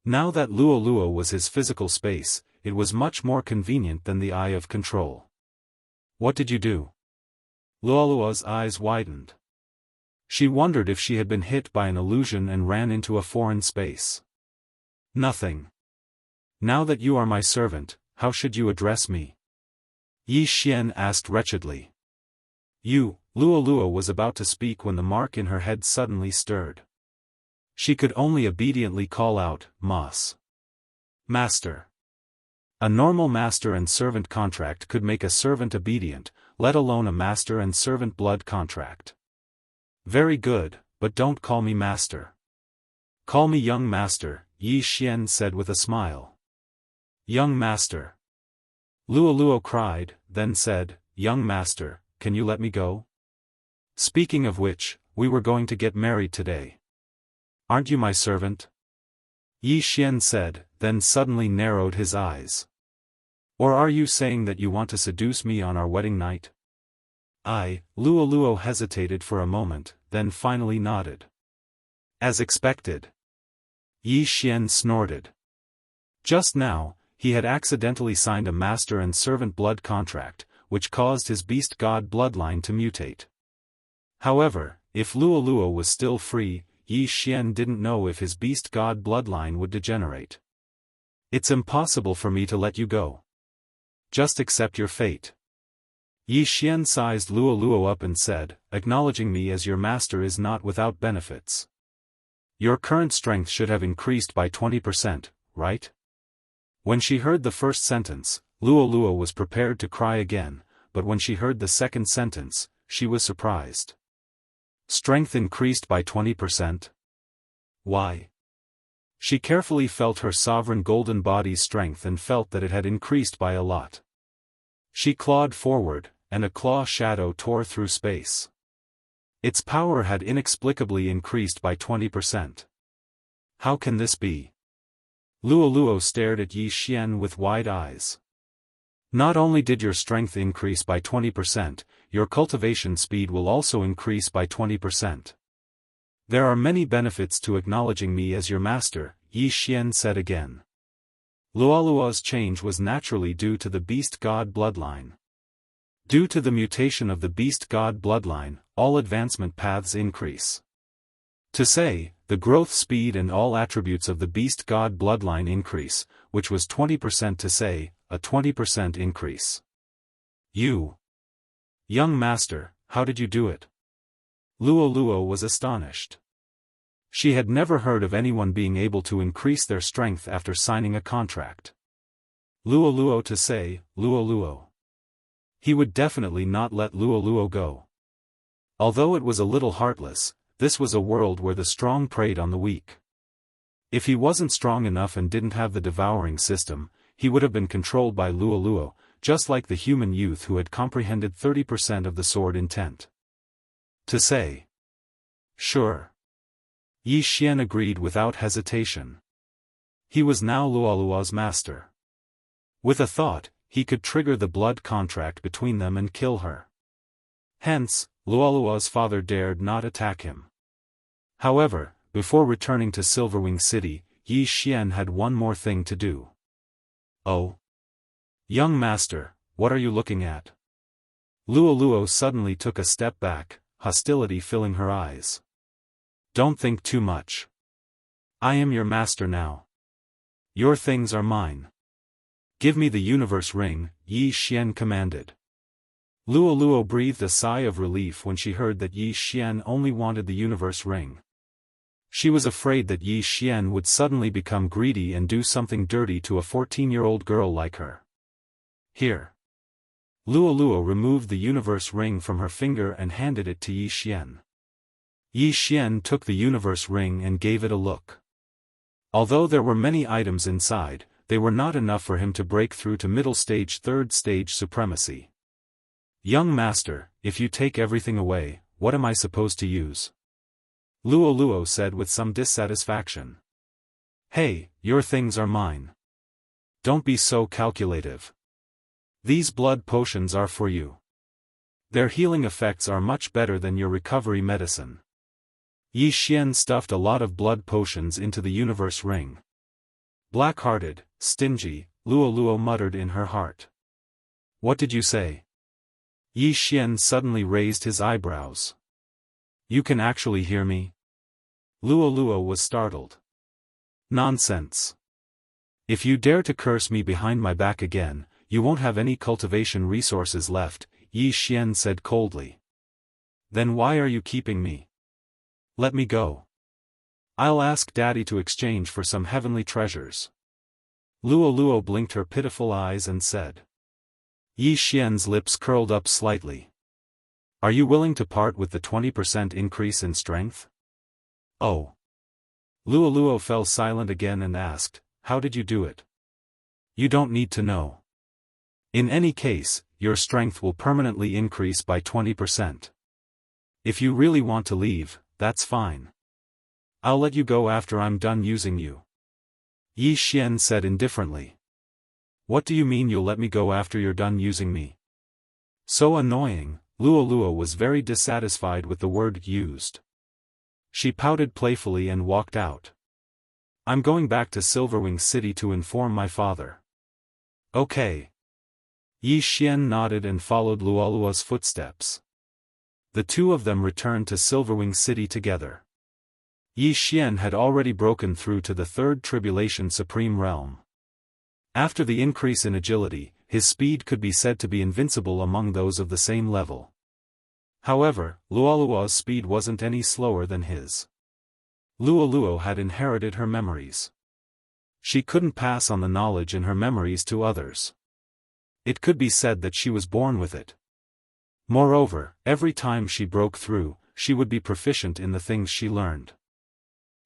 Now that Luo Luo was his physical space, it was much more convenient than the eye of control. What did you do? Luo Luo's eyes widened. She wondered if she had been hit by an illusion and ran into a foreign space. Nothing. Now that you are my servant, how should you address me? Yi Xian asked wretchedly. You, Luo Luo was about to speak when the mark in her head suddenly stirred. She could only obediently call out, Mas. Master. A normal master and servant contract could make a servant obedient, let alone a master and servant blood contract. Very good, but don't call me master. Call me young master, Yi Xian said with a smile. Young master. Luo Luo cried, then said, Young master, can you let me go? Speaking of which, we were going to get married today. Aren't you my servant? Yi Xian said, then suddenly narrowed his eyes. Or are you saying that you want to seduce me on our wedding night? Luo Luo hesitated for a moment, then finally nodded. As expected. Yi Xian snorted. Just now, he had accidentally signed a master and servant blood contract, which caused his beast god bloodline to mutate. However, if Luo Luo was still free, Yi Xian didn't know if his beast god bloodline would degenerate. It's impossible for me to let you go. Just accept your fate. Yi Xian sized Luo Luo up and said, acknowledging me as your master is not without benefits. Your current strength should have increased by 20%, right? When she heard the first sentence, Luo Luo was prepared to cry again, but when she heard the second sentence, she was surprised. Strength increased by 20%? Why? She carefully felt her sovereign golden body's strength and felt that it had increased by a lot. She clawed forward, and a claw shadow tore through space. Its power had inexplicably increased by 20%. How can this be? Luo Luo stared at Yi Xian with wide eyes. Not only did your strength increase by 20%, your cultivation speed will also increase by 20%. There are many benefits to acknowledging me as your master, Yi Xian said again. Luo Luo's change was naturally due to the beast god bloodline. Due to the mutation of the beast god bloodline, all advancement paths increase. To say, the growth speed and all attributes of the beast god bloodline increase, which was 20% to say, a 20% increase. You. Young master, how did you do it? Luo Luo was astonished. She had never heard of anyone being able to increase their strength after signing a contract. Luo Luo to say, Luo Luo. He would definitely not let Luo Luo go. Although it was a little heartless, this was a world where the strong preyed on the weak. If he wasn't strong enough and didn't have the devouring system, he would have been controlled by Luo Luo, just like the human youth who had comprehended 30% of the sword intent. To say. Sure. Yi Xian agreed without hesitation. He was now Luo Luo's master. With a thought, he could trigger the blood contract between them and kill her. Hence, Luo Luo's father dared not attack him. However, before returning to Silverwing City, Yi Xian had one more thing to do. Oh. Young master, what are you looking at? Luo Luo suddenly took a step back, hostility filling her eyes. Don't think too much. I am your master now. Your things are mine. Give me the universe ring, Yi Xian commanded. Luo Luo breathed a sigh of relief when she heard that Yi Xian only wanted the universe ring. She was afraid that Yi Xian would suddenly become greedy and do something dirty to a 14-year-old girl like her. Here. Luo Luo removed the universe ring from her finger and handed it to Yi Xian. Yi Xian took the universe ring and gave it a look. Although there were many items inside, they were not enough for him to break through to middle stage, third stage supremacy. Young master, if you take everything away, what am I supposed to use? Luo said with some dissatisfaction. Hey, your things are mine. Don't be so calculative. These blood potions are for you. Their healing effects are much better than your recovery medicine. Yi Xian stuffed a lot of blood potions into the universe ring. Black-hearted, stingy, Luo muttered in her heart. What did you say? Yi Xian suddenly raised his eyebrows. You can actually hear me? Luo was startled. Nonsense. If you dare to curse me behind my back again, you won't have any cultivation resources left, Yi Xian said coldly. Then why are you keeping me? Let me go. I'll ask Daddy to exchange for some heavenly treasures. Luo blinked her pitiful eyes and said. Yi Xian's lips curled up slightly. Are you willing to part with the 20% increase in strength? Oh. Luo fell silent again and asked, how did you do it? You don't need to know. In any case, your strength will permanently increase by 20%. If you really want to leave, that's fine. I'll let you go after I'm done using you. Yi Xian said indifferently. What do you mean you'll let me go after you're done using me? So annoying, Luo was very dissatisfied with the word used. She pouted playfully and walked out. I'm going back to Silverwing City to inform my father. Okay. Yi Xian nodded and followed Luo's footsteps. The two of them returned to Silverwing City together. Yi Xian had already broken through to the third Tribulation Supreme Realm. After the increase in agility, his speed could be said to be invincible among those of the same level. However, Luo's speed wasn't any slower than his. Luo had inherited her memories. She couldn't pass on the knowledge in her memories to others. It could be said that she was born with it. Moreover, every time she broke through, she would be proficient in the things she learned.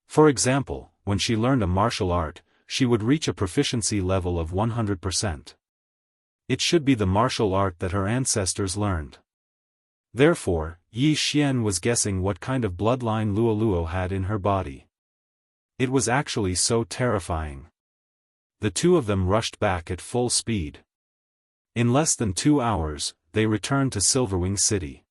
For example, when she learned a martial art, she would reach a proficiency level of 100%. It should be the martial art that her ancestors learned. Therefore, Yi Xian was guessing what kind of bloodline Luo had in her body. It was actually so terrifying. The two of them rushed back at full speed. In less than 2 hours, they returned to Silverwing City.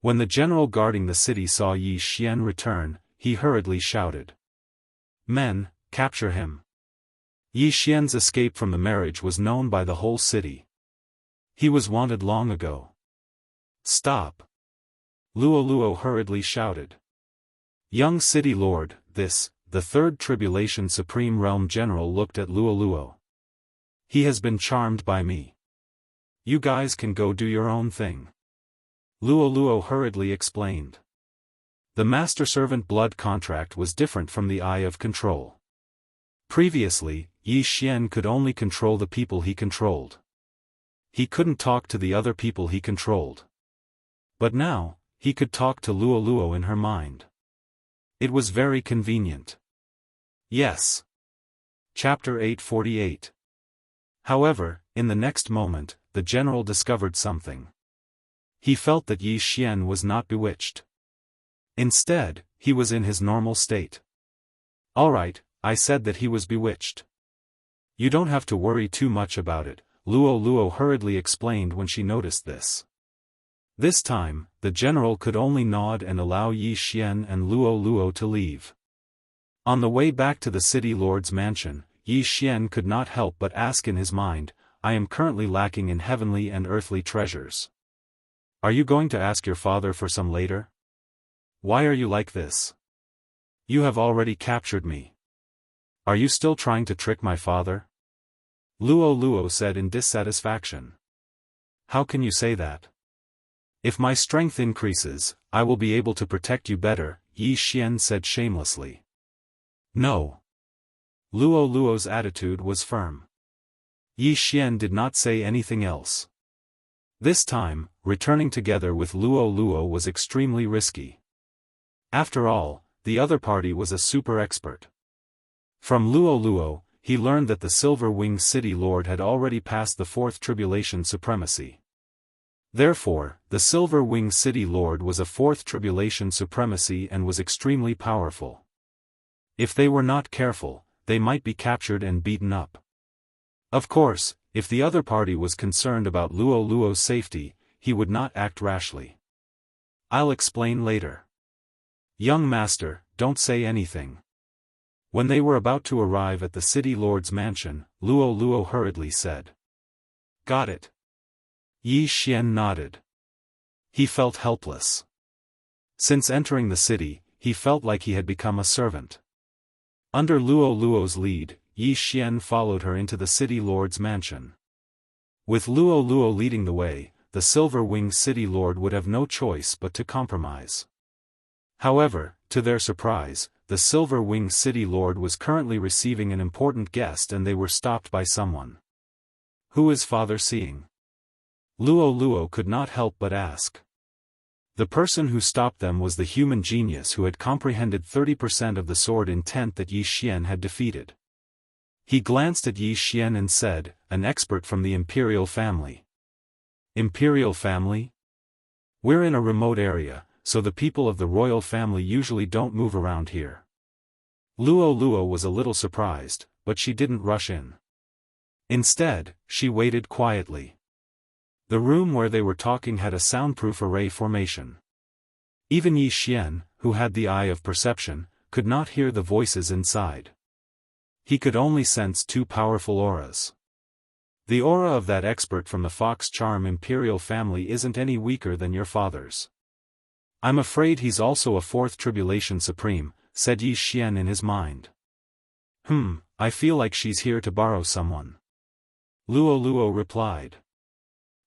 When the general guarding the city saw Yi Xian return, he hurriedly shouted. Men, capture him. Yi Xian's escape from the marriage was known by the whole city. He was wanted long ago. Stop! Luo hurriedly shouted. Young city lord, the third Tribulation Supreme Realm General looked at Luo. He has been charmed by me. You guys can go do your own thing. Luo hurriedly explained. The master-servant blood contract was different from the Eye of Control. Previously, Yi Xian could only control the people he controlled. He couldn't talk to the other people he controlled. But now, he could talk to Luo in her mind. It was very convenient. Yes. Chapter 848. However, in the next moment, the general discovered something. He felt that Yi Xian was not bewitched. Instead, he was in his normal state. Alright, I said that he was bewitched. You don't have to worry too much about it, Luo hurriedly explained when she noticed this. This time, the general could only nod and allow Yi Xian and Luo to leave. On the way back to the city lord's mansion, Yi Xian could not help but ask in his mind, I am currently lacking in heavenly and earthly treasures. Are you going to ask your father for some later? Why are you like this? You have already captured me. Are you still trying to trick my father? Luo said in dissatisfaction. How can you say that? If my strength increases, I will be able to protect you better, Yi Xian said shamelessly. No. Luo's attitude was firm. Yi Xian did not say anything else. This time, returning together with Luo was extremely risky. After all, the other party was a super expert. From Luo, he learned that the Silver-Winged City Lord had already passed the Fourth Tribulation supremacy. Therefore, the Silver-Winged City Lord was a Fourth Tribulation supremacy and was extremely powerful. If they were not careful, they might be captured and beaten up. Of course, if the other party was concerned about Luo Luo's safety, he would not act rashly. I'll explain later. Young master, don't say anything. When they were about to arrive at the city lord's mansion, Luo Luo hurriedly said. Got it. Yi Xian nodded. He felt helpless. Since entering the city, he felt like he had become a servant. Under Luo Luo's lead, Yi Xian followed her into the city lord's mansion. With Luo Luo leading the way, the Silver-Winged City Lord would have no choice but to compromise. However, to their surprise, the Silver-Winged City Lord was currently receiving an important guest and they were stopped by someone. Who is father seeing? Luo Luo could not help but ask. The person who stopped them was the human genius who had comprehended 30% of the sword intent that Yi Xian had defeated. He glanced at Yi Xian and said, an expert from the Imperial family. Imperial family? We're in a remote area, so the people of the royal family usually don't move around here. Luo Luo was a little surprised, but she didn't rush in. Instead, she waited quietly. The room where they were talking had a soundproof array formation. Even Yi Xian, who had the eye of perception, could not hear the voices inside. He could only sense two powerful auras. The aura of that expert from the Fox Charm Imperial family isn't any weaker than your father's. I'm afraid he's also a Fourth Tribulation Supreme, said Yi Xian in his mind. I feel like she's here to borrow someone. Luo Luo replied.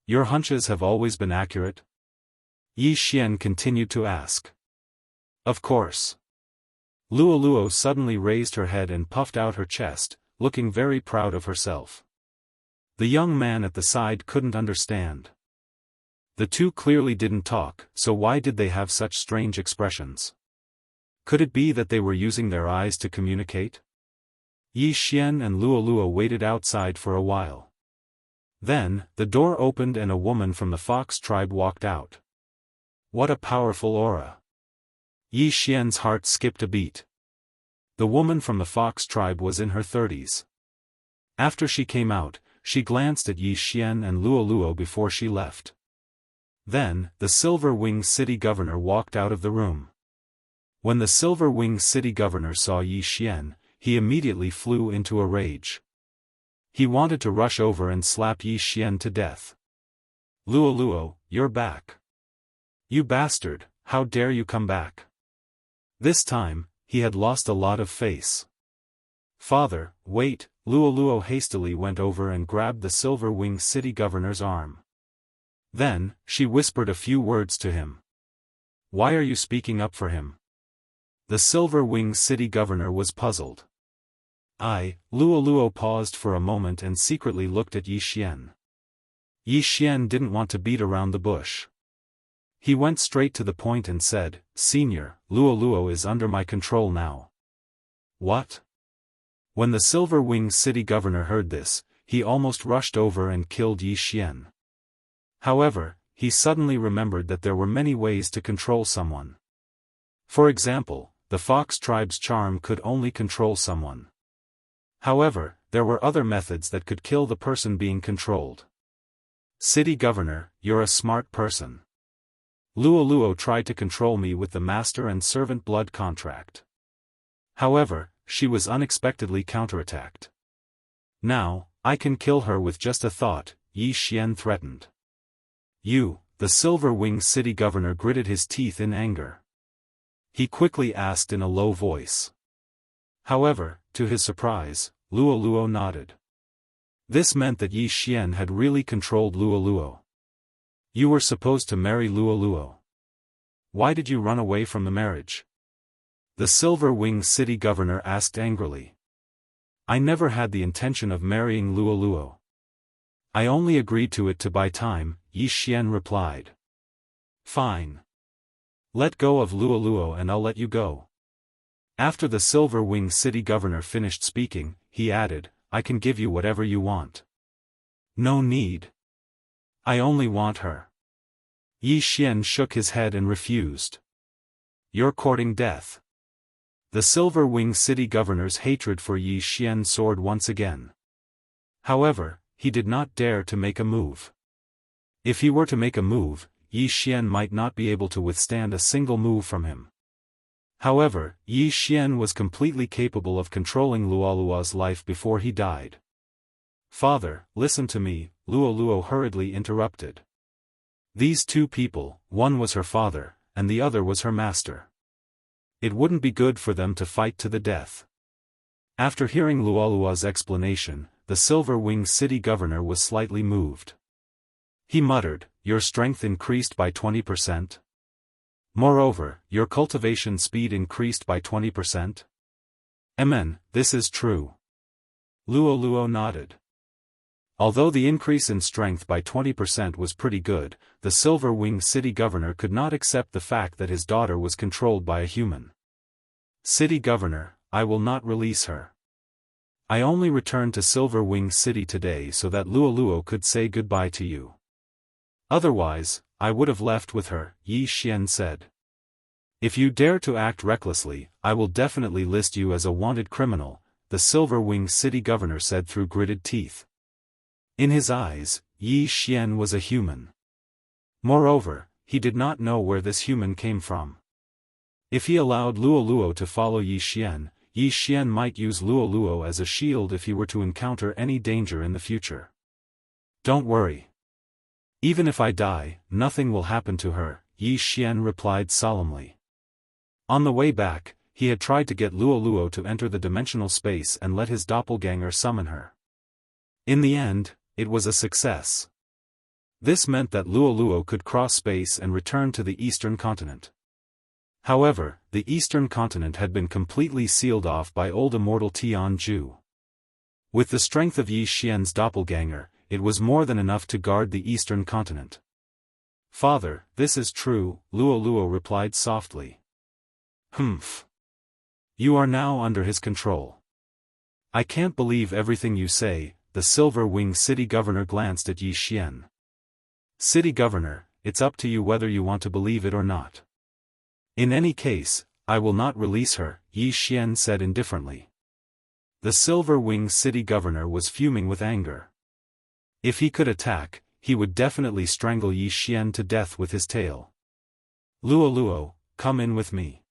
Your hunches have always been accurate? Yi Xian continued to ask. Of course. Luo Luo suddenly raised her head and puffed out her chest, looking very proud of herself. The young man at the side couldn't understand. The two clearly didn't talk, so why did they have such strange expressions? Could it be that they were using their eyes to communicate? Yi Xian and Luo Luo waited outside for a while. Then, the door opened and a woman from the Fox tribe walked out. What a powerful aura! Yi Xian's heart skipped a beat. The woman from the Fox tribe was in her 30s. After she came out, she glanced at Yi Xian and Luo Luo before she left. Then, the Silver-Winged City Governor walked out of the room. When the Silver-Winged City Governor saw Yi Xian, he immediately flew into a rage. He wanted to rush over and slap Yi Xian to death. Luo Luo, you're back. You bastard, how dare you come back? This time, he had lost a lot of face. Father, wait, Luo Luo hastily went over and grabbed the Silver-Winged City Governor's arm. Then, she whispered a few words to him. Why are you speaking up for him? The Silver-Winged City Governor was puzzled. Luo Luo paused for a moment and secretly looked at Yi Xian. Yi Xian didn't want to beat around the bush. He went straight to the point and said, Senior, Luo Luo is under my control now. What? When the Silver-Winged City Governor heard this, he almost rushed over and killed Yi Xian. However, he suddenly remembered that there were many ways to control someone. For example, the Fox tribe's charm could only control someone. However, there were other methods that could kill the person being controlled. City Governor, you're a smart person. Luo Luo tried to control me with the master and servant blood contract. However, she was unexpectedly counterattacked. Now, I can kill her with just a thought, Yi Xian threatened. You, the Silver-Winged City Governor gritted his teeth in anger. He quickly asked in a low voice. However, to his surprise, Luo Luo nodded. This meant that Yi Xian had really controlled Luo Luo. You were supposed to marry Luo Luo. Why did you run away from the marriage? The Silver-Winged City Governor asked angrily. I never had the intention of marrying Luo Luo. I only agreed to it to buy time, Yi Xian replied. Fine. Let go of Luo Luo and I'll let you go. After the Silver-Winged City Governor finished speaking, he added, I can give you whatever you want. No need. I only want her. Yi Xian shook his head and refused. You're courting death. The Silver-Winged City Governor's hatred for Yi Xian soared once again. However, he did not dare to make a move. If he were to make a move, Yi Xian might not be able to withstand a single move from him. However, Yi Xian was completely capable of controlling Luoluo's life before he died. Father, listen to me, Luoluo hurriedly interrupted. These two people, one was her father, and the other was her master. It wouldn't be good for them to fight to the death. After hearing Luoluo's explanation, the Silver-Winged City Governor was slightly moved. He muttered, your strength increased by 20%? Moreover, your cultivation speed increased by 20%? Amen, this is true. Luoluo nodded. Although the increase in strength by 20% was pretty good, the Silver-Winged City Governor could not accept the fact that his daughter was controlled by a human. City Governor, I will not release her. I only returned to Silver-Winged City today so that Luoluo could say goodbye to you. Otherwise, I would have left with her, Yi Xian said. If you dare to act recklessly, I will definitely list you as a wanted criminal, the Silver-Winged City Governor said through gritted teeth. In his eyes, Yi Xian was a human. Moreover, he did not know where this human came from. If he allowed Luoluo to follow Yi Xian might use Luoluo as a shield if he were to encounter any danger in the future. Don't worry. Even if I die, nothing will happen to her, Yi Xian replied solemnly. On the way back, he had tried to get Luoluo to enter the dimensional space and let his doppelganger summon her. In the end, it was a success. This meant that Luoluo could cross space and return to the Eastern Continent. However, the Eastern Continent had been completely sealed off by old Immortal Tianju. With the strength of Yi Xian's doppelganger, it was more than enough to guard the Eastern Continent. Father, this is true, Luoluo replied softly. Humph. You are now under his control. I can't believe everything you say, the Silver-Winged City Governor glanced at Yi Xian. City Governor, it's up to you whether you want to believe it or not. In any case, I will not release her, Yi Xian said indifferently. The Silver-Winged City Governor was fuming with anger. If he could attack, he would definitely strangle Yi Xian to death with his tail. Luoluo, come in with me.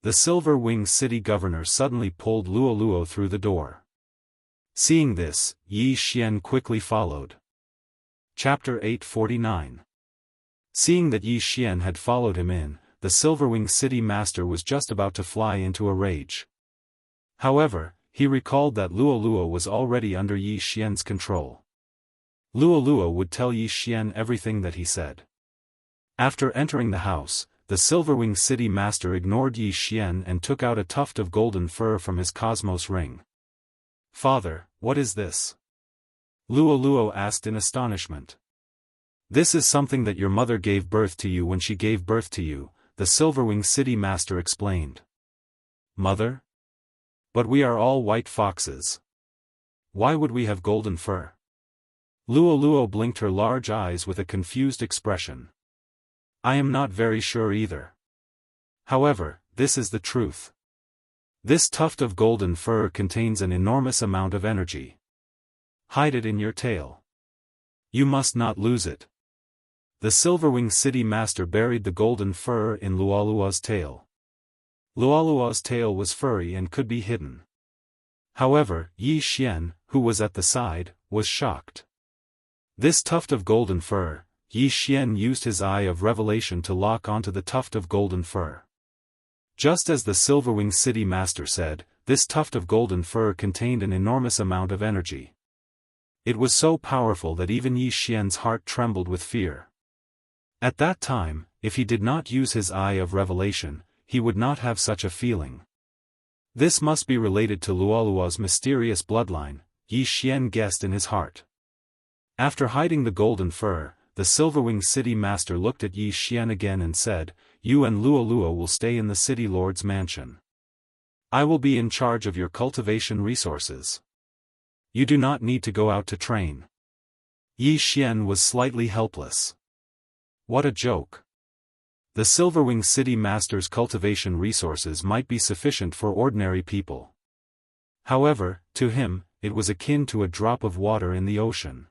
The Silver-Winged City Governor suddenly pulled Luoluo through the door. Seeing this, Yi Xian quickly followed. Chapter 849. Seeing that Yi Xian had followed him in, the Silver-Winged City Master was just about to fly into a rage. However, he recalled that Luoluo was already under Yi Xian's control. Luoluo would tell Yi Xian everything that he said. After entering the house, the Silver-Winged City Master ignored Yi Xian and took out a tuft of golden fur from his cosmos ring. Father, what is this? Luoluo asked in astonishment. This is something that your mother gave birth to you when she gave birth to you, the Silver-Winged City Master explained. Mother? But we are all white foxes. Why would we have golden fur? Luoluo blinked her large eyes with a confused expression. I am not very sure either. However, this is the truth. This tuft of golden fur contains an enormous amount of energy. Hide it in your tail. You must not lose it. The Silver-Winged City Master buried the golden fur in Luoluo's tail. Luoluo's tail was furry and could be hidden. However, Yi Xian, who was at the side, was shocked. This tuft of golden fur, Yi Xian used his eye of revelation to lock onto the tuft of golden fur. Just as the Silver-Winged City Master said, this tuft of golden fur contained an enormous amount of energy. It was so powerful that even Yi Xian's heart trembled with fear. At that time, if he did not use his eye of revelation, he would not have such a feeling. This must be related to Luoluo's mysterious bloodline, Yi Xian guessed in his heart. After hiding the golden fur, the Silver-Winged City Master looked at Yi Xian again and said, You and Luoluo will stay in the City Lord's mansion. I will be in charge of your cultivation resources. You do not need to go out to train. Yi Xian was slightly helpless. What a joke. The Silverwing City Master's cultivation resources might be sufficient for ordinary people. However, to him, it was akin to a drop of water in the ocean.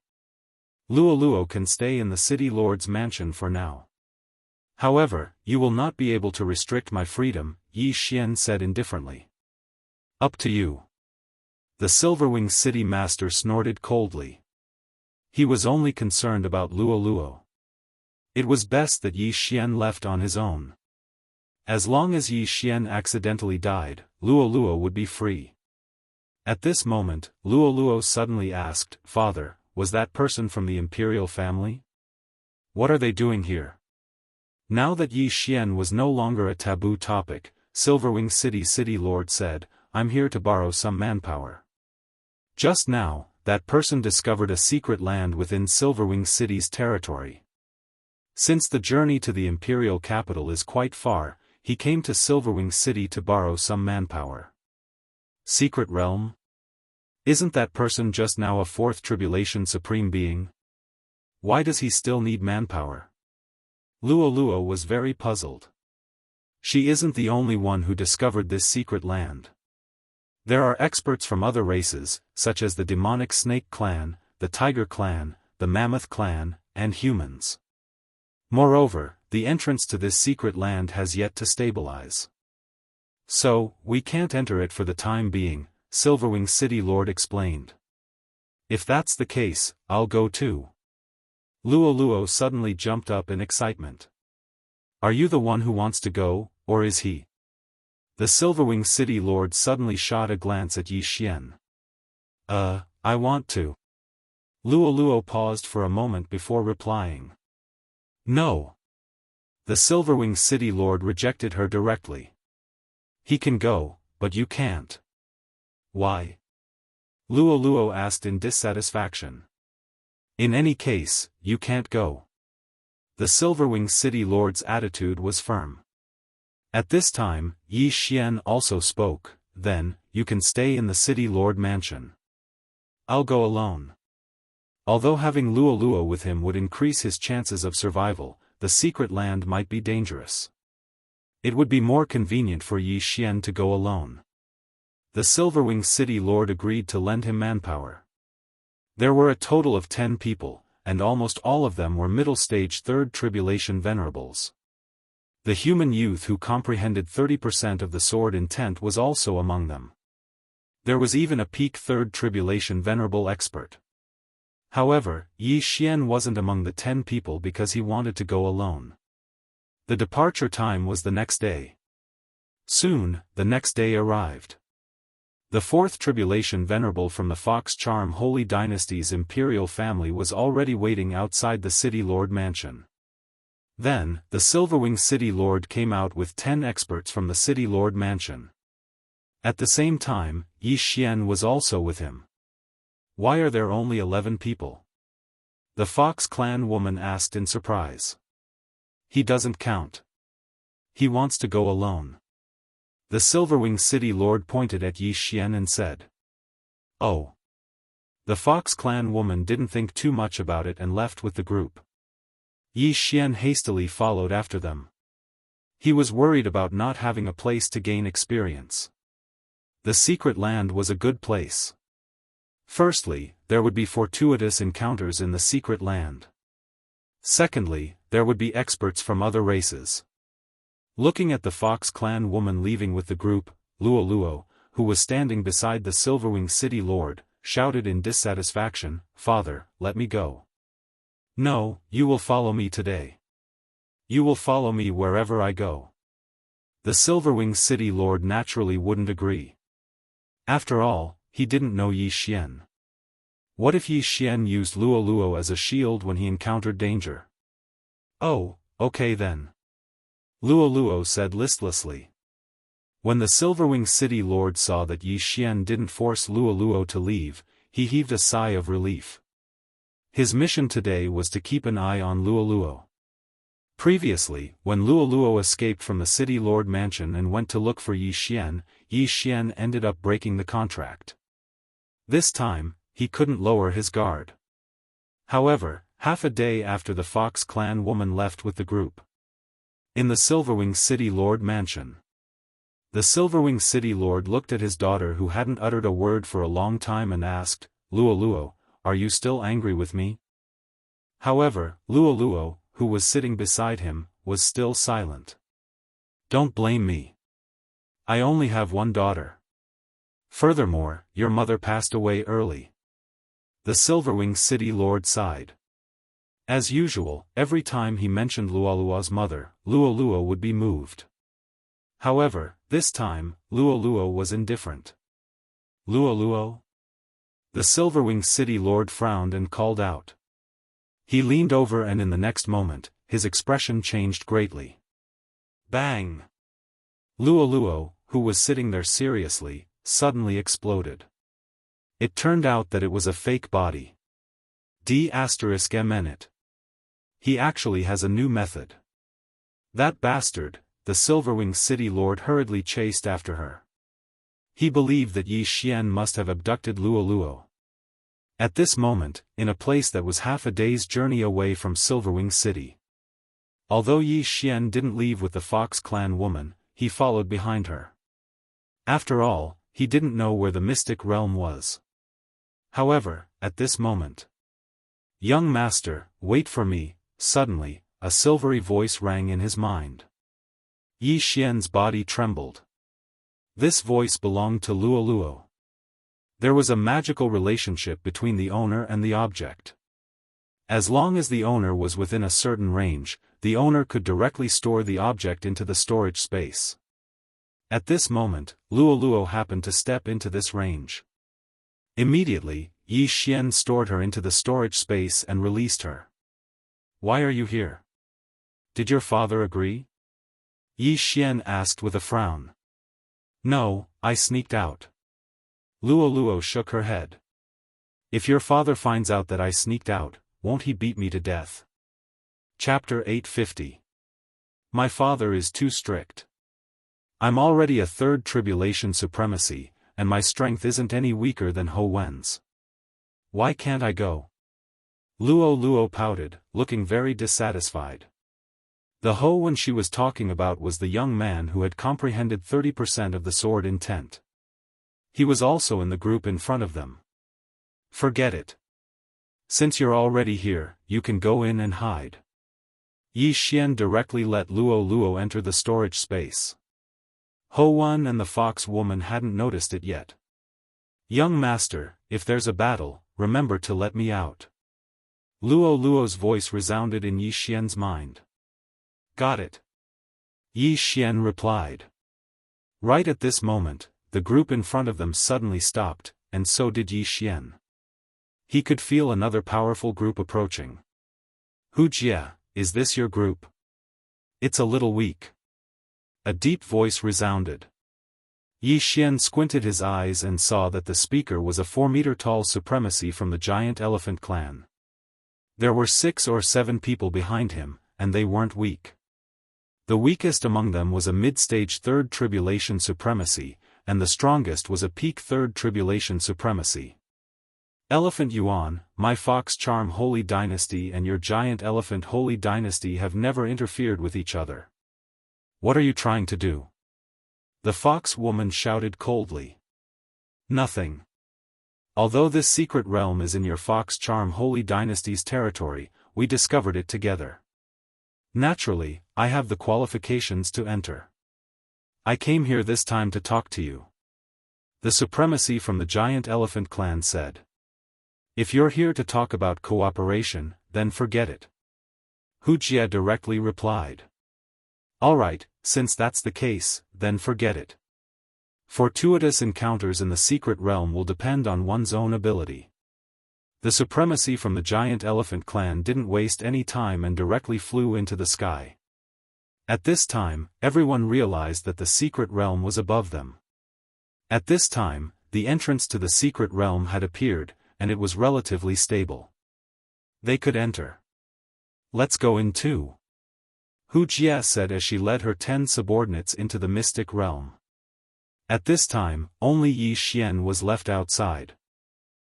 Luoluo can stay in the City Lord's mansion for now. However, you will not be able to restrict my freedom, Yi Xian said indifferently. Up to you. The Silverwing City Master snorted coldly. He was only concerned about Luoluo. It was best that Yi Xian left on his own. As long as Yi Xian accidentally died, Luoluo would be free. At this moment, Luoluo suddenly asked, "Father, was that person from the imperial family? What are they doing here?" Now that Yi Xian was no longer a taboo topic, Silverwing City Lord said, "I'm here to borrow some manpower." Just now, that person discovered a secret land within Silverwing City's territory. Since the journey to the imperial capital is quite far, he came to Silverwing City to borrow some manpower. Secret realm? Isn't that person just now a fourth tribulation supreme being? Why does he still need manpower? Luoluo was very puzzled. She isn't the only one who discovered this secret land. There are experts from other races, such as the demonic snake clan, the tiger clan, the mammoth clan, and humans. Moreover, the entrance to this secret land has yet to stabilize. So, we can't enter it for the time being, Silverwing City Lord explained. If that's the case, I'll go too. Luoluo suddenly jumped up in excitement. Are you the one who wants to go, or is he? The Silverwing City Lord suddenly shot a glance at Yi Xian. I want to. Luoluo paused for a moment before replying. No. The Silverwing City Lord rejected her directly. He can go, but you can't. Why? Luoluo asked in dissatisfaction. In any case, you can't go. The Silverwing City Lord's attitude was firm. At this time, Yi Xian also spoke, "Then, you can stay in the City Lord mansion. I'll go alone." Although having Luoluo with him would increase his chances of survival, the secret land might be dangerous. It would be more convenient for Yi Xian to go alone. The Silverwing City Lord agreed to lend him manpower. There were a total of 10 people, and almost all of them were middle-stage Third Tribulation venerables. The human youth who comprehended 30% of the sword intent was also among them. There was even a peak Third Tribulation venerable expert. However, Yi Xian wasn't among the 10 people because he wanted to go alone. The departure time was the next day. Soon, the next day arrived. The Fourth Tribulation Venerable from the Fox Charm Holy Dynasty's imperial family was already waiting outside the City Lord mansion. Then, the Silverwing City Lord came out with 10 experts from the City Lord mansion. At the same time, Yi Xian was also with him. Why are there only 11 people? The Fox Clan woman asked in surprise. He doesn't count. He wants to go alone. The Silverwing City Lord pointed at Yi Xian and said. Oh. The Fox Clan woman didn't think too much about it and left with the group. Yi Xian hastily followed after them. He was worried about not having a place to gain experience. The secret land was a good place. Firstly, there would be fortuitous encounters in the secret land. Secondly, there would be experts from other races. Looking at the Fox Clan woman leaving with the group, Luoluo, who was standing beside the Silverwing City Lord, shouted in dissatisfaction, "Father, let me go." "No, you will follow me today. You will follow me wherever I go." The Silverwing City Lord naturally wouldn't agree. After all, he didn't know Yi Xian. What if Yi Xian used Luoluo as a shield when he encountered danger? "Oh, okay then," Luoluo said listlessly. When the Silverwing City Lord saw that Yi Xian didn't force Luoluo to leave, he heaved a sigh of relief. His mission today was to keep an eye on Luoluo. Previously, when Luoluo escaped from the city lord mansion and went to look for Yi Xian ended up breaking the contract. This time, he couldn't lower his guard. However, half a day after the Fox clan woman left with the group. In the Silverwing City Lord mansion. The Silverwing City Lord looked at his daughter who hadn't uttered a word for a long time and asked, "Luoluo, are you still angry with me?" However, Luoluo, who was sitting beside him, was still silent. "Don't blame me. I only have one daughter. Furthermore, your mother passed away early." The Silverwing City Lord sighed. As usual, every time he mentioned Luoluo's mother, Luoluo would be moved. However, this time, Luoluo was indifferent. "Luoluo?" The Silverwing City Lord frowned and called out. He leaned over and in the next moment, his expression changed greatly. Bang! Luoluo, who was sitting there seriously, suddenly exploded. It turned out that it was a fake body. D****. He actually has a new method. That bastard, the Silverwing City Lord hurriedly chased after her. He believed that Yi Xian must have abducted Luoluo. At this moment, in a place that was half a day's journey away from Silverwing City. Although Yi Xian didn't leave with the Fox clan woman, he followed behind her. After all, he didn't know where the mystic realm was. However, at this moment. "Young master, wait for me," suddenly, a silvery voice rang in his mind. Yi Xian's body trembled. This voice belonged to Luoluo. There was a magical relationship between the owner and the object. As long as the owner was within a certain range, the owner could directly store the object into the storage space. At this moment, Luoluo happened to step into this range. Immediately, Yi Xian stored her into the storage space and released her. "Why are you here? Did your father agree?" Yi Xian asked with a frown. "No, I sneaked out." Luoluo shook her head. "If your father finds out that I sneaked out, won't he beat me to death?" Chapter 850. My father is too strict. I'm already a third tribulation supremacy, and my strength isn't any weaker than Ho Wen's. Why can't I go? Luoluo pouted, looking very dissatisfied. The Ho Wen she was talking about was the young man who had comprehended 30% of the sword intent. He was also in the group in front of them. "Forget it. Since you're already here, you can go in and hide." Yi Xian directly let Luoluo enter the storage space. Ho Wen and the Fox woman hadn't noticed it yet. "Young master, if there's a battle, remember to let me out." Luoluo's voice resounded in Yi Xian's mind. "Got it." Yi Xian replied. Right at this moment, the group in front of them suddenly stopped, and so did Yi Xian. He could feel another powerful group approaching. "Hujia, is this your group? It's a little weak." A deep voice resounded. Yi Xian squinted his eyes and saw that the speaker was a 4-meter-tall supremacy from the giant elephant clan. There were 6 or 7 people behind him, and they weren't weak. The weakest among them was a mid-stage 3rd tribulation supremacy, and the strongest was a peak 3rd tribulation supremacy. "Elephant Yuan, my Fox Charm Holy Dynasty and your Giant Elephant Holy Dynasty have never interfered with each other. What are you trying to do?" The Fox woman shouted coldly. "Nothing. Although this secret realm is in your Fox Charm Holy Dynasty's territory, we discovered it together. Naturally, I have the qualifications to enter. I came here this time to talk to you." The supremacy from the giant elephant clan said. "If you're here to talk about cooperation, then forget it." Hujia directly replied. "Alright, since that's the case, then forget it. Fortuitous encounters in the secret realm will depend on one's own ability." The supremacy from the giant elephant clan didn't waste any time and directly flew into the sky. At this time, everyone realized that the secret realm was above them. At this time, the entrance to the secret realm had appeared, and it was relatively stable. They could enter. "Let's go in too." Wuxia said as she led her 10 subordinates into the mystic realm. At this time, only Yi Xian was left outside.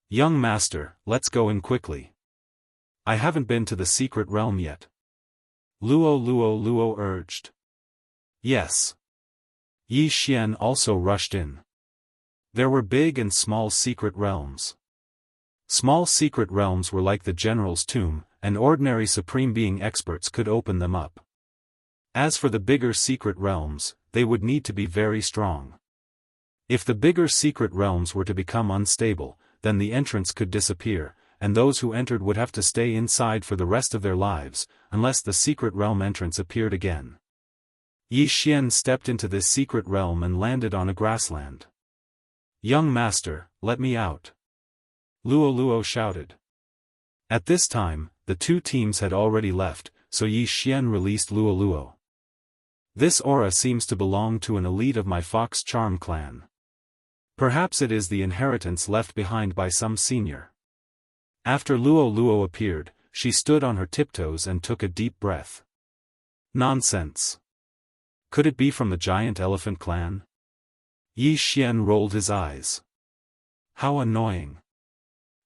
Young master, let's go in quickly. I haven't been to the secret realm yet. Luo urged. Yes. Yi Xian also rushed in. There were big and small secret realms. Small secret realms were like the general's tomb, and ordinary supreme being experts could open them up. As for the bigger secret realms, they would need to be very strong. If the bigger secret realms were to become unstable, then the entrance could disappear, and those who entered would have to stay inside for the rest of their lives, unless the secret realm entrance appeared again. Yi Xian stepped into this secret realm and landed on a grassland. Young master, let me out. Luo shouted. At this time, the two teams had already left, so Yi Xian released Luo. This aura seems to belong to an elite of my Fox Charm clan. Perhaps it is the inheritance left behind by some senior. After Luo appeared, she stood on her tiptoes and took a deep breath. Nonsense. Could it be from the giant elephant clan? Yi Xian rolled his eyes. How annoying.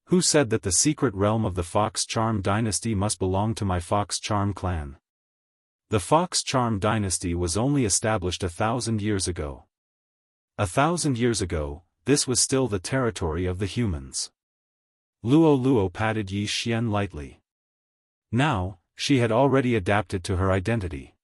Who said that the secret realm of the Fox Charm dynasty must belong to my Fox Charm clan? The Fox Charm dynasty was only established 1,000 years ago. 1,000 years ago, this was still the territory of the humans. Luo patted Yi Xian lightly. Now, she had already adapted to her identity.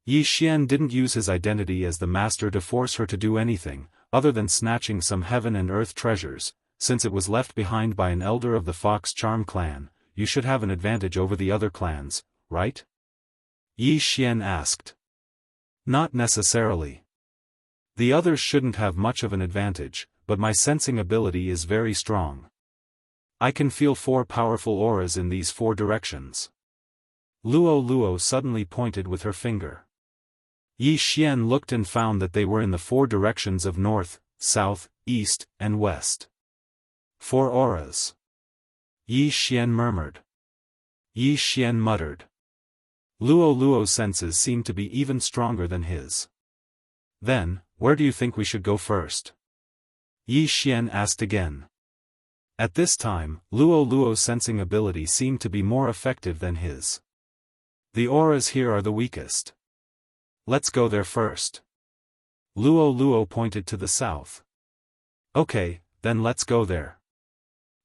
Yi Xian didn't use his identity as the master to force her to do anything, other than snatching some heaven and earth treasures. Since it was left behind by an elder of the Fox Charm clan, you should have an advantage over the other clans, right? Yi Xian asked. Not necessarily. The others shouldn't have much of an advantage, but my sensing ability is very strong. I can feel 4 powerful auras in these 4 directions. Luo suddenly pointed with her finger. Yi Xian looked and found that they were in the 4 directions of north, south, east, and west. 4 auras. Yi Xian murmured. Yi Xian muttered. Luo's senses seemed to be even stronger than his. Then, where do you think we should go first? Yi Xian asked again. At this time, Luo's sensing ability seemed to be more effective than his. The auras here are the weakest. Let's go there first. Luo pointed to the south. Okay, then let's go there.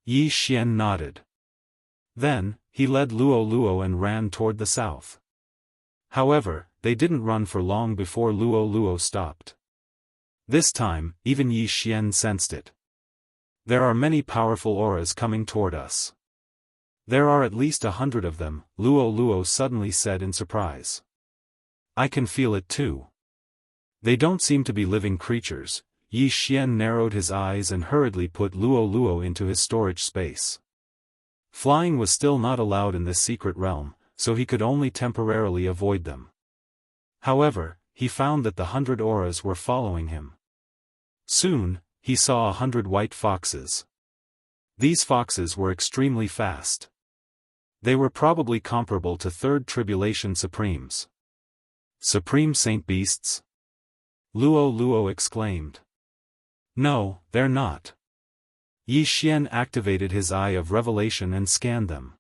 Yi Xian nodded. Then, he led Luo and ran toward the south. However, they didn't run for long before Luo stopped. This time, even Yi Xian sensed it. There are many powerful auras coming toward us. There are at least 100 of them, Luo suddenly said in surprise. I can feel it too. They don't seem to be living creatures. Yi Xian narrowed his eyes and hurriedly put Luo into his storage space. Flying was still not allowed in this secret realm, so he could only temporarily avoid them. However, he found that the 100 auras were following him. Soon, he saw 100 white foxes. These foxes were extremely fast. They were probably comparable to Third Tribulation Supremes. Supreme Saint Beasts? Luo exclaimed. No, they're not. Yi Xian activated his Eye of Revelation and scanned them.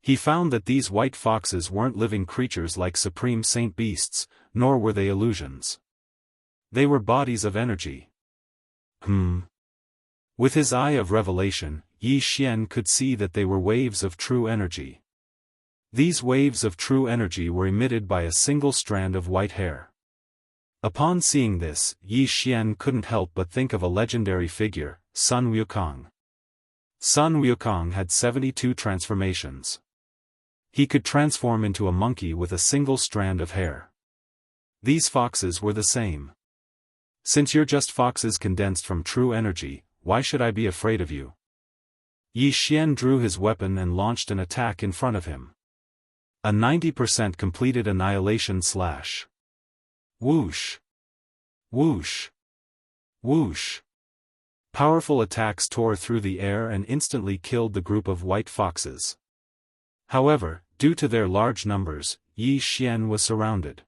He found that these white foxes weren't living creatures like Supreme Saint Beasts, nor were they illusions. They were bodies of energy. With his Eye of Revelation, Yi Xian could see that they were waves of true energy. These waves of true energy were emitted by a single strand of white hair. Upon seeing this, Yi Xian couldn't help but think of a legendary figure, Sun Wukong. Sun Wukong had 72 transformations. He could transform into a monkey with a single strand of hair. These foxes were the same. Since you're just foxes condensed from true energy, why should I be afraid of you? Yi Xian drew his weapon and launched an attack in front of him. A 90% completed annihilation slash. Whoosh! Whoosh! Whoosh! Powerful attacks tore through the air and instantly killed the group of white foxes. However, due to their large numbers, Yi Xian was surrounded.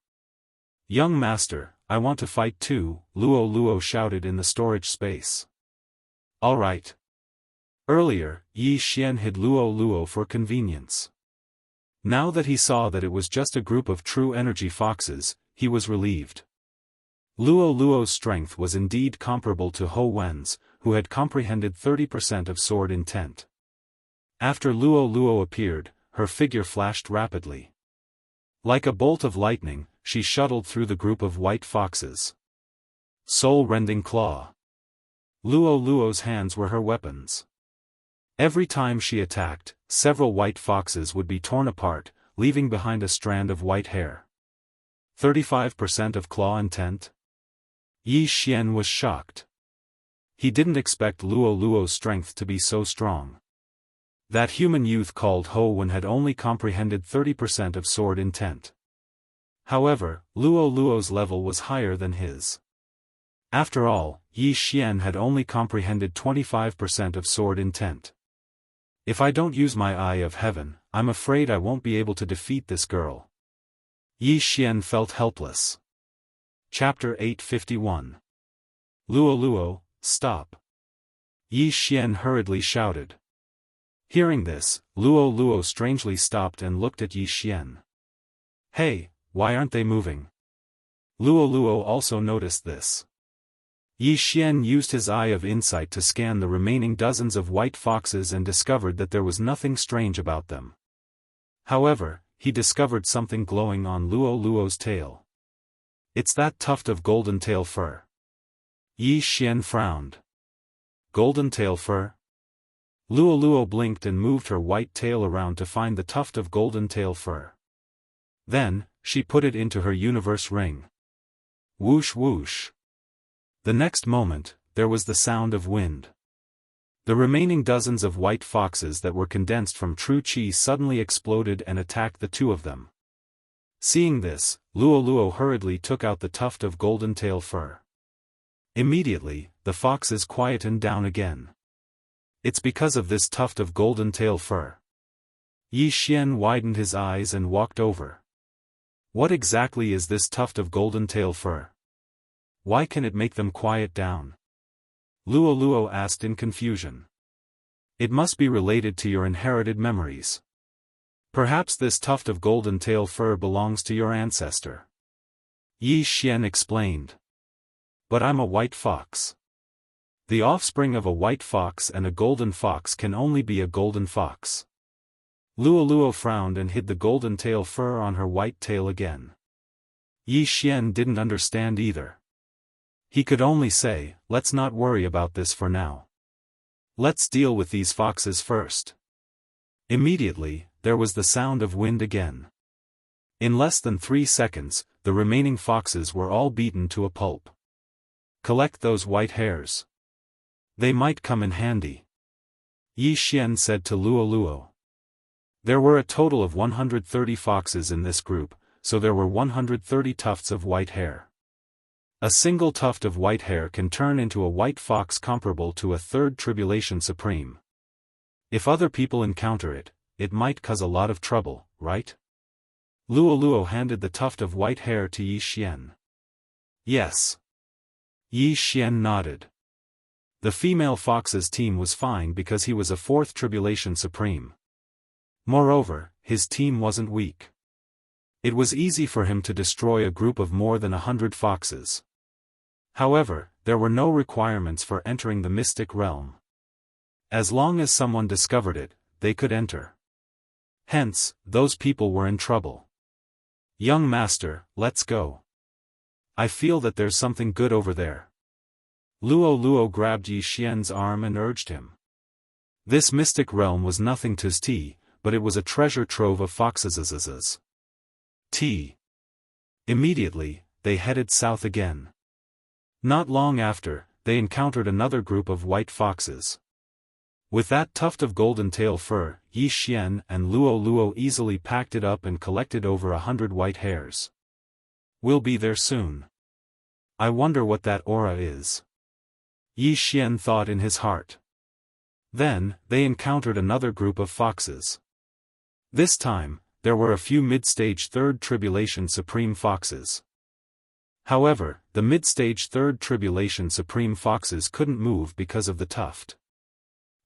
"Young master, I want to fight too," Luo shouted in the storage space. "All right." Earlier, Yi Xian hid Luo for convenience. Now that he saw that it was just a group of true energy foxes, he was relieved. Luo's strength was indeed comparable to Ho Wen's, who had comprehended 30% of sword intent. After Luo appeared, her figure flashed rapidly. Like a bolt of lightning, she shuttled through the group of white foxes. Soul-rending claw. Luo's hands were her weapons. Every time she attacked, several white foxes would be torn apart, leaving behind a strand of white hair. 35% of claw intent? Yi Xian was shocked. He didn't expect Luo's strength to be so strong. That human youth called Ho Wen had only comprehended 30% of sword intent. However, Luo's level was higher than his. After all, Yi Xian had only comprehended 25% of sword intent. If I don't use my Eye of Heaven, I'm afraid I won't be able to defeat this girl. Yi Xian felt helpless. Chapter 851. Luo, stop. Yi Xian hurriedly shouted. Hearing this, Luo strangely stopped and looked at Yi Xian. Hey, why aren't they moving? Luo also noticed this. Yi Xian used his eye of insight to scan the remaining dozens of white foxes and discovered that there was nothing strange about them. However, he discovered something glowing on Luo's tail. It's that tuft of golden tail fur. Yi Xian frowned. Golden tail fur? Luo blinked and moved her white tail around to find the tuft of golden tail fur. Then, she put it into her universe ring. Whoosh whoosh. The next moment, there was the sound of wind. The remaining dozens of white foxes that were condensed from true qi suddenly exploded and attacked the two of them. Seeing this, Luo hurriedly took out the tuft of golden tail fur. Immediately, the foxes quietened down again. It's because of this tuft of golden tail fur. Yi Xian widened his eyes and walked over. What exactly is this tuft of golden tail fur? Why can it make them quiet down? Luo asked in confusion. It must be related to your inherited memories. Perhaps this tuft of golden tail fur belongs to your ancestor. Yi Xian explained. But I'm a white fox. The offspring of a white fox and a golden fox can only be a golden fox. Luo frowned and hid the golden tail fur on her white tail again. Yi Xian didn't understand either. He could only say, let's not worry about this for now. Let's deal with these foxes first. Immediately, there was the sound of wind again. In less than 3 seconds, the remaining foxes were all beaten to a pulp. Collect those white hairs. They might come in handy. Yi Xian said to Luo. There were a total of 130 foxes in this group, so there were 130 tufts of white hair. A single tuft of white hair can turn into a white fox comparable to a third tribulation supreme. If other people encounter it, it might cause a lot of trouble, right? Luo handed the tuft of white hair to Yi Xian. Yes. Yi Xian nodded. The female fox's team was fine because he was a fourth tribulation supreme. Moreover, his team wasn't weak. It was easy for him to destroy a group of more than 100 foxes. However, there were no requirements for entering the mystic realm. As long as someone discovered it, they could enter. Hence, those people were in trouble. Young master, let's go. I feel that there's something good over there. Luo grabbed Yi Xian's arm and urged him. This mystic realm was nothing to T, but it was a treasure trove of foxes. Immediately, they headed south again. Not long after, they encountered another group of white foxes. With that tuft of golden tail fur, Yi Xian and Luo easily packed it up and collected over 100 white hairs. We'll be there soon. I wonder what that aura is. Yi Xian thought in his heart. Then, they encountered another group of foxes. This time, there were a few mid-stage Third Tribulation Supreme Foxes. However, the mid-stage Third Tribulation Supreme Foxes couldn't move because of the tuft.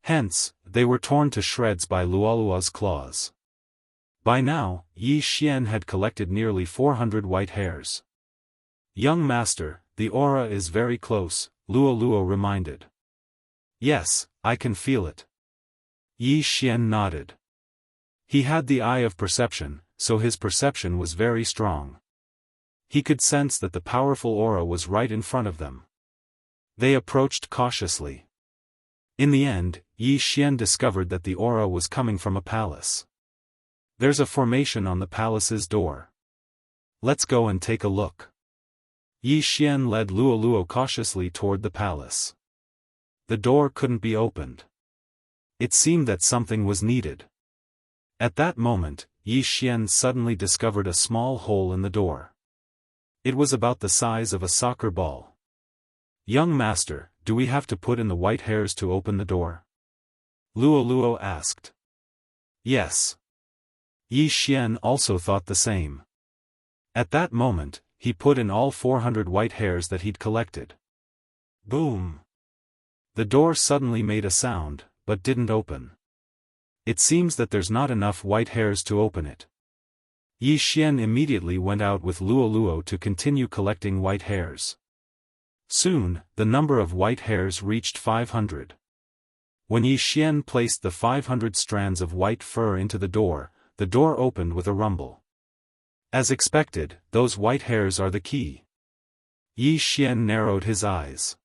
Hence, they were torn to shreds by Luoluo's claws. By now, Yi Xian had collected nearly 400 white hairs. "Young master, the aura is very close," Luoluo reminded. "Yes, I can feel it." Yi Xian nodded. He had the eye of perception, so his perception was very strong. He could sense that the powerful aura was right in front of them. They approached cautiously. In the end, Yi Xian discovered that the aura was coming from a palace. "There's a formation on the palace's door. Let's go and take a look." Yi Xian led Luoluo cautiously toward the palace. The door couldn't be opened. It seemed that something was needed. At that moment, Yi Xian suddenly discovered a small hole in the door. It was about the size of a soccer ball. "Young master, do we have to put in the white hairs to open the door?" Luoluo asked. "Yes." Yi Xian also thought the same. At that moment, he put in all 400 white hairs that he'd collected. Boom! The door suddenly made a sound, but didn't open. "It seems that there's not enough white hairs to open it." Yi Xian immediately went out with Luoluo to continue collecting white hairs. Soon, the number of white hairs reached 500. When Yi Xian placed the 500 strands of white fur into the door opened with a rumble. As expected, those white hairs are the key. Yi Xian narrowed his eyes.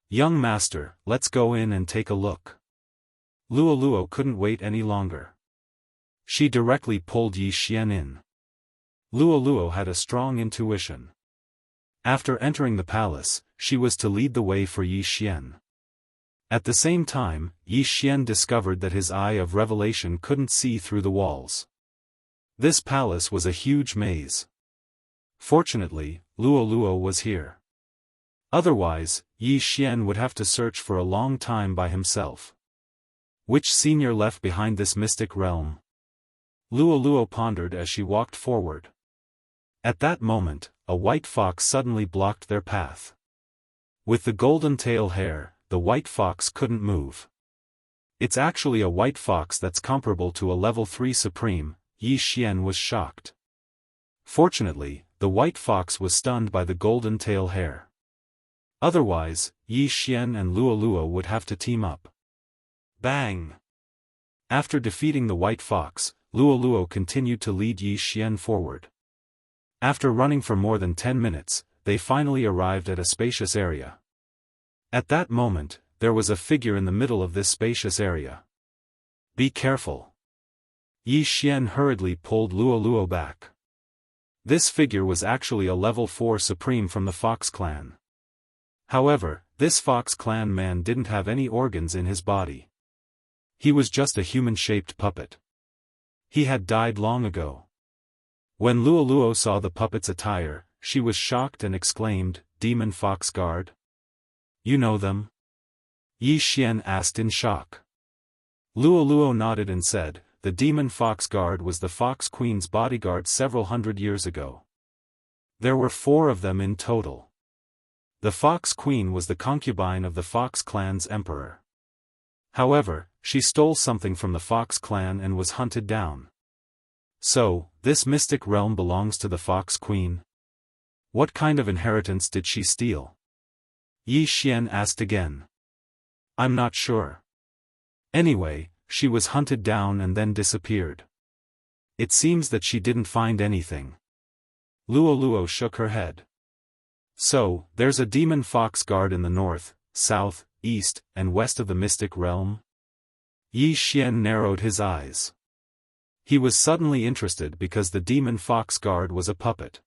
"Young master, let's go in and take a look." Luoluo couldn't wait any longer. She directly pulled Yi Xian in. Luoluo had a strong intuition. After entering the palace, she was to lead the way for Yi Xian. At the same time, Yi Xian discovered that his eye of revelation couldn't see through the walls. This palace was a huge maze. Fortunately, Luoluo was here. Otherwise, Yi Xian would have to search for a long time by himself. Which senior left behind this mystic realm? Luoluo pondered as she walked forward. At that moment, a white fox suddenly blocked their path. With the golden tail hair, the white fox couldn't move. "It's actually a white fox that's comparable to a level 3 supreme," Yi Xian was shocked. Fortunately, the white fox was stunned by the golden tail hair. Otherwise, Yi Xian and Luoluo would have to team up. Bang! After defeating the white fox, Luoluo continued to lead Yi Xian forward. After running for more than 10 minutes, they finally arrived at a spacious area. At that moment, there was a figure in the middle of this spacious area. "Be careful." Yi Xian hurriedly pulled Luoluo back. This figure was actually a level 4 supreme from the Fox clan. However, this Fox clan man didn't have any organs in his body. He was just a human-shaped puppet. He had died long ago. When Luoluo saw the puppet's attire, she was shocked and exclaimed, "Demon Fox Guard? You know them?" Yi Xian asked in shock. Luoluo nodded and said, "The Demon Fox Guard was the Fox Queen's bodyguard several hundred years ago. There were 4 of them in total. The Fox Queen was the concubine of the Fox clan's emperor. However, she stole something from the Fox clan and was hunted down. So, this mystic realm belongs to the Fox Queen? What kind of inheritance did she steal?" Yi Xian asked again. "I'm not sure. Anyway, she was hunted down and then disappeared. It seems that she didn't find anything." Luoluo shook her head. "So, there's a demon fox guard in the north, south, east, and west of the mystic realm?" Yi Xian narrowed his eyes. He was suddenly interested because the demon fox guard was a puppet.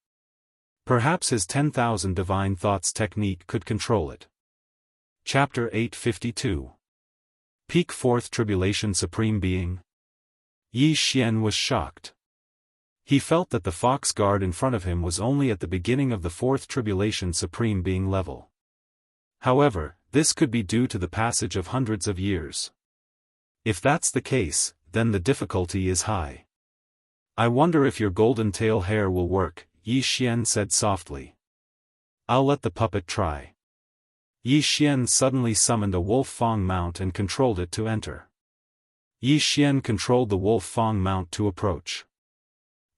Perhaps his 10,000 divine thoughts technique could control it. Chapter 852. Peak Fourth Tribulation Supreme Being? Yi Xian was shocked. He felt that the fox guard in front of him was only at the beginning of the Fourth Tribulation Supreme Being level. However, this could be due to the passage of hundreds of years. If that's the case, then the difficulty is high. I wonder if your golden tail hair will work, Yi Xian said softly. I'll let the puppet try. Yi Xian suddenly summoned a wolf fang mount and controlled it to enter. Yi Xian controlled the wolf fang mount to approach.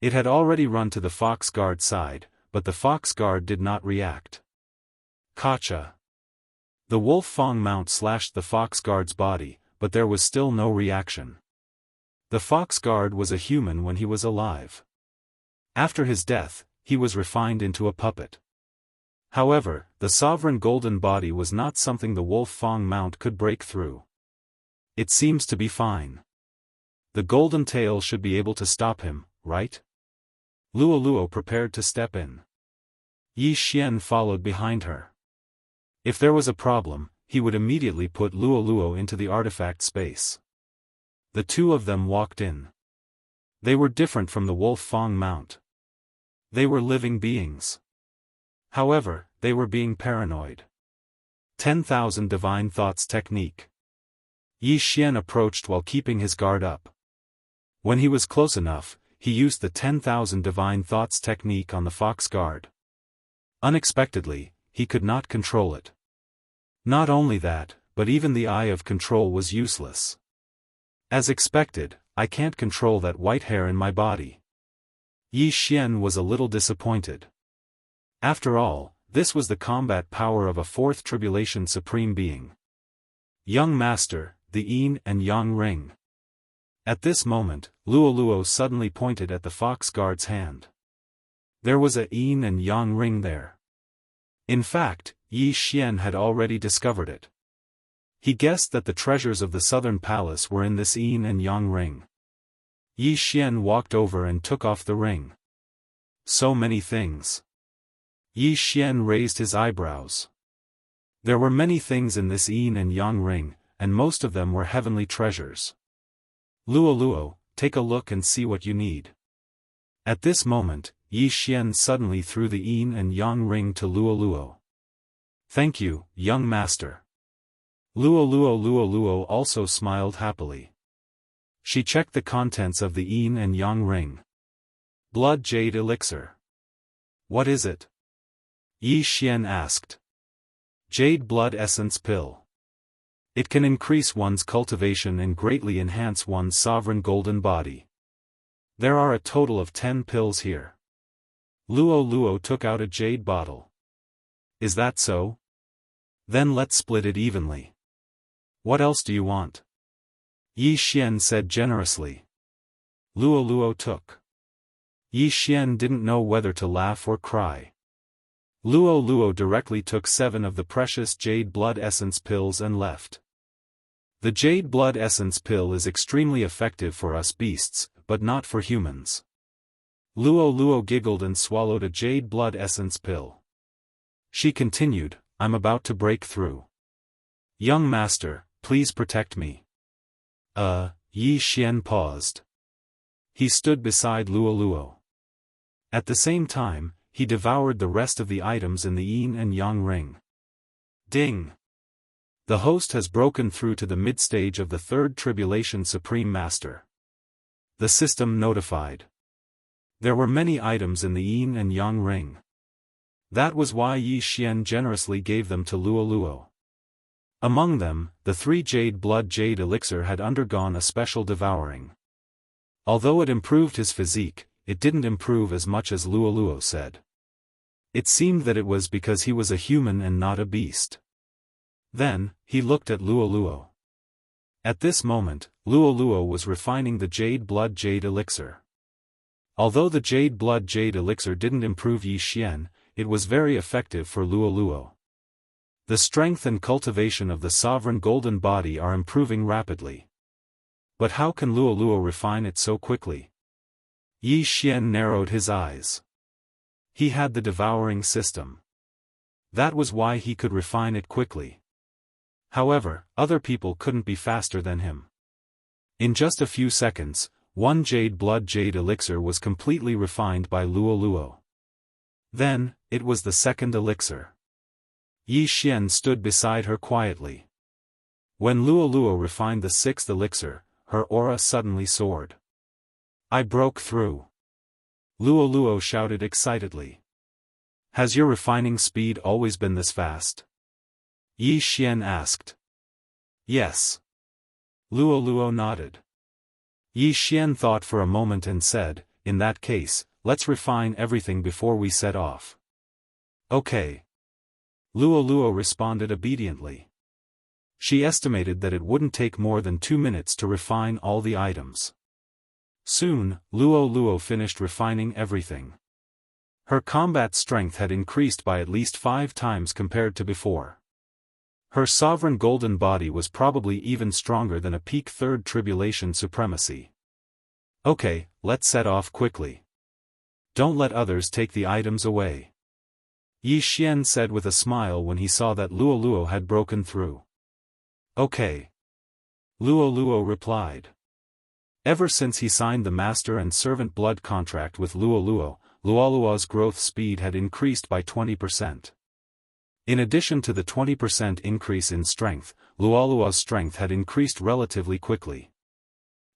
It had already run to the fox guard side, but the fox guard did not react. Gotcha. The wolf fang mount slashed the fox guard's body, but there was still no reaction. The fox guard was a human when he was alive. After his death, he was refined into a puppet. However, the sovereign golden body was not something the wolf fang mount could break through. It seems to be fine. The golden tail should be able to stop him, right? Luo prepared to step in. Yi Xian followed behind her. If there was a problem, he would immediately put Luo into the artifact space. The two of them walked in. They were different from the wolf fang mount. They were living beings. However, they were being paranoid. 10,000 Divine Thoughts Technique. Yi Xian approached while keeping his guard up. When he was close enough, he used the 10,000 Divine Thoughts Technique on the fox guard. Unexpectedly, he could not control it. Not only that, but even the eye of control was useless. As expected, I can't control that white hair in my body. Yi Xian was a little disappointed. After all, this was the combat power of a fourth tribulation supreme being. Young Master, the Yin and Yang Ring. At this moment, Luo suddenly pointed at the fox guard's hand. There was a Yin and Yang Ring there. In fact, Yi Xian had already discovered it. He guessed that the treasures of the southern palace were in this Yin and Yang Ring. Yi Xian walked over and took off the ring. So many things. Yi Xian raised his eyebrows. There were many things in this Yin and Yang Ring, and most of them were heavenly treasures. Luo, take a look and see what you need. At this moment, Yi Xian suddenly threw the Yin and Yang Ring to Luo. Thank you, young master. Luo also smiled happily. She checked the contents of the Yin and Yang Ring. Blood Jade Elixir. What is it? Yi Xian asked. Jade Blood Essence Pill. It can increase one's cultivation and greatly enhance one's sovereign golden body. There are a total of 10 pills here. Luo took out a jade bottle. Is that so? Then let's split it evenly. What else do you want? Yi Xian said generously. Luo took. Yi Xian didn't know whether to laugh or cry. Luo directly took 7 of the precious Jade Blood Essence pills and left. The Jade Blood Essence pill is extremely effective for us beasts, but not for humans. Luo giggled and swallowed a Jade Blood Essence pill. She continued, I'm about to break through. Young master, please protect me. Yi Xian paused. He stood beside Luo. At the same time, he devoured the rest of the items in the Yin and Yang Ring. Ding! The host has broken through to the mid-stage of the Third Tribulation Supreme Master. The system notified. There were many items in the Yin and Yang Ring. That was why Yi Xian generously gave them to Luo. Among them, the 3 Jade Blood Jade Elixir had undergone a special devouring. Although it improved his physique, it didn't improve as much as Luo said. It seemed that it was because he was a human and not a beast. Then, he looked at Luo. At this moment, Luo was refining the Jade Blood Jade Elixir. Although the Jade Blood Jade Elixir didn't improve Yi Xian, it was very effective for Luo. The strength and cultivation of the sovereign golden body are improving rapidly. But how can Luo refine it so quickly? Yi Xian narrowed his eyes. He had the devouring system. That was why he could refine it quickly. However, other people couldn't be faster than him. In just a few seconds, 1 Jade Blood Jade Elixir was completely refined by Luo. Then, it was the second elixir. Yi Xian stood beside her quietly. When Luo refined the 6th elixir, her aura suddenly soared. I broke through. Luo shouted excitedly. Has your refining speed always been this fast? Yi Xian asked. Yes. Luo nodded. Yi Xian thought for a moment and said, in that case, let's refine everything before we set off. Okay. Luo responded obediently. She estimated that it wouldn't take more than 2 minutes to refine all the items. Soon, Luo finished refining everything. Her combat strength had increased by at least 5 times compared to before. Her sovereign golden body was probably even stronger than a peak 3rd tribulation supremacy. Okay, let's set off quickly. Don't let others take the items away. Yi Xian said with a smile when he saw that Luo had broken through. Okay. Luo replied. Ever since he signed the master and servant blood contract with Luo's growth speed had increased by 20%. In addition to the 20% increase in strength, Luo's strength had increased relatively quickly.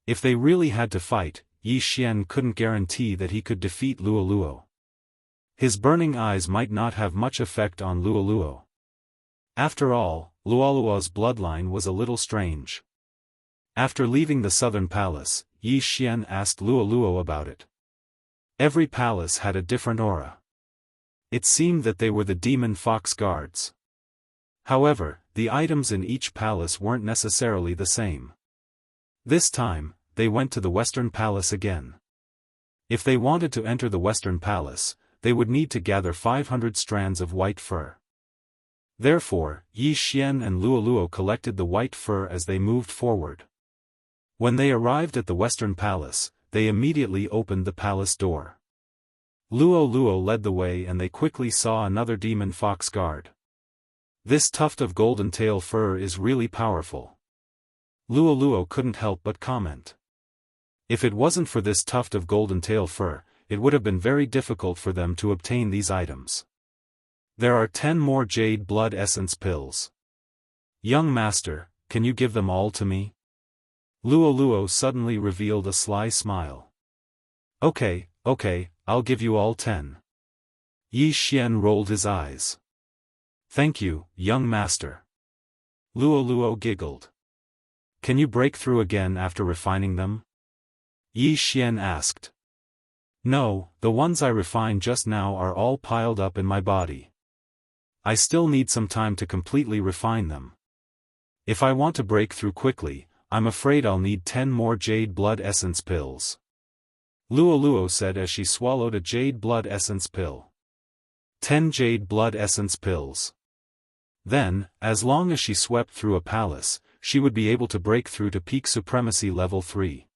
If they really had to fight, Yi Xian couldn't guarantee that he could defeat Luo. His burning eyes might not have much effect on Luo. After all, Luo's bloodline was a little strange. After leaving the southern palace, Yi Xian asked Luo about it. Every palace had a different aura. It seemed that they were the demon fox guards. However, the items in each palace weren't necessarily the same. This time, they went to the Western Palace again. If they wanted to enter the Western Palace, they would need to gather 500 strands of white fur. Therefore, Yi Xian and Luo collected the white fur as they moved forward. When they arrived at the Western Palace, they immediately opened the palace door. Luo led the way and they quickly saw another demon fox guard. This tuft of golden tail fur is really powerful. Luo couldn't help but comment. If it wasn't for this tuft of golden tail fur, it would have been very difficult for them to obtain these items. There are 10 more jade blood essence pills. Young master, can you give them all to me? Luo suddenly revealed a sly smile. Okay, I'll give you all 10. Yi Xian rolled his eyes. Thank you, young master. Luo giggled. Can you break through again after refining them? Yi Xian asked. No, the ones I refined just now are all piled up in my body. I still need some time to completely refine them. If I want to break through quickly, I'm afraid I'll need 10 more jade blood essence pills. Luo said as she swallowed a jade blood essence pill. 10 jade blood essence pills. Then, as long as she swept through a palace, she would be able to break through to peak supremacy level 3.